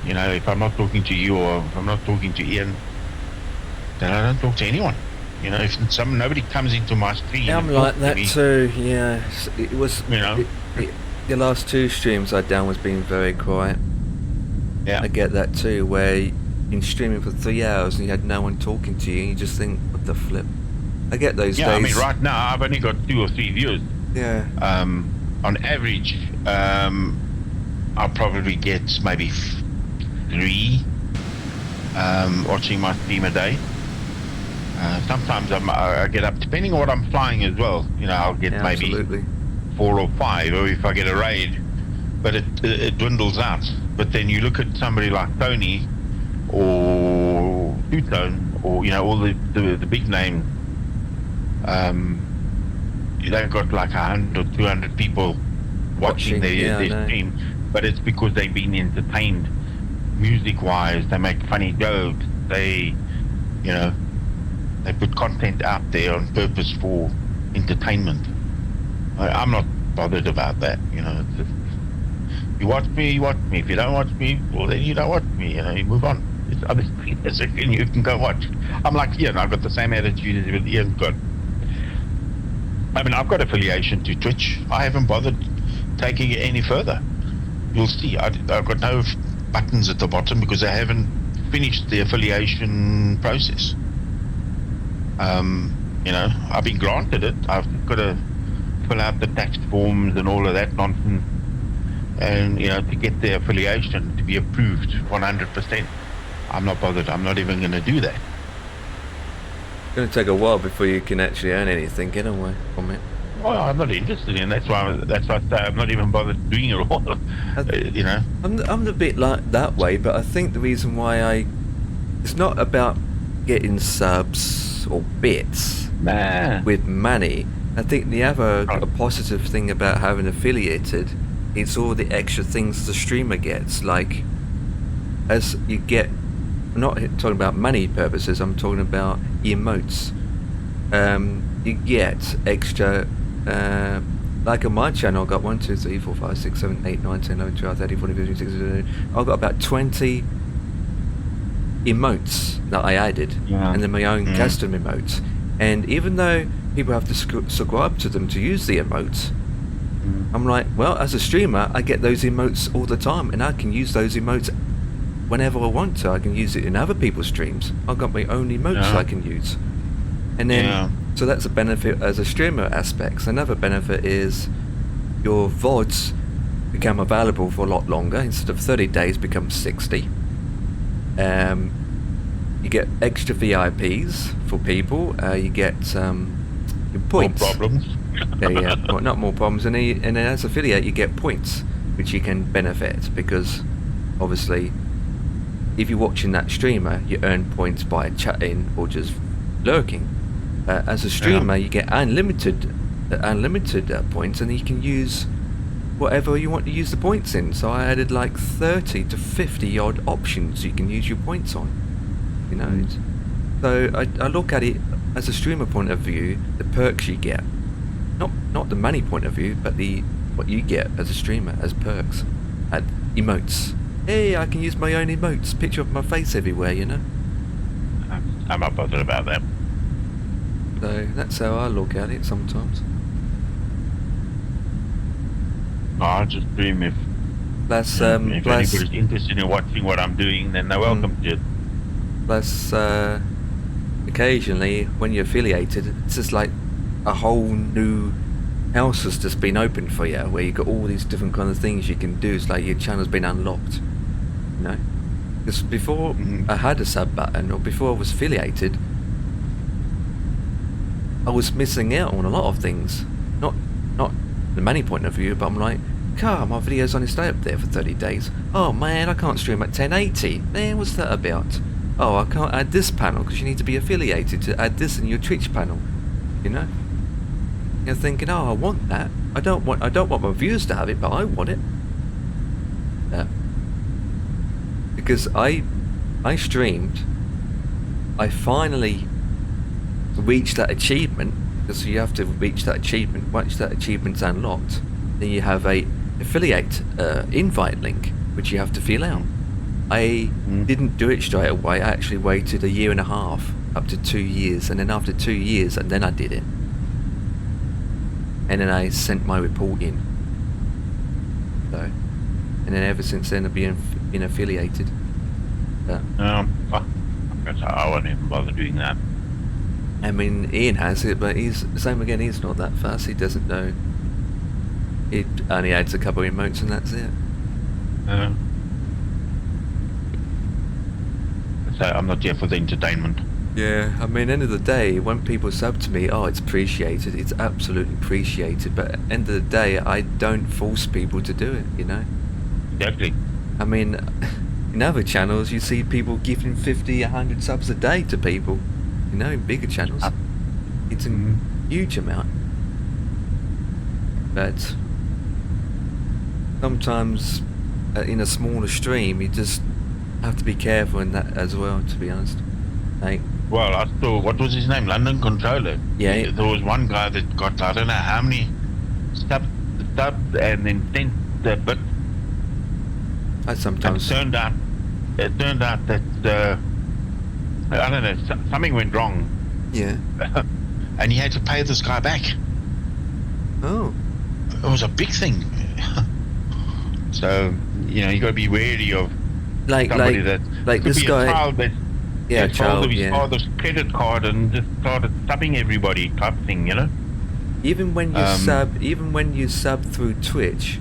You know, if I'm not talking to you or if I'm not talking to Ian, then I don't talk to anyone. You know, if nobody comes into my stream... Yeah, I'm like that too, yeah. It was... You know... The last two streams I'd done was being very quiet. Yeah. I get that too, where you've been streaming for 3 hours and you had no one talking to you and you just think, what the flip? I get those days. Yeah, I mean, right now I've only got 2 or 3 viewers. Yeah. On average, I'll probably get maybe 3 watching my stream a day. Sometimes I get up, depending on what I'm flying as well. You know, I'll get maybe... Absolutely. 4 or 5, or if I get a raid, but it dwindles out. But then you look at somebody like Tony or Two-Tone, or you know, all the big name, they've got like 100 or 200 people watching their stream, but it's because they've been entertained music wise. They make funny jokes, they, you know, they put content out there on purpose for entertainment. I'm not bothered about that, you know. It's just, you watch me, you watch me. If you don't watch me, well then you don't watch me, you know, you move on. It's other things and you can go watch. I'm like Ian, I've got the same attitude as Ian's got. I mean, I've got affiliation to Twitch. I haven't bothered taking it any further. You'll see, I've got no buttons at the bottom because I haven't finished the affiliation process. You know, I've been granted it. I've got to fill out the tax forms and all of that nonsense, and you know, to get the affiliation to be approved 100%. I'm not bothered. I'm not even going to do that. It's going to take a while before you can actually earn anything anyway from it. Well, I'm not interested in. That's why I say I'm not even bothered doing it all. You know, I'm a bit like that way, but I think the reason why it's not about getting subs or bits with money. I think the other positive thing about having affiliated is all the extra things the streamer gets. Like, as you get, I'm not talking about money purposes, I'm talking about emotes. You get extra, like on my channel, I've got 1, 2, 3, 4, 5, 6, 7, 8, 9, 10, 11, 12, 13, 14, 15, 16, I've got about 20 emotes that I added, and then my own custom emotes. And even though people have to subscribe to them to use the emotes, I'm like, well, as a streamer, I get those emotes all the time, and I can use those emotes whenever I want to. I can use it in other people's streams. I've got my own emotes I can use. And then So that's a benefit as a streamer aspect. Another benefit is your VODs become available for a lot longer. Instead of 30 days, become 60. You get extra VIPs for people. You get your points. More problems. Yeah. Well, not more problems. And then as affiliate, you get points, which you can benefit because, obviously, if you're watching that streamer, you earn points by chatting or just lurking. As a streamer, you get unlimited points, and you can use whatever you want to use the points in. So I added like 30 to 50 odd options you can use your points on. You know, so I look at it as a streamer point of view, the perks you get, not the money point of view, but what you get as a streamer as perks. At emotes. Hey, I can use my own emotes, picture of my face everywhere, you know. I'm not bothered about that. So that's how I look at it sometimes. I'll just stream if anybody's interested in watching what I'm doing, then they're welcome to it. Plus, occasionally when you're affiliated, it's just like a whole new house has just been opened for you, where you got all these different kind of things you can do. It's like your channel's been unlocked, you know. Because before I had a sub button, or before I was affiliated, I was missing out on a lot of things. Not the money point of view, but I'm like, my video's only stay up there for 30 days. Oh man, I can't stream at 1080. Man, what's that about? Oh, I can't add this panel because you need to be affiliated to add this in your Twitch panel. You know? You're thinking, oh, I want that. I don't want my viewers to have it, but I want it. Because I streamed. I finally reached that achievement. Because you have to reach that achievement. Once that achievement's unlocked, then you have a affiliate invite link, which you have to fill out. I didn't do it straight away. I actually waited 1.5 years, up to 2 years, and then after 2 years, and then I did it. And then I sent my report in. So, and then ever since then I've been affiliated. I won't even bother doing that. I mean, Ian has it, but he's not that fast. He doesn't know. It only adds a couple of emotes and that's it. So I'm not here for the entertainment. Yeah, I mean, end of the day, when people sub to me, oh, it's appreciated. It's absolutely appreciated. But at the end of the day, I don't force people to do it, you know? Exactly. I mean, in other channels, you see people giving 50, 100 subs a day to people. You know, in bigger channels. It's a huge amount. But sometimes in a smaller stream, you just have to be careful in that as well, to be honest. Like, well, I saw, what was his name? London Controller. Yeah. There was one guy that got, I don't know how many subs and then sent the bit. I sometimes. It turned out that I don't know, something went wrong. Yeah. And he had to pay this guy back. Oh. It was a big thing. So, you know, you got to be wary of somebody that like could this be guy. A child that child of his yeah. father's credit card and just started subbing everybody type thing, you know. Even when you sub through Twitch,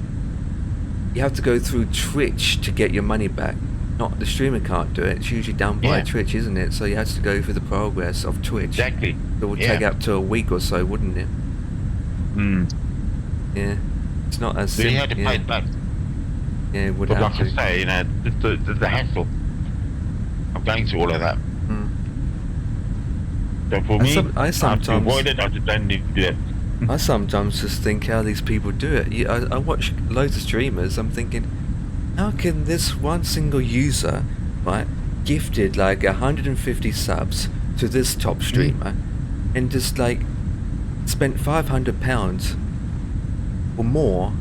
you have to go through Twitch to get your money back. Not the streamer can't do it. It's usually done by Twitch, isn't it? So you have to go through the progress of Twitch. Exactly. It would take up to a week or so, wouldn't it? Yeah. It's not as simple. You had to pay it back. Yeah, it would but have like I say, you know, the hassle of going through all of that. So for me, I have to avoid it. I just don't need to do it. I sometimes just think how these people do it. I watch loads of streamers. I'm thinking, how can this one single user, right, gifted like 150 subs to this top streamer, and just like spent £500 or more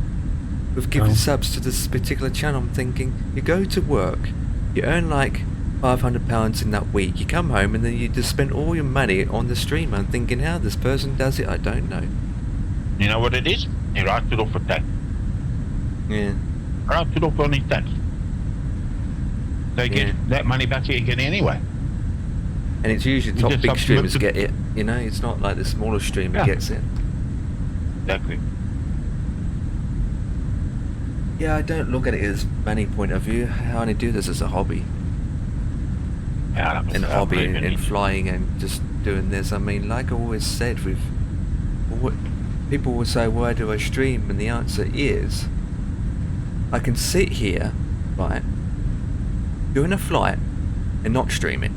with gifted subs to this particular channel? I'm thinking, you go to work, you earn like £500 in that week, you come home and then you just spend all your money on the streamer. I'm thinking how this person does it, I don't know. You know what it is? He writes it off for tax. Yeah. Writes it off on his tax. They get that money back again anyway. And it's usually top big streamers get it. You know, it's not like the smaller streamer Yeah. gets it. Exactly. Yeah, I don't look at it as money point of view. I only do this as a hobby. Yeah, And hobby and flying and just doing this. I mean, like I always said, with what people will say, why do I stream? And the answer is, I can sit here, right, doing a flight and not stream it.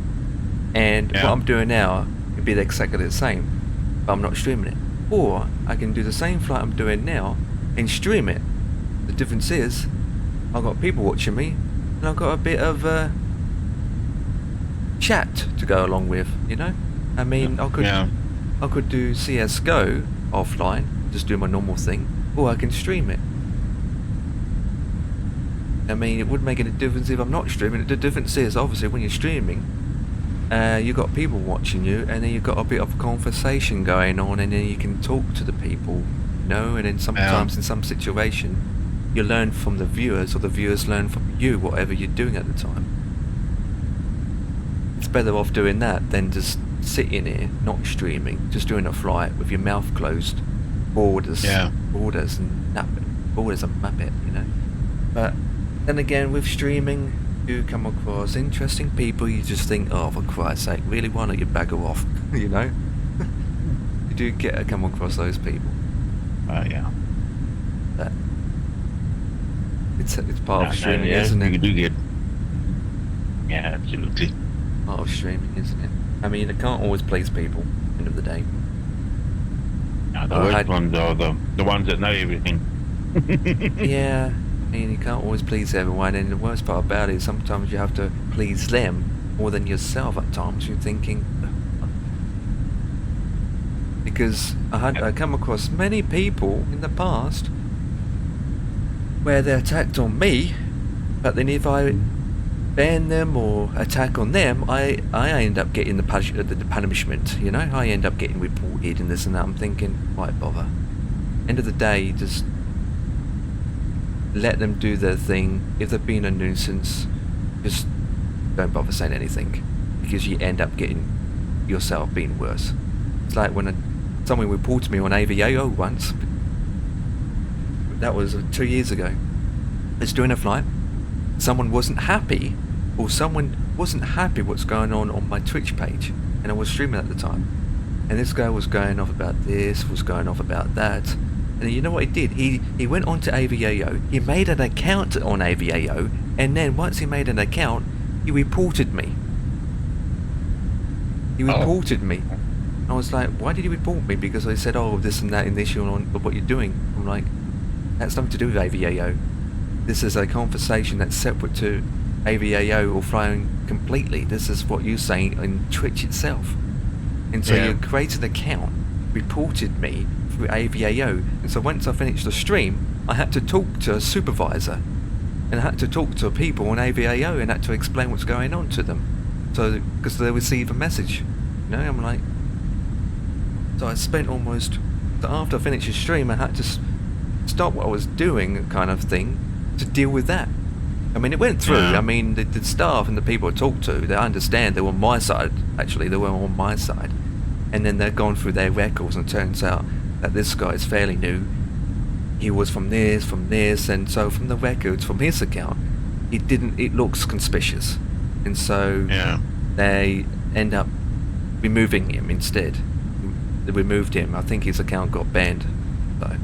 And what I'm doing now would be exactly the same, but I'm not streaming it. Or I can do the same flight I'm doing now and stream it. The difference is, I've got people watching me, and I've got a bit of chat to go along with, you know? I mean, I could do CSGO offline, just do my normal thing, or I can stream it. I mean, it would make a difference if I'm not streaming it. The difference is, obviously, when you're streaming, you've got people watching you, and then you've got a bit of conversation going on, and then you can talk to the people, you know? And then sometimes in some situation, you learn from the viewers, or the viewers learn from you, whatever you're doing at the time. It's better off doing that than just sitting here, not streaming, just doing a flight with your mouth closed, bored as a muppet, you know. But then again, with streaming, you come across interesting people. You just think, oh, for Christ's sake, really, why don't you bagger off? You know. You do come across those people. Yeah. But it's part of streaming, isn't it? You do get. Yeah, absolutely. Part of streaming, isn't it? I mean, it can't always please people. End of the day. No, the worst ones are the ones that know everything. Yeah, I mean, you can't always please everyone, and the worst part about it is sometimes you have to please them more than yourself at times. You're thinking, because I come across many people in the past where they attacked on me, but then if I ban them or attack on them, I end up getting the punishment, you know? I end up getting reported and this and that. I'm thinking, why bother? End of the day, just let them do their thing. If they're being a nuisance, just don't bother saying anything, because you end up getting yourself being worse. It's like when someone reported me on IVAO once. That was 2 years ago. I was doing a flight. Someone wasn't happy, or someone wasn't happy what's going on my Twitch page, and I was streaming at the time. And this guy was going off about this, was going off about that. And you know what he did? He went on to AVAO, he made an account on AVAO, and then once he made an account, he reported me. He reported me. I was like, why did he report me? Because I said, oh, this and that, and this on what you're doing. I'm like, that's nothing to do with AVAO. This is a conversation that's separate to AVAO or flying completely. This is what you're saying in Twitch itself. And so you created an account, reported me through AVAO. And so once I finished the stream, I had to talk to a supervisor. And I had to talk to people on AVAO and had to explain what's going on to them. So, because they receive a message. You know, I'm like... So I spent almost... So after I finished the stream, I had to stop what I was doing, kind of thing, to deal with that. I mean, it went through. I mean, the staff and the people I talked to, they understand. They were on my side, actually. They were on my side. And then they've gone through their records, and it turns out that this guy is fairly new. He was from this, and so from the records, from his account, it looks conspicuous. And so they end up removing him instead. They removed him. I think his account got banned. So,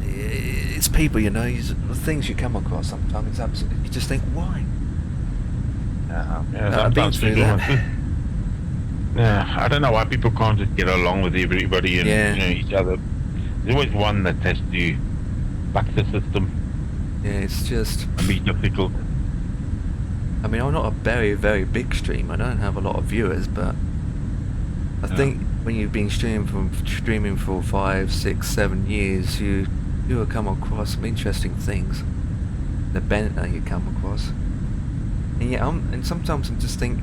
it's people, you know, the things you come across sometimes, it's absolutely, you just think, why? Sometimes people I don't know why people can't just get along with everybody and you know, each other. There's always one that has to buck the system. Yeah, it's just... and be difficult. I mean, I'm not a very, very big stream. I don't have a lot of viewers, but I think when you've been streaming for 5, 6, 7 years, you will come across some interesting things. The banter you come across. And yeah, and sometimes I just think,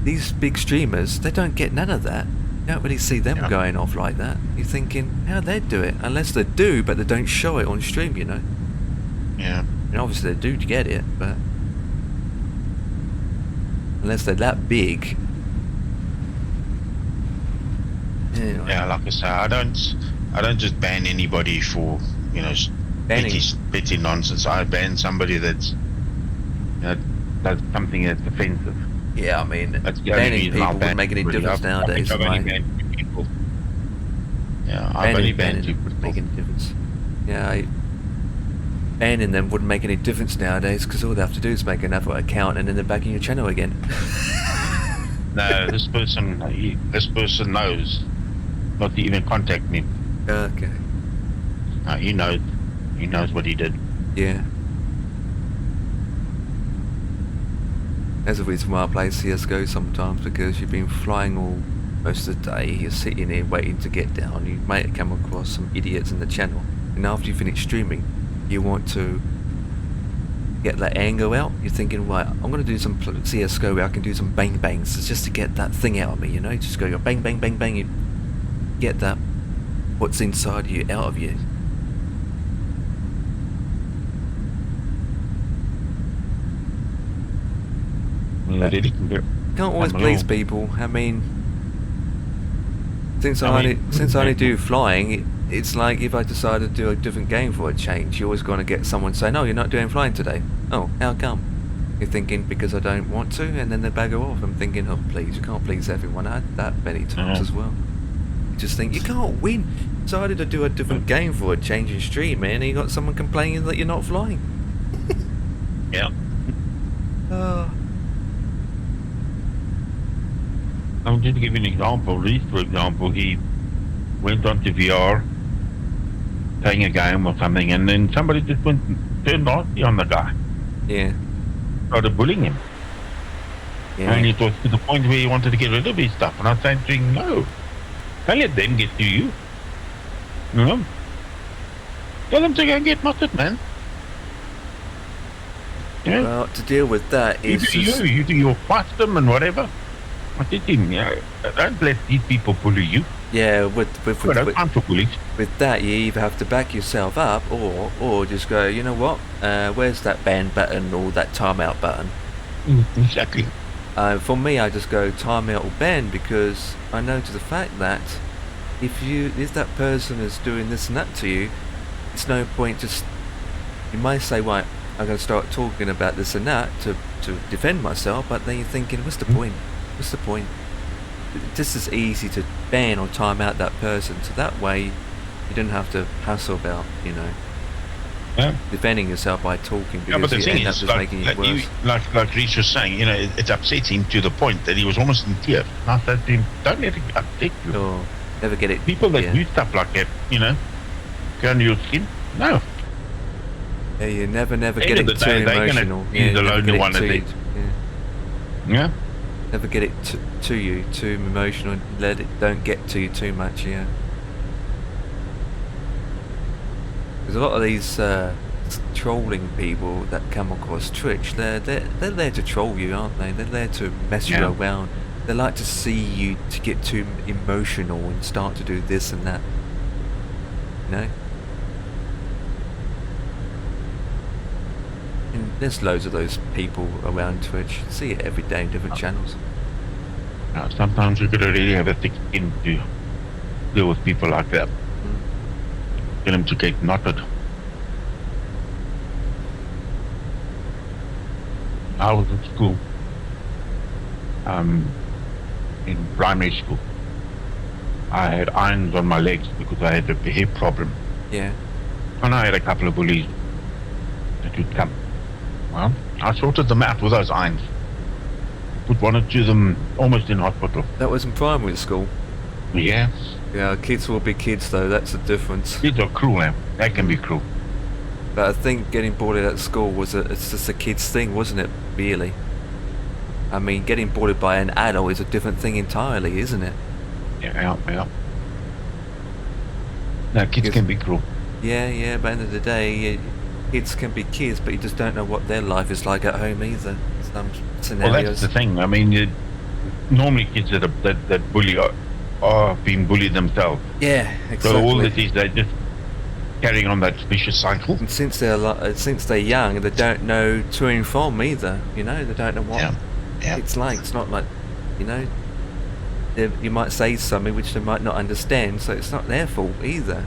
these big streamers, they don't get none of that. You don't really see them going off like that. You're thinking, how they do it? Unless they do, but they don't show it on stream, you know? Yeah. And obviously they do get it, but... unless they're that big, Anyway. Yeah, like I say, I don't just ban anybody for, you know, petty nonsense. I ban somebody that's, you know, does something that's offensive. Yeah, I mean, That's the only banning reason people I'll ban wouldn't make any anybody. difference nowadays. I've only banned 2 people. Yeah, I've only banned 2 people. Wouldn't make any difference. Yeah, banning them wouldn't make any difference nowadays because all they have to do is make another account and then they're back in your channel again. No, this person knows not to even contact me. Okay. He knows what he did. Yeah. There's a reason why I play CSGO sometimes, because you've been flying all most of the day, you're sitting here waiting to get down, you might come across some idiots in the channel, and after you finish streaming, you want to get that anger out. You're thinking, right, I'm going to do some CSGO where I can do some bang bangs. It's just to get that thing out of me, you know? Just go bang, bang, bang, bang. You get that, what's inside you, out of you. Can't always please people. I mean, since I only do flying, it's like if I decide to do a different game for a change, you're always going to get someone say, no, you're not doing flying today. Oh, how come? You're thinking because I don't want to, and then they bagger off. I'm thinking, oh please, you can't please everyone. I had that many times as well. You just think, you can't win. Decided to do a different game for a change in stream, man, and you got someone complaining that you're not flying. Yeah. I'm just to give you an example. Reese, for example, he went onto VR, playing a game or something, and then somebody just went and turned nasty on the guy. Yeah. Started bullying him. Yeah. And it was to the point where he wanted to get rid of his stuff. And I was saying, no, don't let them get to you. You know? Tell them to go and get mustard, man. Yeah. Well, to deal with that is you do your fight them and whatever. I said to him, don't let these people bully you. Yeah, with that, you either have to back yourself up or just go, you know what, where's that ban button or that timeout button? Exactly. For me, I just go timeout or ban, because I know to the fact that if that person is doing this and that to you, it's no point just, you might say, right, I'm going to start talking about this and that to defend myself, but then you're thinking, what's the point? What's the point? Just as easy to ban or time out that person, so that way you don't have to hassle about, you know, defending yourself by talking, because but the you thing end up is, just making it worse. Like Reese was saying, you know, it's upsetting to the point that he was almost in tears. And I said to him, don't let it upset you. Or never get it. People that do stuff like that, you know, go under your skin. No. Yeah, you never get it too emotional. He's the lonely one that yeah. Never get it to you too emotional. Don't get to you too much. Yeah. There's a lot of these trolling people that come across Twitch. They're there to troll you, aren't they? They're there to mess you around. They like to see you to get too emotional and start to do this and that. You know. And there's loads of those people around Twitch. You see it every day in different channels. Sometimes you gotta really have a thick skin to deal with people like that. Get them to get knotted. I was at school, in primary school. I had irons on my legs because I had a hip problem. Yeah. And I had a couple of bullies that would come. Well, I sorted them out with those irons. Put one or two of them almost in hospital. That was in primary school? Yeah. Yeah, kids will be kids though, that's the difference. Kids are cruel, man. They can be cruel. But I think getting bullied at school it's just a kid's thing, wasn't it, really? I mean, getting bullied by an adult is a different thing entirely, isn't it? Yeah. No, kids can be cruel. Yeah, but at the end of the day, kids can be kids, but you just don't know what their life is like at home either. Some scenarios. Well, that's the thing. I mean, normally kids that bully are being bullied themselves. Yeah, exactly. So all it is, they're just carrying on that vicious cycle. And since they're young, they don't know to and from either. You know, they don't know what it's like. It's not like, you know, you might say something which they might not understand, so it's not their fault either.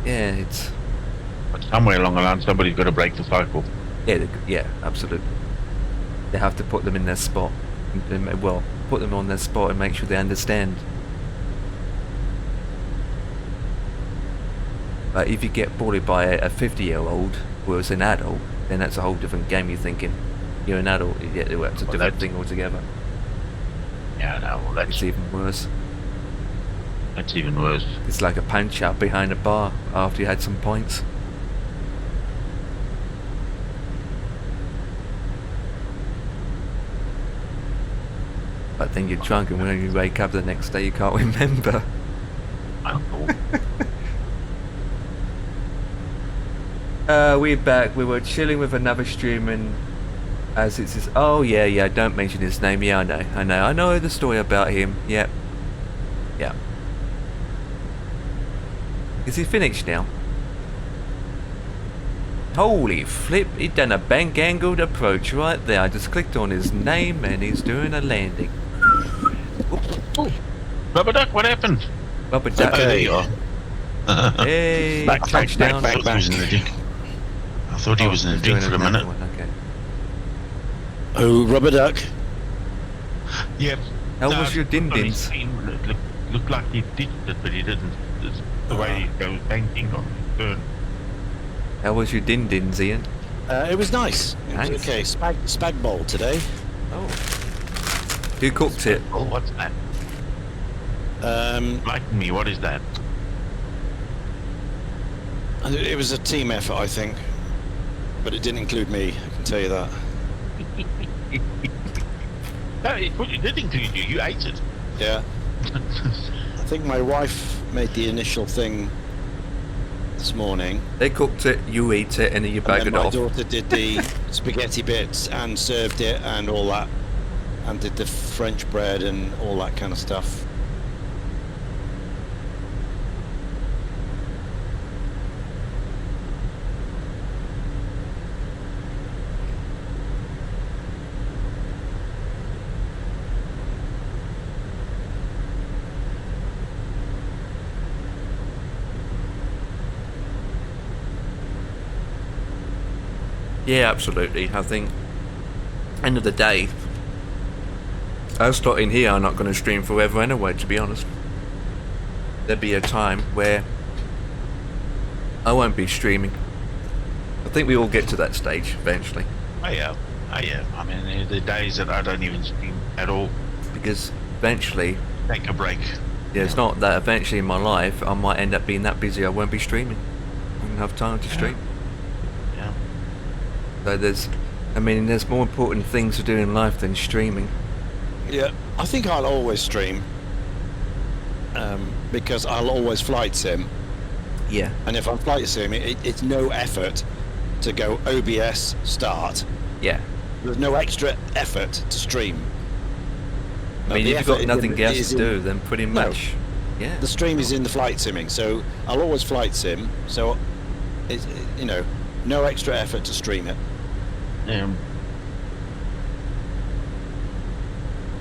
Yeah, it's... But somewhere along the line, somebody's got to break the cycle. Yeah, yeah, absolutely. They have to put them in their spot. Well, put them on their spot and make sure they understand. But if you get bullied by a 50-year-old who is an adult, then that's a whole different game. You're thinking, you're an adult, yeah, it's a different thing altogether. Yeah, no, well, that's it's even worse. That's even worse. It's like a punch out behind a bar after you had some points. But then you're drunk, and when you wake up the next day, you can't remember. We're back. We were chilling with another streamer, and as it says, oh yeah, don't mention his name. Yeah, I know the story about him. Yep. Yeah. Is he finished now? Holy flip, he done a bank angled approach right there. I just clicked on his name and he's doing a landing. Oh, Rubber Duck, what happened? Rubber Duck. There you are. Hey, touchdown. Back. I thought he was in the drink for a minute. Okay. Oh, Rubber Duck. Yep. How was your din-dins? It looked like he ditched it, but he didn't. It's the way he goes banking on the turn. How was your din-dins, Ian? It was nice. It was okay, spag bowl today. Oh. Who cooked it? Oh, what's that? Enlighten me, what is that? It was a team effort, I think. But it didn't include me, I can tell you that. No, it did include you. You ate it. Yeah. I think my wife made the initial thing this morning. They cooked it, you ate it, and then you bag it off. My daughter did the spaghetti bits and served it and all that, and did the French bread and all that kind of stuff. Yeah, absolutely. I think, end of the day, us lot in here are not going to stream forever anyway, to be honest. There'll be a time where I won't be streaming. I think we all get to that stage eventually. Oh yeah. I mean, there are the days that I don't even stream at all. Because eventually... Take a break. Yeah, it's not that eventually in my life I might end up being that busy I won't be streaming. I won't have time to stream. So there's more important things to do in life than streaming. Yeah, I think I'll always stream. Because I'll always flight sim. Yeah. And if I'm flight sim, it's no effort to go OBS start. Yeah. There's no extra effort to stream. I mean, if you've got nothing else to do, then pretty much, yeah. The stream is in the flight simming, so I'll always flight sim. So, it's, you know, no extra effort to stream it.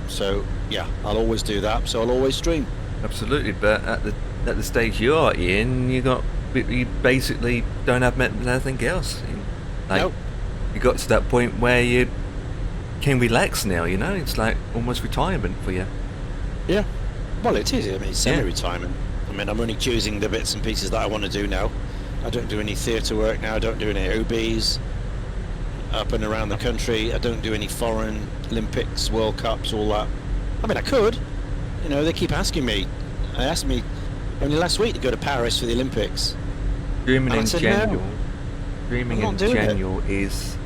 So yeah, I'll always do that. So I'll always stream. Absolutely, but at the stage you're in, you basically don't have nothing else. Like, no. You got to that point where you can relax now. You know, it's like almost retirement for you. Yeah. Well, it is. I mean, it's semi-retirement. I mean, I'm only choosing the bits and pieces that I want to do now. I don't do any theatre work now. I don't do any OBs up and around the country. I don't do any foreign Olympics, World Cups, all that. I mean, I could. You know, they keep asking me. They asked me only last week to go to Paris for the Olympics. Streaming in January. No. Streaming in January is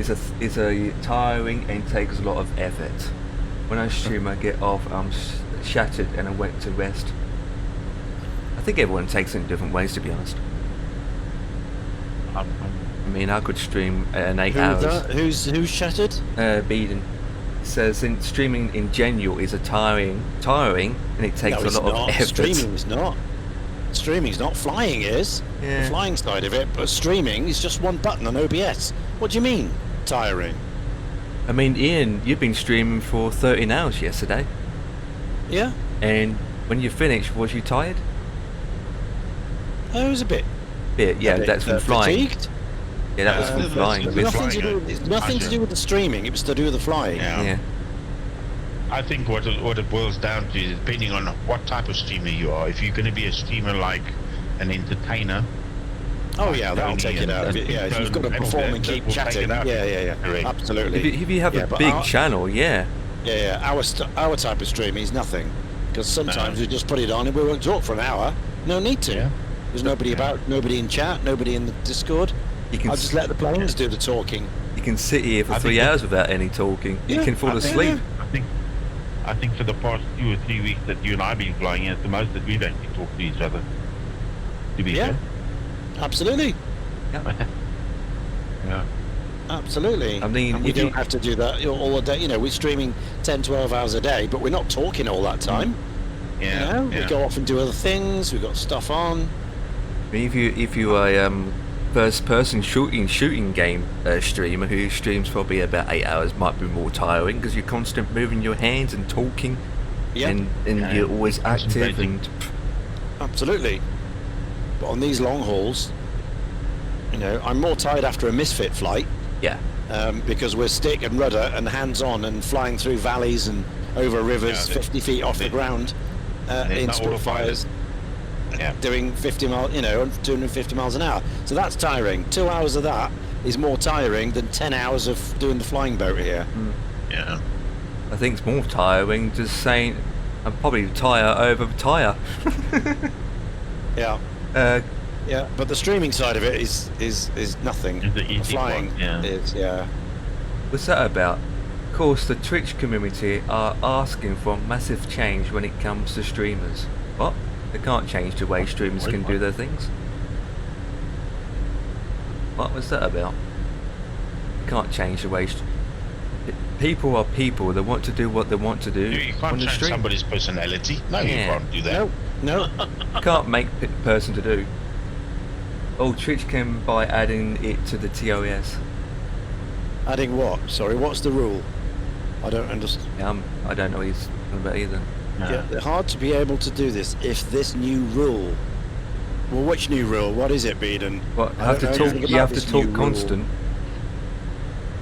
a tiring and takes a lot of effort. When I stream, I get off. I'm shattered and I went to rest. I think everyone takes it in different ways, to be honest. I mean, I could stream in 8 hours. Who's shattered? Beeden. Says streaming in January is a tiring, and it takes a lot of effort. Streaming's not. Streaming's not. Flying is. Yeah. The flying side of it, but streaming is just one button on OBS. What do you mean, tiring? I mean, Ian, you've been streaming for 13 hours yesterday. Yeah. And when you finished, was you tired? I was a bit. Yeah, that's from flying. Fatigued. Yeah, that was from flying. It's nothing to do with the streaming. It was to do with the flying. Yeah. I think what it boils down to is depending on what type of streamer you are. If you're going to be a streamer like an entertainer. Oh yeah, that'll take it out of it. Yeah, if you've got to perform and keep chatting. Yeah. Correct. Absolutely. If you have a big channel, yeah. Yeah. Our type of stream is nothing, because sometimes we just put it on and we won't talk for an hour. No need to. Yeah. There's nobody about, nobody in chat, nobody in the Discord. I'll just let the planes do the talking. You can sit here for 3 hours without any talking. Yeah, You can fall asleep. I think for the past 2 or 3 weeks that you and I have been flying, it's the most that we've actually talked to each other. To be fair. Absolutely. Yeah. Absolutely. I mean, and we don't have to do that all the day. You know, we're streaming 10, 12 hours a day, but we're not talking all that time. Yeah. You know, we go off and do other things. We've got stuff on. If you are first-person shooting game streamer who streams probably about 8 hours, might be more tiring because you're constantly moving your hands and talking, and you're always active and. Absolutely. But on these long hauls, you know, I'm more tired after a misfit flight. Yeah. Because we're stick and rudder and hands-on and flying through valleys and over rivers 50 feet off the ground in Spitfires. Doing 50 miles, 250 miles an hour. So that's tiring. 2 hours of that is more tiring than 10 hours of doing the flying boat here. Yeah. I think it's more tiring just saying, I'm probably tire over tire. Yeah. Yeah, but the streaming side of it is nothing. The flying is, What's that about? Of course, the Twitch community are asking for massive change when it comes to streamers. What? They can't change the way streamers can do their things. What was that about? They can't change the way people are people. They want to do what they want to do. You can't change somebody's personality. No, you can't do that. No. Can't make a person to do. Oh, Twitch can by adding it to the TOS. Adding what? Sorry, what's the rule? I don't understand. I don't know what he's talking about either. Yeah, they're hard to be able to do this if this new rule. Well, which new rule? What is it, Beeden? What? You have to talk constant.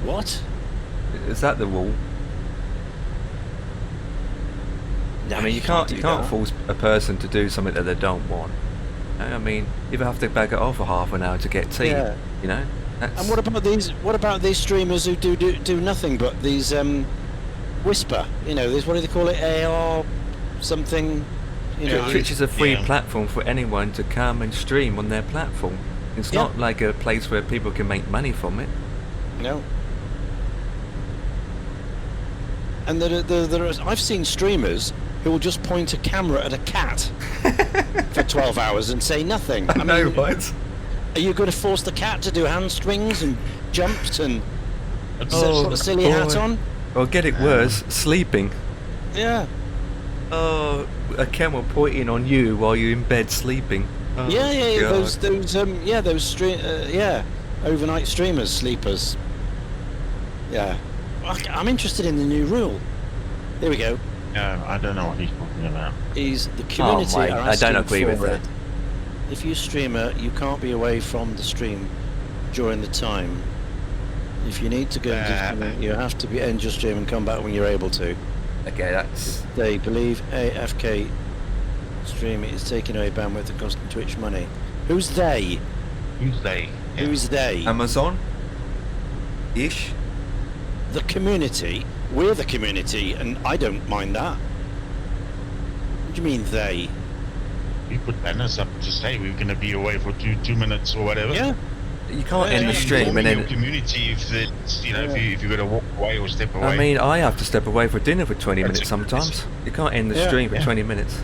What? Is that the rule? No, I mean, you can't force a person to do something that they don't want. I mean, you have to bag it off for half an hour to get tea. Yeah. You know. And what about these streamers who do nothing but these whisper? You know, what do they call it? AR something. You know, Twitch is a free platform for anyone to come and stream on their platform. It's not like a place where people can make money from it. No. And I've seen streamers who will just point a camera at a cat for 12 hours and say nothing. I know, right? Are you going to force the cat to do hamstrings and jumps and put a silly hat on? Or get it worse, sleeping. Yeah. Oh, a camera pointing on you while you're in bed sleeping. Oh, those overnight streamers, sleepers. Yeah. I'm interested in the new rule. There we go. I don't know what he's talking about. The community are asking I don't agree with that. If you're a streamer, you can't be away from the stream during the time. If you need to go and disconnect, you have to end your stream and come back when you're able to. Okay, that's... They believe AFK streaming is taking away bandwidth and costing Twitch money. Who's they? Who's they? Yeah. Who's they? Amazon? Ish? The community. We're the community, and I don't mind that. What do you mean, they? We put banners up to say we're going to be away for 2 minutes or whatever. Yeah. You can't end the stream and then... your community if it's, if you're going to walk away or step away. I mean, I have to step away for dinner for 20 minutes sometimes. You can't end the stream for 20 minutes.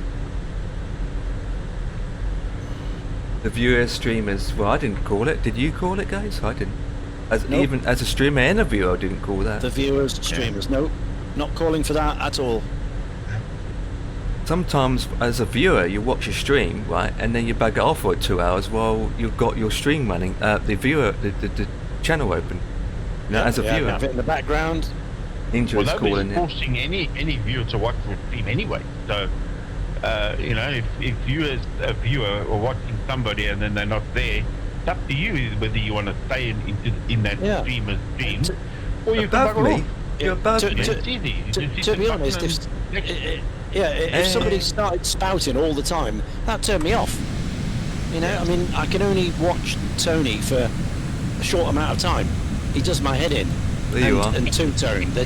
The viewer streamers, well, I didn't call it. Did you call it, guys? I didn't. Even as a streamer and a viewer, I didn't call that. The viewers, streamers, no, not calling for that at all. Sometimes, as a viewer, you watch a stream, right, and then you bug it off for 2 hours while you've got your stream running, the channel open. You know, as a viewer. Have it in the background. Ninja is calling nobody's it. forcing any viewer to watch the stream anyway. So, you know, if you as a viewer are watching somebody and then they're not there, it's up to you whether you want to stay in that streamer's stream or you can Above bugger me? off. You're above me. It's easy. You just hit To the be button honest, and if somebody started spouting all the time, that turned me off. You know, I mean, I can only watch Tony for a short amount of time. He does my head in. There you are. And two-tone, they're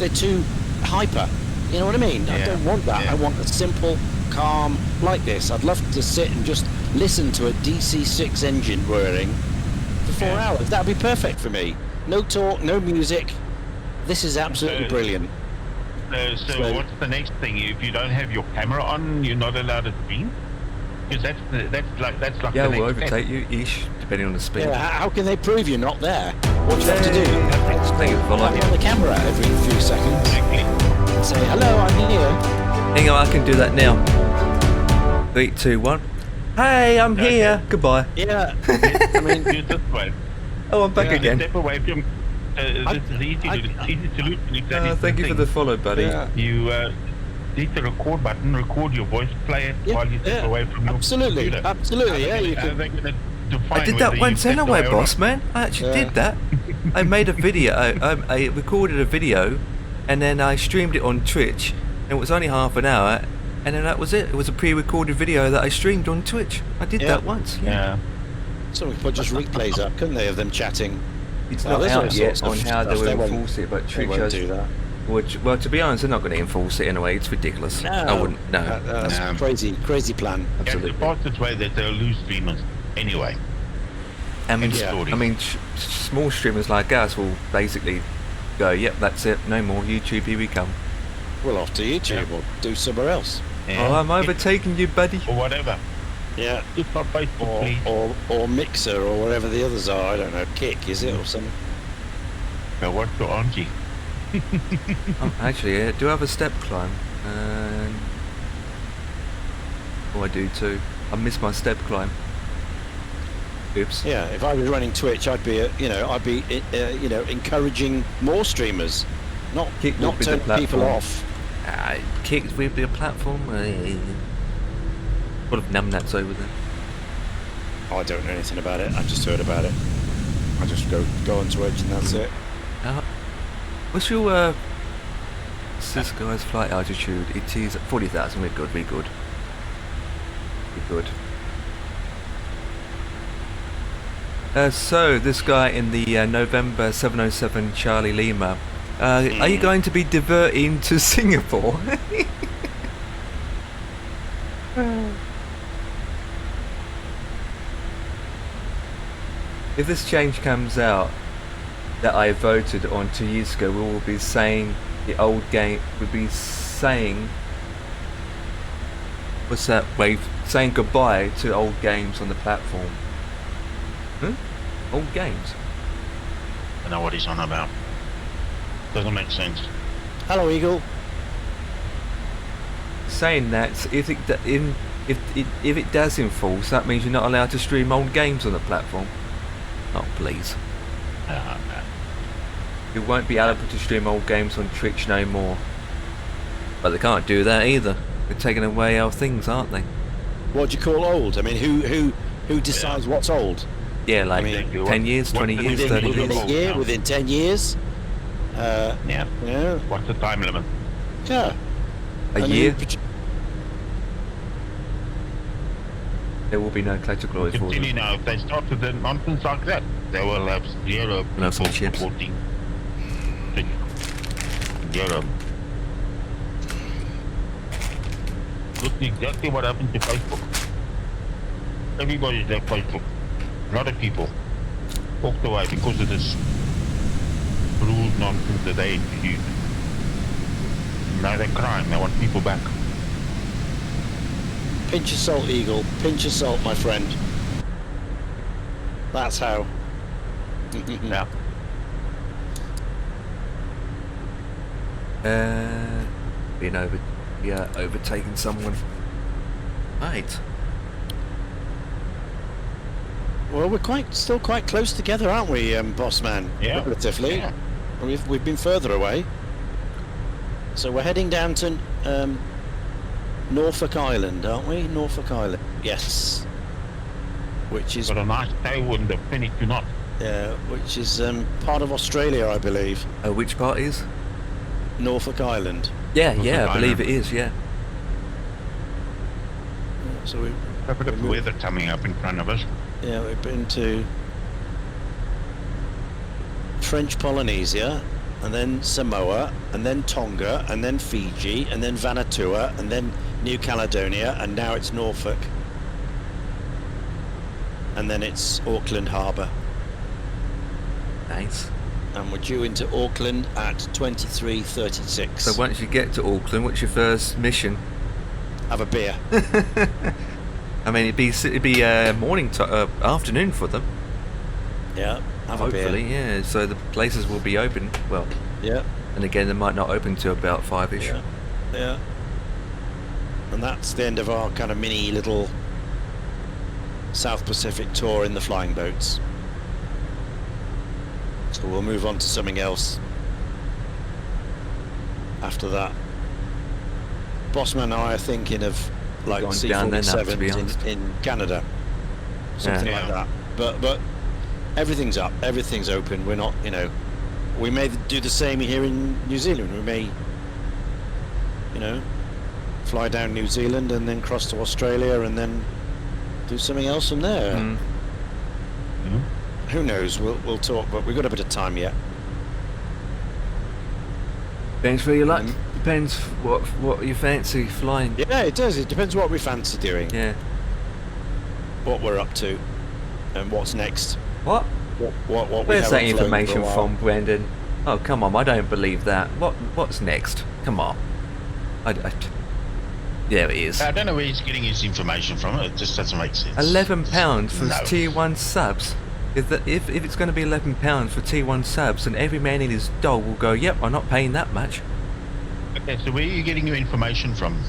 too hyper. You know what I mean? I don't want that. I want a simple, calm, like this. I'd love to sit and just listen to a DC-6 engine whirring for 4 hours. That'd be perfect for me. No talk, no music. This is absolutely brilliant. So what's the next thing? If you don't have your camera on, you're not allowed to stream? Because that's like Yeah, the we'll next overtake step. you, ish, depending on the speed. Yeah, how can they prove you're not there? What do you have to do? Thank you for Back following. on the camera every few seconds and say, hello, I'm here. Hang on, I can do that now. 3, 2, 1. Hey, I'm here. Goodbye. Yeah, I mean, Use this way. Oh, I'm back again. Step away from. This is easy. Easy solution. Exactly. Thank you for the follow, buddy. Yeah. You hit the record button, record your voice, play it while you step away from your computer. Absolutely, yeah. You They're can, gonna define I did whether that you once stepped anyway, away or boss not. man. I actually Yeah. did that. I made a video. I recorded a video, and then I streamed it on Twitch. And it was only half an hour, and then that was it. It was a pre-recorded video that I streamed on Twitch. I did that once. Yeah. someone could just replays up, couldn't they, of them chatting? It's Well, not there's all out yet sorts on of how stuff. they They will won't- enforce it, but they Twitch won't has. do that. Well, to be honest, they're not going to enforce it anyway. It's ridiculous. No, I wouldn't. No. That's a crazy plan. That's the Absolutely. fastest way that they'll lose streamers anyway. I mean, Yeah. small streamers like us will basically go, yep, that's it, no more YouTube, here we come. We'll off to YouTube or do somewhere else. Oh, I'm overtaking you, buddy. Or whatever. Yeah. Just not Facebook, please. Or Mixer or whatever the others are. I don't know. Kick, is it, or something? Now what's your auntie? Actually, I do have a step climb. Oh, I do too. I missed my step climb. Oops. Yeah. If I was running Twitch, I'd be, encouraging more streamers, not Kick not would be the turning people platform. off. Kick will be a platform. Full of numbnuts over there. I don't know anything about it. I just heard about it. I just go on Twitch and that's it. What's your this guy's flight altitude? It is 40,000. We're good. We're good. We're good. So this guy in the November 707 Charlie Lima. Are you going to be diverting to Singapore? If this change comes out that I voted on 2 years ago, we will be saying the old game. We'll be saying, what's that wave? Saying goodbye to old games on the platform. Old games. I know what he's on about. Doesn't make sense. Hello, Eagle. Saying that if it does enforce, that means you're not allowed to stream old games on the platform. Oh please. You won't be able to stream old games on Twitch no more. But they can't do that either. They're taking away our things, aren't they? What do you call old? I mean, who decides what's old? Yeah, like 10 years, 20 years, 30 Within years. a year, within 10 years? Yeah. What's the time limit? Yeah. A year? There will be no Clash of Glory for Continue them. now. If they start with the nonsense like that, they will have zero No, some chips. supporting. Zero. Look exactly what happened to Facebook. Everybody's left Facebook. A lot of people walked away because of this rules nonsense that they introduced. Now they're crying. They want people back. Pinch of salt, Eagle. Pinch of salt, my friend. That's how. Yeah. Overtaking someone. Right. Well, we're still quite close together, aren't we, boss man? Yeah. Relatively. Yeah. We've been further away. So we're heading down to Norfolk Island, aren't we? Norfolk Island. Yes. Which is... Got a nice tailwind of 22 knots. Yeah, which is part of Australia, I believe. Which part is? Norfolk Island. Yeah, Norfolk yeah, I believe Island. it is, yeah. So we... A bit of weather coming up in front of us. Yeah, we've been to French Polynesia, and then Samoa, and then Tonga, and then Fiji, and then Vanuatu, and then New Caledonia, and now it's Norfolk. And then it's Auckland Harbour. Nice. And we're due into Auckland at 23:36. So once you get to Auckland, what's your first mission? Have a beer. I mean, it'd be morning, afternoon for them. Yeah, have a beer. Hopefully, yeah. So the places will be open. Well, Yeah, and again, they might not open till about 5ish. yeah, yeah. And that's the end of our kind of mini little South Pacific tour in the flying boats. So we'll move on to something else after that. Bossman and I are thinking of like Going down there now, to be C-47s honest. in Canada, something Yeah. like that. But everything's up, everything's open. We're not, you know, we may do the same here in New Zealand. We may, you know, fly down New Zealand and then cross to Australia and then do something else from there. Mm. Who knows? We'll talk, but we've got a bit of time yet. Depends where you like. Depends what you fancy flying. Yeah, it does. It depends what we fancy doing, Yeah. what we're up to, and what's next. What? What we Where's that haven't flown for a information while. from, Brendan? Oh, come on! I don't believe that. What's next? Come on. There it is. I don't know where he's getting his information from. It just doesn't make sense. £11 for No. tier 1 subs. If it's going to be £11 for tier 1 subs, then every man in his dog will go, yep, I'm not paying that much. Okay, so where are you getting your information from?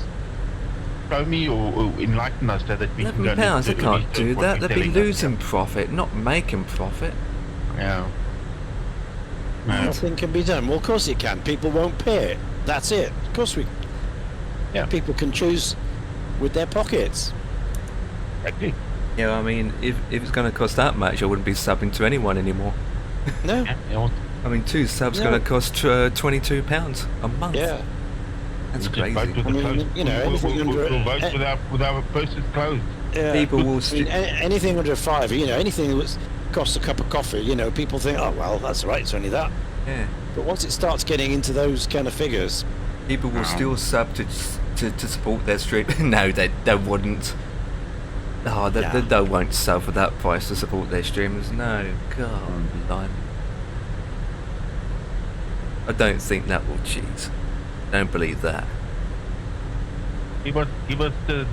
Show me or enlighten us so that we can go £11, and they do can't research do what that. you're They'd be telling us. losing profit, not making profit. Yeah. No. Nothing can be done. Well, of course it can. People won't pay it. That's it. Of course we. Yeah. People can choose with their pockets. Exactly. Yeah, I mean, if it's going to cost that much, I wouldn't be subbing to anyone anymore. No. Yeah. I mean, 2 subs No. going to cost £22 a month. Yeah. That's We'll just crazy. vote with I the mean, closed. you know, anything we'll under- vote with our purses closed. Yeah. People will I mean, anything under £5, you know, anything that costs a cup of coffee, you know, people think, oh well, that's right, it's only that. Yeah. But once it starts getting into those kind of figures, People will still sub to support their stream. No, they wouldn't. Oh, they won't sub for that price to support their streamers. No, God, blimey. I don't think that will cheat. Don't believe that. Give us the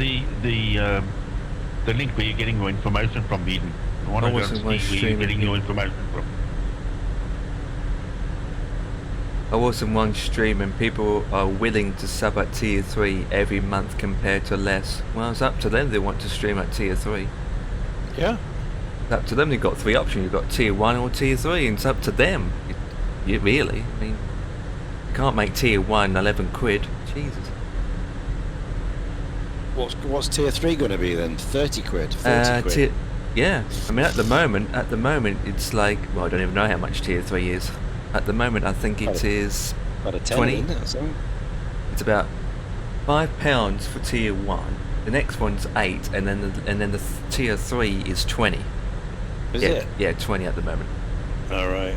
link where you're getting your information from, Eden. I want to go and see where you're getting your information from. I was in one stream and people are willing to sub at tier 3 every month compared to less. Well, it's up to them. They want to stream at tier 3. yeah. It's up to them. They've got 3 options. You've got tier 1 or tier 3, and it's up to them. You really, I mean, you can't make tier 1 11 quid. Jesus. What's tier 3 going to be then? 30 quid, 40 quid. Yeah, I mean at the moment it's like, well, I don't even know how much tier 3 is. At the moment I think it is About a 10, 20. isn't it, or something? It's about £5 for tier 1. The next one's 8, and then the tier 3 is 20. Is yeah, it? Yeah, 20 at the moment. All right.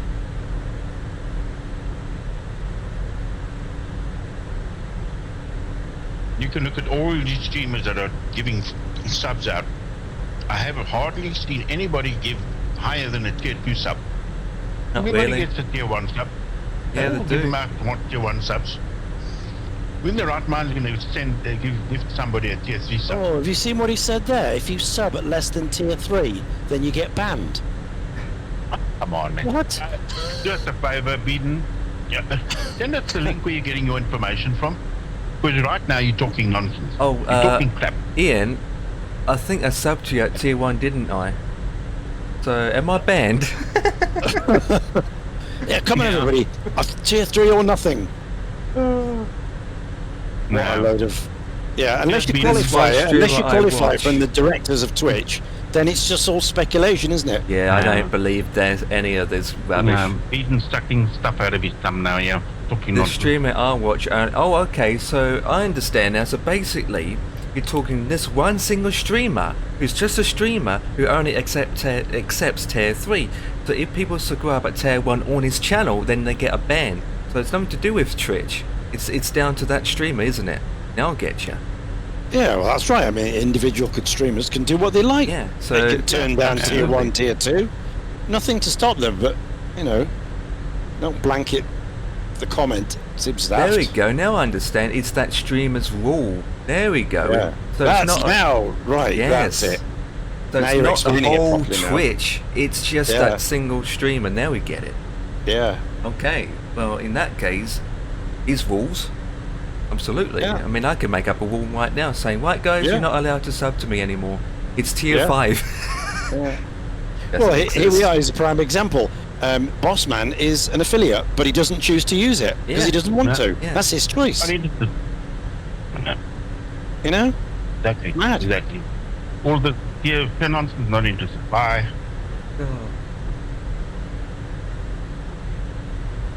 You can look at all these streamers that are giving subs out. I have hardly seen anybody give higher than a tier 2 sub. Not Everybody really. gets a tier 1 sub. Yeah, they all do. give them out tier 1 subs. When the right mind is going to give somebody a tier 3 sub. Oh, have you seen what he said there? If you sub at less than tier 3, then you get banned. Come on, man. What? Do us a favour, Beeden. Yeah. Send us the link where you're getting your information from. Because right now you're talking nonsense. Oh, you're talking crap. Ian, I think I subbed you at tier 1, didn't I? So, am I banned? Yeah, come on everybody. Tier 3 or nothing. What a No. load of... Yeah, unless you Just qualify means it, unless you one streamer I qualify watch. from the directors of Twitch, then it's just all speculation, isn't it? Yeah, I No. don't believe there's any of this rubbish. He's sucking stuff out of his thumb now, yeah. Talking The nonsense. streamer I watch, oh, okay, so I understand now. So basically, you're talking this one single streamer who's just a streamer who only accepts tier 3. So if people subscribe at tier 1 on his channel, then they get a ban. So it's nothing to do with Twitch. It's down to that streamer, isn't it? Now I'll get you. Yeah, well, that's right. I mean, individual streamers can do what they like. Yeah, so they can turn down tier 1, tier 2. Nothing to stop them, but, you know, don't blanket the comment. Seems daft. There we go. Now I understand. It's that streamer's rule. There we go. Yeah. So That's it's not now, right, yes. that's it. So Now it's you're not the explaining it whole properly now. Twitch. It's just Yeah. that single streamer. Now we get it. Yeah. Okay. Well, in that case, his rules. Absolutely. Yeah. I mean, I can make up a rule right now saying, right, guys, Yeah. you're not allowed to sub to me anymore. It's tier Yeah. 5. Yeah. That's Well, what it here we says. are as a prime example. Bossman is an affiliate, but he doesn't choose to use it because Yeah. he doesn't want Yeah. to. Yeah. That's his choice. No, You know? exactly. Mad. Exactly. All the tier nonsense, not interested. Bye.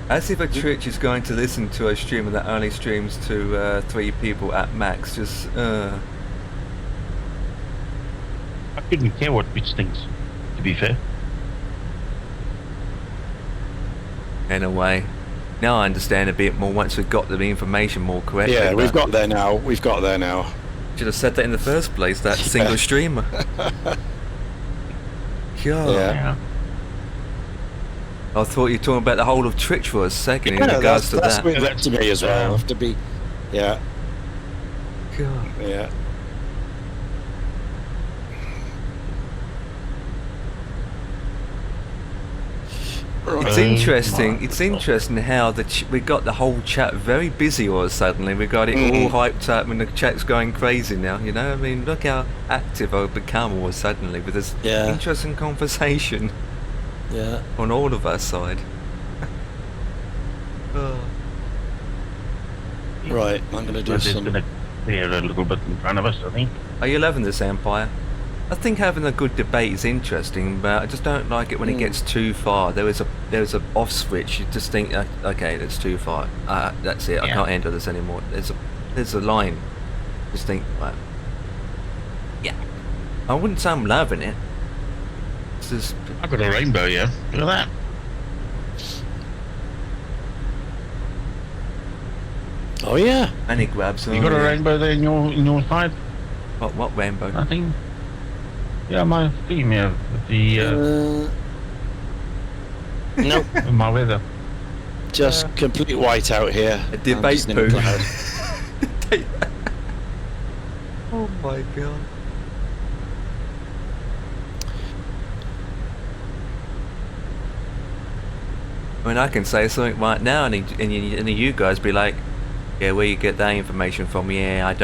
As if a Twitch is going to listen to a streamer that only streams to 3 people at max. Just, I couldn't care what Twitch thinks, to be fair. in a way. Now I understand a bit more once we've got the information more correctly. Yeah, we've but got there now. We've got there now. should have said that in the first place, that single streamer. God. Yeah. I thought you were talking about the whole of Twitch for a second in Yeah, regards to that's that. with that to me as well. Have to be, yeah, God. yeah. It's interesting. It's interesting how we got the whole chat very busy all of a sudden. We got it all hyped up, and the chat's going crazy now. You know, I mean, look how active I've become all of a sudden with this interesting conversation. Yeah. On all of our side. Right, I'm going to do some. Going to clear a little bit in front of us, I think. Are you loving this, Empire? I think having a good debate is interesting, but I just don't like it when it gets too far. There is a off switch. You just think, okay, that's too far. That's it. I can't handle this anymore. There's a line. Just think, like, yeah. I wouldn't say I'm loving it. It's just, I've got a rainbow, yeah. Look at that. Oh yeah. and it grabs. You got a rainbow there in your side? What rainbow? Nothing. Yeah, my theme here. The nope. my weather. Just complete white out here. A debate I'm just in a booth. cloud. Oh my god. I mean, I can say something right now, and you guys be like, "Yeah, where you get that information from?" Yeah, I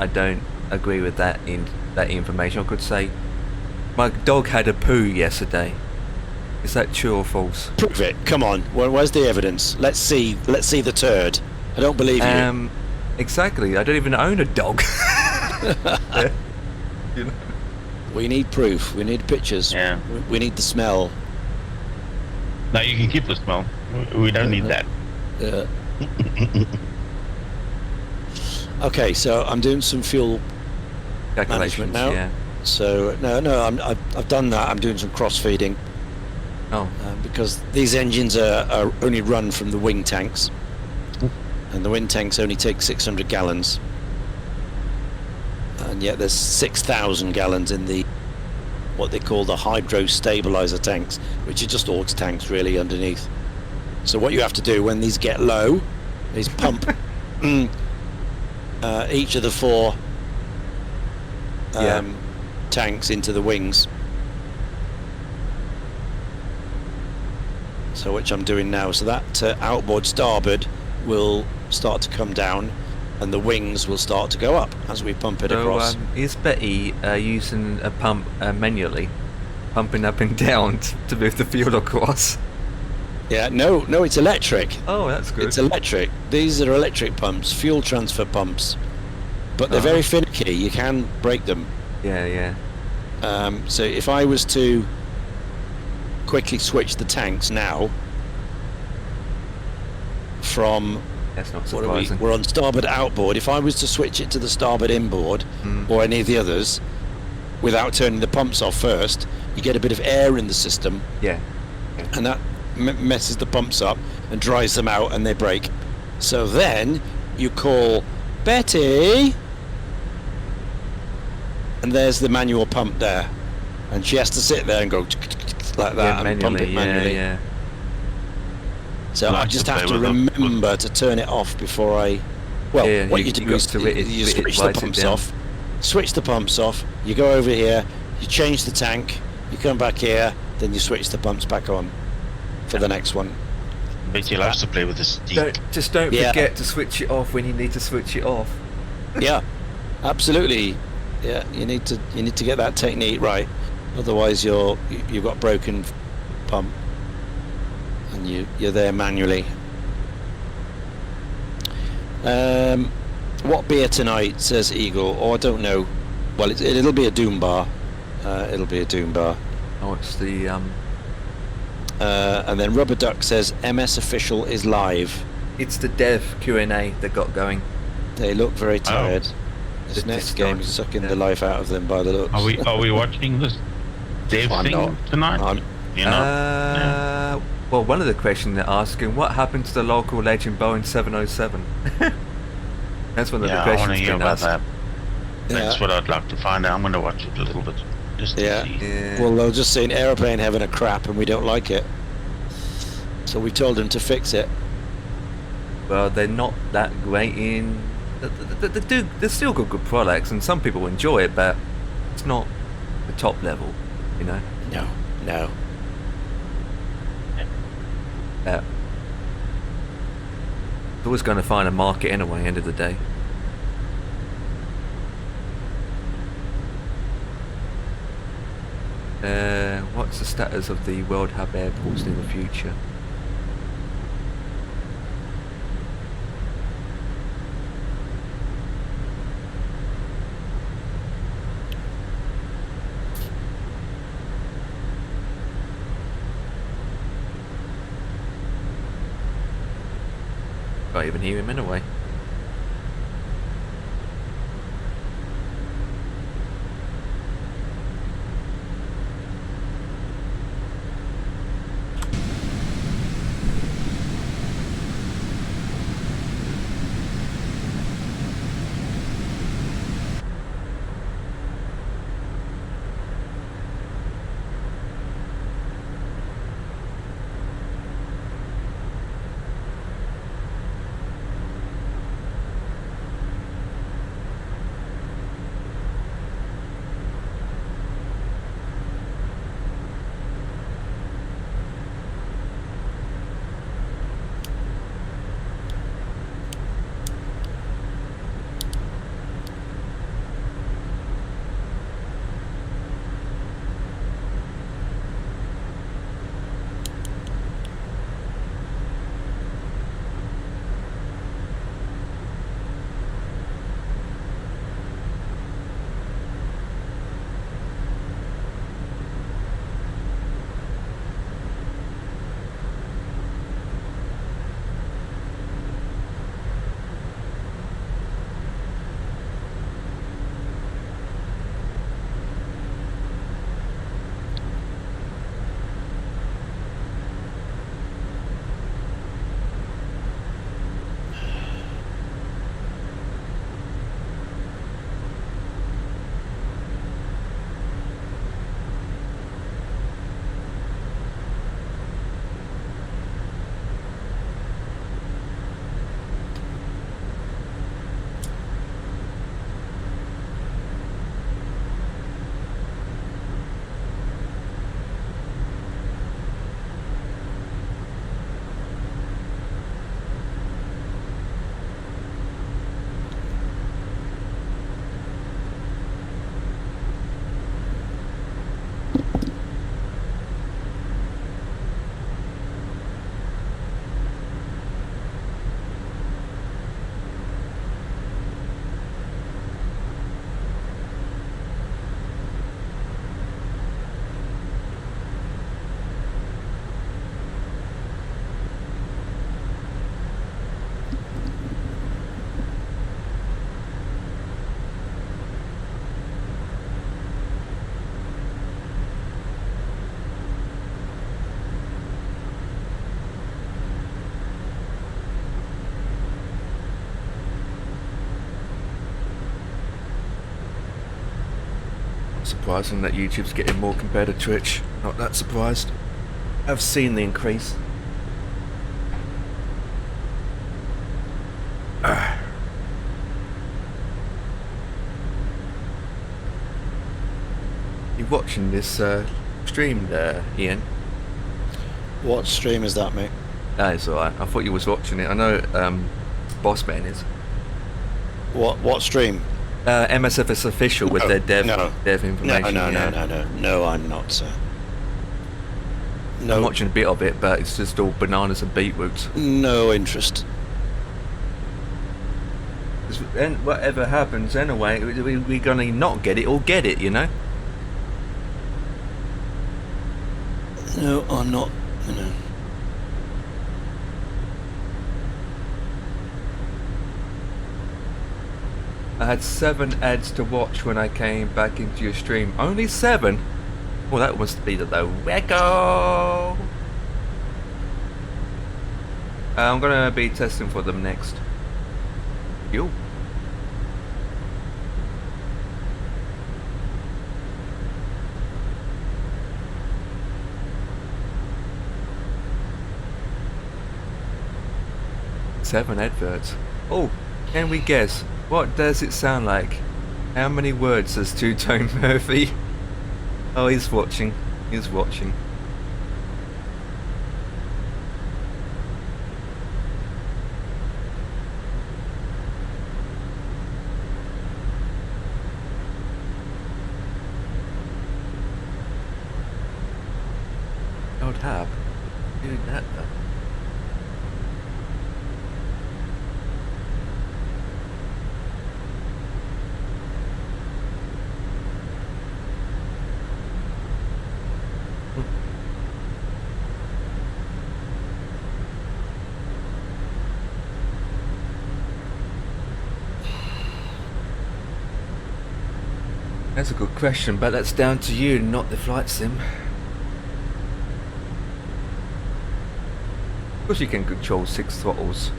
don't agree with that information. I could say, my dog had a poo yesterday. Is that true or false? Prove it. Come on. Where's the evidence? Let's see the turd. I don't believe you. Exactly. I don't even own a dog. You know? We need proof. We need pictures. Yeah. We need the smell. No, you can keep the smell. We don't need that. Yeah. Okay, so I'm doing some fuel management now. Yeah. So I've done that. I'm doing some cross feeding. Oh. Because these engines are only run from the wing tanks, and the wing tanks only take 600 gallons, and yet there's 6,000 gallons in the what they call the hydro stabilizer tanks, which are just aux tanks really underneath. So what you have to do when these get low is pump each of the 4 tanks into the wings. So which I'm doing now. So that outboard starboard will start to come down, and the wings will start to go up as we pump it across. Is Betty using a pump manually, pumping up and down to move the fuel across? Yeah, no, it's electric. Oh, that's good. It's electric. These are electric pumps, fuel transfer pumps. But they're very finicky. You can break them. Yeah. So if I was to quickly switch the tanks now from... That's not what are we? surprising. We're on starboard outboard. If I was to switch it to the starboard inboard or any of the others without turning the pumps off first, you get a bit of air in the system. Yeah. And that messes the pumps up and dries them out and they break. So then you call Betty, and there's the manual pump there, and she has to sit there and go like that and pump it manually. Yeah. So I just have to remember to turn it off before I... Well, what you do is you switch the pumps off. Switch the pumps off. You go over here. You change the tank. You come back here. Then you switch the pumps back on for the next one. But you'll have to play with this. Don't forget to switch it off when you need to switch it off. Yeah, absolutely. Yeah, you need to get that technique right. Otherwise, you've got broken pump, and you're there manually. What beer tonight? Says Eagle. Oh, I don't know. Well, it'll be a Doom bar. It'll be a Doom bar. Oh, it's the and then Rubber Duck says MS Official is live. It's the dev Q&A that got going. They look very tired. This next game is sucking the life out of them by the looks. Are we watching this dev thing tonight? Well, one of the questions they're asking, what happened to the local legend Boeing 707? That's one of the questions. I want to hear about asked. that. That's what I'd like to find out. I'm going to watch it a little bit. Just to see. Well, they'll just see an aeroplane having a crap and we don't like it. So we told them to fix it. Well, they're not that great in... They're still good products and some people enjoy it, but it's not the top level, you know? No. Yeah. It's always going to find a market anyway, end of the day. What's the status of the World Hub airports in the future? Can't even hear him anyway. Surprising that YouTube's getting more compared to Twitch. Not that surprised. I've seen the increase. You watching this stream there, Ian? What stream is that, mate? Ah, it's alright. I thought you was watching it. I know Bossman is. What stream? MSFS official with their dev information. No, I'm not, sir. I'm watching a bit of it, but it's just all bananas and beetroots. No interest. And whatever happens anyway, we're gonna not get it or get it, you know? No, I'm not, you know. I had 7 ads to watch when I came back into your stream. Only 7? Well, that must be the record. I'm gonna be testing for them next. You. Seven adverts. Oh, can we guess? What does it sound like? How many words does Two-Tone Murphy? Oh, he's watching. He's watching. Old Hab. Doing that though. That's a good question, but that's down to you, not the flight sim. Of course you can control 6 throttles.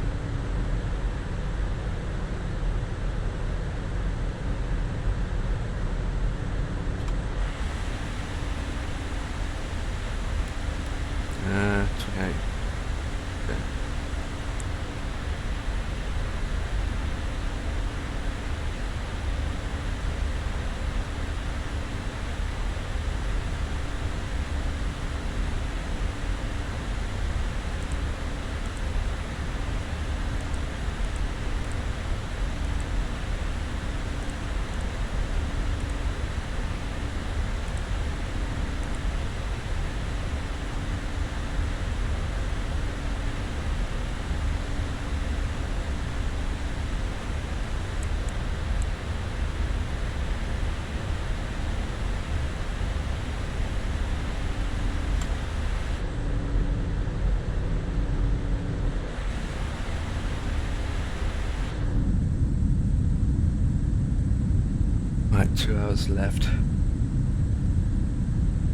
Right, 2 hours left.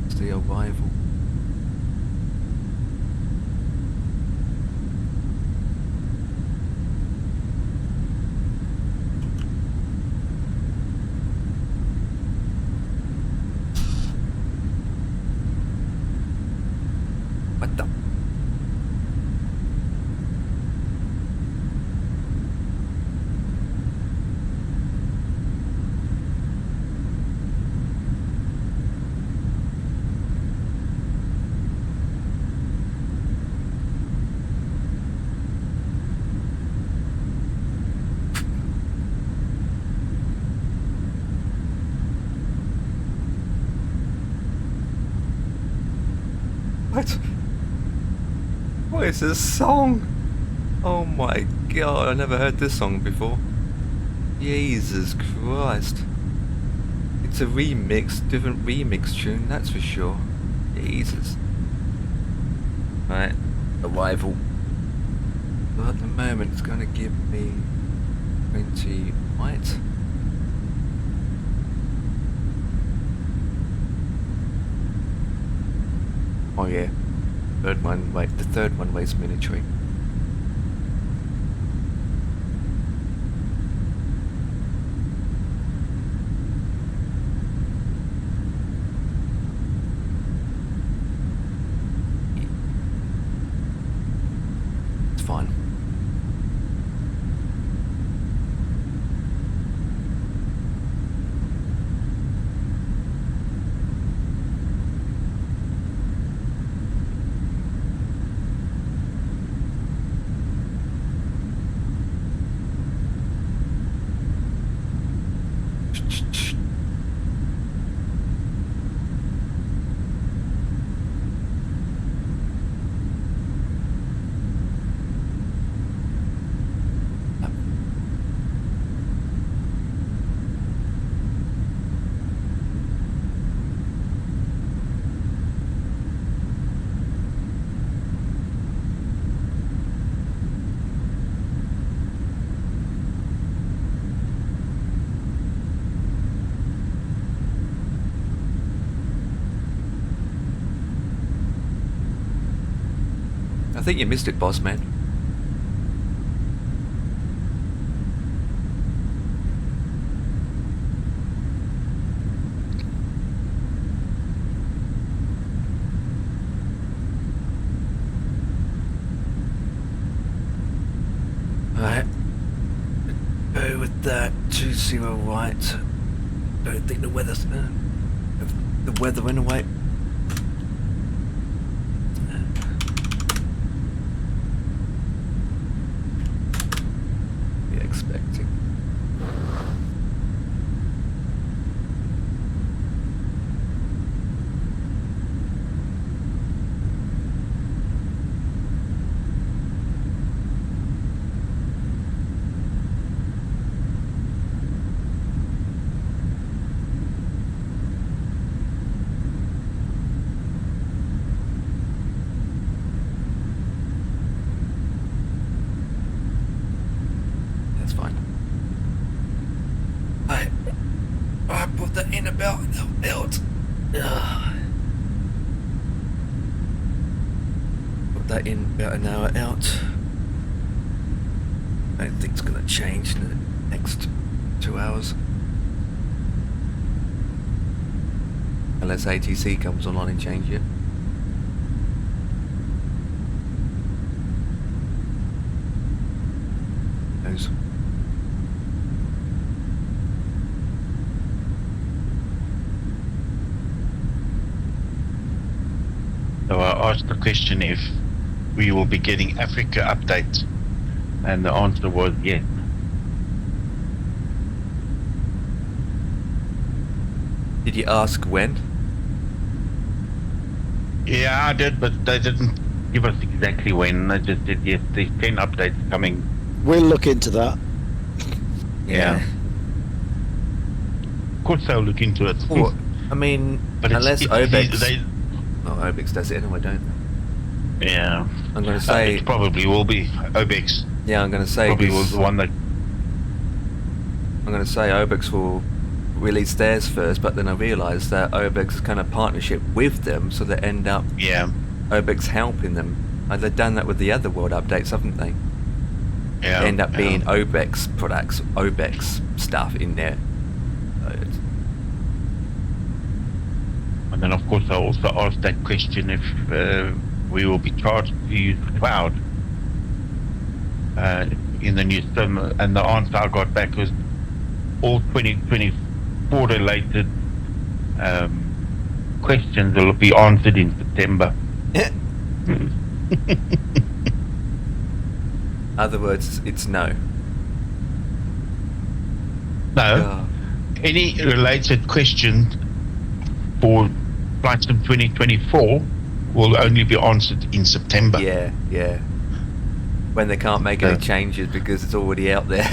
It's the arrival. What the? What? What is this song? Oh my god, I never heard this song before. Jesus Christ. It's a remix, different remix tune, that's for sure. Jesus. Right, arrival. So at the moment it's gonna give me 20 white. Oh yeah, third one. Wait, the third one weighs military. fine. I think you missed it, boss man. Alright. Go with that 20 right. Don't think the weather's the weather anyway. Expecting. I put that in about out. Put that in about an hour out. I don't think it's gonna change in the next 2 hours. Unless ATC comes online and change it. Knows. So I asked the question if we will be getting Africa updates, and the answer was yes. Did you ask when? Yeah, I did, but they didn't give us exactly when. They just said yes, there's 10 updates coming. We'll look into that. Yeah. Of course they'll look into it. Well, I mean, but unless OBEX... they, oh, OBEX does it anyway, don't they? Yeah. I'm going to say... it probably will be OBEX. Yeah, I'm going to say... Probably was the one that... I'm going to say OBEX will release theirs first, but then I realised that OBEX is kind of partnership with them, so they end up... Yeah. OBEX helping them. And they've done that with the other world updates, haven't they? Yeah. They end up being OBEX products, OBEX stuff in there. And then, of course, I also asked that question if we will be charged to use cloud in the new sim, and the answer I got back was all 2024 related questions will be answered in September. Other words, it's no. No. Any related questions for Flight Sim 2024 will only be answered in September. Yeah, yeah. When they can't make any changes because it's already out there.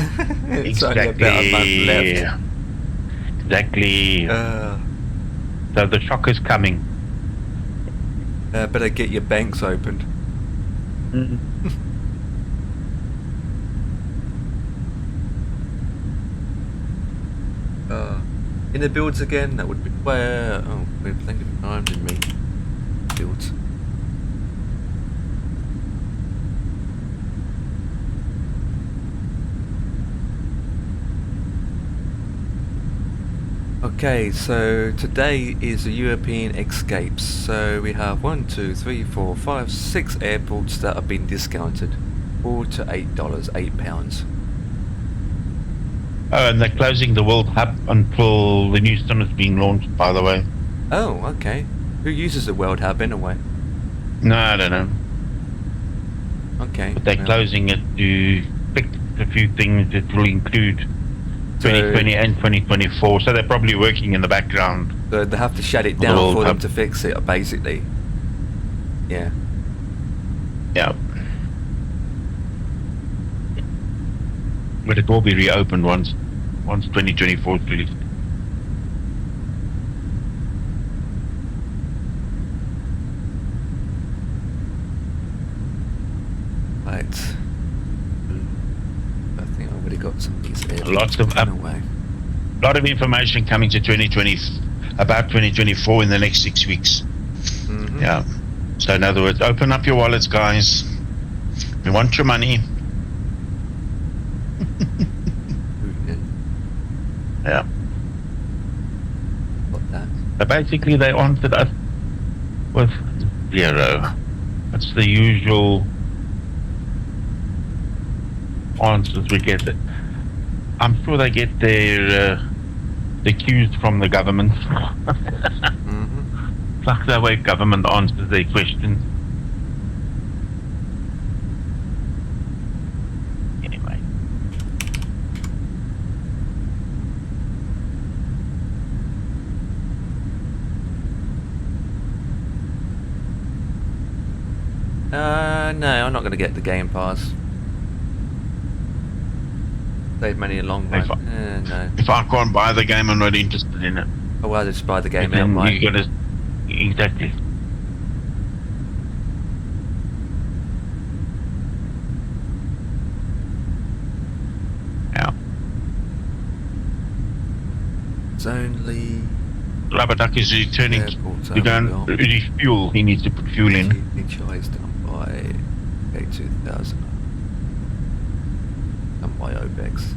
It's only about a month left. Exactly. So the shock is coming. Better get your banks opened. In the builds again, that would be where... Oh, we're thinking of time, didn't we? Builds. Okay, so today is the European escapes. So we have 1, 2, 3, 4, 5, 6 airports that have been discounted. $4 to $8, £8. Oh, and they're closing the World Hub until the new sim is being launched, by the way. Oh, okay. Who uses the World Hub anyway? No, I don't know. Okay. But they're closing it to fix a few things that will include 2020 and 2024. So they're probably working in the background. So they have to shut it down for them to fix it, basically. Yeah. Yeah. But it will be reopened once 2024 is released. Right. I think I've already got some of these here. Lots of lot of information coming to 2020 about 2024 in the next 6 weeks. Mm-hmm. Yeah. So in other words, open up your wallets, guys. We want your money. Yeah. Got that. So basically, they answered us with 0. That's the usual answers we get. I'm sure they get their cues from the government. Mm-hmm. It's like the way government answers their questions. Anyway. No, I'm not going to get the Game Pass. Save money a long run. No. If I can't buy the game, I'm not interested in it. I'd rather just buy the game Then outright. you gotta, exactly. Yeah. It's only... Rubber Duck is returning. You don't refuel. He needs to put fuel in. HI is done by 2000. Done by OBEX.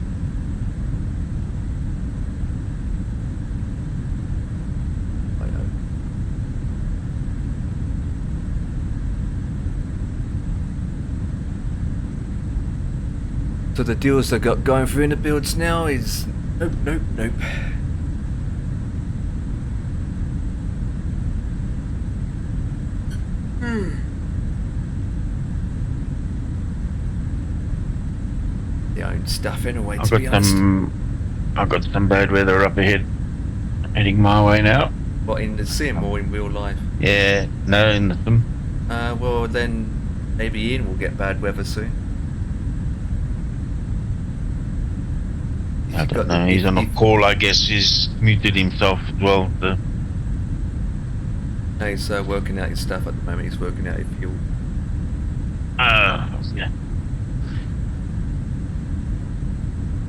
So the deals they got going through in the builds now is nope. Their own stuff anyway, to be honest. I've got some bad weather up ahead. Heading my way now. What, in the sim or in real life? Yeah, no, in the sim. Well then maybe Ian will get bad weather soon. I don't know, he's on a call, I guess he's muted himself as well. So. No, he's working out his stuff at the moment, he's working out his fuel. Yeah.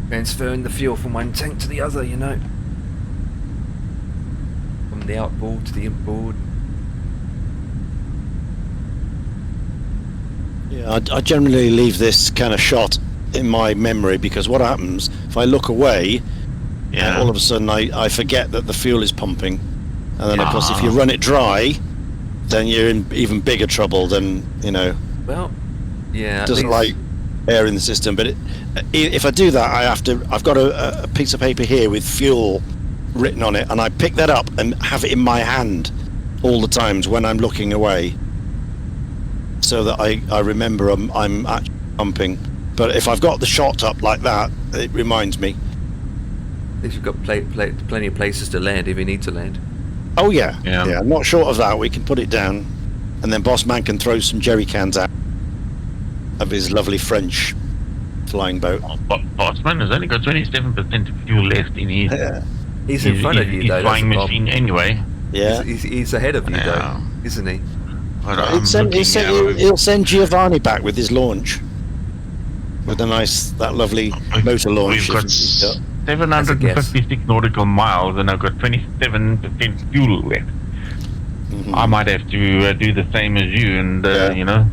Transferring the fuel from one tank to the other, you know. From the outboard to the inboard. Yeah, I generally leave this kind of shot in my memory, because what happens if I look away, and all of a sudden I forget that the fuel is pumping, and then of course if you run it dry, then you're in even bigger trouble than, you know. Well, yeah. It doesn't like air in the system, but if I do that, I've got a piece of paper here with fuel written on it, and I pick that up and have it in my hand all the times when I'm looking away, so that I remember I'm actually pumping. But if I've got the shot up like that, it reminds me. At least you've got plenty of places to land if you need to land. Oh yeah. Not short of that, we can put it down, and then Boss Man can throw some jerry cans out of his lovely French flying boat. Boss Man has only got 27% of fuel left in his. He's in front of you, though. He's flying machine anyway. Yeah. He's ahead of you, though, isn't he? He'll send Giovanni back with his launch. With that lovely motor launch. We've got 756 nautical miles, and I've got 27% fuel left. I might have to do the same as you, and you know.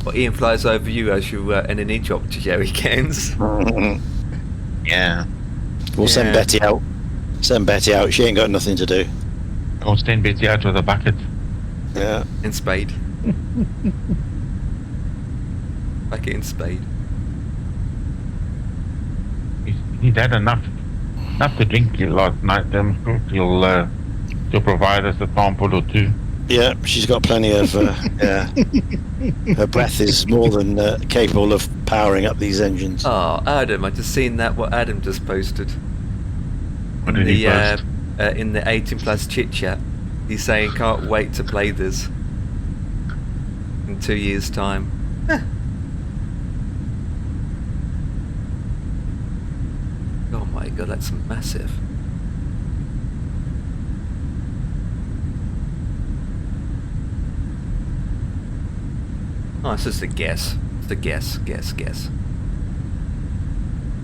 Well, Ian flies over you as you NNE chop to jerry cans. Yeah. We'll send Betty out. Send Betty out. She ain't got nothing to do. I'll send Betty out with a bucket. Yeah. And spade. Like it in Spain. He's had enough to drink last night. I'm sure she'll provide us a sample or two. Yeah, she's got plenty of. Yeah, her breath is more than capable of powering up these engines. Oh, Adam! I just seen that what Adam just posted. What did he post? In the 18 plus chit chat, he's saying can't wait to play this in 2 years' time. Oh my god, that's massive. Oh, it's just a guess. It's a guess.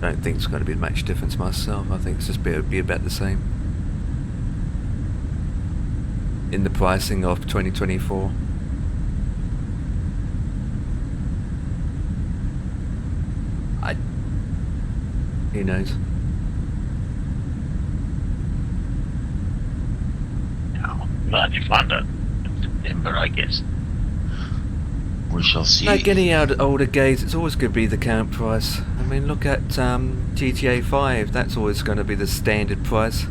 I don't think it's going to be a much difference myself. I think it's just be about the same in the pricing of 2024. Who knows? No, glad you found it in September, I guess. We shall see. Like any older games, it's always going to be the current price. I mean, look at GTA 5. That's always going to be the standard price.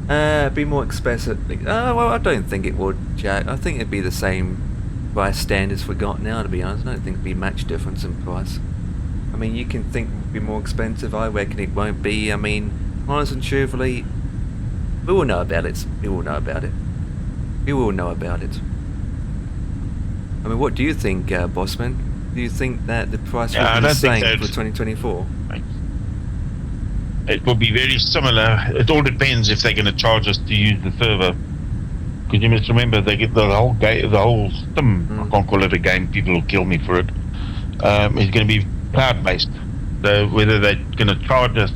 Be more expensive. Well, I don't think it would, Jack. I think it'd be the same price standards we got now, to be honest. I don't think it'd be much difference in price. I mean, you can think it would be more expensive. I reckon it won't be. I mean, honestly and truthfully, we will know about it. We will know about it. We will know about it. I mean, what do you think, Bossman? Do you think that the price will be the same for 2024? It will be very similar. It all depends if they're going to charge us to use the server. Because you must remember, they get the whole sim. I can't call it a game. People will kill me for it. It's going to be cloud-based. So whether they're going to charge us,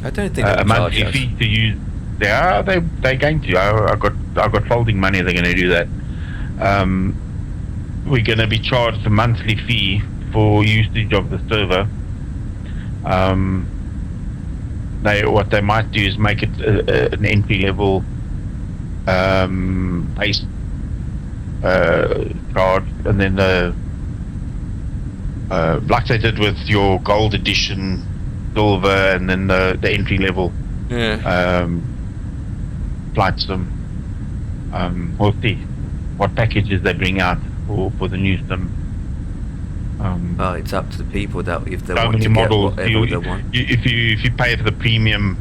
I don't think a monthly fee to use. They're going to. I got folding money. They're going to do that. We're going to be charged a monthly fee for usage of the server. What they might do is make it an entry level base charge, and then like they did with your gold edition, silver, and then the entry level flight sim. We'll see what packages they bring out for the new sim. Oh, it's up to the people that if they so want many to models, get whatever they want. If you pay for the premium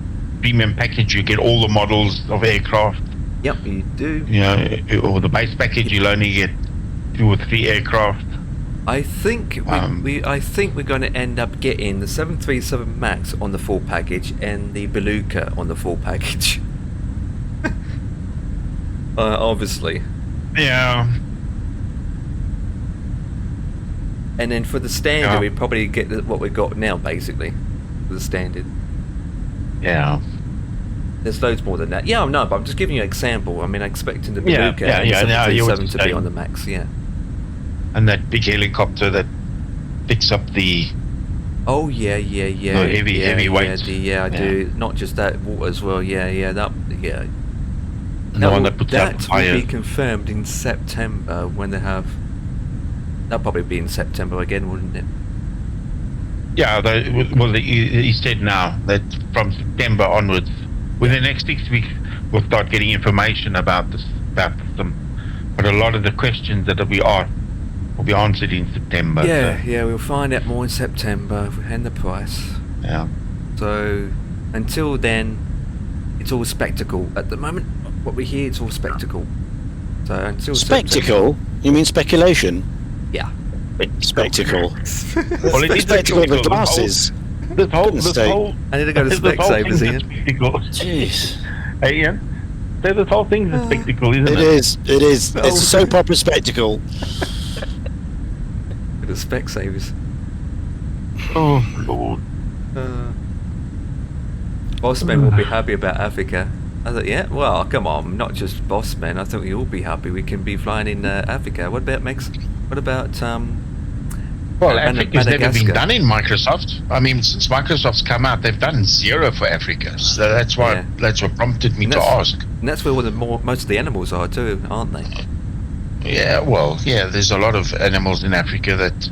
package, you get all the models of aircraft. Yep, you do. You know, or the base package, you'll only get 2 or 3 aircraft. I think I think we're going to end up getting the 737 Max on the full package and the Beluga on the full package. Obviously. Yeah. And then for the standard, we probably get what we got now, basically, for the standard. Yeah. There's loads more than that. Yeah, no, but I'm just giving you an example. I mean, I'm expecting the Beluga and the 737 to be on the Max, yeah. And that big helicopter that picks up the... Oh, yeah. heavy weight. I do. Not just that, water as well, yeah. And the one that puts out the fire. That will be confirmed in September when they have... That'll probably be in September again, wouldn't it? Yeah, he said now that from September onwards, within the next 6 weeks, we'll start getting information about them. But a lot of the questions that will be asked will be answered in September. Yeah, we'll find out more in September and the price. Yeah. So until then, it's all spectacle. At the moment, what we hear, it's all spectacle. So until spectacle, you mean speculation? Yeah. Spectacle. Well, it is spectacle with glasses. This whole. I need to go to Specsavers, Ian. Jeez. Hey, Ian. This whole thing's a spectacle, isn't it? It is. It's a soap opera spectacle. Go to Specsavers. Oh, Lord. Bossmen will be happy about Africa. I thought, yeah, well, come on, not just Bossmen. I think we all be happy. We can be flying in Africa. What about What about well, Africa's never been done in Microsoft. I mean, since Microsoft's come out, they've done 0 for Africa. So that's what prompted me to ask. And that's where most of the animals are too, aren't they? Yeah, well, yeah. There's a lot of animals in Africa that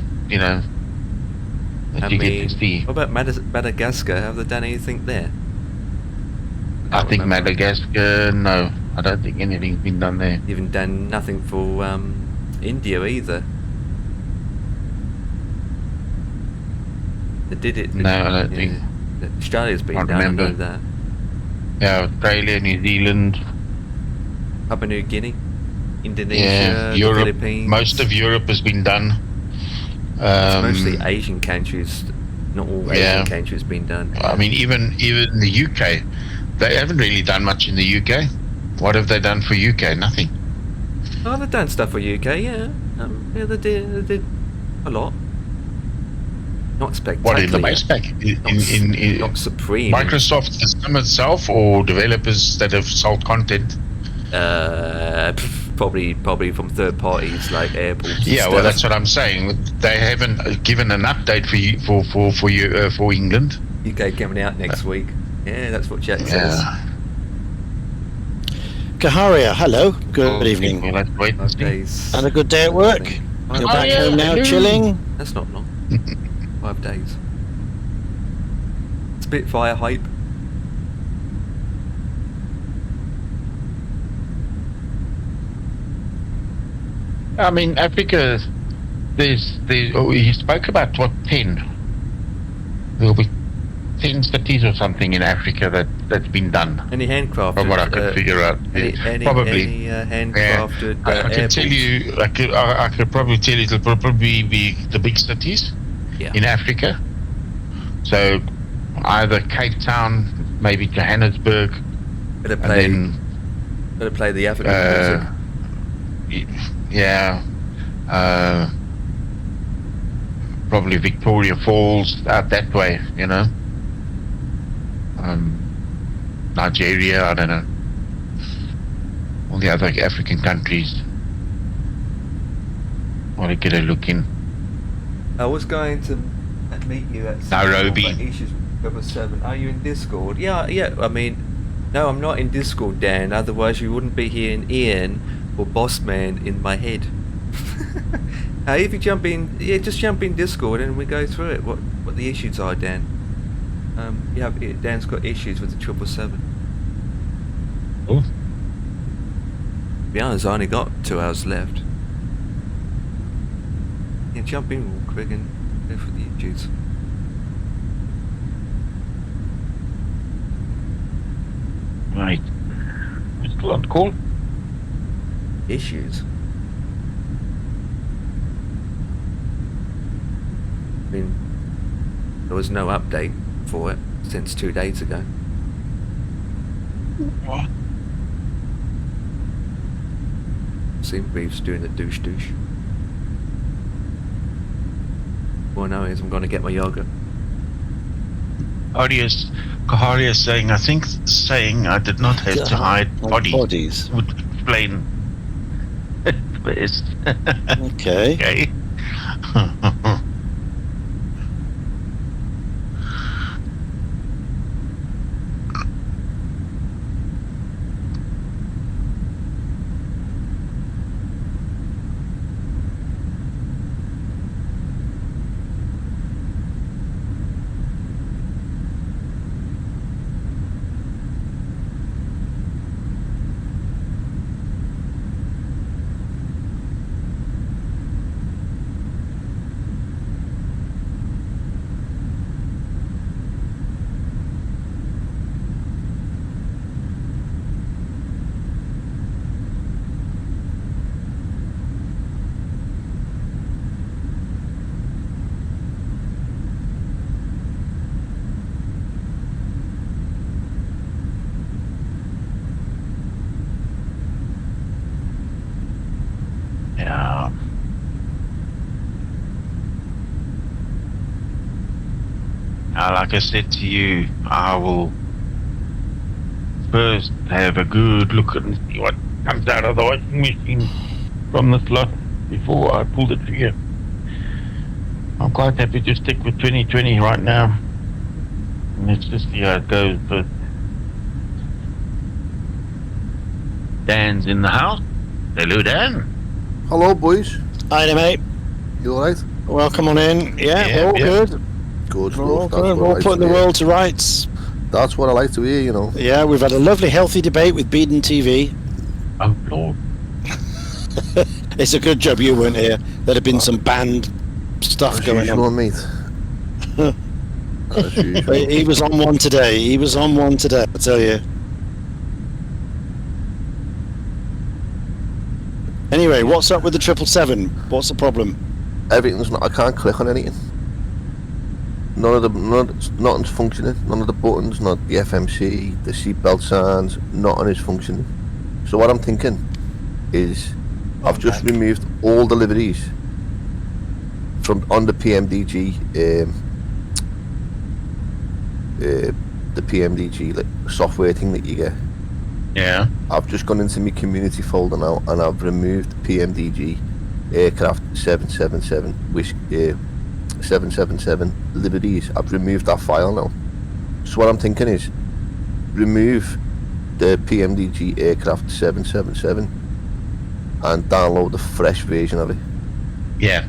that you get to see. What about Madagascar? Have they done anything there? I think Madagascar, no. I don't think anything's been done there. Even done nothing for India either. They did it. No, I don't think. Australia's been done, I know that. Yeah, Australia, New Zealand. Papua New Guinea, Indonesia, yeah, the Europe, Philippines. Most of Europe has been done. It's mostly Asian countries. Not all Asian countries been done. I mean, even the UK, they haven't really done much in the UK. What have they done for UK? Nothing. Oh, they've done stuff for UK, yeah. Yeah, they did a lot. Not spectacular. What in the base pack? Not supreme. Microsoft system itself, or developers that have sold content? Probably from third parties like airports. Yeah, well, that's what I'm saying. They haven't given an update for England. UK coming out next week. Yeah, that's what Jack says. Kaharia, hello. Good evening. Well, let's wait and see. And a good day at work. You're back home now, chilling. That's not long. 5 days. Spitfire hype. I mean, Africa, he spoke about, 10? There'll be 10 cities or something in Africa that's been done. Any handcrafted? From what I could figure out. Probably. Any handcrafted I can tell you, I could probably tell you it'll probably be the big cities in Africa. So either Cape Town, maybe Johannesburg. Better play the African music. Yeah. Probably Victoria Falls, out that way, you know. Nigeria, I don't know. All the other African countries. Want to get a look in. I was going to meet you at Nairobi. Issues 7. Are you in Discord? Yeah. I mean, no, I'm not in Discord, Dan. Otherwise, you wouldn't be hearing Ian or Bossman in my head. If you jump in, just jump in Discord and we go through it. What the issues are, Dan? Dan's got issues with the 777. Oh. To be honest, I only got 2 hours left. Yeah, jump in real quick and go for the issues. Right. It's still on call. Issues. I mean, there was no update for it since 2 days ago. What? See, Reeves doing the douche. All I know is I'm going to get my yogurt. Kaharia saying, I did not have to hide bodies. Would explain it best. Okay. Okay. Like I said to you, I will first have a good look and see what comes out of the washing machine from the slot before I pull the trigger. I'm quite happy to stick with 2020 right now. And let's just see how it goes. But Dan's in the house. Hello, Dan. Hello, boys. Hi there, mate. You alright? Welcome on in. Yeah, all good. Good We're all, stuff. That's good. what We're I all like putting to the hear. world to rights. That's what I like to hear, you know. Yeah, we've had a lovely, healthy debate with Beeden TV. Oh, Lord. It's a good job you weren't here. There'd have been some banned stuff As going usual, on. mate. As usual. He was on one today. He was on one today, I tell you. Anyway, what's up with the 777? What's the problem? Everything's not. I can't click on anything. Nothing's functioning. None of the buttons, not the FMC, the seatbelt signs, nothing is functioning. So what I'm thinking is, I've just removed all the liveries from on the PMDG, the PMDG like, software thing that you get. Yeah. I've just gone into my community folder now, and I've removed PMDG aircraft 777 which 777 Liberties. I've removed that file now. So what I'm thinking is remove the PMDG aircraft 777 and download the fresh version of it. Yeah.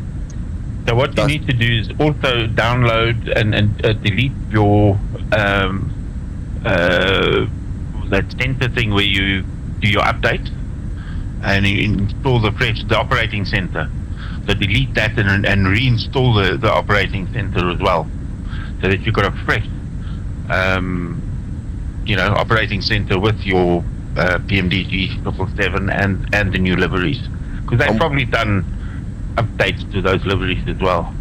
So what you need to do is also download and delete your that center thing where you do your update and you install the operating center. So delete that and reinstall the operating center as well, so that you've got a fresh operating center with your PMDG 777 and the new liveries, because they've probably done updates to those liveries as well.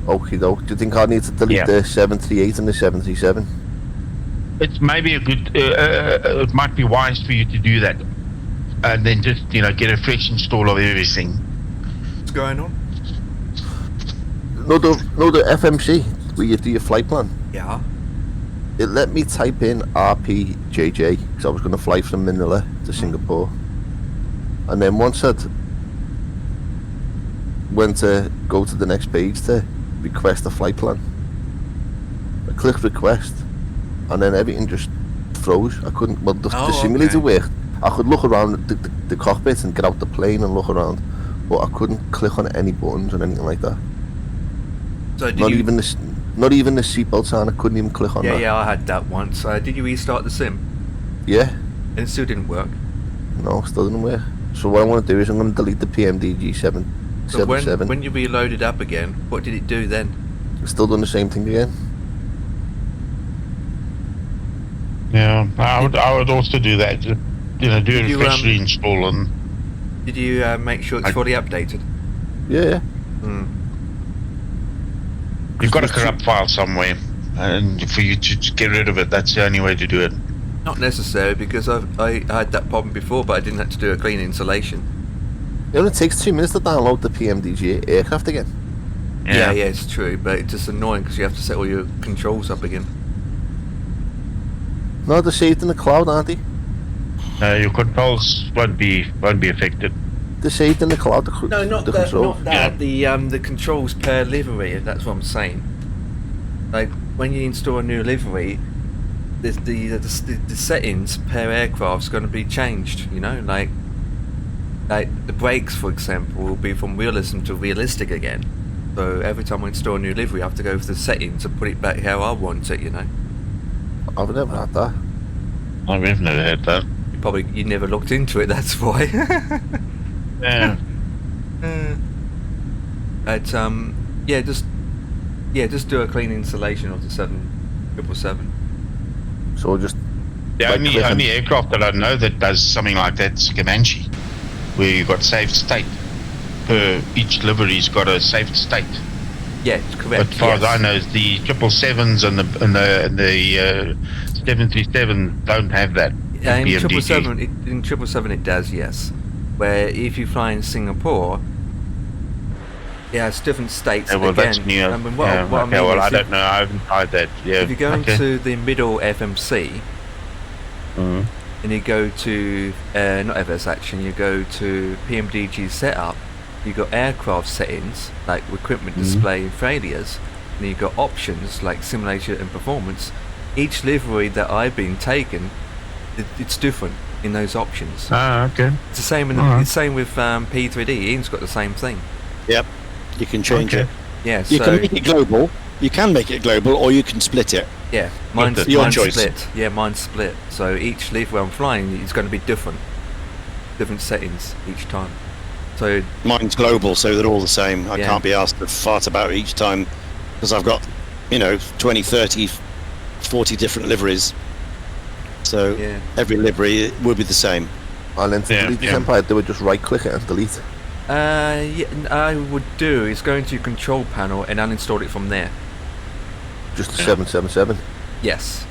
Okay, though. Do you think I need to delete the 738 and the 737? It's maybe a good. It might be wise for you to do that, and then just get a fresh install of everything. What's going on? No, the FMC where you do your flight plan. Yeah. It let me type in RPJJ because I was going to fly from Manila to Singapore, and then once I'd went to go to the next page to request a flight plan, I clicked request, and then everything just froze. I couldn't. Well, the simulator worked. I could look around the cockpit and get out the plane and look around, but I couldn't click on any buttons or anything like that. So not even the seatbelt sign. I couldn't even click on that. Yeah, I had that once. Did you restart the sim? Yeah. And it still didn't work? No, it still didn't work. So what I want to do is I'm going to delete the PMDG 777. So when you reloaded up again, what did it do then? It's still doing the same thing again. Yeah, I would also do that. Do a fresh reinstall and. Did you make sure it's fully updated? Yeah. You've got a corrupt file somewhere, and for you to get rid of it, that's the only way to do it. Not necessary, because I had that problem before, but I didn't have to do a clean installation. It only takes 2 minutes to download the PMDG aircraft again. Yeah, it's true, but it's just annoying because you have to set all your controls up again. No, they're saved in the cloud, aren't they? Your controls won't be affected. They're saved in the cloud. No, not the that. controls. Not that. The controls per livery. That's what I'm saying. Like when you install a new livery, the settings per aircraft's going to be changed. Like the brakes, for example, will be from realism to realistic again. So every time I install a new livery, I have to go through the settings and put it back how I want it. I've never had that. I've never had that. You never looked into it. That's why. Yeah. But just do a clean installation of the 777. So just the only aircraft that I know that does something like that's Comanche, where you've got saved state. Per each livery's got a saved state. Yeah, correct. But as far as I know, the 777s and the 737 don't have that. In 777 it does, yes. Where if you fly in Singapore, it's different states well, again. That's new. I mean, I don't know. I haven't tried that. Yeah. If you go into the middle FMC, and you go to not FS Action, you go to PMDG setup. You got aircraft settings like equipment display and failures, and you got options like simulation and performance. Each livery that I've been taken, it's different in those options. Okay. It's the same. It's the same with P3D. Ian's got the same thing. Yep. You can change it. Yeah. You can make it global. You can make it global, or you can split it. Yeah, mine's Your choice. split. Yeah, mine's split. So each leaf where I'm flying is going to be different settings each time. So mine's global, so they're all the same. I Yeah. can't be asked to fart about each time because I've got, 20, 30, 40 different liveries. So every livery would be the same. And then to delete the Empire, they would just right click it and delete. yeah, I would do is go into your control panel and uninstall it from there. Just the 777. Yes,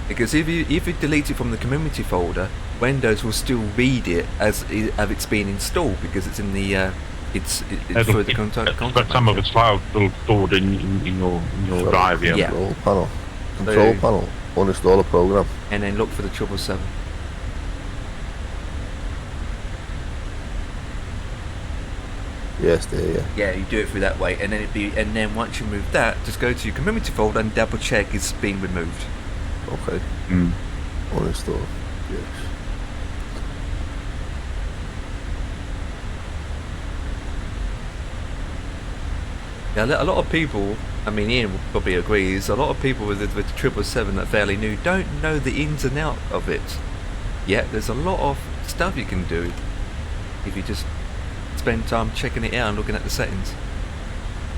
because if you delete it from the community folder, Windows will still read it as it's been installed because it's in the it's for the contact. But some of its files still stored in your drive. Yeah. Control panel. Control panel. Uninstall a program. And then look for the 777. Yes, there. Yeah. Yeah, you do it through that way, and then once you move that, just go to your community folder and double check it's been removed. Okay. Uninstall. Yes. Yeah, a lot of people, I mean Ian will probably agree, is a lot of people with the 777 that are fairly new don't know the ins and out of it. Yet there's a lot of stuff you can do if you just spend time checking it out and looking at the settings.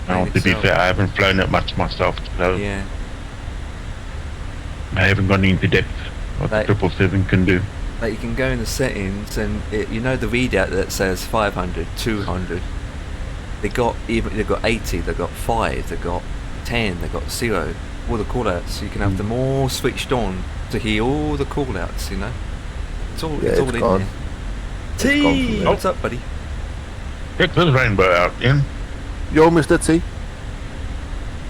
Now, to be fair, I haven't flown it much myself, so yeah, I haven't gone into depth what the 777 can do. Like you can go in the settings and the readout that says 500, 200. They've got 80, they've got 5, they've got 10, they've got 0. All the callouts, so you can have them all switched on to hear all the callouts. It's all it's all in gone. there. T, what's up, buddy? Check this rainbow out, Ian. Yo, Mr. T.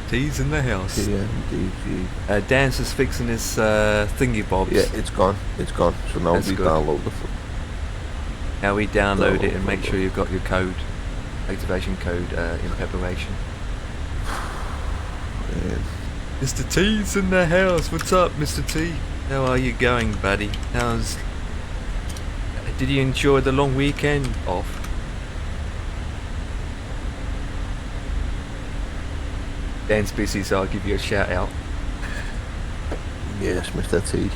T's in the house. TMDG. Dan's just fixing his thingy bobs. Yeah, it's gone. It's gone. So now we download the. Now we download it and make sure you've got your code, activation code in preparation. Mr. T's in the house. What's up, Mr. T? How are you going, buddy? Did you enjoy the long weekend off? Dan's busy, so I'll give you a shout out. Yes, Mr. T.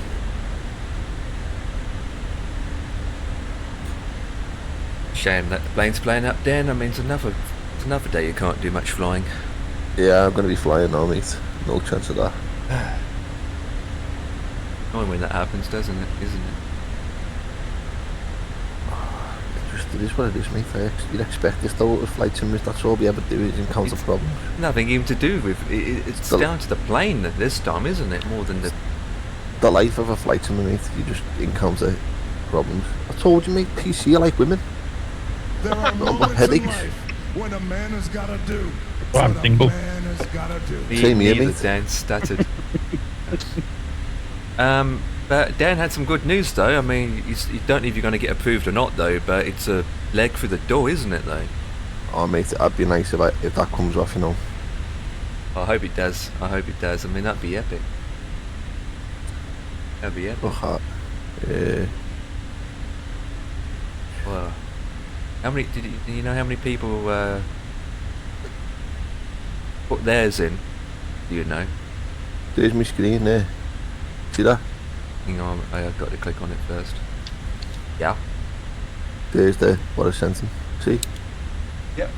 Shame that the plane's playing up, Dan. I mean, it's another day you can't do much flying. Yeah, I'm going to be flying now, mate. No chance of that. Annoying when that happens, doesn't it? Isn't it? It is what it is, mate. You'd expect this though with flight simulators. That's all we ever do is encounter problems. Nothing even to do with it's down to the plane this time, isn't it? More than the life of a flight simulator. You just encounter problems. I told you, mate. PC are like women. There are moments in life when a man has got to do what a man has got to do. Same here, mate. Dan stuttered. But Dan had some good news though. I mean, you don't know if you're going to get approved or not though, but it's a leg through the door, isn't it though? Oh mate, that'd be nice if that comes off, I hope it does. I hope it does. I mean, that'd be epic. That'd be epic. Yeah. Well, how many do you know how many people put theirs in? Do you know? There's my screen there. See that? Hang on, I've got to click on it first. Yeah. There's what I sent him. See? Yep.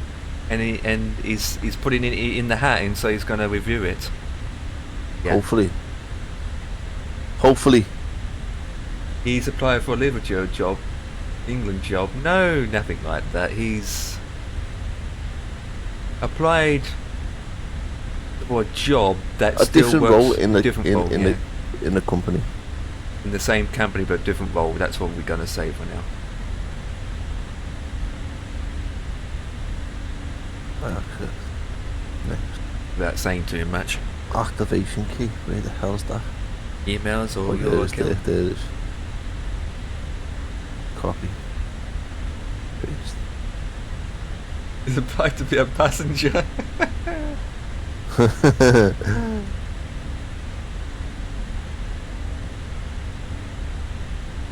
And he's putting it in the hat, and so he's going to review it. Yeah. Hopefully. He's applied for a Liverpool job, England job. No, nothing like that. He's applied for a job that still different works role in the in the company. In the same company but different role. That's what we're going to say for now. Next. Without saying too much. Activation key. Where the hell's that? Emails or your account? There it is. Copy. Paste. Is applied to be a passenger.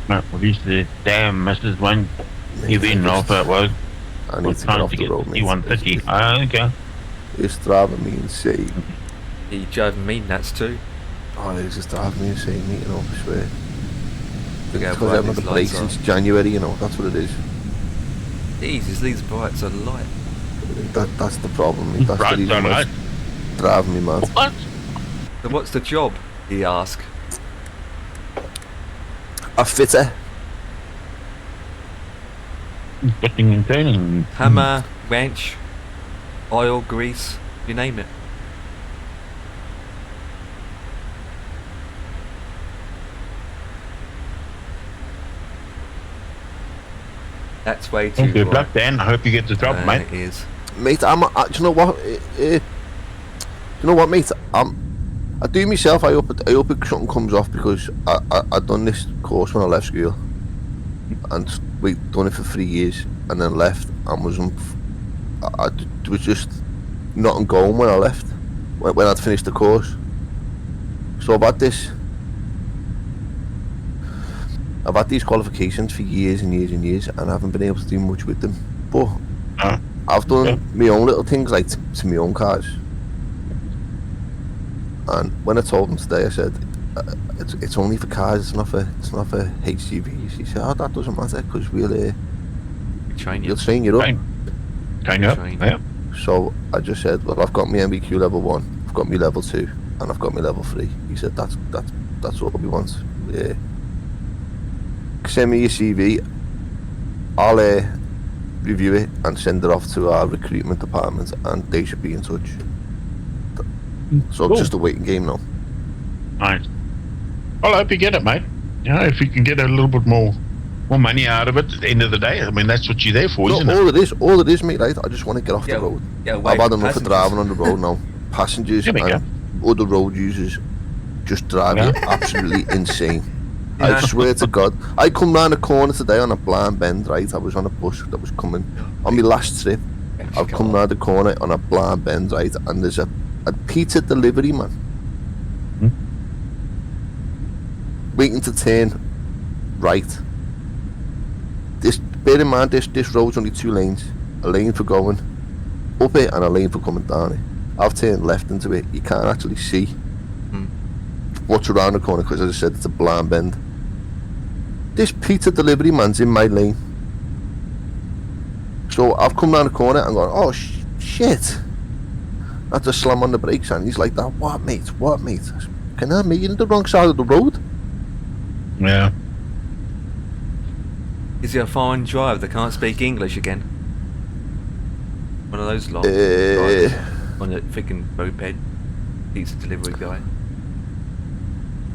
No, release the damn Mrs. One. You've been off it was. I need to get off the road, mate. E130. Okay. It's driving me insane. He driving me nuts too. Oh, it's just driving me insane, mate, you know, I swear. Look how Because I bright haven't had these a break lights since are. January, you know, that's what it is. Jesus, these brights are light. That's the problem, mate. That's the Brights reason are why light. it's driving me mad. What? So what's the job? He asked. A fitter. Fitting and turning. Hammer, wrench, oil, grease, you name it. That's way too Good luck, bright. Dan. I hope you get the job, mate. It is. Mate, do you know what? Do you know what, mate? I do myself. I hope it something comes off because I done this course when I left school, and we done it for 3 years, and then left, and there was just nothing going when I left when I'd finished the course. So I've had these qualifications for years and years and years, and I haven't been able to do much with them. But I've done my own little things, like to my own cars. And when I told him today, I said, "It's only for cars. It's not for HGVs." He said, "Oh, that doesn't matter because we'll train you. You'll train you up." Train you up. Yeah. So I just said, "Well, I've got my MBQ level 1, I've got my level 2, and I've got my level 3." He said, "That's what we want. Yeah. Send me your CV. I'll review it and send it off to our recruitment department, and they should be in touch." So it's just a waiting game now. Nice. Well, I hope you get it, mate. You know, if you can get a little bit more money out of it at the end of the day, I mean, that's what you're there for, isn't it? All it is, mate, right? I just want to get off the road. I've had enough of driving on the road now. Passengers and other road users just drive you absolutely insane. I swear to God. I come round the corner today on a blind bend, right? I was on a bus that was coming on my last trip. I've come round the corner on a blind bend, right? And there's a pizza delivery man waiting to turn right. Bear in mind, this road's only 2 lanes. A lane for going up it and a lane for coming down it. I've turned left into it. You can't actually see what's around the corner because, as I said, it's a blind bend. This pizza delivery man's in my lane. So I've come round the corner and gone, "Oh shit." I just slam on the brakes and he's like that. What mate? Can I meet you on the wrong side of the road? Yeah. Is he a foreign driver that can't speak English again? One of those lot on a freaking moped. Pizza delivery guy.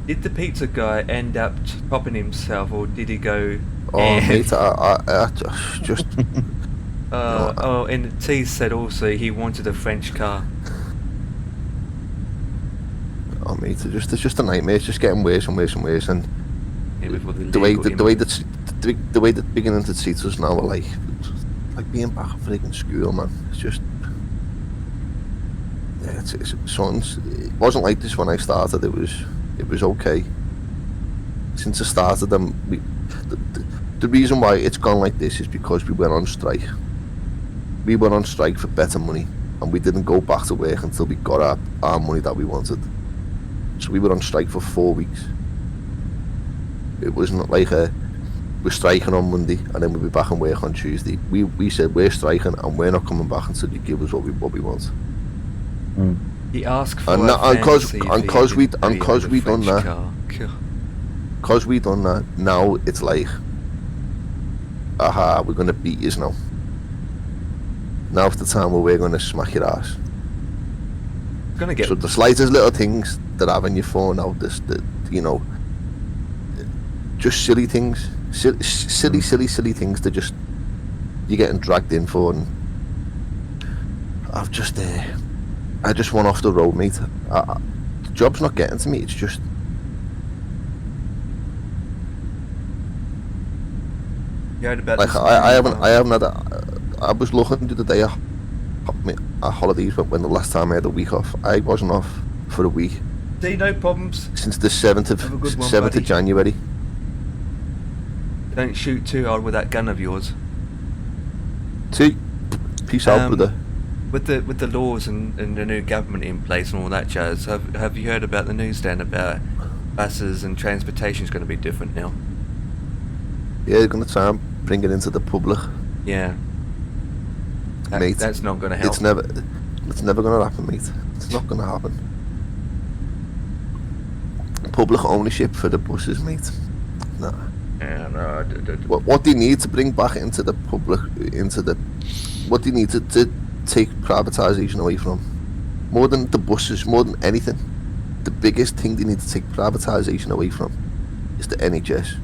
Did the pizza guy end up topping himself, or did he go? Oh, mate, I just. And T said also he wanted a French car. Oh, mate, it's just a nightmare. It's just getting worse and worse and worse, and the way that beginning to treat us now are like being back at freaking school, man. It's just, yeah, it wasn't like this when I started. It was okay. Since I started, the reason why it's gone like this is because we went on strike. We went on strike for better money, and we didn't go back to work until we got our money that we wanted. So we were on strike for 4 weeks. It wasn't like we're striking on Monday and then we'll be back and work on Tuesday. We said we're striking and we're not coming back until you give us what we want. He asked for because we done that, now it's like, aha, we're gonna beat yous now. Now's the time where we're gonna smack your ass. So the slightest little things that have on your phone now, just silly things, silly things that just you're getting dragged in for, and I just want off the road, mate. The job's not getting to me. It's just like I haven't had. I was looking the day at holidays when the last time I had a week off. I wasn't off for a week. See, no problems. Since the 7th of January. Don't shoot too hard with that gun of yours. See, peace out, brother. With the laws and the new government in place and all that jazz, have you heard about the news then about buses and transportation is going to be different now? Yeah, they're going to try and bring it into the public. Yeah. Mate, that's not going to help. It's never going to happen, mate. It's not going to happen. Public ownership for the buses, mate. No. Yeah, no. What they need to bring back into the public, what they need to take privatisation away from, more than the buses, more than anything, the biggest thing they need to take privatisation away from is the NHS.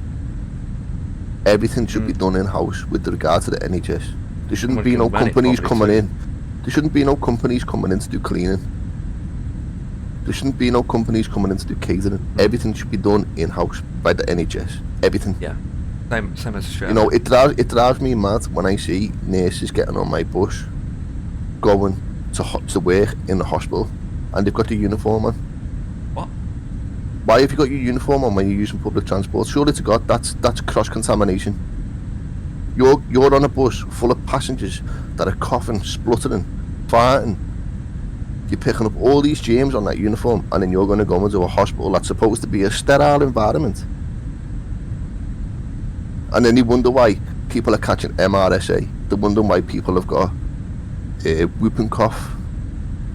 Everything should be done in-house with regard to the NHS. There shouldn't be no companies coming in. There shouldn't be no companies coming in to do cleaning. There shouldn't be no companies coming in to do catering. Everything should be done in-house by the NHS. Everything. Yeah. Same as Australia. You know, it drives me mad when I see nurses getting on my bus, going to work in the hospital, and they've got the uniform on. What? Why have you got your uniform on when you're using public transport? Surely to God, that's cross-contamination. You're on a bus full of passengers that are coughing, spluttering, farting. You're picking up all these germs on that uniform, and then you're going to go into a hospital that's supposed to be a sterile environment. And then you wonder why people are catching MRSA. They wonder why people have got whooping cough,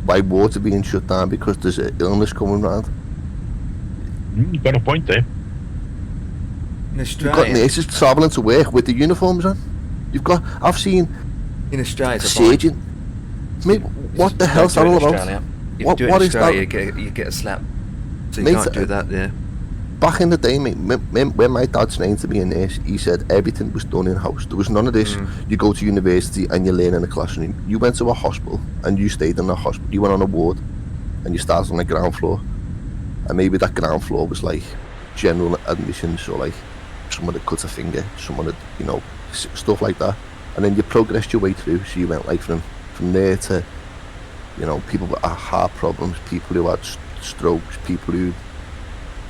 why water being shut down because there's an illness coming round. You got a point there. In You've Australia, got nurses travelling to work with the uniforms on. I've seen in Australia, surgeon. Mate, what the hell's that all about? If you do it in Australia, you get a slap. So you can't do that there. Back in the day, mate, when my dad trained to be a nurse, he said everything was done in-house. There was none of this, you go to university and you learn in a classroom. You went to a hospital and you stayed in the hospital. You went on a ward and you started on the ground floor. And maybe that ground floor was like general admission, so like someone that cuts a finger, someone that, you know, stuff like that. And then you progressed your way through, so you went like from there to, you know, people with heart problems, people who had strokes, people who,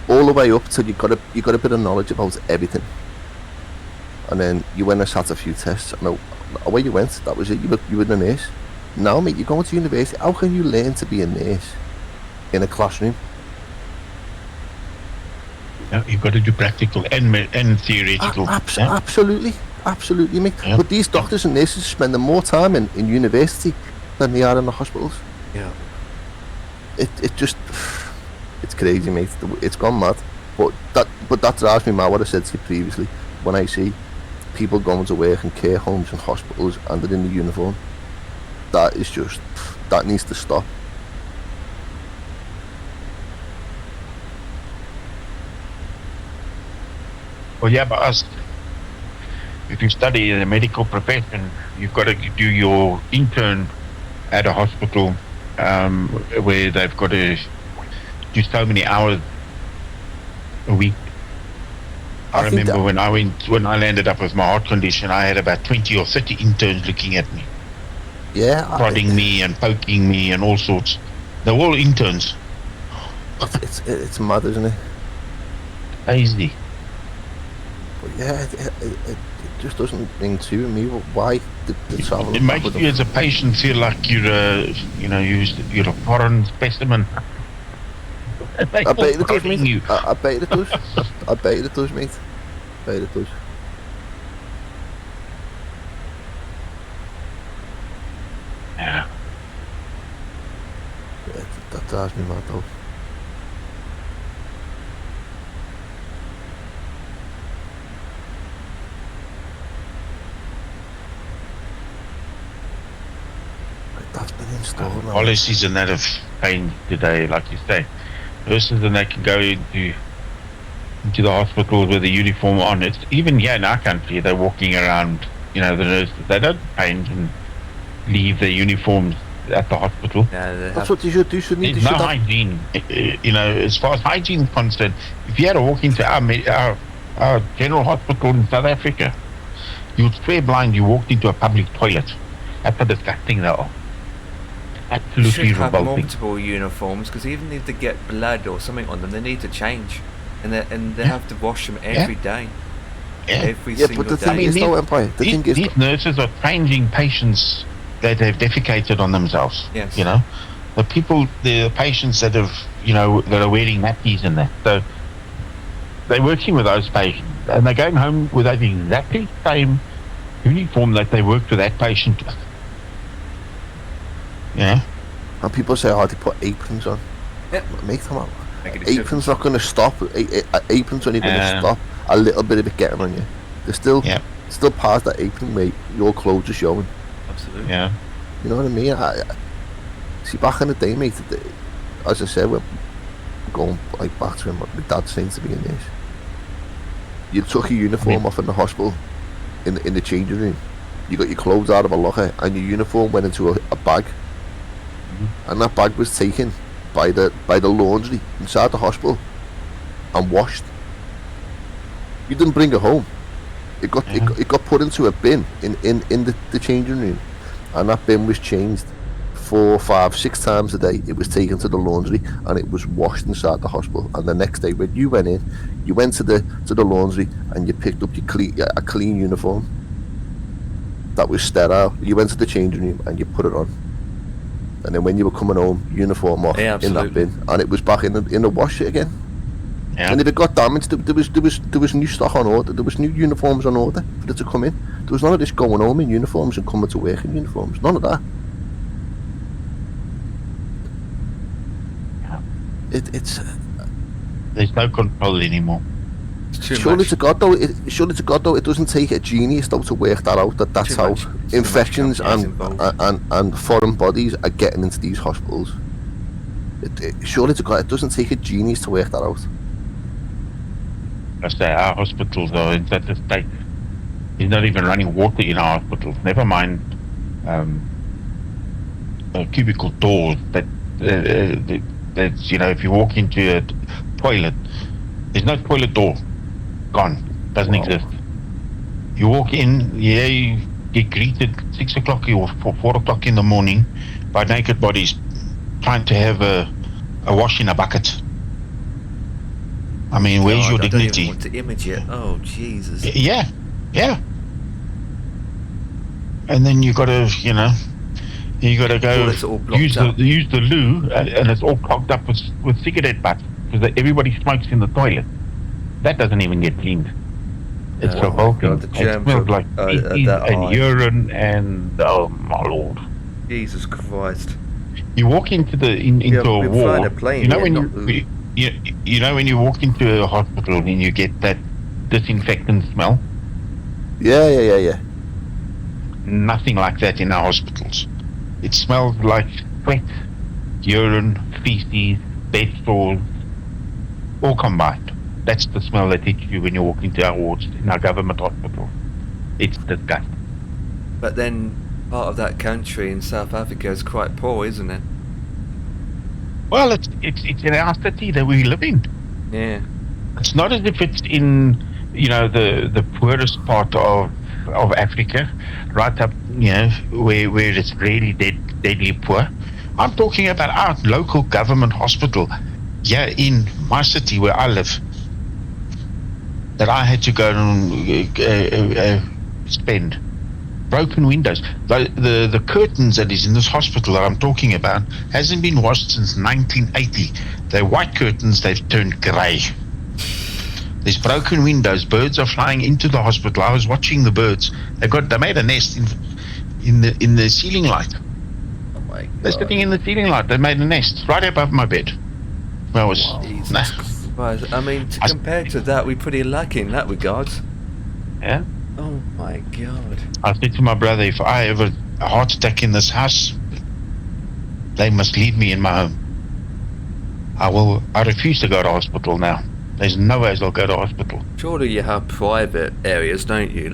all the way up till you got a bit of knowledge about everything. And then you went and sat a few tests, and away you went. That was it. You were a nurse. Now, mate, you're going to university. How can you learn to be a nurse in a classroom? You've got to do practical and theoretical. Absolutely, mate. Yeah. But these doctors and nurses are spending more time in university than they are in the hospitals. Yeah. It just, it's crazy, mate. It's gone mad. But that drives me mad. What I said to you previously, when I see people going to work in care homes and hospitals and they're in the uniform, that needs to stop. Well, yeah, but if you study the medical profession, you've got to do your intern at a hospital where they've got to do so many hours a week. I remember when I landed up with my heart condition, I had about 20 or 30 interns looking at me. Yeah. Prodding me and poking me and all sorts. They're all interns. It's mad, isn't it? Crazy. But yeah, it just doesn't ring true with me. Why the travel? It makes you as a patient feel like you're a foreign specimen. I bet it does, mate. I bet it does. I bet it does, mate. I bet it does. Yeah. That drives me mad though. That's been installed now. Policies and that have changed today, like you say. Nurses and they can go into the hospitals with a uniform on. It's even here in our country, they're walking around, the nurses, they don't change and leave their uniforms at the hospital. That's what you should do, shouldn't you? There's no hygiene. As far as hygiene is concerned, if you had to walk into our general hospital in South Africa, you would swear blind you walked into a public toilet. That's a disgusting though. Absolutely should have revolting. multiple uniforms, because even if they get blood or something on them, they need to change, and they have to wash them every day. Every single but the day. thing is, though, Empire, these nurses are changing patients that have defecated on themselves. Yes. You know, the patients that have, that are wearing nappies and that. So they're working with those patients, and they're going home with that exactly same uniform that they worked with that patient with. Yeah. And people say, oh, they put aprons on. Yep. Make them up. Aprons not going to stop. Aprons only going to stop a little bit of it getting on you. There's still past that apron where your clothes are showing. Absolutely. Yeah. You know what I mean? See, back in the day, mate, as I said, we're going like back to what my dad saying to me in this. You took your uniform off in the hospital, in the changing room. You got your clothes out of a locker, and your uniform went into a bag, and that bag was taken by the laundry inside the hospital and washed. You didn't bring it home. It got put into a bin in the changing room, and that bin was changed 4, 5, 6 times a day. It was taken to the laundry and it was washed inside the hospital. And the next day, when you went in, you went to the laundry and you picked up a clean uniform that was sterile. You went to the changing room and you put it on. And then when you were coming home, uniform off in that bin, and it was back in the wash again. Yeah. And if it got damaged, there was new stock on order. There was new uniforms on order for it to come in. There was none of this going home in uniforms and coming to work in uniforms. None of that. It's there's no control anymore. Surely to God though, it doesn't take a genius though to work that out. That's how infections and foreign bodies are getting into these hospitals. Surely to God, it doesn't take a genius to work that out. I say our hospitals are in such a state. There's not even running water in our hospitals. Never mind cubicle doors. That's if you walk into a toilet, there's no toilet door. Gone. Doesn't exist. You walk in, you get greeted 6 o'clock or 4 o'clock in the morning by naked bodies trying to have a wash in a bucket. I mean, where's your dignity? I don't even want to image it. Oh, Jesus. Yeah. And then you got to, go use the loo, and it's all clogged up with cigarette butts because everybody smokes in the toilet. That doesn't even get cleaned. It's revolting. It smells like feces and urine and oh my Lord. Jesus Christ. You walk into a ward. When you walk into a hospital and you get that disinfectant smell. Yeah. Nothing like that in our hospitals. It smells like sweat, urine, feces, bed sores, all combined. That's the smell that hits you when you walk into our wards in our government hospitals. It's disgusting. But then part of that country in South Africa is quite poor, isn't it? Well, it's in our city that we live in. Yeah. It's not as if it's in the poorest part of Africa, right up where it's really deadly poor. I'm talking about our local government hospital here in my city where I live, that I had to go and spend. Broken windows. The curtains that is in this hospital that I'm talking about hasn't been washed since 1980. They're white curtains, they've turned grey. There's broken windows. Birds are flying into the hospital. I was watching the birds. They made a nest in the ceiling light. Oh my God. They're sitting in the ceiling light. They made a nest right above my bed. Well, I mean, compared to that, we're pretty lucky in that regard. Yeah. Oh my God. I said to my brother, if I have a heart attack in this house, they must leave me in my home. I refuse to go to hospital now. There's no ways I'll go to hospital. Surely you have private areas, don't you?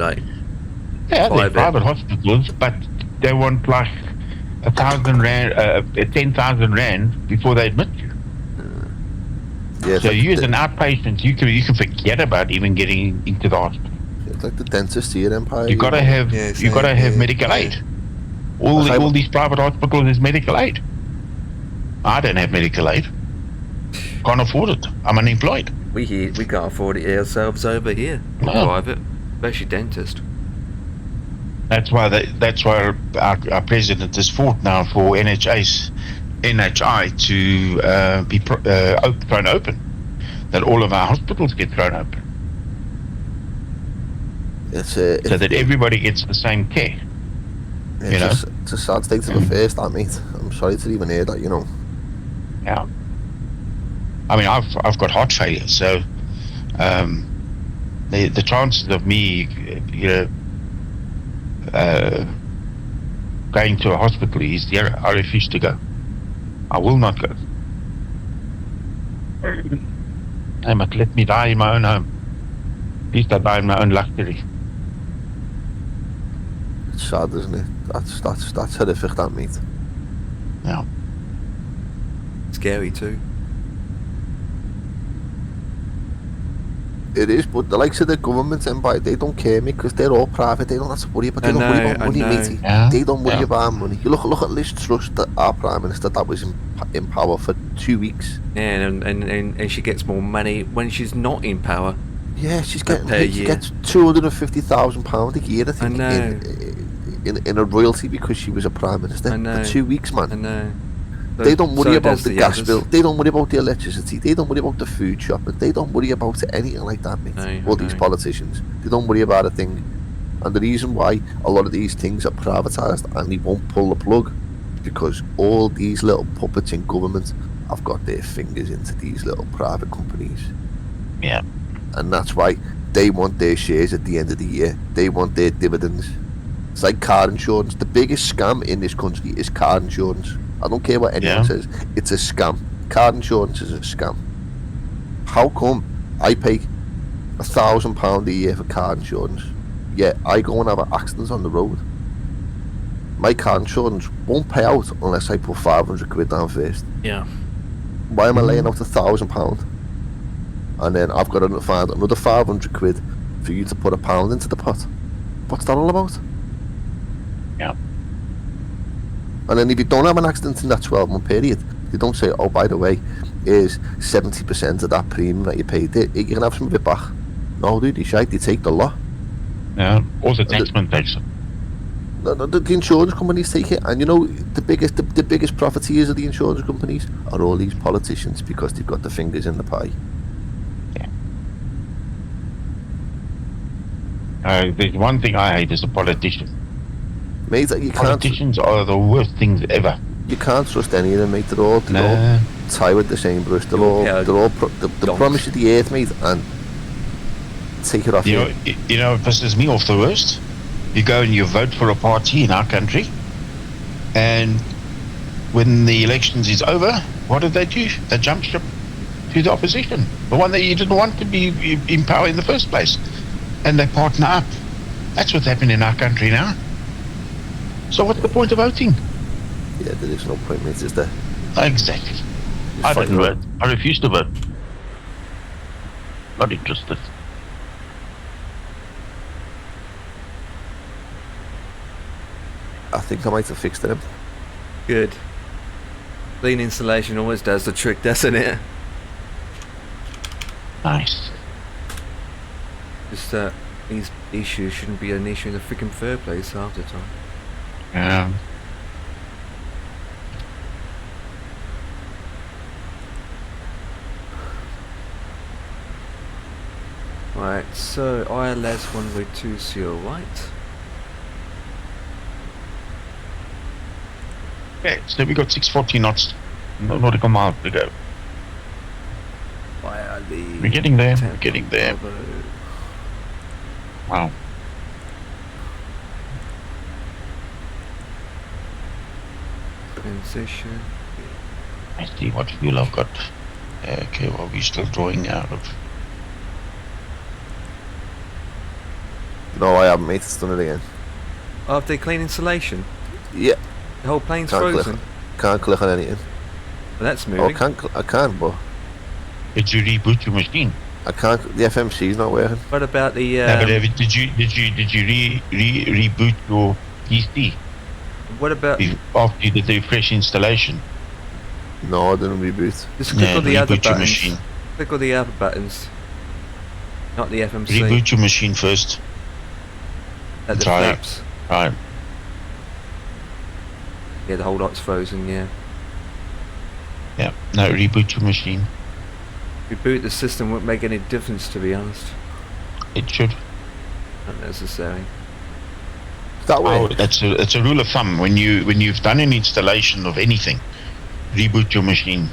Yeah, they're private hospitals, but they want like 1,000 rand, 10,000 rand before they admit you. So you as an outpatient, you can forget about even getting into the hospital. It's like the dentist here, Empire. You gotta have medical aid. All these private hospitals is medical aid. I don't have medical aid. Can't afford it. I'm unemployed. We can't afford it ourselves over here. No. Private, especially dentist. That's why our president has fought now for NHI to be thrown open. That all of our hospitals get thrown open. So that everybody gets the same care. It's a sad state of affairs, that, mate. I'm sorry to even hear that, you know. Yeah. I mean, I've got heart failure, so the chances of me, going to a hospital is zero. I refuse to go. I will not go. They must let me die in my own home. At least I die in my own luxury. It's sad, isn't it? That's horrific, that, mate. Yeah. Scary too. It is, but the likes of the government empire, they don't care, mate, because they're all private. They don't have to worry about. They don't worry about money, matey. Yeah. They don't worry about money. You look at Liz Truss, our prime minister, that was in power for 2 weeks. Yeah, and she gets more money when she's not in power. Yeah, she gets £250,000 a year, I think, in a royalty because she was a prime minister for 2 weeks, man. I know. They don't worry about the gas bill. They don't worry about the electricity. They don't worry about the food shopping. They don't worry about anything like that, mate. All these politicians, they don't worry about a thing. And the reason why a lot of these things are privatised and they won't pull the plug is because all these little puppets in government have got their fingers into these little private companies. Yeah. And that's why they want their shares at the end of the year. They want their dividends. It's like car insurance. The biggest scam in this country is car insurance. I don't care what anyone says. It's a scam. Car insurance is a scam. How come I pay £1,000 a year for car insurance, yet I go and have accidents on the road? My car insurance won't pay out unless I put 500 quid down first. Yeah. Why am I laying out £1,000? And then I've got to find another 500 quid for you to put £1 into the pot. What's that all about? Yeah. And then if you don't have an accident in that 12-month period, they don't say, oh, by the way, here's 70% of that premium that you paid. You can have some of it back. No, dude, they take the lot. Yeah, also taxman takes it. No, the insurance companies take it. And you know, the biggest profiteers of the insurance companies are all these politicians because they've got the fingers in the pie. Yeah. There's one thing I hate is a politician. Mate, politicians are the worst things ever. You can't trust any of them, mate. They're all tie with the same brush. They promise you the earth, mate, and take it off you. You know what pisses me off the worst? You go and you vote for a party in our country, and when the elections is over, what do? They jump ship to the opposition, the one that you didn't want to be in power in the first place, and they partner up. That's what's happening in our country now. So what's the point of voting? Yeah, there is no point, mate, is there? Exactly. I didn't vote. I refuse to vote. Not interested. I think I might have fixed him. Good. Clean insulation always does the trick, doesn't it? Nice. Just that these issues shouldn't be an issue in the freaking third place half the time. Yeah. Right, so ILS 1way20, right? Okay, so we got 640 knots, nautical miles to go. We're getting there, we're getting there. Wow. Transition. I see what fuel I've got. Okay, well, we're still drawing out of. No, I haven't, mate. It's done it again. Oh, have they clean insulation? Yeah. The whole plane's frozen. Can't click on anything. Well, that's moving. Oh, I can, but. Did you reboot your machine? I can't. The FMC's not working. What about the? No, but did you reboot your PC? What about after you did the fresh installation? No, I didn't reboot. Just click on the other buttons. Click on the other buttons. Not the FMC. Reboot your machine first. At the flaps. Right. Yeah, the whole lot's frozen, yeah. Yeah. No, reboot your machine. Reboot the system won't make any difference, to be honest. It should. Not necessary. That way. Oh, it's a rule of thumb. When you've done an installation of anything, reboot your machine.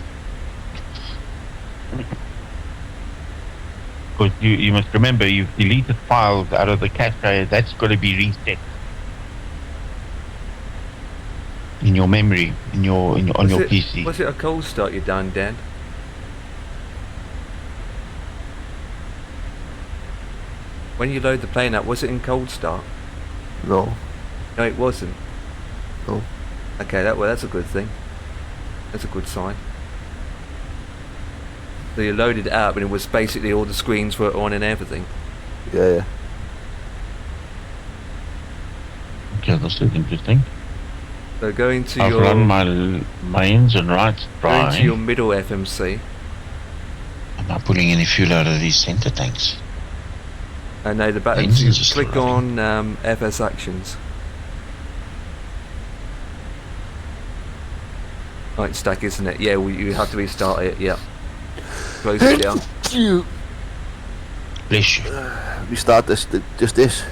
Because you must remember, you've deleted files out of the cache. That's got to be reset in your memory, on your PC. Was it a cold start you done, Dan? When you load the plane up, was it in cold start? No. No, it wasn't. No. Okay, that's a good thing. That's a good sign. So you loaded it up and it was basically all the screens were on and everything. Yeah. Okay, this is interesting. So go into I've your... run my mains and right Go drive. into your middle FMC. I'm not pulling any fuel out of these center tanks. No, the button. Engines are Click on FS Actions. Oh, it's stuck, isn't it? Yeah, well, you have to restart it. Yeah. Close it down. Bless you. Restart this. Just this.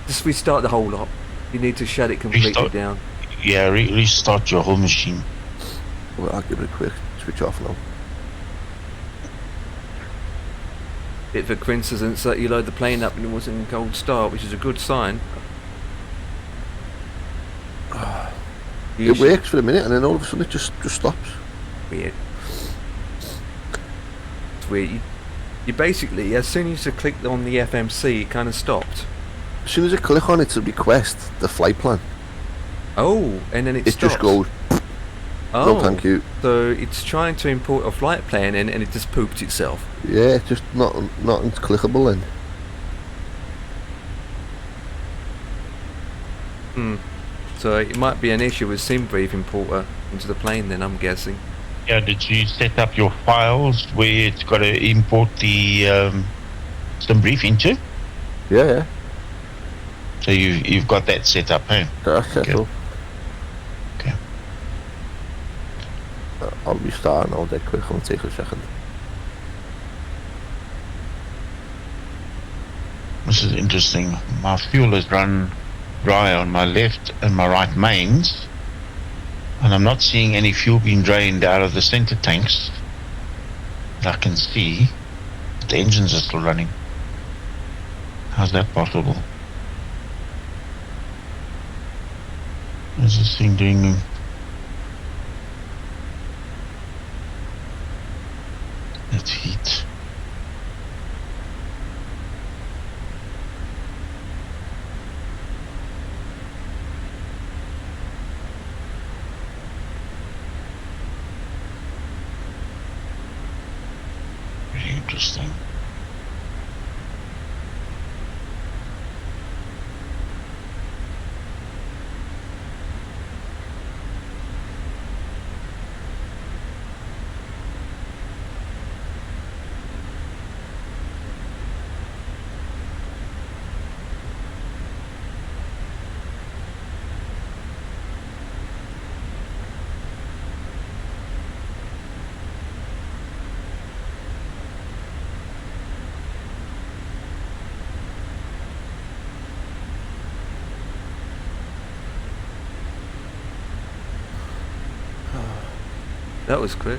Just restart the whole lot. You need to shut it completely down. Yeah, restart your whole machine. Well, I'll give it a quick switch off now. Bit of a coincidence that you load the plane up and it wasn't in cold start, which is a good sign. It works for a minute and then all of a sudden it just stops. Weird. It's weird. You basically, as soon as you clicked on the FMC, it kind of stopped. As soon as I click on it to request the flight plan. Oh, and then it stops. Just goes. Oh, no, thank you. So it's trying to import a flight plan and it just pooped itself. Yeah, it's just not clickable then. So it might be an issue with SimBrief importer into the plane then, I'm guessing. Yeah, did you set up your files where it's got to import the SimBrief into? Yeah. So you've got that set up, hey? That's set up. Okay. I'll restart now dead quick, it'll take a second. This is interesting. My fuel is run dry on my left and my right mains, and I'm not seeing any fuel being drained out of the center tanks that I can see. The engines are still running. How's that possible? Is this thing doing... That's heat. Very interesting. That was quick.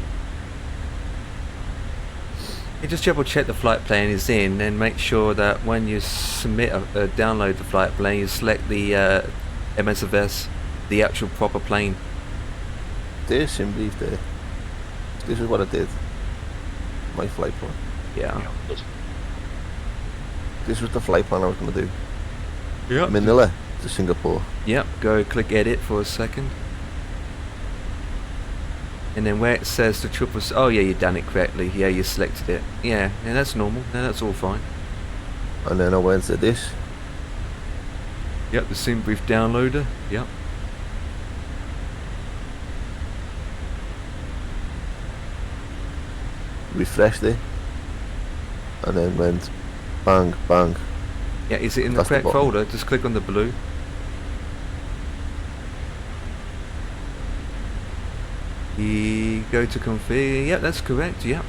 You just double check the flight plan is in and make sure that when you submit download the flight plan, you select the MSFS, the actual proper plane. There's SimBrief there. This is what I did. My flight plan. Yeah. This was the flight plan I was going to do. Yep. Manila to Singapore. Yep, go click edit for a second. And then where it says the triple... Oh yeah, you done it correctly. Yeah, you selected it. Yeah, that's normal. No, that's all fine. And then I went to this. Yep, the SimBrief downloader. Yep. Refreshed it. And then went bang, bang. Yeah, is it in the That's correct bottom. folder? Just click on the blue. You go to configure. Yep, that's correct. Yep.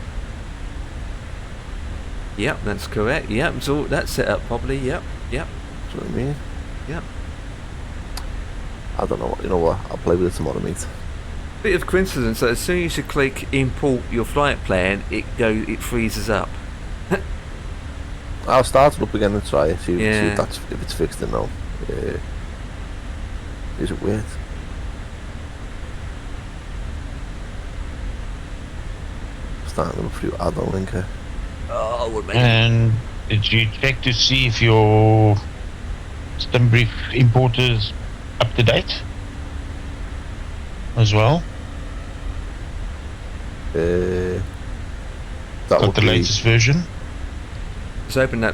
Yep, that's correct. Yep, so that's set up properly. Yep. Yep. That's what I mean. Yep. I don't know. You know what? I'll play with it tomorrow, mate. Bit of coincidence that as soon as you click import your flight plan, it freezes up. I'll start it up again and try it. See Yeah. if it's fixed or no. Is it weird? Starting to look through add-on link here. Oh, what mate? And did you check to see if your StimBrief import is up to date as well? That Got the latest version? Just open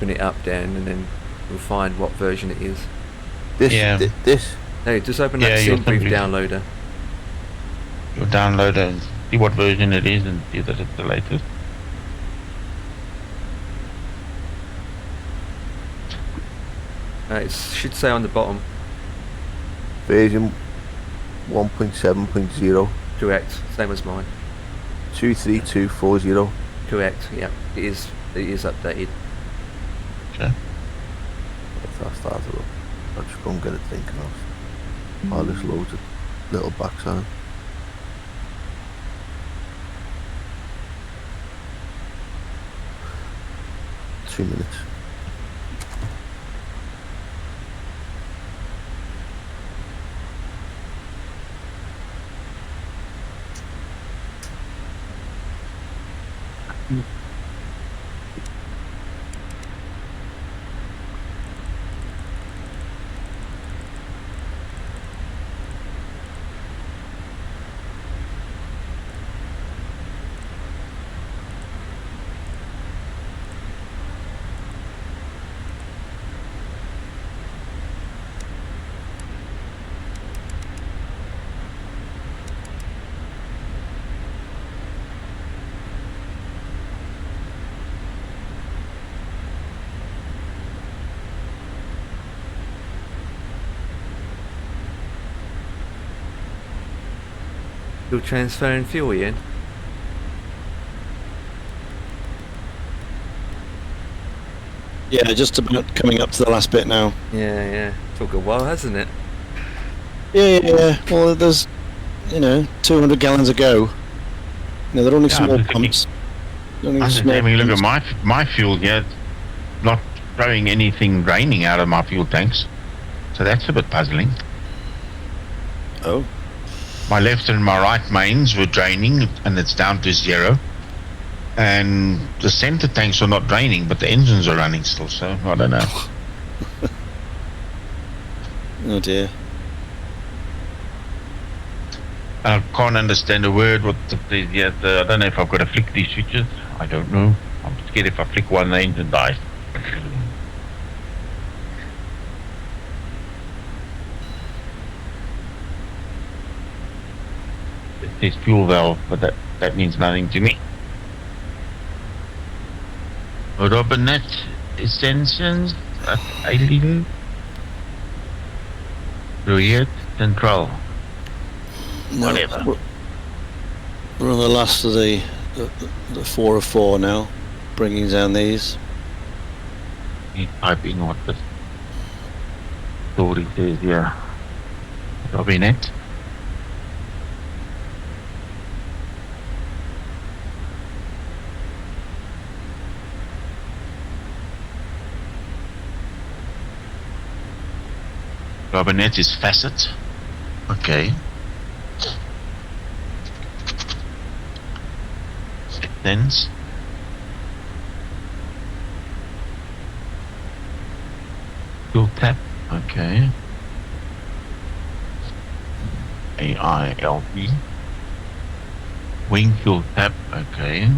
it up, Dan, and then we'll find what version it is. This. Hey, just open that StimBrief downloader. Your downloader and see what version it is and see that it's the latest. It should say on the bottom. Version 1.7.0. Correct, same as mine. 23240. Correct, yeah, it is updated. Okay. I'll start it up. I'll just go and get it thinking of. Oh, there's loads of little backside. Two minutes. Still transferring fuel, Ian? Yeah, just about coming up to the last bit now. Yeah. Took a while, hasn't it? Yeah. Well, there's, 200 gallons a go. They're only small pumps. I'm just having a look at my fuel here. It's not throwing anything draining out of my fuel tanks. So that's a bit puzzling. Oh. My left and my right mains were draining and it's down to 0. And the center tanks are not draining, but the engines are running still, so I don't know. Oh dear. I can't understand a word what I don't know if I've got to flick these switches. I don't know. I'm scared if I flick one, the engine dies. It says fuel valve, but that means nothing to me. Robinet extensions at Eileen. Ruyet Central. Whatever. We're on the last of the 4 of 4 now, bringing down these. Typing what the story says here. Robinet. Robinet is facet. Okay. Extends. Fuel tap. Okay. AILP. Wing fuel tap. Okay.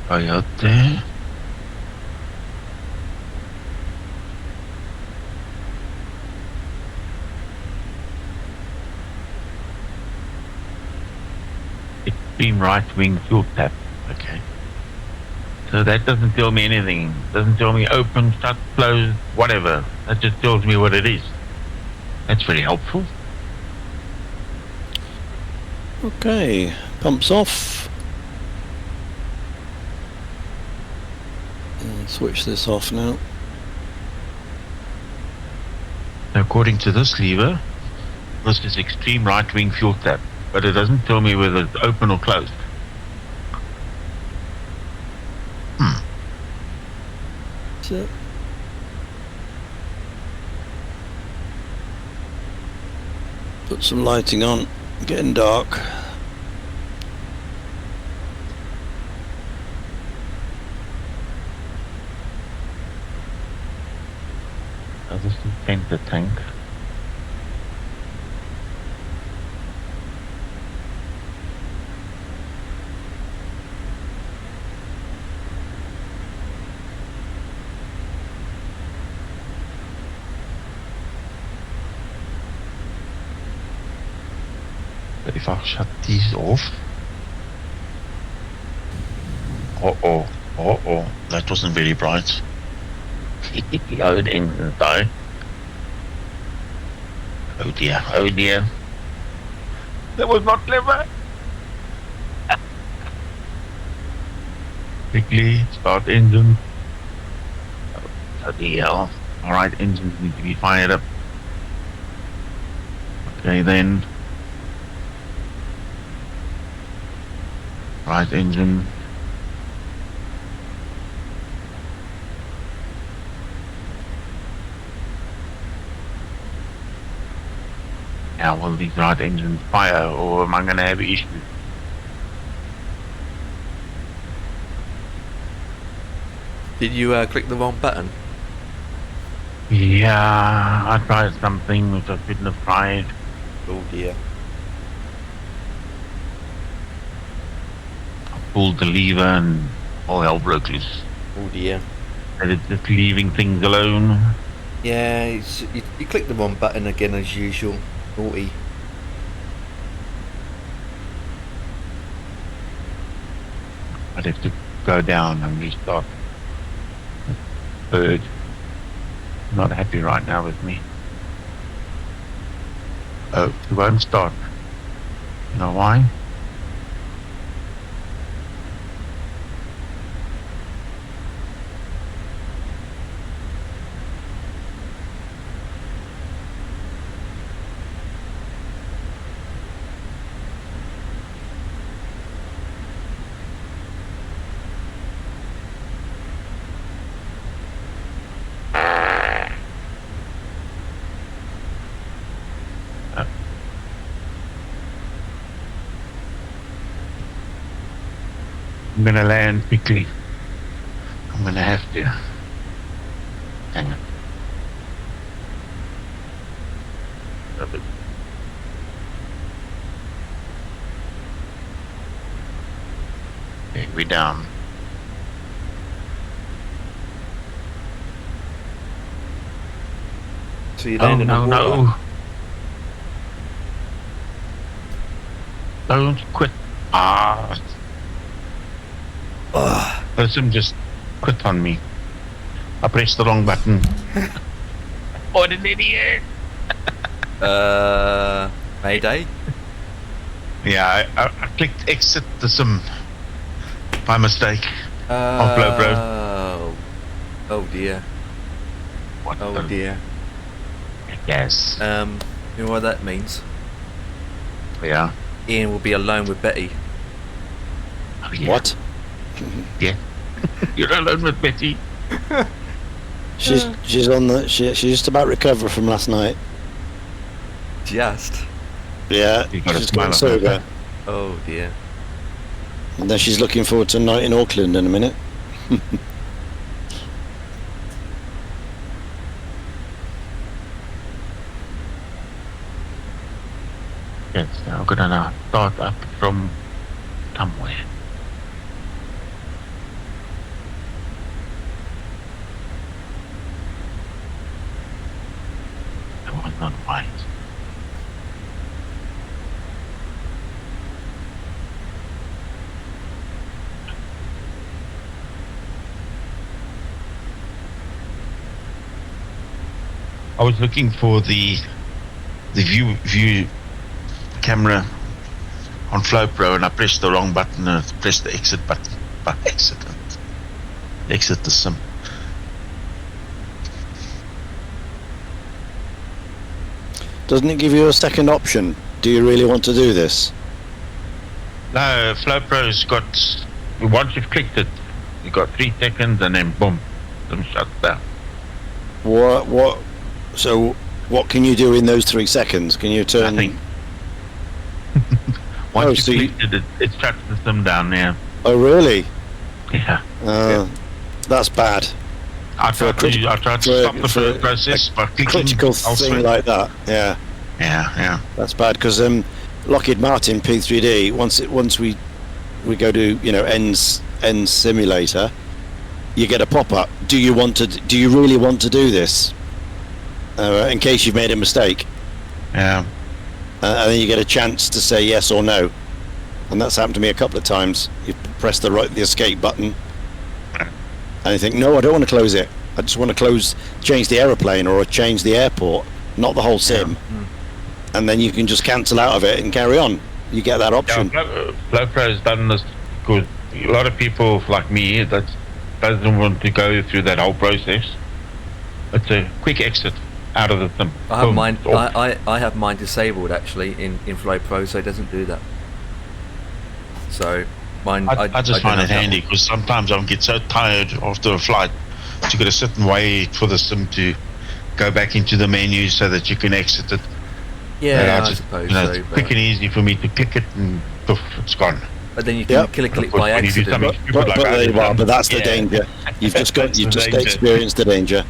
Coyote. extreme right wing fuel tap. Okay. So that doesn't tell me anything. Doesn't tell me open, shut, closed, whatever. That just tells me what it is. That's very helpful. Okay, pumps off. And switch this off now. According to this lever, this is extreme right wing fuel tap, but it doesn't tell me whether it's open or closed. So, put some lighting on, getting dark. So this is the tank. If I shut these off. Uh-oh, that wasn't very bright. Oh, it didn't die. Oh dear. That was not clever. Quickly, start engine. Oh, bloody hell. Alright, engines need to be fired up. Okay then. Right engine. Now will these right engines fire, or am I going to have issues? Did you click the wrong button? Yeah, I tried something which I shouldn't have tried. Oh dear. Pulled the lever and all hell broke loose. Oh dear. And it's just leaving things alone. Yeah, you clicked the wrong button again as usual. Naughty. I'd have to go down and restart. Bird. Not happy right now with me. Oh, it won't start. You know why? I'm gonna land quickly. I'm gonna have to. Hang on. Okay, we're down. So you landed no, on the water. no. Don't quit. Person just quit on me. I pressed the wrong button. What an idiot! Mayday? Yeah, I clicked exit the sim by mistake. Off blow, bro. Oh dear. What oh dear. Yes. You know what that means? Yeah. Ian will be alone with Betty. Oh, yeah. What? Yeah. You're alone with Betty. She's on the she's just about recover from last night. Just. Yeah. She's got sober. Oh dear. And then she's looking forward to a night in Auckland in a minute. Yes, I'm gonna start up from somewhere. That was not wise. I was looking for the view camera on FlowPro, and I pressed the wrong button and I pressed the exit button by accident. Exit the sim. Doesn't it give you a second option? Do you really want to do this? No, FlowPro's got, once you've clicked it, you've got 3 seconds and then boom, it shuts down. So what can you do in those 3 seconds? Can you turn? Nothing. Once you clicked it, it shuts the sim down there. Oh really? Yeah. That's bad. I tried to stop the flow process by clicking. Critical thing like that. Yeah. Yeah. That's bad because Lockheed Martin P3D once we go to end simulator, you get a pop-up. Do you really want to do this? In case you've made a mistake. Yeah. And then you get a chance to say yes or no, and that's happened to me a couple of times. You press the escape button, and you think, no, I don't want to close it. I just want to change the aeroplane or change the airport, not the whole sim. Yeah. And then you can just cancel out of it and carry on. You get that option. Yeah, FlowPro has done this because a lot of people like me that doesn't want to go through that whole process. It's a quick exit out of the sim. I have mine. I have mine disabled actually in FlowPro, so it doesn't do that. So mine. I just find it handy because sometimes I get so tired after a flight that you got to sit and wait for the sim to go back into the menu so that you can exit it. Yeah, I suppose so. It's quick and easy for me to click it and poof, it's gone. But then you can click it by accident. But that's the danger. You've just experienced the danger.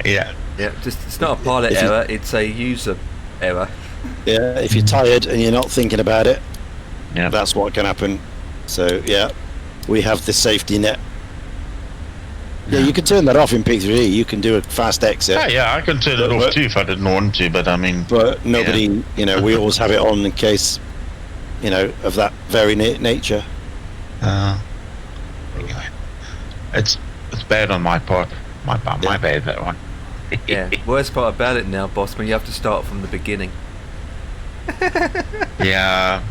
Yeah. Yeah. It's not a pilot error. It's a user error. Yeah. If you're tired and you're not thinking about it, yeah, that's what can happen. So yeah, we have the safety net. Yeah, you can turn that off in P3D. You can do a fast exit. Yeah, I can turn it off too if I didn't want to. But I mean, but nobody, we always have it on in case, of that very nature. Anyway, it's bad on my part. My bad, that one. Yeah, worst part about it now, boss, when you have to start from the beginning. Yeah,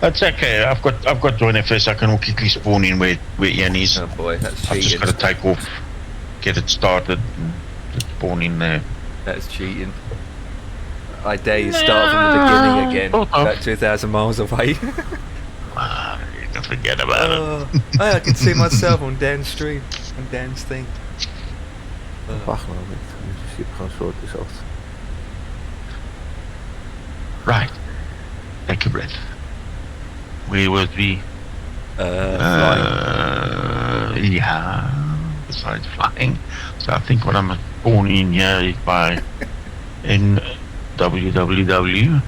that's okay. I've got Join FS. I can quickly spawn in where Ian is. Oh boy, that's cheating. I've just got to take off, get it started, and just spawn in there. That's cheating. I dare you start from the beginning again, about 2,000 miles away. You can forget about it. I can see myself on Dan's stream, on Dan's thing. Wacht nou, let me just see if I can sort this out. Right. Take a breath. Where was we? Flying. Yeah. Besides flying. So I think what I'm born in here is by www.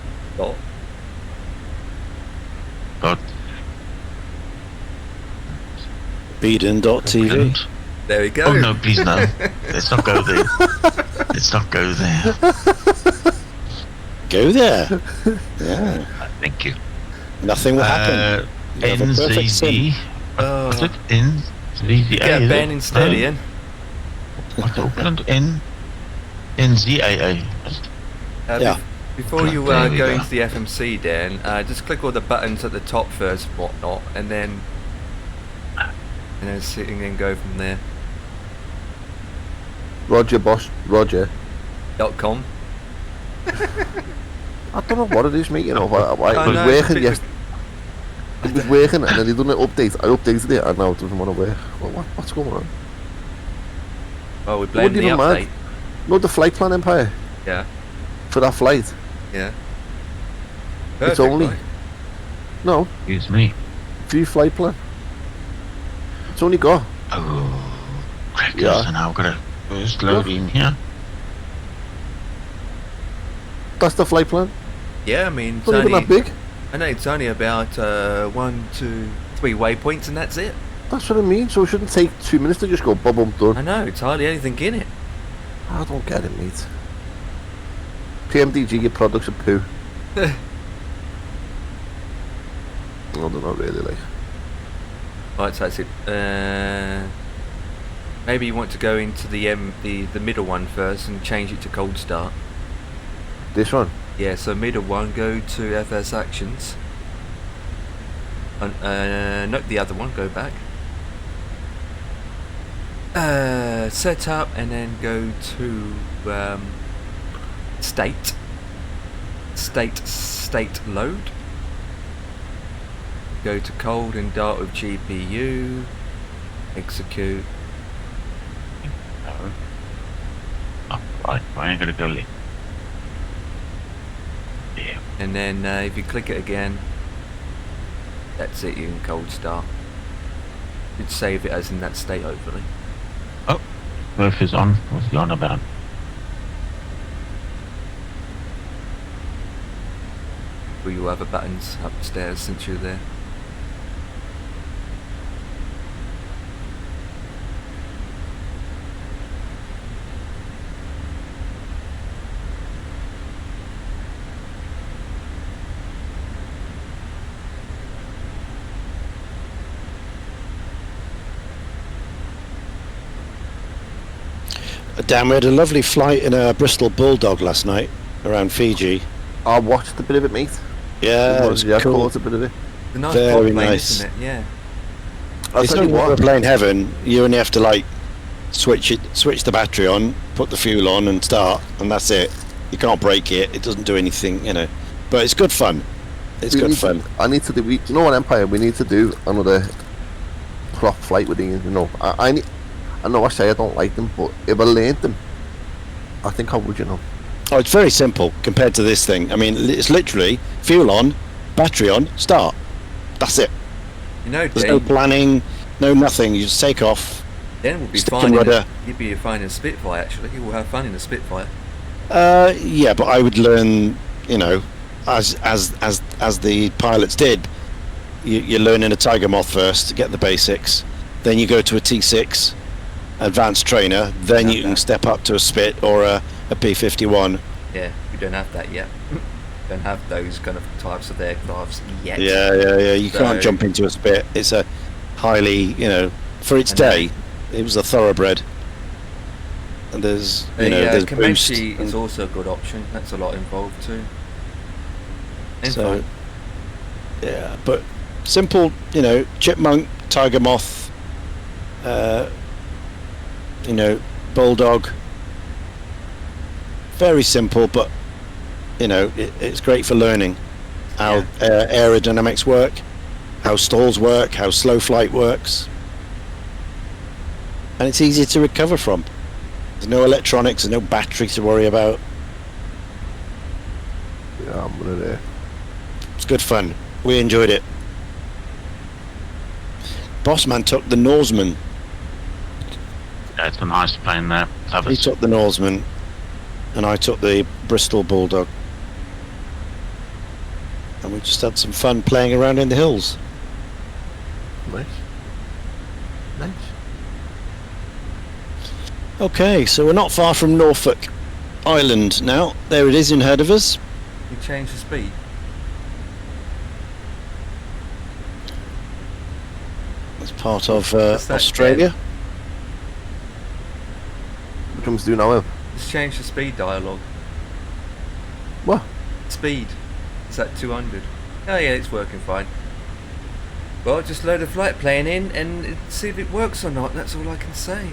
Beeden.tv. There we go. Oh no, please no. Let's not go there. Let's not go there. Go there. Yeah. Thank you. Nothing will happen. NZD. What's it? NZD. Get a ban instead, Ian. What's Auckland? NZAA. Yeah. Before you go into the FMC, Dan, just click all the buttons at the top first, whatnot, and then sitting and go from there. Roger, boss. Roger. .com. I don't know what it is, mate. I was working yesterday. It was working, and then he done an update. I updated it, and now it doesn't want to work. What's going on? Oh, we're blaming the update. No, the flight plan, Empire. Yeah. For that flight. Yeah. It's only. No. Excuse me. View flight plan. It's only got. Oh, crackers, and I've got to first load in here. That's the flight plan? Yeah, I mean, it's not even that big. I know it's only about 1, 2, 3 waypoints, and that's it. That's what I mean. So it shouldn't take 2 minutes to just go boom, boom, done. I know, it's hardly anything in it. I don't get it, mate. PMDG, your products are poo. No, they're not really, like. Right, so that's it. Maybe you want to go into the middle one first and change it to cold start. This one? Yeah, so middle one, go to FS actions. Note the other one, go back. Set up and then go to state load. Go to cold and dart with GPU. Execute. Oh, right, I ain't gonna go left. Yeah. And then if you click it again, that's it, you can cold start. You'd save it as in that state overlay. Oh, Murph is on. What's he on about? Will you have buttons upstairs since you're there? Dan, we had a lovely flight in a Bristol Bulldog last night around Fiji. I watched a bit of it, mate. Yeah, it was cool. Caught a bit of it. The nice Very plane, nice. isn't it? Yeah. It's only when we're playing heaven, you only have to like switch the battery on, put the fuel on and start, and that's it. You can't break it, it doesn't do anything, you know. But it's good fun. It's good fun. I need to do, you know what, Empire, we need to do another prop flight with these, you know. I know I say I don't like them, but if I learned them, I think I would, you know. Oh, it's very simple compared to this thing. I mean, it's literally fuel on, battery on, start. That's it. You know, there's no planning, no nothing. You just take off. Then we'll be stick fine. rudder. You'd be fine in a Spitfire. Actually, you will have fun in a Spitfire. Yeah, but I would learn, you know, as the pilots did. You learn in a Tiger Moth first to get the basics. Then you go to a T6, advanced trainer. Then you can step up to a Spit or a P-51. Yeah, we don't have that yet. Don't have those kind of types of aircrafts yet. Yeah. You can't jump into a Spit. It's a highly, you know, for its day, it was a thoroughbred. And there's, you know, there's boost. Comanche is also a good option. That's a lot involved too. And So, fun. yeah, but simple, you know, Chipmunk, Tiger Moth, you know, Bulldog. Very simple, but you know, it's great for learning how aerodynamics work, how stalls work, how slow flight works, and it's easy to recover from. There's no electronics, there's no battery to worry about. Yeah, I'm gonna there. It's good fun. We enjoyed it. Bossman took the Norseman. Yeah, it's a nice plane there. He took the Norseman, and I took the Bristol Bulldog. And we just had some fun playing around in the hills. Nice. Nice. Okay, so we're not far from Norfolk Island now. There it is in ahead of us. You change the speed. It's part of Australia. Which one's doing now? Just change the speed dialogue. What? Speed. It's at 200. Oh yeah, it's working fine. Well, just load a flight plane in and see if it works or not. That's all I can say.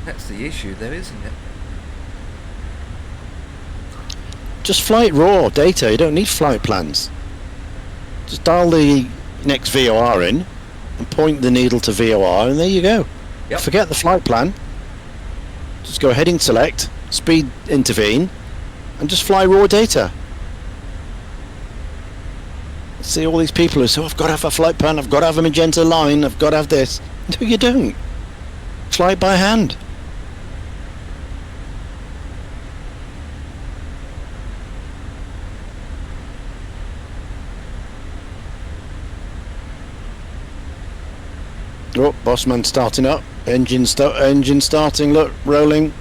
That's the issue there, isn't it? Just flight raw data. You don't need flight plans. Just dial the next VOR in and point the needle to VOR, and there you go. Yep. Forget the flight plan. Just go heading select, speed intervene, and just fly raw data. See all these people who say, oh, I've got to have a flight plan, I've got to have a magenta line, I've got to have this. No, you don't. Fly it by hand. Oh, Bossman starting up. Engine starting. Look, rolling.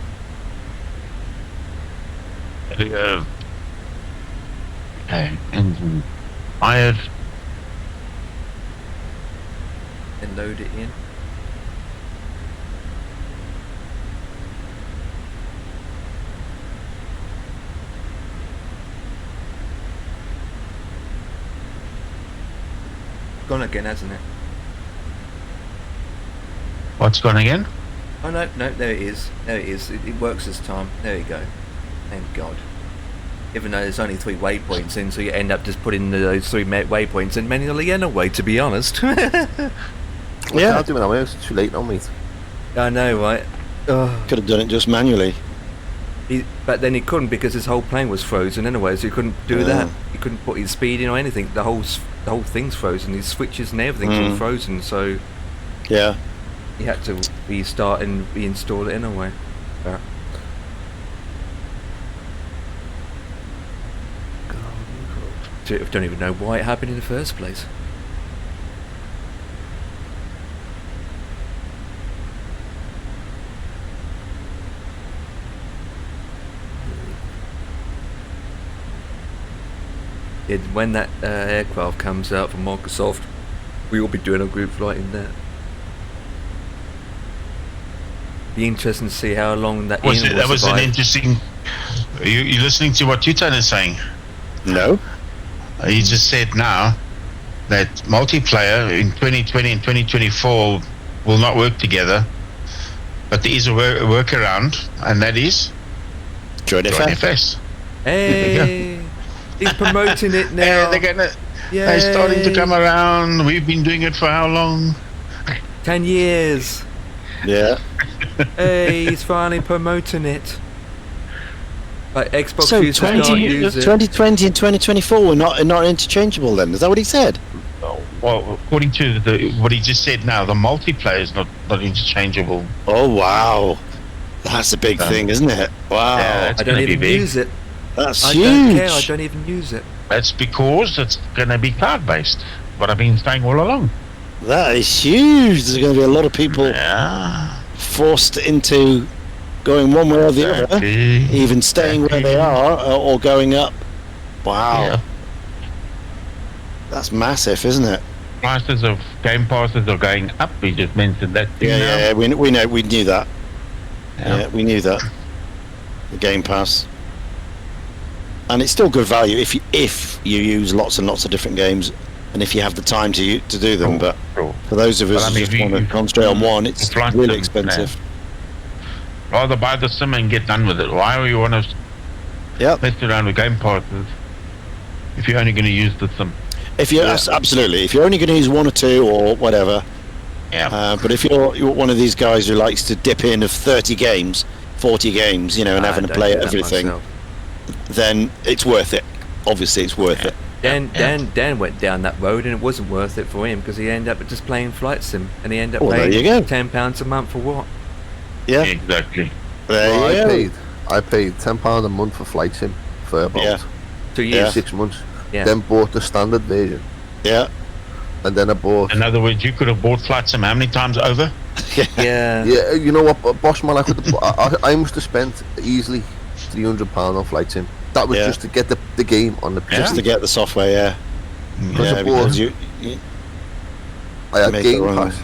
Okay, engine fired. And load it in. gone again, hasn't it? What's gone again? Oh no, there it is. There it is. It works this time. There you go. Thank God. Even though there's only 3 waypoints in, so you end up just putting those 3 waypoints in manually anyway, to be honest. Yeah. Can't do it now, it's too late now, mate. I know, right? Could have done it just manually. But then he couldn't because his whole plane was frozen anyway, so he couldn't do that. He couldn't put his speed in or anything. The whole thing's frozen. His switches and everything's all frozen, so... Yeah. He had to restart and reinstall it anyway. But I don't even know why it happened in the first place. When that aircraft comes out from Microsoft, we will be doing a group flight in that. Be interesting to see how long that was an interesting. Are you listening to what Tutan is saying? No. He just said now that multiplayer in 2020 and 2024 will not work together, but there is a workaround, and that is Join FS. Hey, he's promoting it now. They're starting to come around. We've been doing it for how long? 10 years. Yeah. Hey, he's finally promoting it. Like Xbox so users can't use it. 2020 and 2024 were not interchangeable then? Is that what he said? Well, according to what he just said now, the multiplayer is not interchangeable. Oh, wow. That's a big thing, isn't it? Wow. Yeah, I don't even use it. That's huge. I don't care, I don't even use it. That's because it's going to be cloud-based, what I've been saying all along. That is huge. There's going to be a lot of people forced into going one way or the other, even staying where they are or going up. Wow. Yeah. That's massive, isn't it? Prices of game passes are going up. We just mentioned that. Yeah, we knew that. Yeah, we knew that. The Game Pass. And it's still good value if you use lots and lots of different games, and if you have the time to do them. But for those of us who just want to concentrate on one, it's really expensive. Rather buy the sim and get done with it. Why do you want to mess around with game passes if you're only going to use the sim? If you're absolutely, if you're only going to use 1 or 2 or whatever. Yeah. But if you're one of these guys who likes to dip in of 30 games, 40 games, and having to play everything, then it's worth it. Obviously, it's worth it. Dan went down that road, and it wasn't worth it for him because he ended up just playing flight sim, and he ended up paying £10 a month for what? Yeah, exactly. I paid £10 a month for flight sim for about 2 years, 6 months. Yeah. Then bought the standard version. Yeah. And then I bought. In other words, you could have bought flight sim how many times over? Yeah. Yeah, you know what, Bossman, I must have spent easily £300 on flight sim. That was just to get the game on the PC. Just to get the software, yeah. Because I had Game Pass,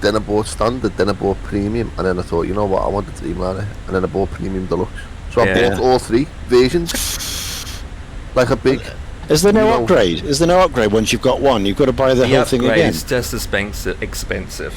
then I bought standard, then I bought premium, and then I thought, you know what, I want the Dreamliner, and then I bought premium deluxe. So I bought all 3 versions. Like a big. Is there no upgrade? Is there no upgrade once you've got one? You've got to buy the whole thing again. It's just expensive.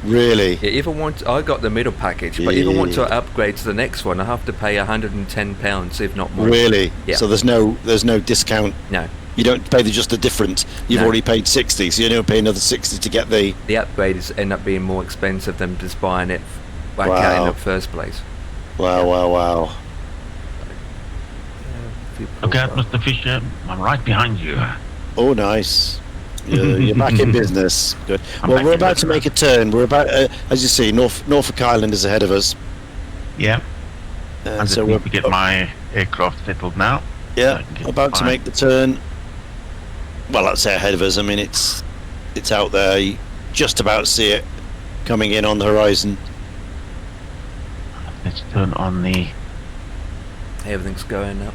Really? Yeah, I got the middle package, but if I want to upgrade to the next one, I have to pay £110, if not more. Really? Yeah. So there's no discount. No. You don't pay just the difference. You've already paid 60, so you don't pay another 60 to get the. The upgrades end up being more expensive than just buying it back out in the first place. Wow. Look out, Mr. Fisher. I'm right behind you. Oh, nice. You're back in business. Good. Well, we're about to make a turn. We're about, as you see, Norfolk Island is ahead of us. Yeah. And so we're to get my aircraft settled now. Yeah, about to make the turn. Well, I'd say ahead of us. I mean, it's out there. You just about see it coming in on the horizon. Let's turn on the. Everything's going up.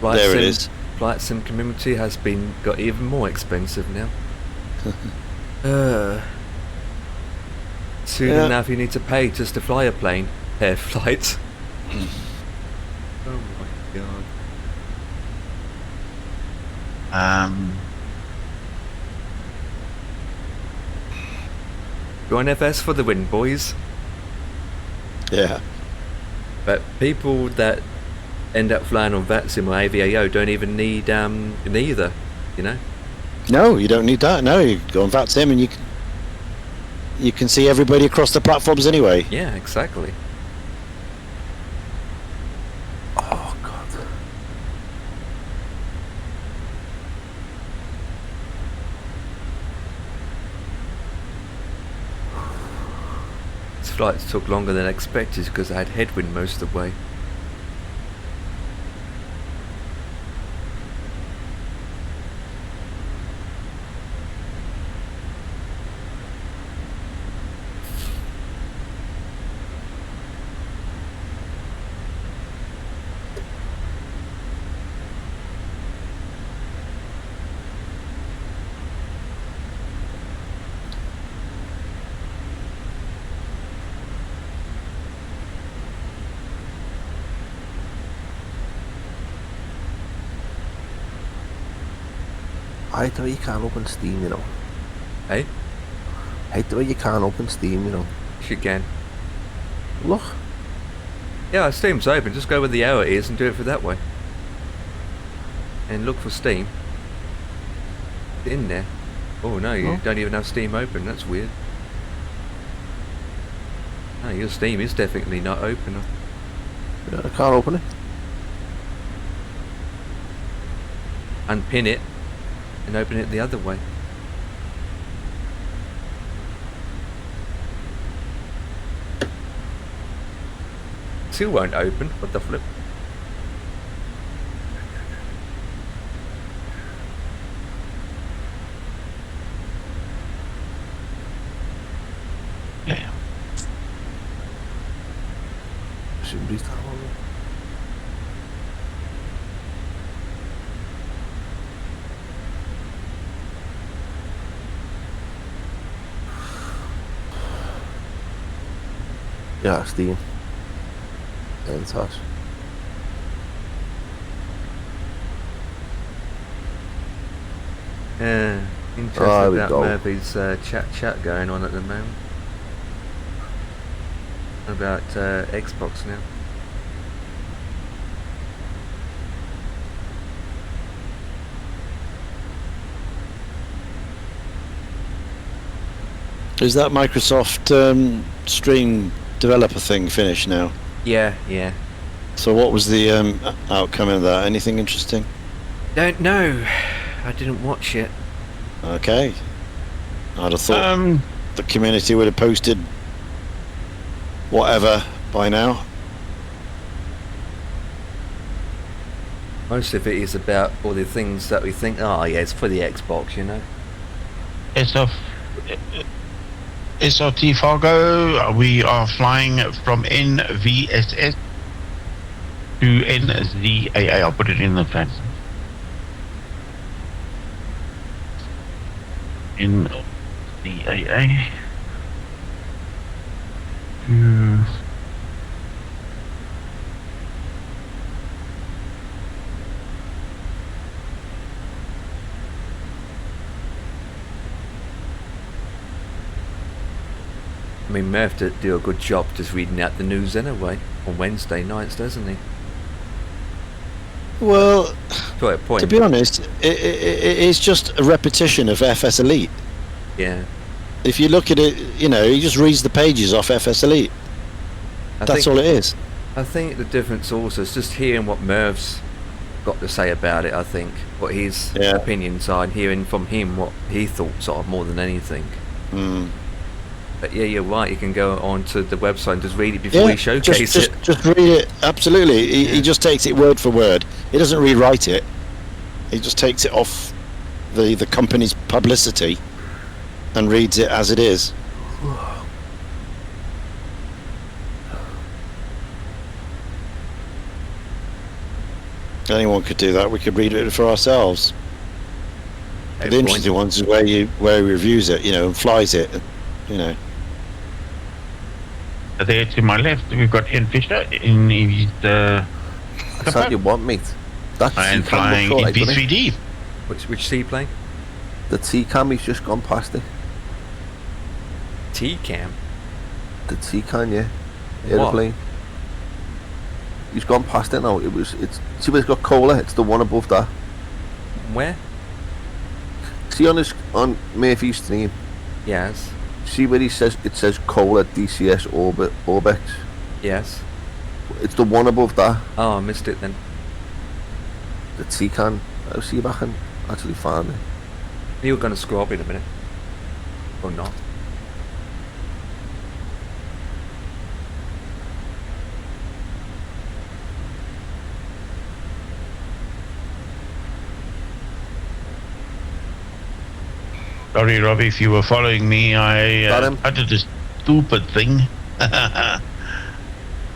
There it is. Flight sim community has got even more expensive now. Soon enough, you need to pay just to fly a plane. Air flights. Oh my god. Join FS for the win, boys. Yeah. But people that end up flying on VATSIM or IVAO don't even need neither, you know? No, you don't need that. No, you go on VATSIM and you can see everybody across the platforms anyway. Yeah, exactly. Oh God. This flight took longer than expected because I had headwind most of the way. I hate the way you can't open Steam, you know. Hey? I hate the way you can't open Steam, you know. You can. Look. Yeah, Steam's open. Just go where the arrow is and do it for that way. And look for Steam. Get in there. Oh no, you don't even have Steam open. That's weird. No, your Steam is definitely not open. Yeah, I can't open it. Unpin it and open it the other way. Still won't open. What the flip? Yeah. Somebody's down on me. Yeah, Steam. And touch. Yeah, interesting about Murphy's chat going on at the moment. About Xbox now. Is that Microsoft Stream developer thing finished now? Yeah, yeah. So what was the outcome of that? Anything interesting? Don't know. I didn't watch it. Okay. I'd have thought the community would have posted whatever by now. Most of it is about all the things that we think, oh yeah, it's for the Xbox, you know. SRT Fargo, we are flying from NVSS to NZAA. I'll put it in the fence. NZAA. I mean, Murph did do a good job just reading out the news anyway on Wednesday nights, doesn't he? Well, to be honest, it's just a repetition of FS Elite. Yeah. If you look at it, you know, he just reads the pages off FS Elite. That's all it is. I think the difference also is just hearing what Murph's got to say about it, I think. What his opinions are and hearing from him what he thoughts are more than anything. But yeah, you're right, you can go onto the website and just read it before you showcase it. Just read it, absolutely. He just takes it word for word. He doesn't rewrite it. He just takes it off the company's publicity and reads it as it is. Anyone could do that. We could read it for ourselves. The interesting ones is where he reviews it, you know, and flies it, you know. There to my left, we've got Ian Fisher in his. That's what you want, mate. That's and flying in P3D. Which seaplane? The T-Cam, he's just gone past it. T-cam? The T-can, yeah. What? Aeroplane. He's gone past it now. It's see where it's got Cola. It's the one above that. Where? See on Murphy's stream. Yes. See where it says Cola DCS orbit. Yes. It's the one above that. Oh, I missed it then. The T-can. I'll see if I can actually find it. You were going to scroll up in a minute. Or not. Sorry, Robbie, if you were following me, I uttered a stupid thing.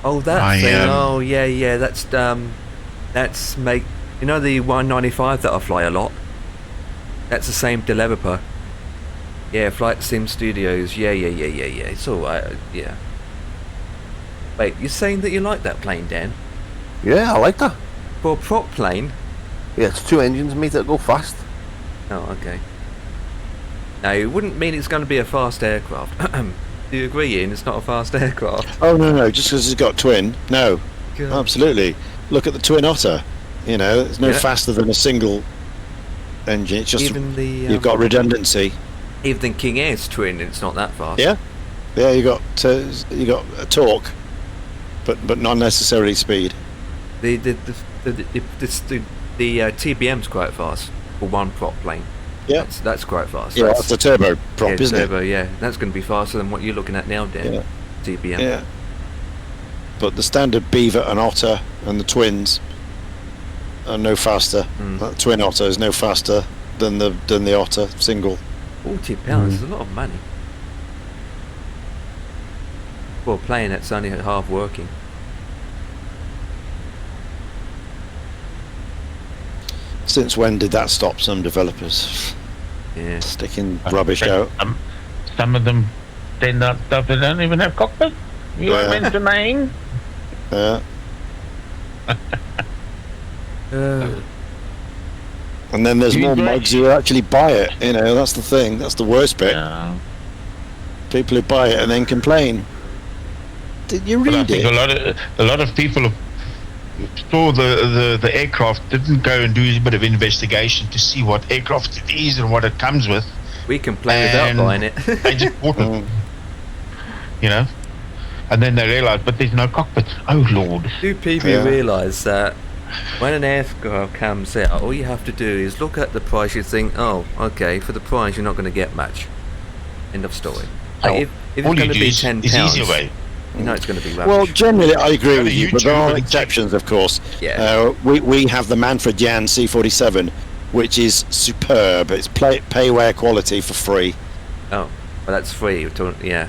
Oh, that thing. Oh, yeah. That's make. You know the 195 that I fly a lot. That's the same developer. Yeah, Flight Sim Studios. Yeah. It's alright. Yeah. Wait, you're saying that you like that plane, Dan? Yeah, I like that. For a prop plane? Yeah, it's 2 engines, mate, that go fast. Oh, okay. Now, it wouldn't mean it's going to be a fast aircraft. Do you agree, Ian? It's not a fast aircraft. Oh, no, just because it's got twin. No, God. Absolutely. Look at the Twin Otter. You know, it's no faster than a single engine. It's just even the, you've got redundancy. Even King Air's twin, it's not that fast. Yeah, you got a torque, but not necessarily speed. The TBM's quite fast for one prop plane. Yeah, that's quite fast. Yeah, that's a turbo prop, yeah, isn't turbo, it? Yeah, that's going to be faster than what you're looking at now, Dan. Yeah. TBM. Yeah. But the standard Beaver and Otter and the twins are no faster. That Twin Otter is no faster than the Otter single. £40 is a lot of money for a plane that's only half working. Since when did that stop some developers? Yeah, sticking rubbish out. Some of them send out stuff that don't even have cockpit. You are meant to name. Yeah. And then there's more mugs who actually buy it. You know, that's the thing. That's the worst bit. Yeah. People who buy it and then complain. Did you read it? A lot of people saw the aircraft, didn't go and do a bit of investigation to see what aircraft it is and what it comes with. We complain without buying it. They just bought it. You know, and then they realise, but there's no cockpit. Oh Lord! Do people realise that when an aircraft comes out, all you have to do is look at the price. You think, oh, okay, for the price, you're not going to get much. End of story. Like if it's going to be £10, easier way. You know it's going to be rubbish. Well, generally, I agree with you, but there are exceptions, of course. Yeah. We have the Manfred Jan C47, which is superb. It's payware quality for free. Oh, well, that's free. Yeah.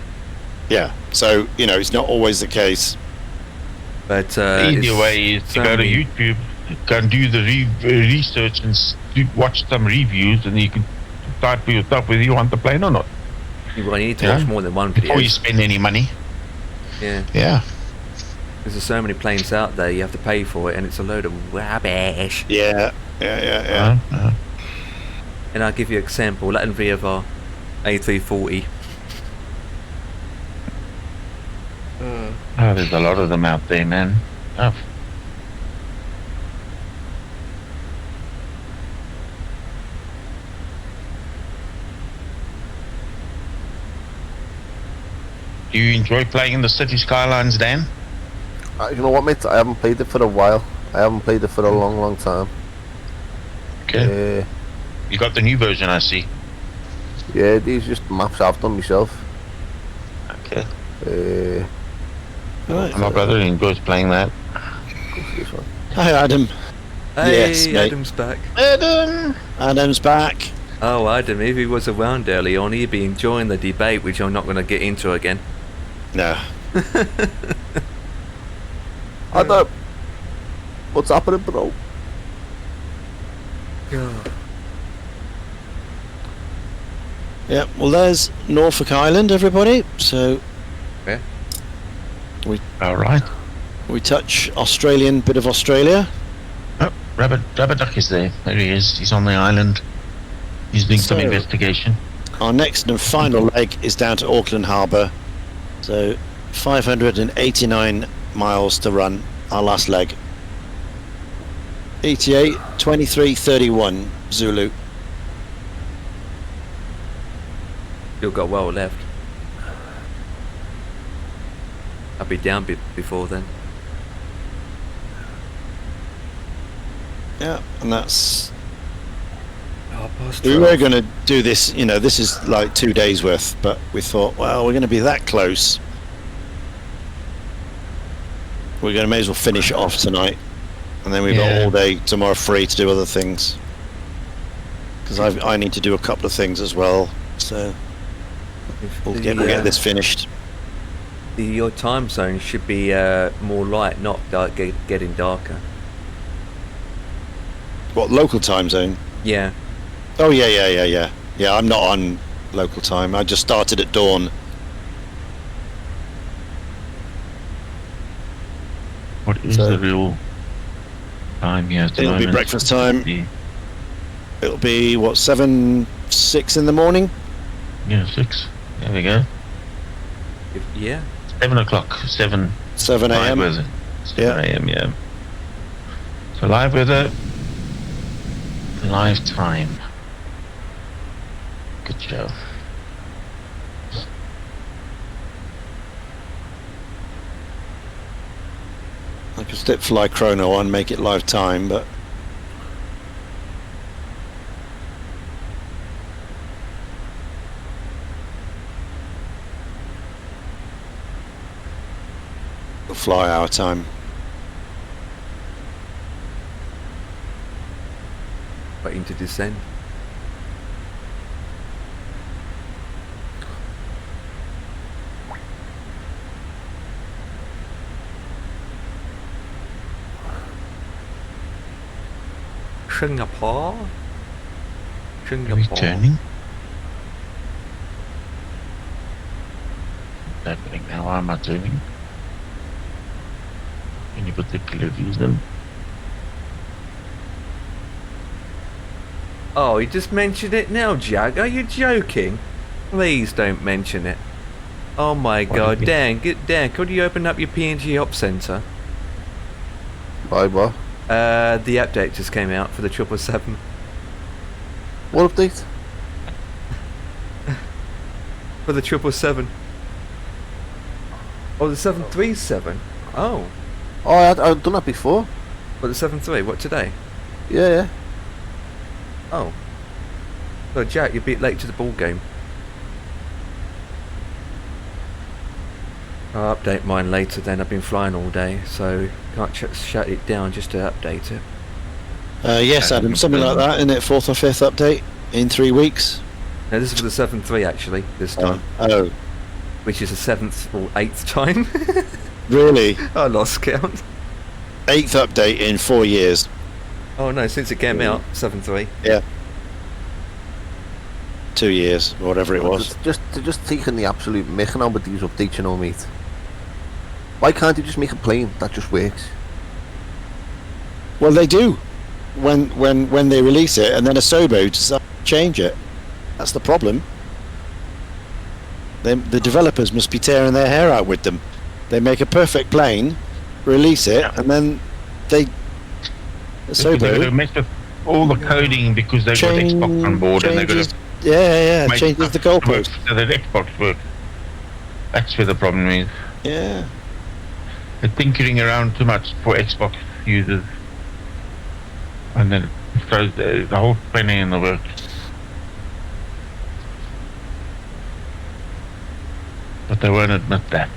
Yeah. So you know, it's not always the case. But the easier way is to go to YouTube, go and do the research and watch some reviews, and you can decide for yourself whether you want the plane or not. You need to watch more than one video before you spend any money. Yeah. Yeah. Because there's so many planes out there, you have to pay for it, and it's a load of rubbish. Yeah. And I'll give you an example. Latin VFR A340. Oh, there's a lot of them out there, man. Oh. Do you enjoy playing in the city skylines, Dan? You know what, mate? I haven't played it for a while. I haven't played it for a long time. Okay. You got the new version, I see. Yeah, these just maps I've done myself. Okay. My brother enjoys playing that. Hi, Adam. Hey, yes, Adam's back. Adam's back. Oh, Adam, if he was around early on, he'd be enjoying the debate, which I'm not going to get into again. No. Adam, what's happening, bro? Yeah, well, there's Norfolk Island, everybody. So, yeah, all right. We touch Australian, bit of Australia. Oh, Rabbit Duck is there. There he is. He's on the island. He's doing some investigation. our next and final leg is down to Auckland Harbour. So 589 miles to run, our last leg. ETA 23:31 Zulu. Still got well left. I'll be down before then. Yeah, and that's... past We 12. were going to do this, you know, this is like 2 days worth, but we thought, well, we're going to be that close. We're going to may as well finish it off tonight. And then we've got all day tomorrow free to do other things. Because I need to do a couple of things as well, so we'll get this finished. Your time zone should be more light, not dark, getting darker. What, local time zone? Yeah. Oh yeah, I'm not on local time. I just started at dawn. What is the real time here? It'll be breakfast time. It'll be what, 6 in the morning? Yeah, 6. There we go. Yeah. 7 o'clock. 7 a.m. Live weather. 7 a.m. Yeah. So live weather. Live time. Good show. I could stick fly chrono on, make it live time, but fly our time. Waiting to descend. Singapore. Returning. What's happening now? Why am I turning? Any particular reason? Oh, you just mentioned it now, Jack. Are you joking? Please don't mention it. Oh my God, Dan, could you open up your PNG Op Center? Why, what? The update just came out for the 777. What update? For the 777. Oh, the 737. Oh. Oh, I've done that before. What, the 73? What, today? Yeah. Oh. So, Jack, you're a bit late to the ball game. I'll update mine later then. I've been flying all day, so can't shut it down just to update it. Yes, Adam, something like that, isn't it? 4th or 5th update in 3 weeks? No, this is for the 7.3 actually, this time. Oh. Which is the 7th or 8th time. Really? I lost count. 8th update in 4 years. Oh no, since it came out, 7.3. Yeah. 2 years, or whatever it was. They're just taking the absolute mick now with these updates, you know, mate. Why can't you just make a plane that just works? Well, they do. When they release it, and then Asobo decides to change it. That's the problem. The developers must be tearing their hair out with them. They make a perfect plane, release it, and then they... Asobo mess up all the coding because they've got Xbox on board and they've got to... Yeah, changes the goalpost. So that Xbox works. That's where the problem is. Yeah. They're tinkering around too much for Xbox users. And then it throws the whole penny in the works. But they won't admit that.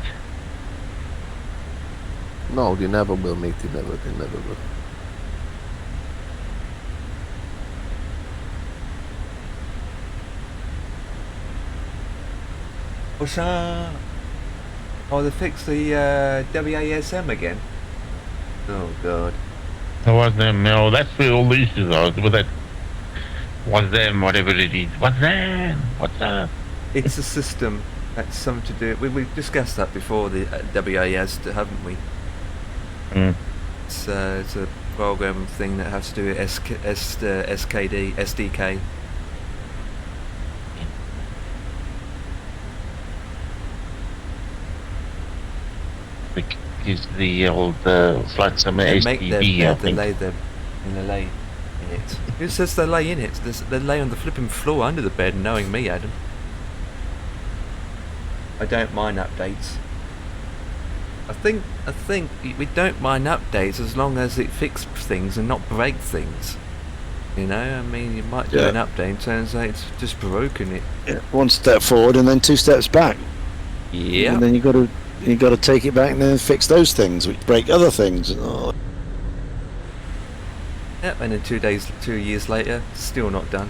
No, they never will, mate. They never will. What's Oh, they fixed the WASM again. Oh God. That was them. No, that's where all the issues are. With that, was them, whatever it is. What's them? What's up? It's a system. That's something to do. We've discussed that before. The WAS, haven't we? Mm. It's a program thing that has to do with SKD, SDK. Pacific is the old Flight Simulator They make their STB, I bed, they think. lay their, and they lay in it. Who says they lay in it? They lay on the flipping floor under the bed, knowing me, Adam. I don't mind updates. I think we don't mind updates as long as it fixes things and not break things. You know, I mean, you might do an update and turns out it's just broken it. Yeah, one step forward and then 2 steps back. Yeah. And then you got to take it back and then fix those things which break other things. Oh. Yep, and then 2 years later, still not done.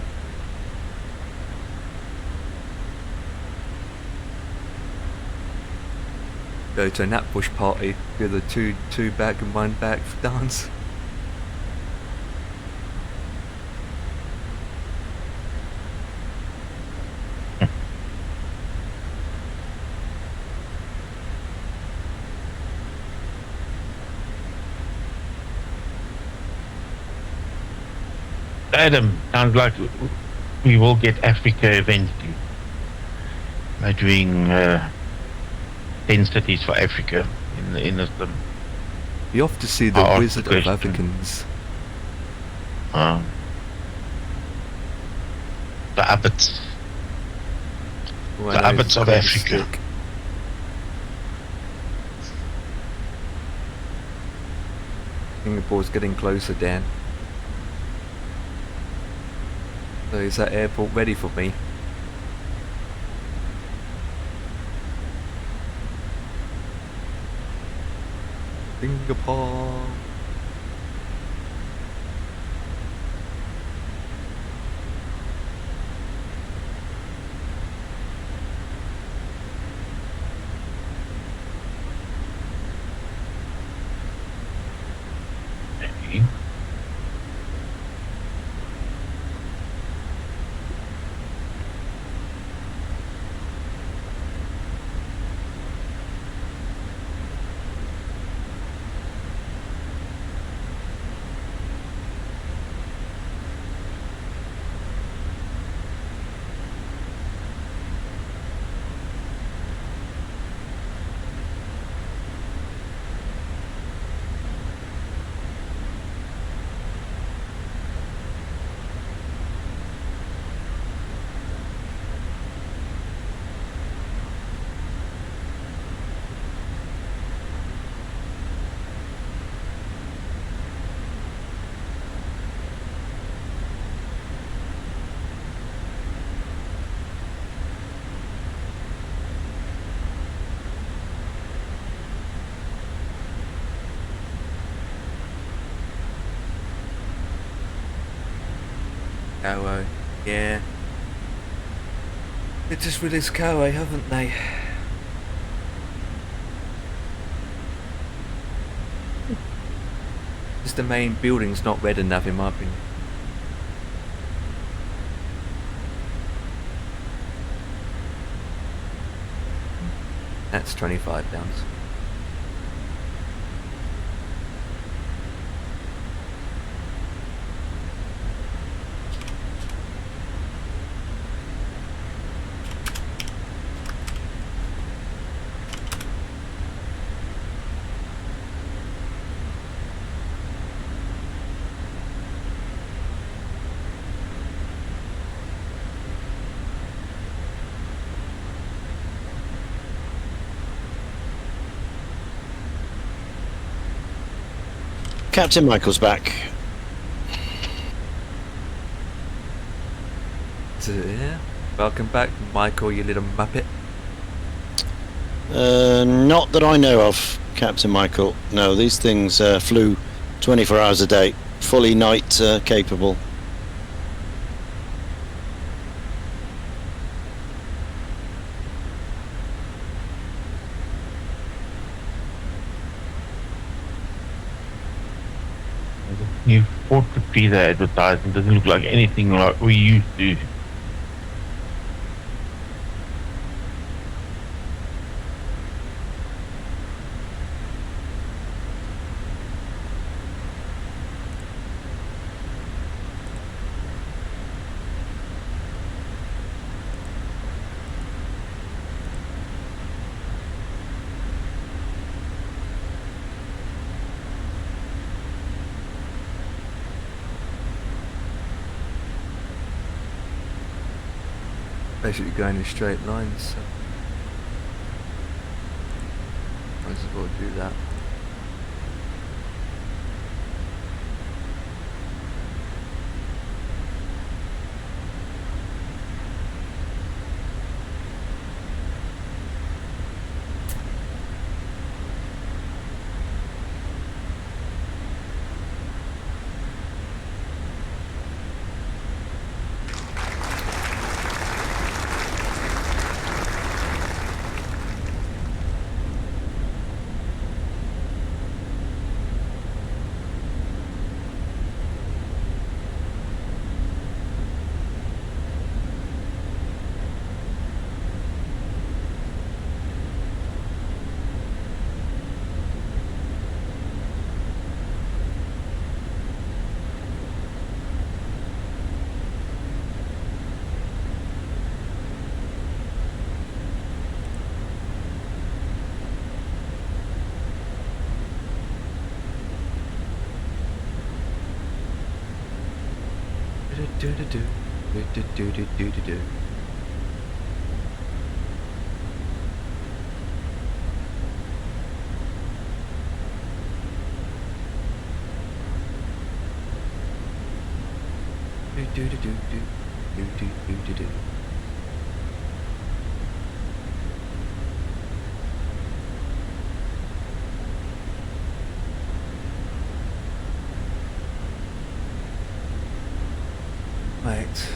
Go to a nap bush party, do the two back and one back dance. Adam, sounds like we will get Africa eventually. They're doing 10 cities for Africa in the You have to see the Wizard of Africans. The abbots. Well, the abbots of Africa. Singapore's getting closer, Dan. So is that airport ready for me? Singapore. Cowo, yeah. They just released Cowo, haven't they? Just the main building's not red enough in my opinion. That's £25. Captain Michael's back. So, yeah. Welcome back, Michael, you little muppet. Not that I know of, Captain Michael. No, these things flew 24 hours a day, fully night capable. New portrait feeder advertising doesn't look like anything like we used to. basically going in straight lines, so might as well do that. Right.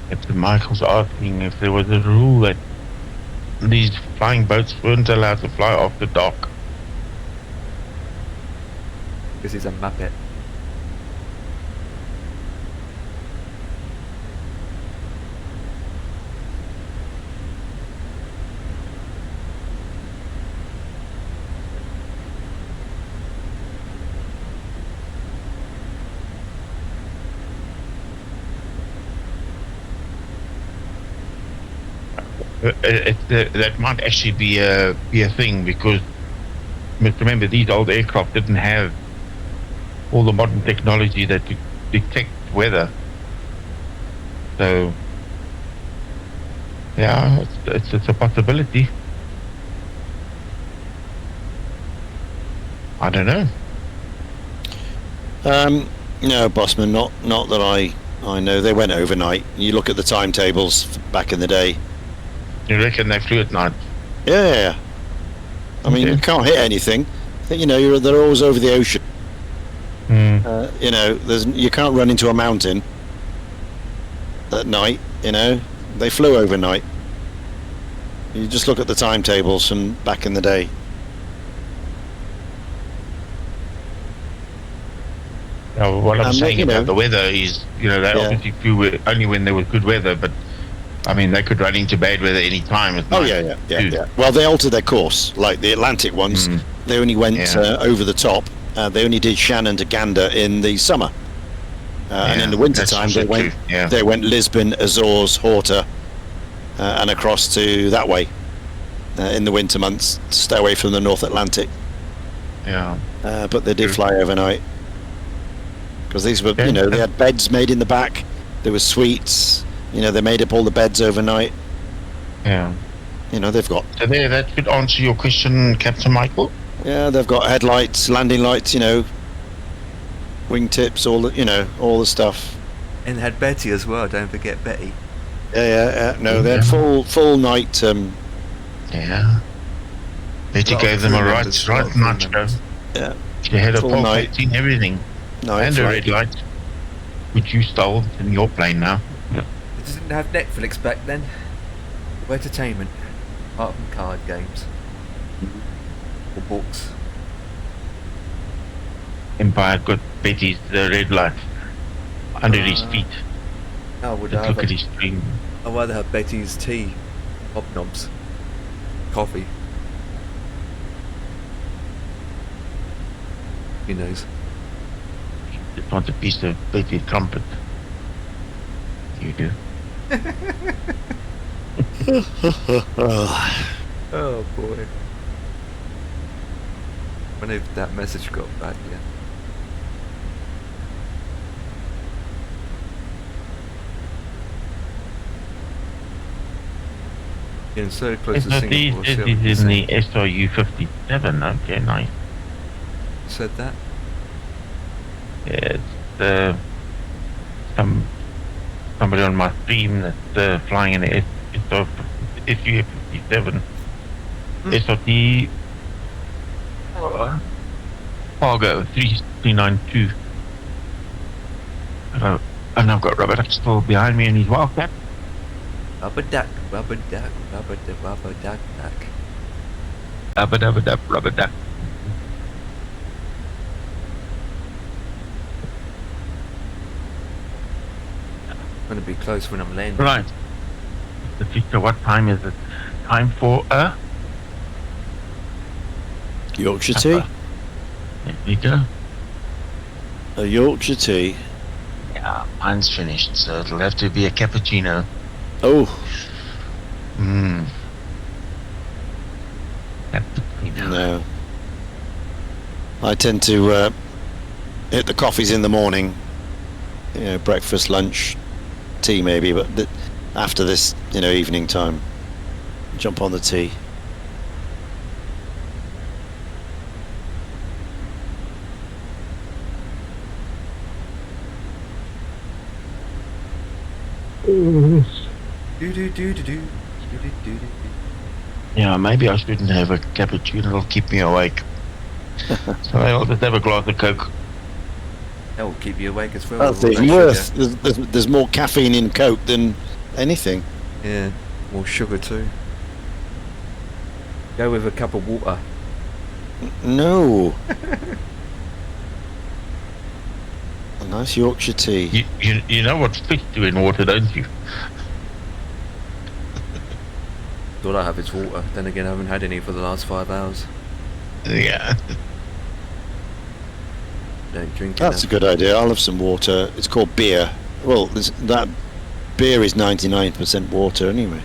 Captain Michael's asking if there was a rule that these flying boats weren't allowed to fly after dark. Because he's a muppet. That might actually be a thing, because you must remember these old aircraft didn't have all the modern technology that could detect weather. So yeah, it's a possibility. I don't know. No, Bossman, not that I know. They went overnight. You look at the timetables back in the day. You reckon they flew at night? Yeah. I mean, you can't hit anything. You know, they're always over the ocean. You know, you can't run into a mountain at night. You know, they flew overnight. You just look at the timetables from back in the day. Now, what I'm saying about the weather is, you know, they obviously flew only when there was good weather, but I mean, they could run into bad weather any time. Yeah. Well, they altered their course. Like the Atlantic ones, they only went over the top. They only did Shannon to Gander in the summer, and in the winter time they went Lisbon, Azores, Horta, and across to that way in the winter months to stay away from the North Atlantic. Yeah. But they did fly overnight because these were, you know, they had beds made in the back. There were suites. You know, they made up all the beds overnight. Yeah. You know, they've got... So there, that should answer your question, Captain Michael. Yeah, they've got headlights, landing lights, you know, wingtips, all the, you know, all the stuff. And they had Betty as well, don't forget Betty. Yeah. No, they had full night... yeah. Betty gave them a right night show. Yeah. She had a pole lighting, everything. And a red light, which you stole in your plane now. It didn't have Netflix back then. For entertainment, apart from card games or books. Empire got Betty's red light under his feet. I would look at his screen. I'd rather have Betty's tea, hobnobs, coffee. Who knows? Just want a piece of Betty's trumpet. You do. Oh boy. When if that message got back, yeah. Getting so close to SRT Singapore. is in the SRU 57. Okay, nice. Said that? Yeah, it's somebody on my stream that's flying in the SRU 57. SRT Cargo 3392. And I've got Rubber Duck still behind me and he's Wildcat. Rubber duck, rubber duck, rubber duck, rubber duck, duck. Rubber Duck. I'm gonna be close when I'm landing. Right. The future, what time is it? Time for a Yorkshire tea. There we go. A Yorkshire tea. Yeah, mine's finished, so it'll have to be a cappuccino. Oh. Cappuccino. No. I tend to hit the coffees in the morning. You know, breakfast, lunch, tea maybe, but after this, you know, evening time, jump on the tea. Yeah, maybe I shouldn't have a cappuccino, it'll keep me awake. So I'll just have a glass of Coke. That will keep you awake as well. That's even worse. There's more caffeine in Coke than anything. Yeah, more sugar too. Go with a cup of water. No. A nice Yorkshire tea. You know what fish do in water, don't you? All I have is water. Then again, I haven't had any for the last 5 hours. Yeah. Don't drink That's enough. a good idea. I'll have some water. It's called beer. Well, that beer is 99% water anyway.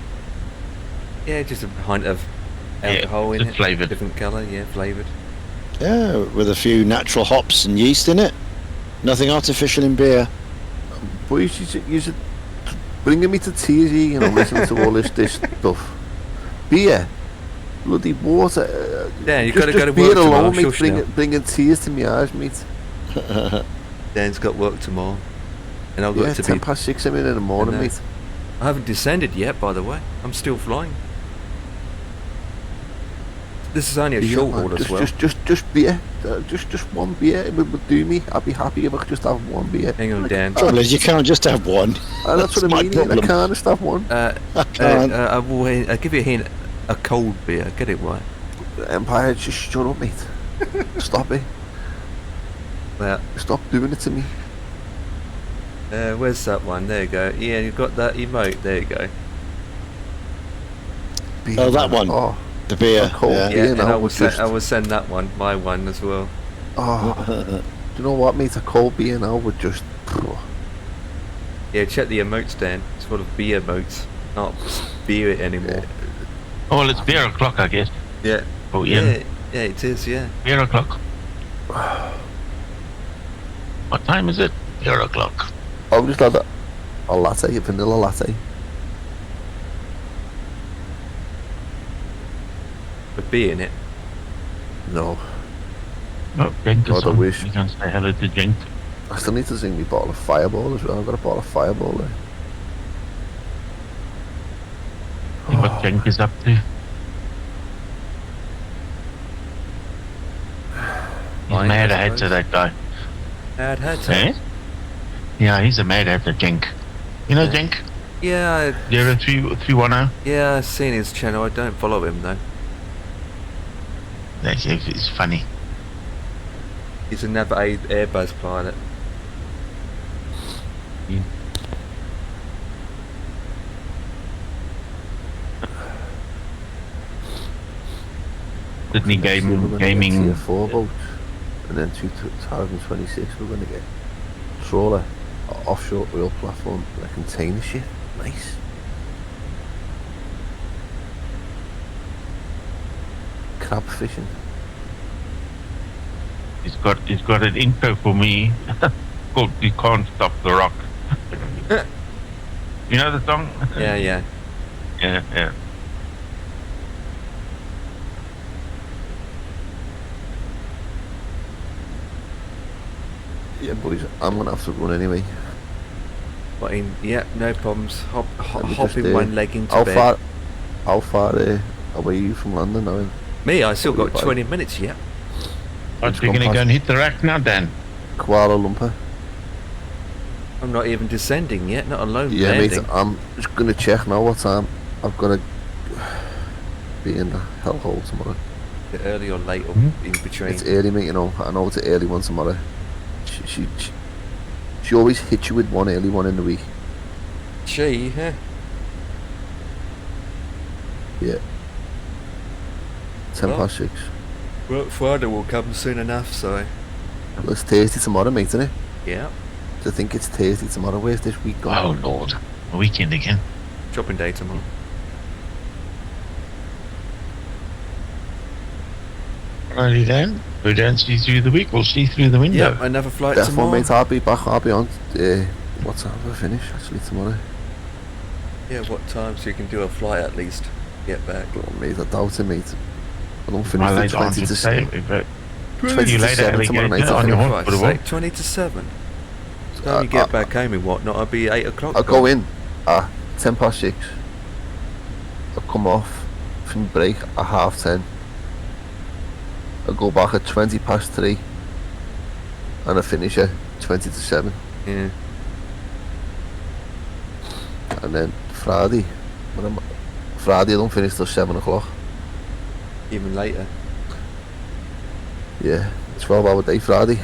Yeah, just a pint of alcohol in it. Flavoured. Different colour, yeah, flavoured. Yeah, with a few natural hops and yeast in it. Nothing artificial in beer. Boys, you're bringing me to tears, you know, listening to all this stuff. Beer, bloody water. Dan, you gotta go to beer work alone, tomorrow. mate, bringing tears to my eyes, mate. Dan's got work tomorrow, and I've got Yeah, to 10 be. past 6 in the morning, mate. I haven't descended yet, by the way. I'm still flying. This is only a short haul as well. Just beer. Just one beer. It would do me. I'd be happy if I could just have one beer. Hang on, Dan. Trouble is, you can't just have one. That's what I mean. problem. I can't just have one. I will. I'll give you a hint. A cold beer. Get it right. Empire, just shut up, mate. Stop it. Well, stop doing it to me. Where's that one? There you go. Yeah, you've got that emote. There you go. Beer, Oh, that one. Oh, the beer. cold Yeah. beer. And now I will would send. just. I will send that one. My one as well. Oh, do you know what, mate? A cold beer now would just. Yeah, check the emotes, Dan. It's full of beer emotes. Not beer anymore. Oh, well, it's beer o'clock, I guess. Yeah. Oh, Ian. Yeah, it is. Yeah. Beer o'clock. What time is it? Beer o'clock. I'll just have a latte, a vanilla latte. With beer in it. No. Oh, Jenk is God, I on. wish. You can say hello to Jenk. I still need to sing me bottle of Fireball as well. I've got a bottle of Fireball there. See what Jenk is up to. He's Fine, mad I ahead to suppose. that guy. Mad hatter. Eh? Yeah, he's a mad hatter, Jenk. You know Jenk? Yeah. 0310? Yeah, I've seen his channel. I don't follow him though. He's funny. He's a Never Airbus pilot. Sydney Tier Gaming. 4 boat, and then 2026 we're going to get trawler, offshore oil platform, and a container ship. Nice. Crab fishing. He's got an intro for me called "You Can't Stop the Rock." You know the song? Yeah. Yeah. Yeah, boys, I'm gonna have to run anyway. But yeah, no problems. Let me Hop just, in one leg into bed. How far away are you from London now? Me, I still got 45. 20 minutes yet. Aren't you going to go and hit the rack now, Dan? Kuala Lumpur. I'm not even descending yet, not alone Yeah, landing. mate, I'm just gonna check now what time I've got to be in the hellhole tomorrow. The early or late or in between. It's early, mate, you know. I know it's an early one tomorrow. She always hits you with one early one in the week. She, huh? Yeah. 10 past 6. Well, Friday will come soon enough, so... Well, it's Thursday tomorrow, mate, isn't it? Yeah. To think it's Thursday tomorrow. Where's this week gone? Oh, Lord. A weekend again. Shopping day tomorrow. Alrighty then. Go down, see through the week. We'll see through the window. Yep, another flight Definitely, tomorrow. mate. I'll be back. I'll be on. What time do I finish, actually, tomorrow? Yeah, what time so you can do a flight at least? Get back. Oh, mate, I doubt it, mate. I don't finish My till late 20 aunt to would 7. say, but 20 you to later 7 tomorrow night. on your hospital. Say 20 to 7. So you get back home in what? Not? I'll be 8 o'clock. I'll go in at 10 past 6. I'll come off from break at 10:30. I'll go back at 20 past 3. And I finish at 20 to 7. Yeah. And then Friday I don't finish till 7 o'clock. Even later. Yeah, 12-hour day Friday.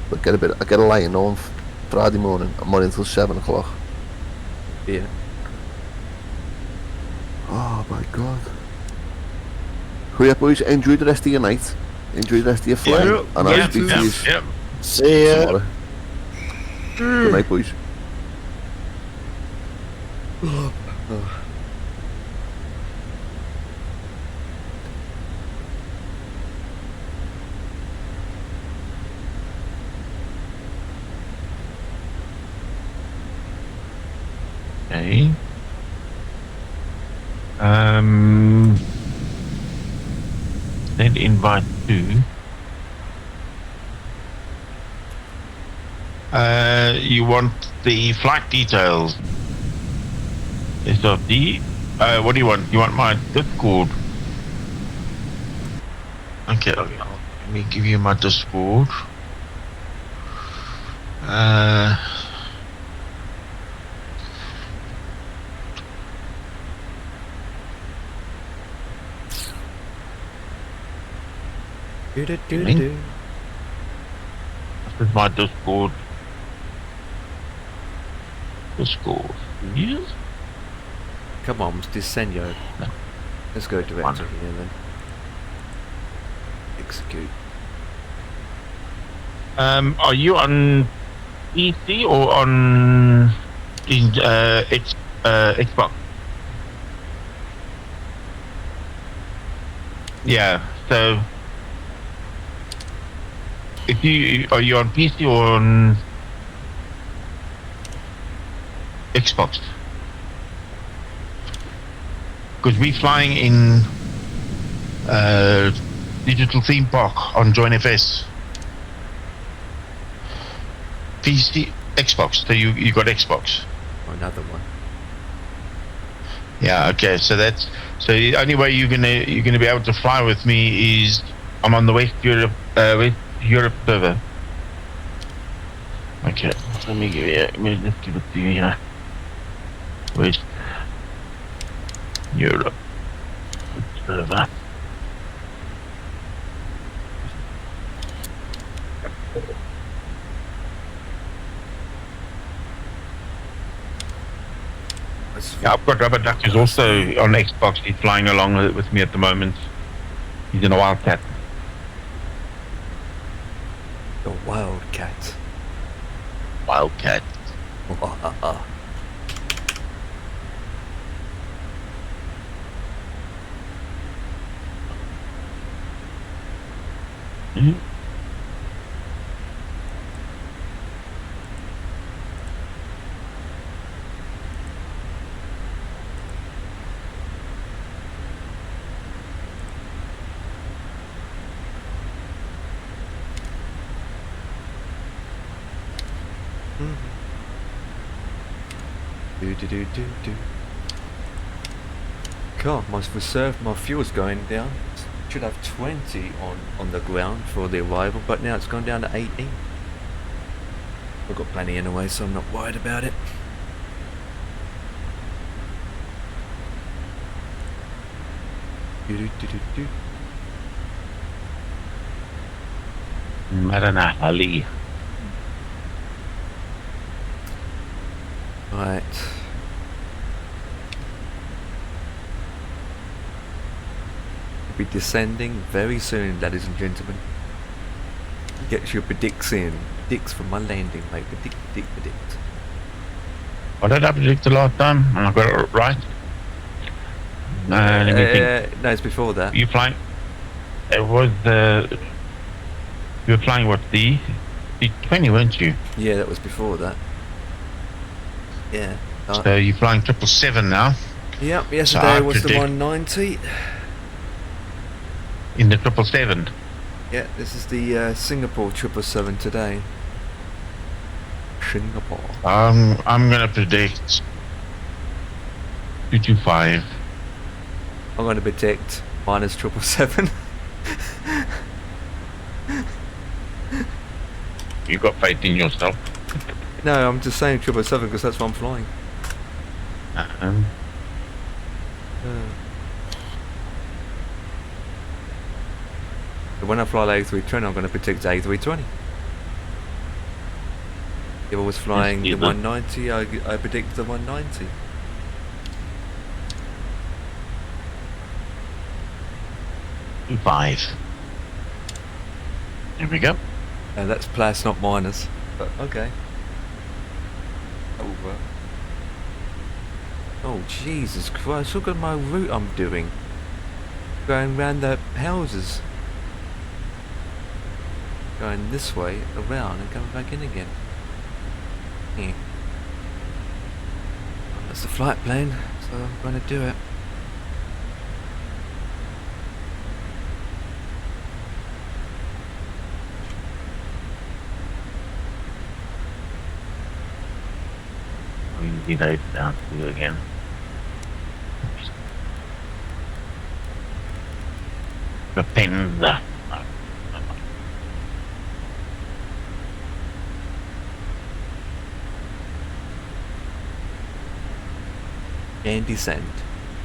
But I get a line on Friday morning. I'm on until 7 o'clock. Yeah. Oh my god. Hurry up, boys. Enjoy the rest of your night. Enjoy the rest of your flight. Yeah, and I'll speak to you See ya. tomorrow. Good night, boys. Okay. Send invite to. You want the flight details? SRD. What do you want? You want my Discord? Okay, let me give you my Discord. This is my Discord. Yes. Come on, Disenyo. Let's go direct to here then. Execute. Are you on PC or on Xbox? Yeah. So, if are you on PC or on Xbox? Because we're flying in Digital Theme Park on Join FS. PC, Xbox. So you got Xbox. Another one. Yeah. Okay. So the only way you're gonna be able to fly with me is I'm on the West Europe server. Okay. Let me just give it to you here. West Europe server. Yeah, I've got Rubber Duck who's also on Xbox. He's flying along with me at the moment. He's in a Wildcat. The Wildcat. Wildcat. God, my reserve, my fuel's going down. Should have 20 on the ground for the arrival, but now it's gone down to 18. I've got plenty anyway, so I'm not worried about it. Marana Ali. Right. We'll be descending very soon, ladies and gentlemen. Get your predicts in. Predicts for my landing, mate. Predict. What did I predict the last time? And I got it right. Let me think. No, it's before that. You flying? It was the. You were flying what, the 20, weren't you? Yeah, that was before that. Yeah. So you're flying 777 now. Yep. Yesterday was the 190. In the 777. Yeah, this is the Singapore 777 today. Singapore. I'm gonna predict 225. I'm gonna predict minus 777. You got faith in yourself. No, I'm just saying 777 because that's what I'm flying. When I fly the A320, I'm going to predict A320. If I was flying the 190, I predict the 190. Five. There we go. And that's plus, not minus. But okay. Over. Oh Jesus Christ! Look at my route I'm doing. Going round the houses. Going this way, around, and coming back in again. Yeah. Well, that's the flight plane, so I'm going to do it. We need down to you again. The pins. And descend.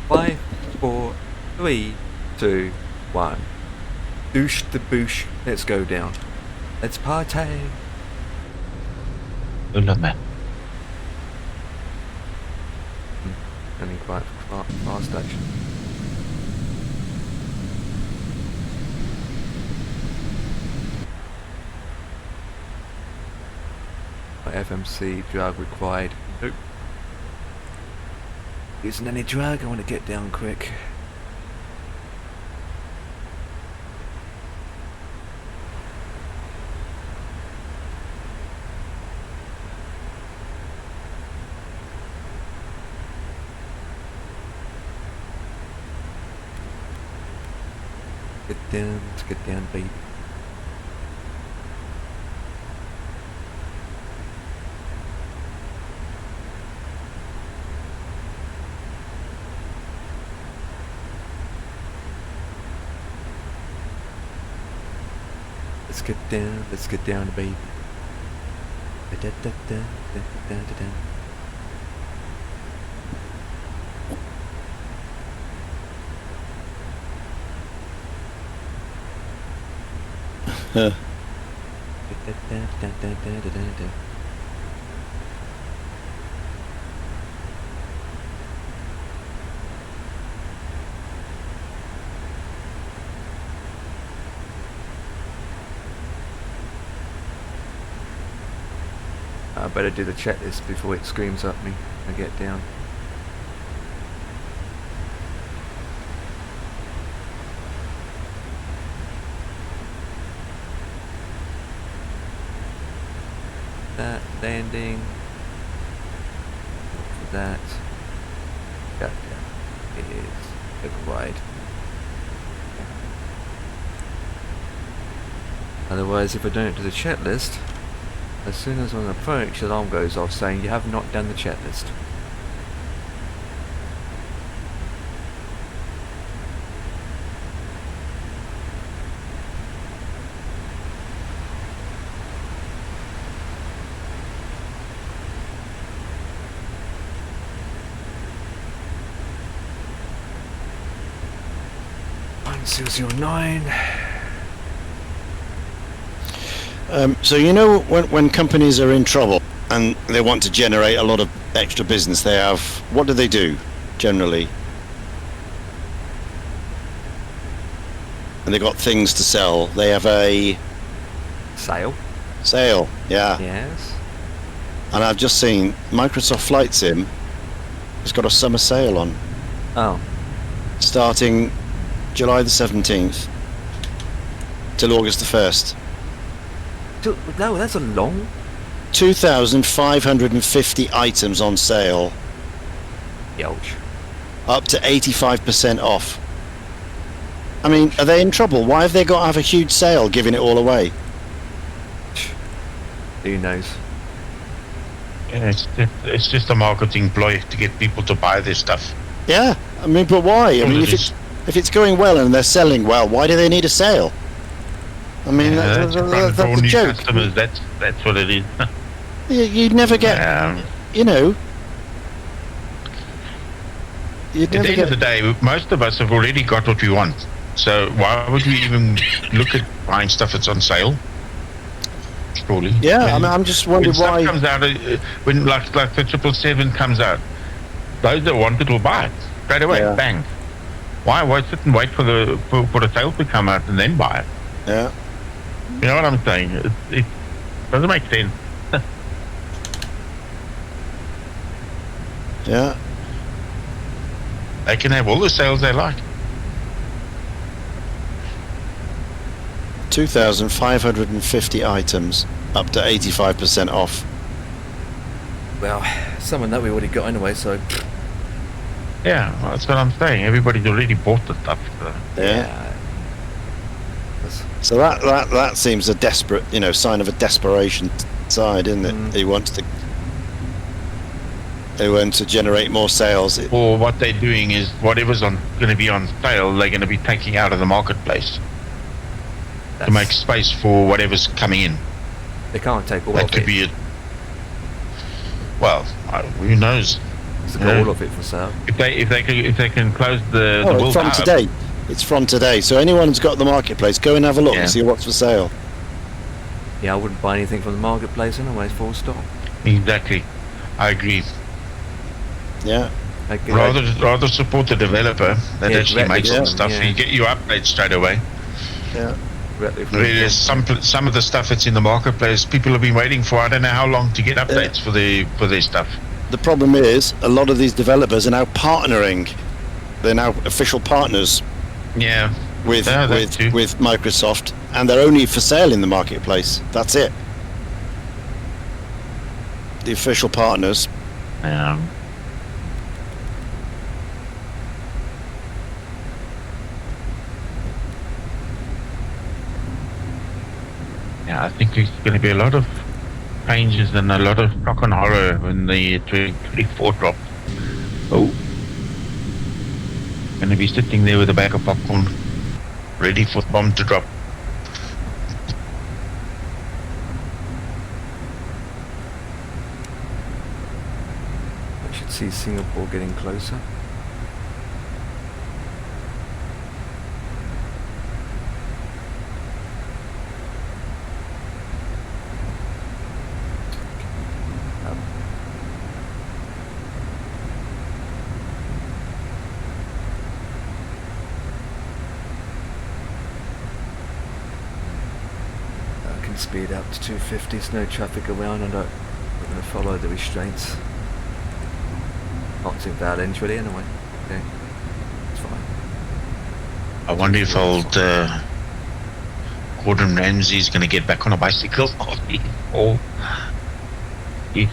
5, 4, 3, 2, 1. Douche the boosh. Let's go down. Let's party. Man. Running quite fast actually. FMC drag required. Nope. Isn't any drag, I want to get down quick. Let's get down, baby. Let's get down, baby. Da, da, da, da, da, da, da. Da, da, da, da, da, da, da. I better do the checklist before it screams at me. I get down. That landing. That. Gotcha. It is a wide. Otherwise, if I don't do the checklist, As soon as on approach, the alarm goes off saying you have not done the checklist. .009. So you know when companies are in trouble and they want to generate a lot of extra business, they have, what do generally? And they got things to sell. They have a sale. Sale, yeah. Yes. And I've just seen Microsoft Flight Sim has got a summer sale on. Oh. Starting July the 17th till August the 1st. No, that's a long. 2,550 items on sale. Yelch. Up to 85% off. I mean, are they in trouble? Why have they got to have a huge sale giving it all away? Who knows? Yeah, it's just a marketing ploy to get people to buy this stuff. Yeah, I mean, but why? I mean, if it's going well and they're selling well, why do they need a sale? I mean, that's a joke. Customers, that's what it is. You'd never get, you know. At the end of the day, most of us have already got what we want. So why would we even look at buying stuff that's on sale? Surely. Yeah, I mean, I'm just wondering why. When stuff comes out, when like the 777 comes out, those that want it will buy it straight away. Yeah. Bang. Why sit and wait for the sale to come out and then buy it? Yeah. You know what I'm saying? It doesn't make sense. Yeah. They can have all the sales they like. 2,550 items, up to 85% off. Well, some of that we already got anyway, so. Yeah, well, that's what I'm saying. Everybody's already bought the stuff. So. Yeah. So that seems a desperate, sign of a desperation side, isn't it? He wants to generate more sales. Or what they're doing is whatever's going to be on sale, they're going to be taking out of the marketplace to make space for whatever's coming in. They can't take all that of it. That could be it. Well, who knows? It's all of it for sale. If they can close the it's from today. It's from today. So anyone who's got the marketplace, go and have a look and see what's for sale. Yeah, I wouldn't buy anything from the marketplace anyway, full stop. Exactly. I agree. Yeah. Rather support the developer that actually makes the stuff. Yeah. You get your updates straight away. Yeah. There's some of the stuff that's in the marketplace. People have been waiting for I don't know how long to get updates for their stuff. The problem is a lot of these developers are now partnering. They're now official partners. Yeah. With Microsoft, and they're only for sale in the marketplace. That's it. The official partners. Yeah, I think there's going to be a lot of changes and a lot of shock and horror when the 2024 drops. Oh. Going to be sitting there with a bag of popcorn, ready for the bomb to drop. I should see Singapore getting closer. Speed up to 250, there's no traffic around, and I'm going to follow the restraints. Not too bad entry anyway. Okay, it's fine. I wonder if old Gordon Ramsay's going to get back on a bicycle. Oh, yes.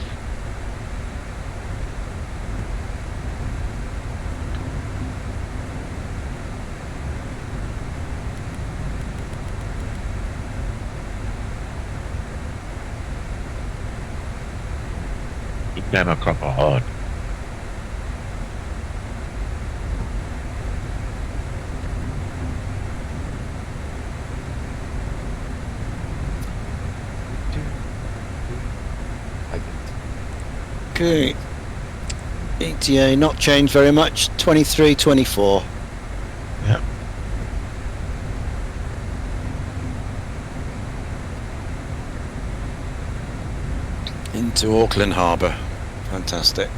It came across hard. Okay. ETA not changed very much. 23:24. Yeah. Into Auckland Harbour. Fantastic.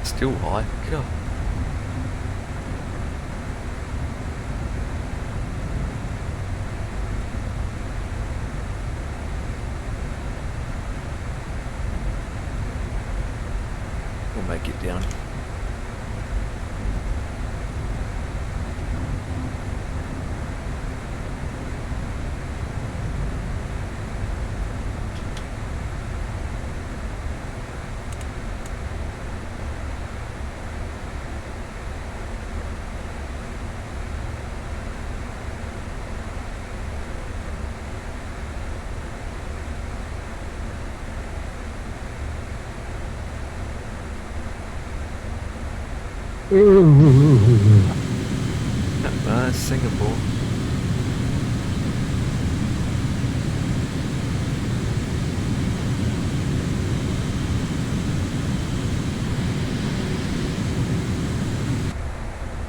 Still high. God. We'll make it down. That's Singapore.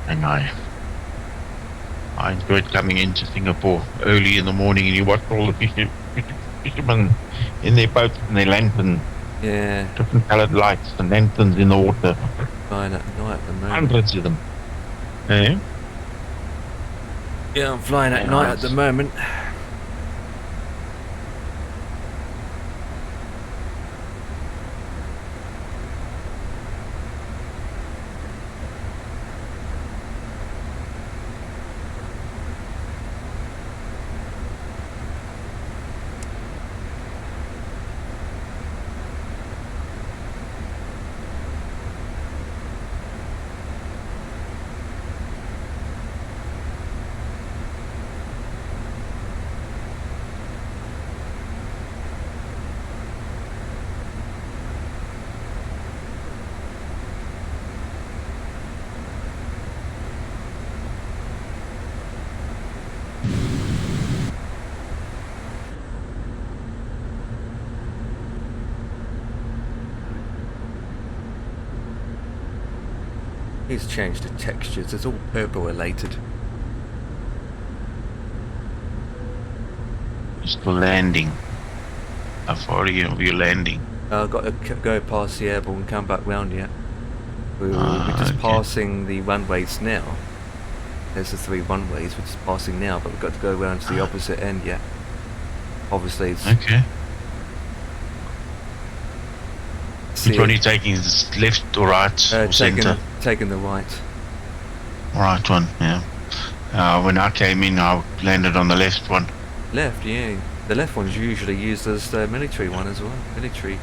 And I enjoyed coming into Singapore early in the morning, and you watch all the fishermen in their boats and their lanterns. Yeah. Different coloured lights and lanterns in the water. Flying at night at the moment. Hundreds of them. Eh? Yeah, I'm flying at night at the moment. He's changed the textures, it's all purple related. Just for landing. How far are you landing? I've got to go past the airport and come back round yet. We're just passing the runways now. There's the 3 runways, we're just passing now, but we've got to go round to the opposite end yet. Obviously it's... Okay. Which one are you taking? Is this left or right or centre? Taking the right. Right one, yeah. When I came in, I landed on the left one. Left, yeah. The left one's usually used as the military one as well. Military.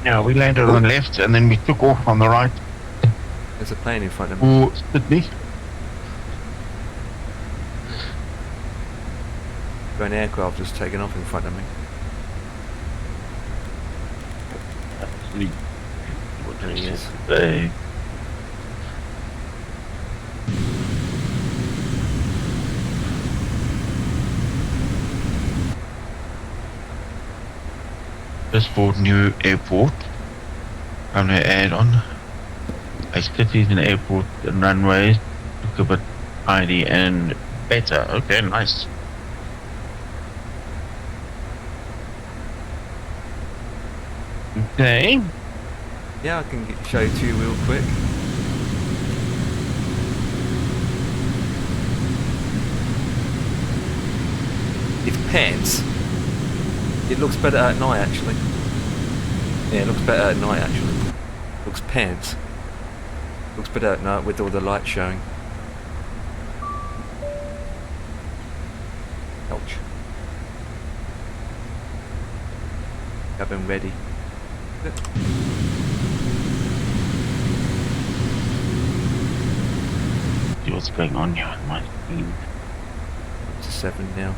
Yeah, we landed on the left and then we took off on the right. There's a plane in front of me. Oh, Sydney. An aircraft just taken off in front of me. What There he is. Westport New Airport. I'm going to add on a cities and airport and runways look a bit tidy and better. Okay, nice. Okay. Yeah, I can show it to you real quick. It pans. It looks better at night actually. Yeah, it looks better at night actually. Looks pants. Looks better at night with all the light showing. Ouch. Cabin ready. See what's going on here on my screen. It's 7 now.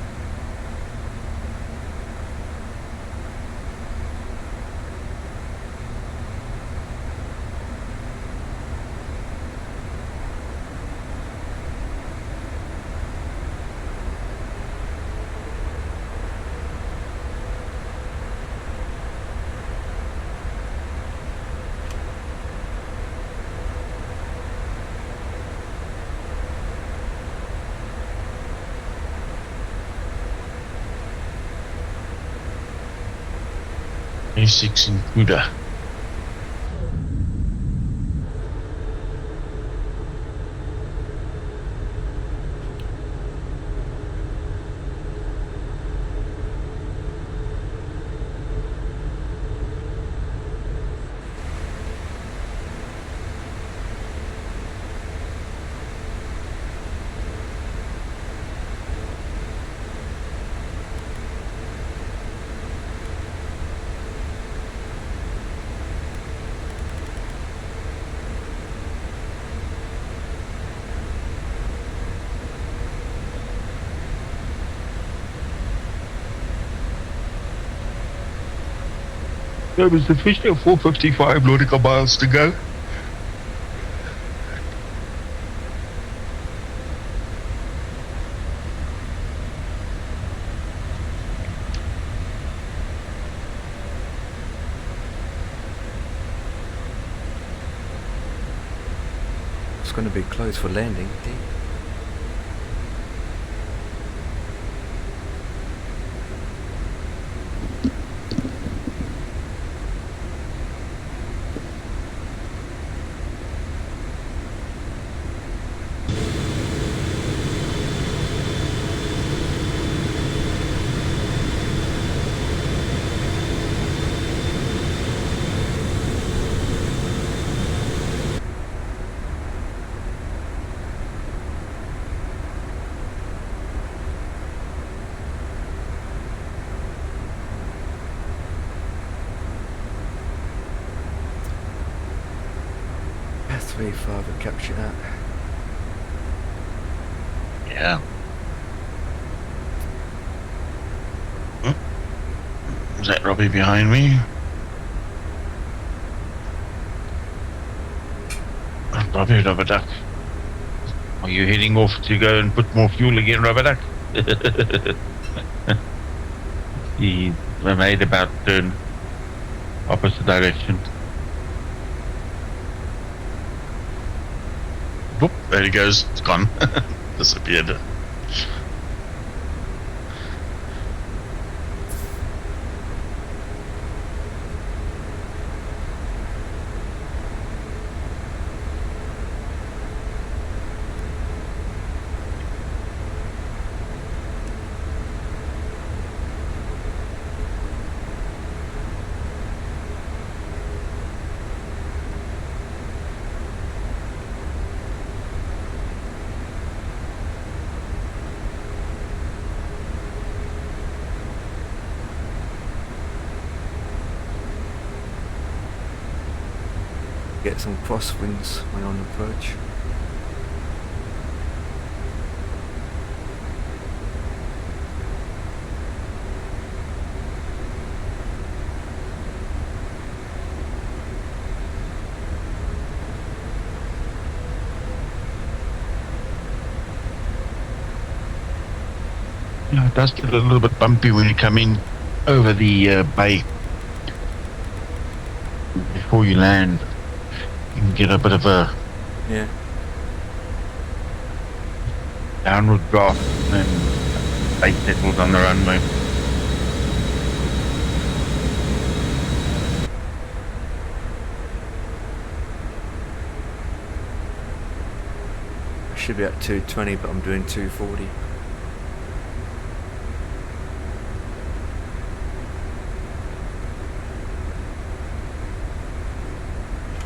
A6 intruder. There was officially 455 nautical miles to go. It's going to be closed for landing. Father capture that. Yeah. Is that Robbie behind me? Robbie, Rubber Duck. Are you heading off to go and put more fuel again, Rubber Duck? He made about turn opposite direction. Whoop, there he goes. It's gone. Disappeared. Get some crosswinds when on approach. Yeah, it does get a little bit bumpy when you come in over the bay before you land. You can get a bit of a downward draft and they settled on the runway. should be at 220, but I'm doing 240.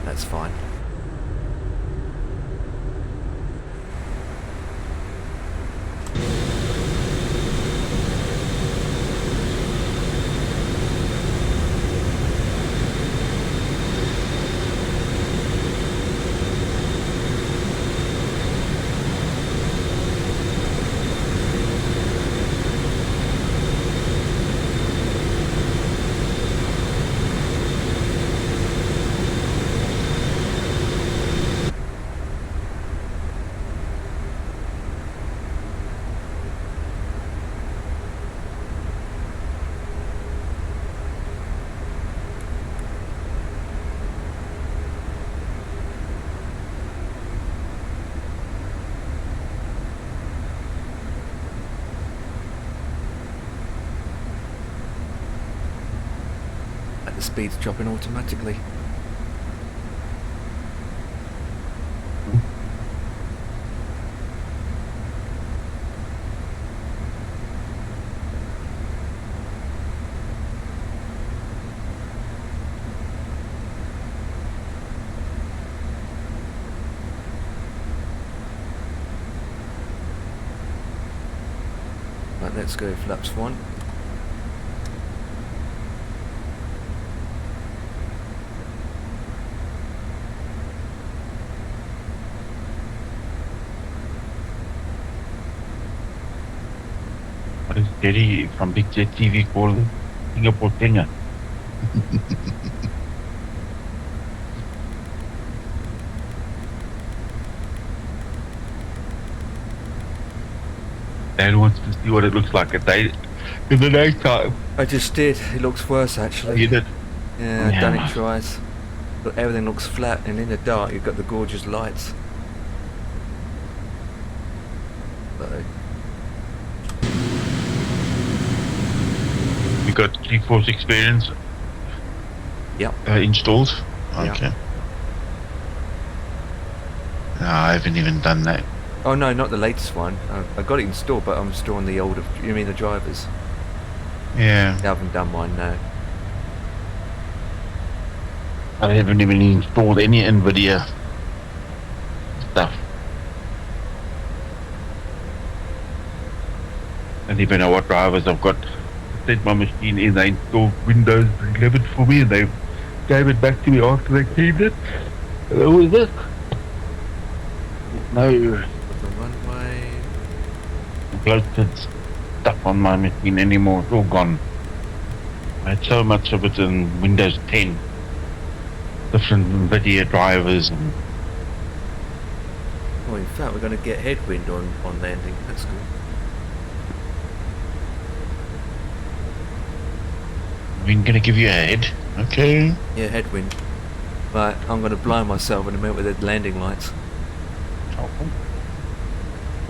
That's fine. The speed's dropping automatically. Right, let's go flaps 1. What is Terry from Big Jet TV called Singapore Kenya? Dad wants to see what it looks like at day in the daytime. I just did. It looks worse actually. You did? Yeah, I've done it twice. But everything looks flat, and in the dark you've got the gorgeous lights. So, You got GeForce Experience? Yep. Installed? Yep. Okay. No, I haven't even done that. oh no, not the latest one. I got it installed, but I'm still on the older. You mean the drivers? Yeah. I haven't done mine now. I haven't even installed any NVIDIA stuff. I don't even know what drivers I've got. I set my machine in, they installed Windows 11 for me, and they gave it back to me after they cleaned it. And that was it. No The runway. bloated stuff on my machine anymore. It's all gone. I had so much of it in Windows 10. Different NVIDIA drivers. And Oh, in fact, we're going to get headwind on landing. That's good. we're going to give you a head. Okay. Yeah, headwind. Right, I'm going to blind myself in a minute with the landing lights.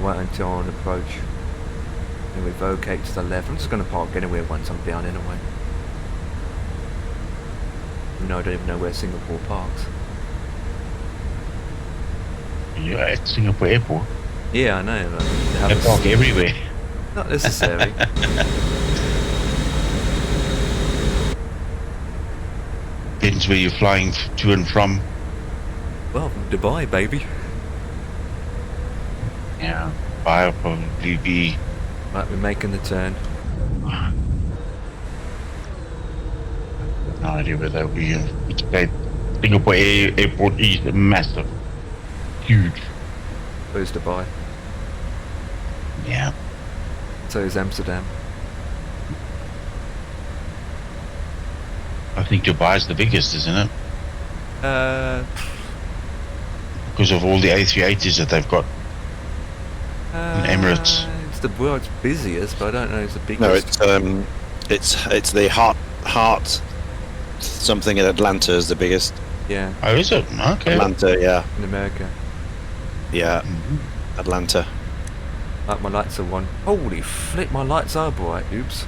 Wait until on approach. Then we vocate to the left. I'm just going to park anywhere once I'm down anyway. No, I don't even know where Singapore parks. You're at Singapore Airport. Yeah, I know. They park everywhere. Not necessary. Depends where you're flying to and from. Well, from Dubai, baby. Yeah, Dubai will probably be. Right, we're making the turn. No idea where they'll be. Singapore Airport is massive. Huge. So is Dubai. Yeah. So is Amsterdam. I think Dubai's the biggest, isn't it? Because of all the A380s that they've got. In Emirates. It's the world's busiest, but I don't know it's the biggest. No, it's the heart something in Atlanta is the biggest. Yeah. Oh, is it? Okay. Atlanta, yeah. In America. Yeah. Atlanta. Like my lights are on. Holy flip, my lights are bright. Oops.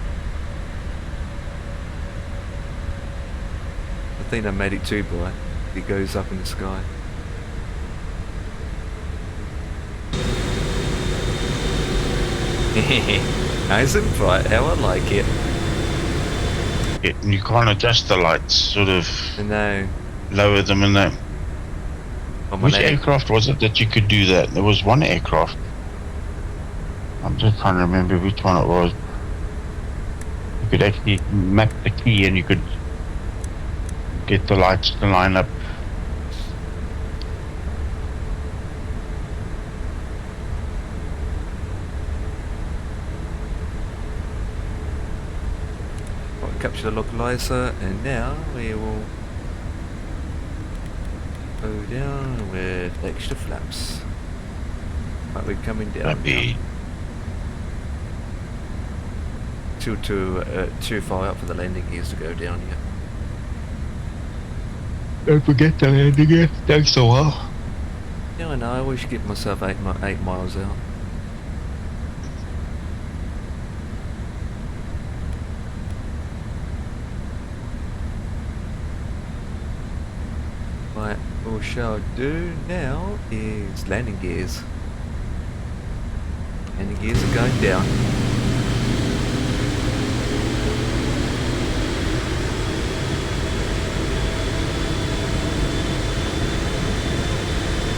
I think I made it too bright. It goes up in the sky. Nice and bright, how I like it. Yeah, and you can't adjust the lights, sort of No. lower them and that. Which aircraft was it that you could do that? There was one aircraft. I'm just trying to remember which one it was. You could actually map the key and you could get the lights to line up. Capture the localizer, and now we will go down with extra flaps. Right, we're coming down. Too far up for the landing gears to go down here. Don't forget the landing gear. Takes a while. Yeah, I know. I always give myself 8 miles out. Right, what we shall do now is landing gears. Landing gears are going down.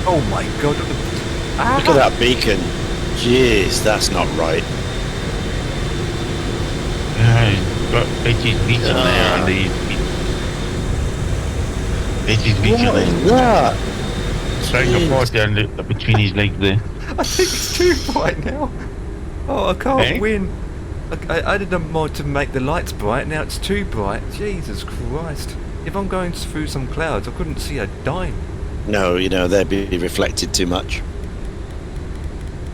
Oh my god. Look at that beacon. Jeez, that's not right. Yeah, he's got 80 beacon there on the... 80 beacon What there. is that? Throwing a part down between his legs there. I think it's too bright now. Oh, I can't win. I added a mod to make the lights bright, now it's too bright. Jesus Christ. If I'm going through some clouds, I couldn't see a dime. No, you know, they'd be reflected too much.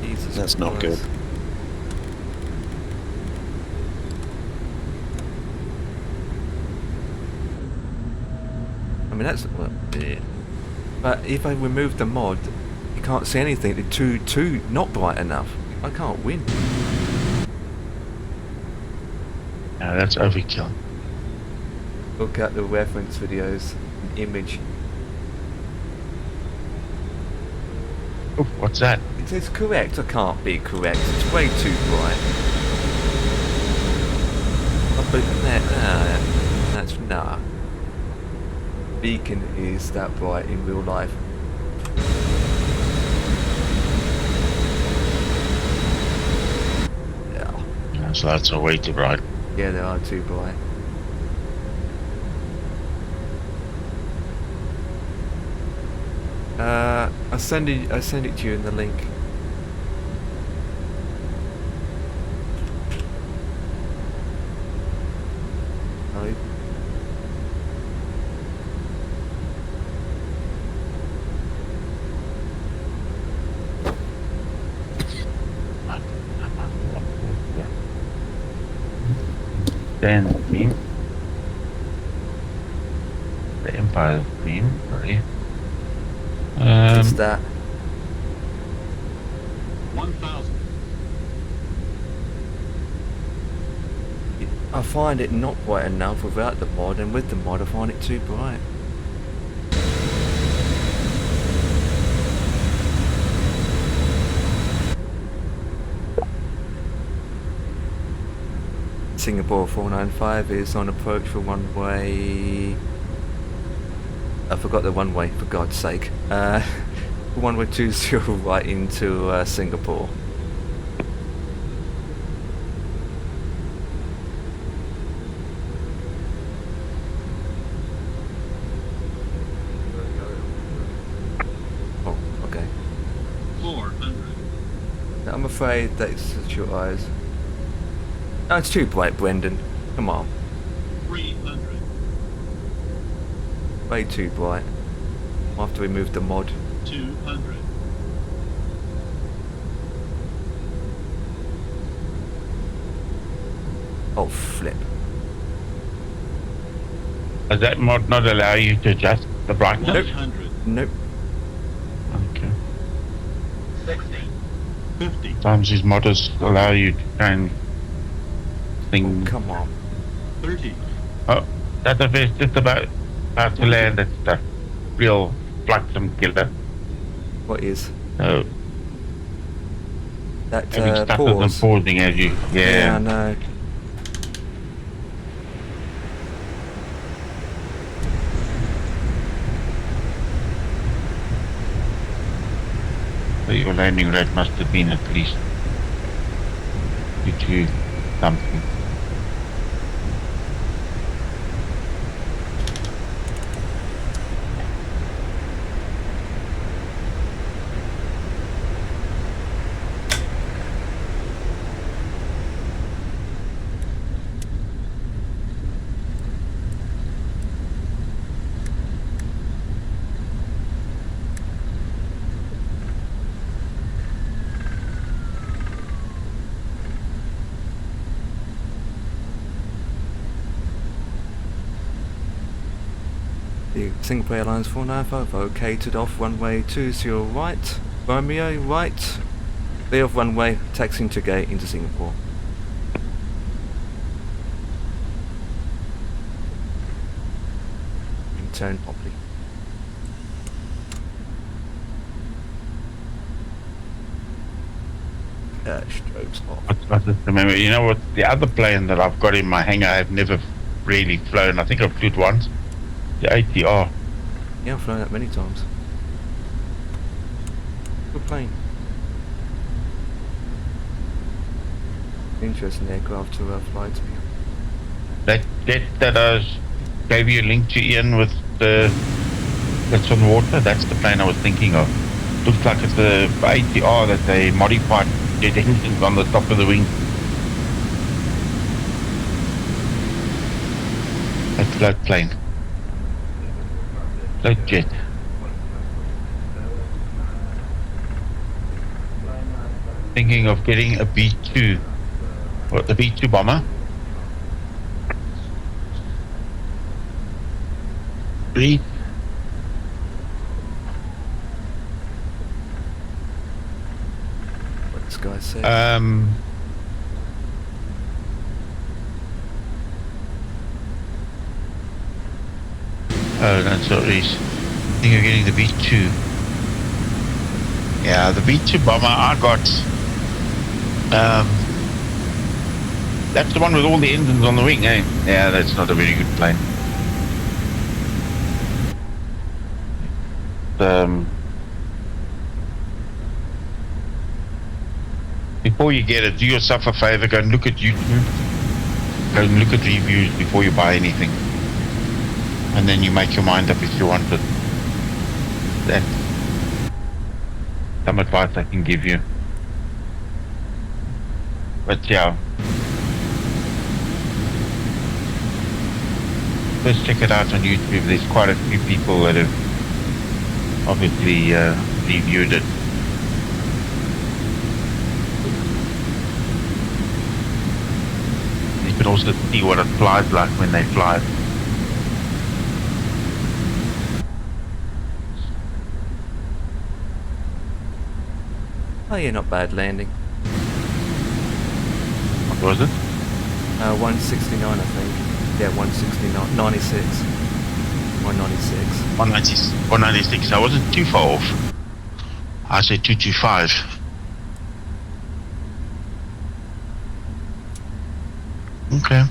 Jesus That's Christ. not good. I mean, that's... Well, yeah. But if I remove the mod, you can't see anything. It's too not bright enough. I can't win. No, that's overkill. Look at the reference videos, an image. Oh, what's that? It says correct. I can't be correct. It's way too bright. I'll put that. That's nah. Beacon is that bright in real life. Yeah. So that's a way too bright. Yeah, they are too bright. I'll send it to you in the link. Right. Then beam. The Empire beam, sorry. What's that? 1,000. I find it not bright enough without the mod, and with the mod I find it too bright. Singapore 495 is on approach for one way. I forgot the one way, for God's sake. 1120 right into Singapore. Oh, okay. 400. I'm afraid that's your eyes. Oh, it's too bright, Brendan. Come on. 300. Way too bright. I'll have to remove the mod. 200. Oh, flip. Does that mod not allow you to adjust the brightness? 100. Nope. Okay. 60. 50. Sometimes these modders allow you to change things. Oh, come on. 30. Oh, that's a fish just about to land. That's the real flotsam killer. What is? Oh. That Having stutters and pause. pausing as you, Yeah, I know. So your landing rate must have been at least 2 something. The Singapore Airlines 495 located off runway 20 right, Romeo right, clear of runway, taxiing to gate into Singapore. And turn properly. Strobes off. I just remember, you know what, the other plane that I've got in my hangar I've never really flown, I think I've flew it once, the ATR. Yeah, I've flown that many times. Good plane. Interesting aircraft to fly to. That jet that I gave you a link to, Ian, with the that's on water, that's the plane I was thinking of. Looks like it's the ATR that they modified jet engines on the top of the wing. That's float plane. Float jet. Thinking of getting a B2, or the B2 bomber. Breathe. What this guy said. Oh, that's not Reese. I think you're getting the B2. Yeah, the B2 bomber I got. That's the one with all the engines on the wing, eh? Yeah, that's not a very good plane. Before you get it, do yourself a favor, go and look at YouTube. Go and look at reviews before you buy anything. And then you make your mind up if you want it. That's some advice I can give you. But yeah. First check it out on YouTube. There's quite a few people that have obviously reviewed it. You can also see what it flies like when they fly. Oh yeah, not bad landing. What was it? 169 I think. Yeah, 169, 96. 196. 196. I wasn't too far off. I said 225. Okay.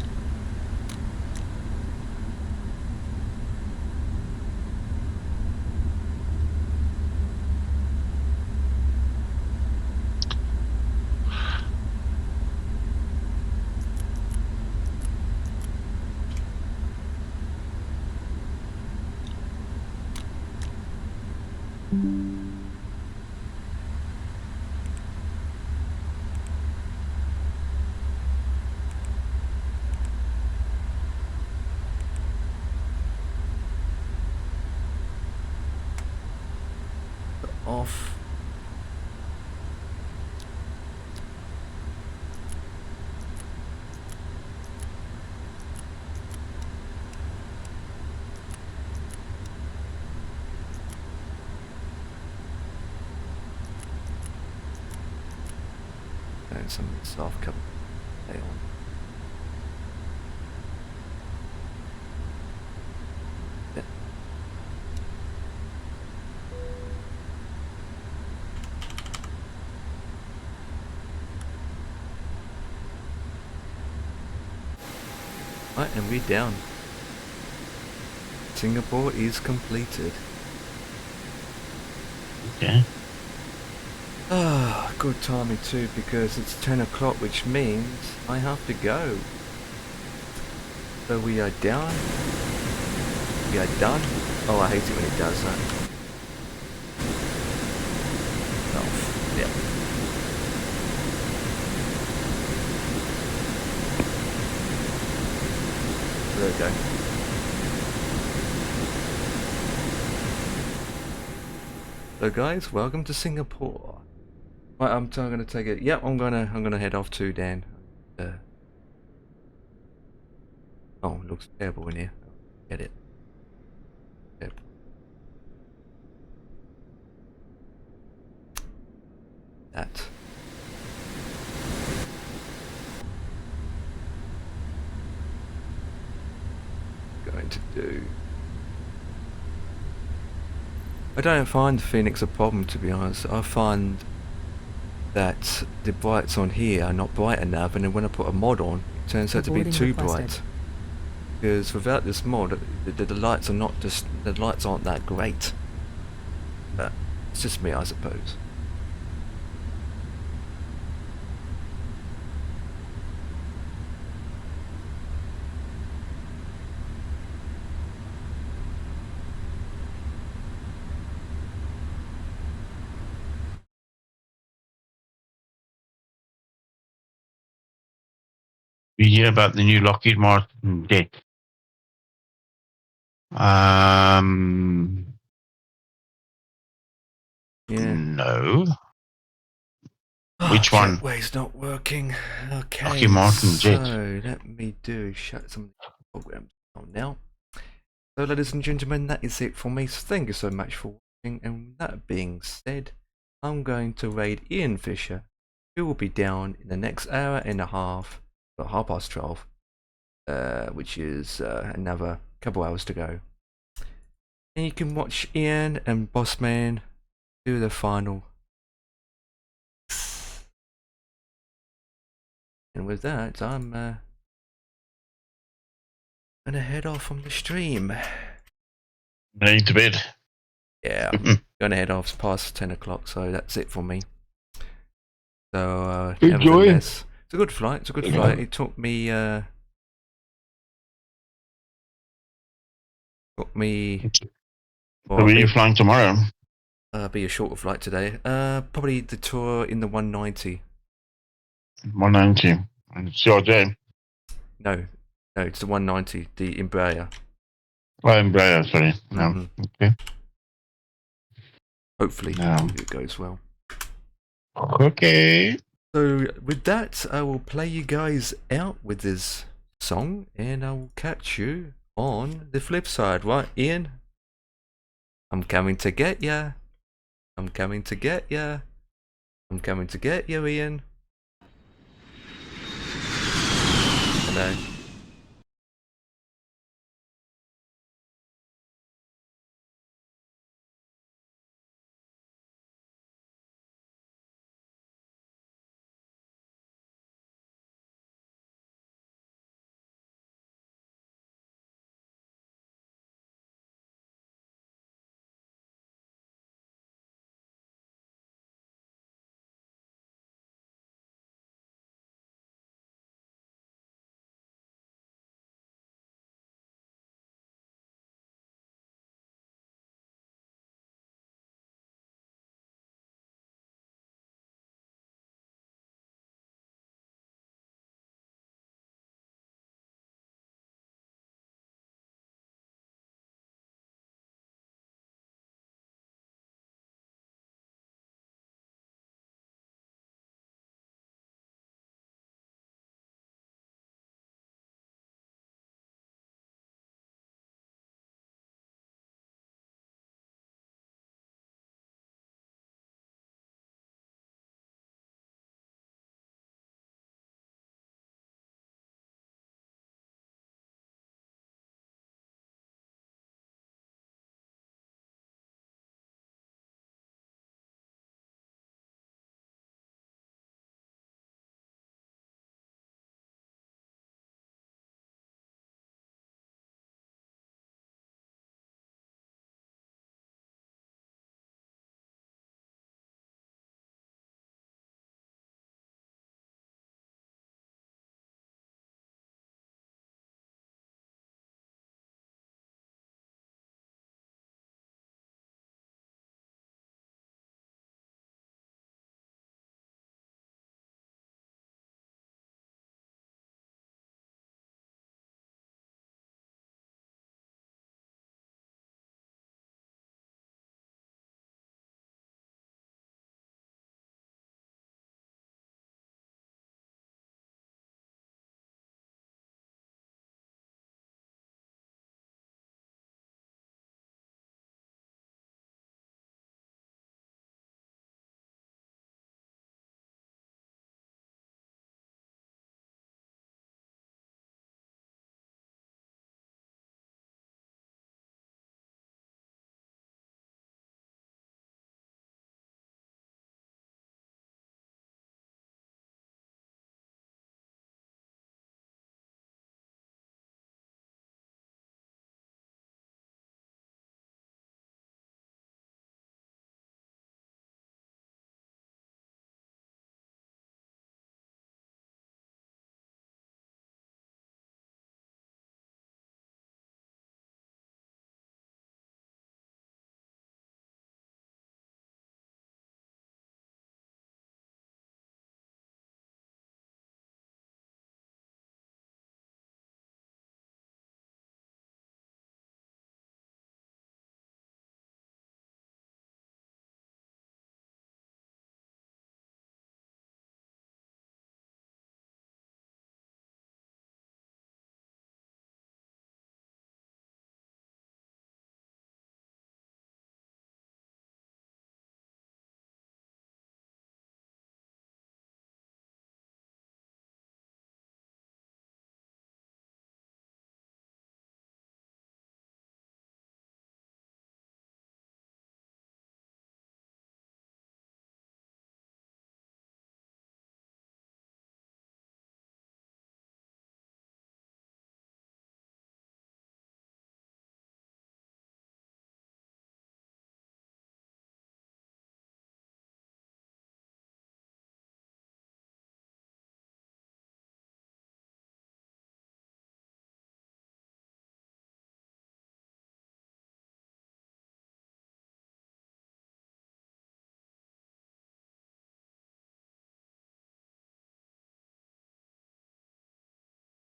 Off. And some soft cover. Stay on. Yeah. Right, and we're down. Singapore is completed. Okay. Ah, good timing too, because it's 10 o'clock, which means I have to go. So we are down. We are done. Oh, I hate it when it does that. Oh, yeah. There we go. So guys, welcome to Singapore. Right, I'm gonna take it. Yep, I'm gonna head off too, Dan. Oh, it looks terrible in here. Get it. Yep. That. Going to do. I don't find Phoenix a problem, to be honest. I find that the brights on here are not bright enough, and then when I put a mod on, it turns out to be too bright. Because without this mod, the lights are not just, the lights aren't that great. But it's just me, I suppose. We hear about the new Lockheed Martin debt. Yeah. No. Oh, Which one? Jetway's not working. Okay, Lockheed Martin jet. so let me do shut some programs down now. So ladies and gentlemen, that is it for me. So thank you so much for watching, and that being said, I'm going to raid Ian Fisher, who will be down in the next hour and a half, at 12:30, which is another couple hours to go. And you can watch Ian and Bossman do the final. And with that, I'm gonna head off from the stream. Going to bed. Yeah, I'm gonna head off. It's past 10 o'clock, so that's it for me. So, enjoy. Nevertheless, it's a good flight. It's a good flight. It took me. Well, Where are you flying tomorrow? Be a shorter flight today. Probably the tour in the 190. 190. And CRJ. No, it's the 190, the Embraer. Oh, Embraer, sorry. No. Okay. Hopefully, it goes well. Okay. So with that, I will play you guys out with this song, and I will catch you on the flip side, right, Ian? I'm coming to get ya. I'm coming to get ya. I'm coming to get you, Ian. Hello.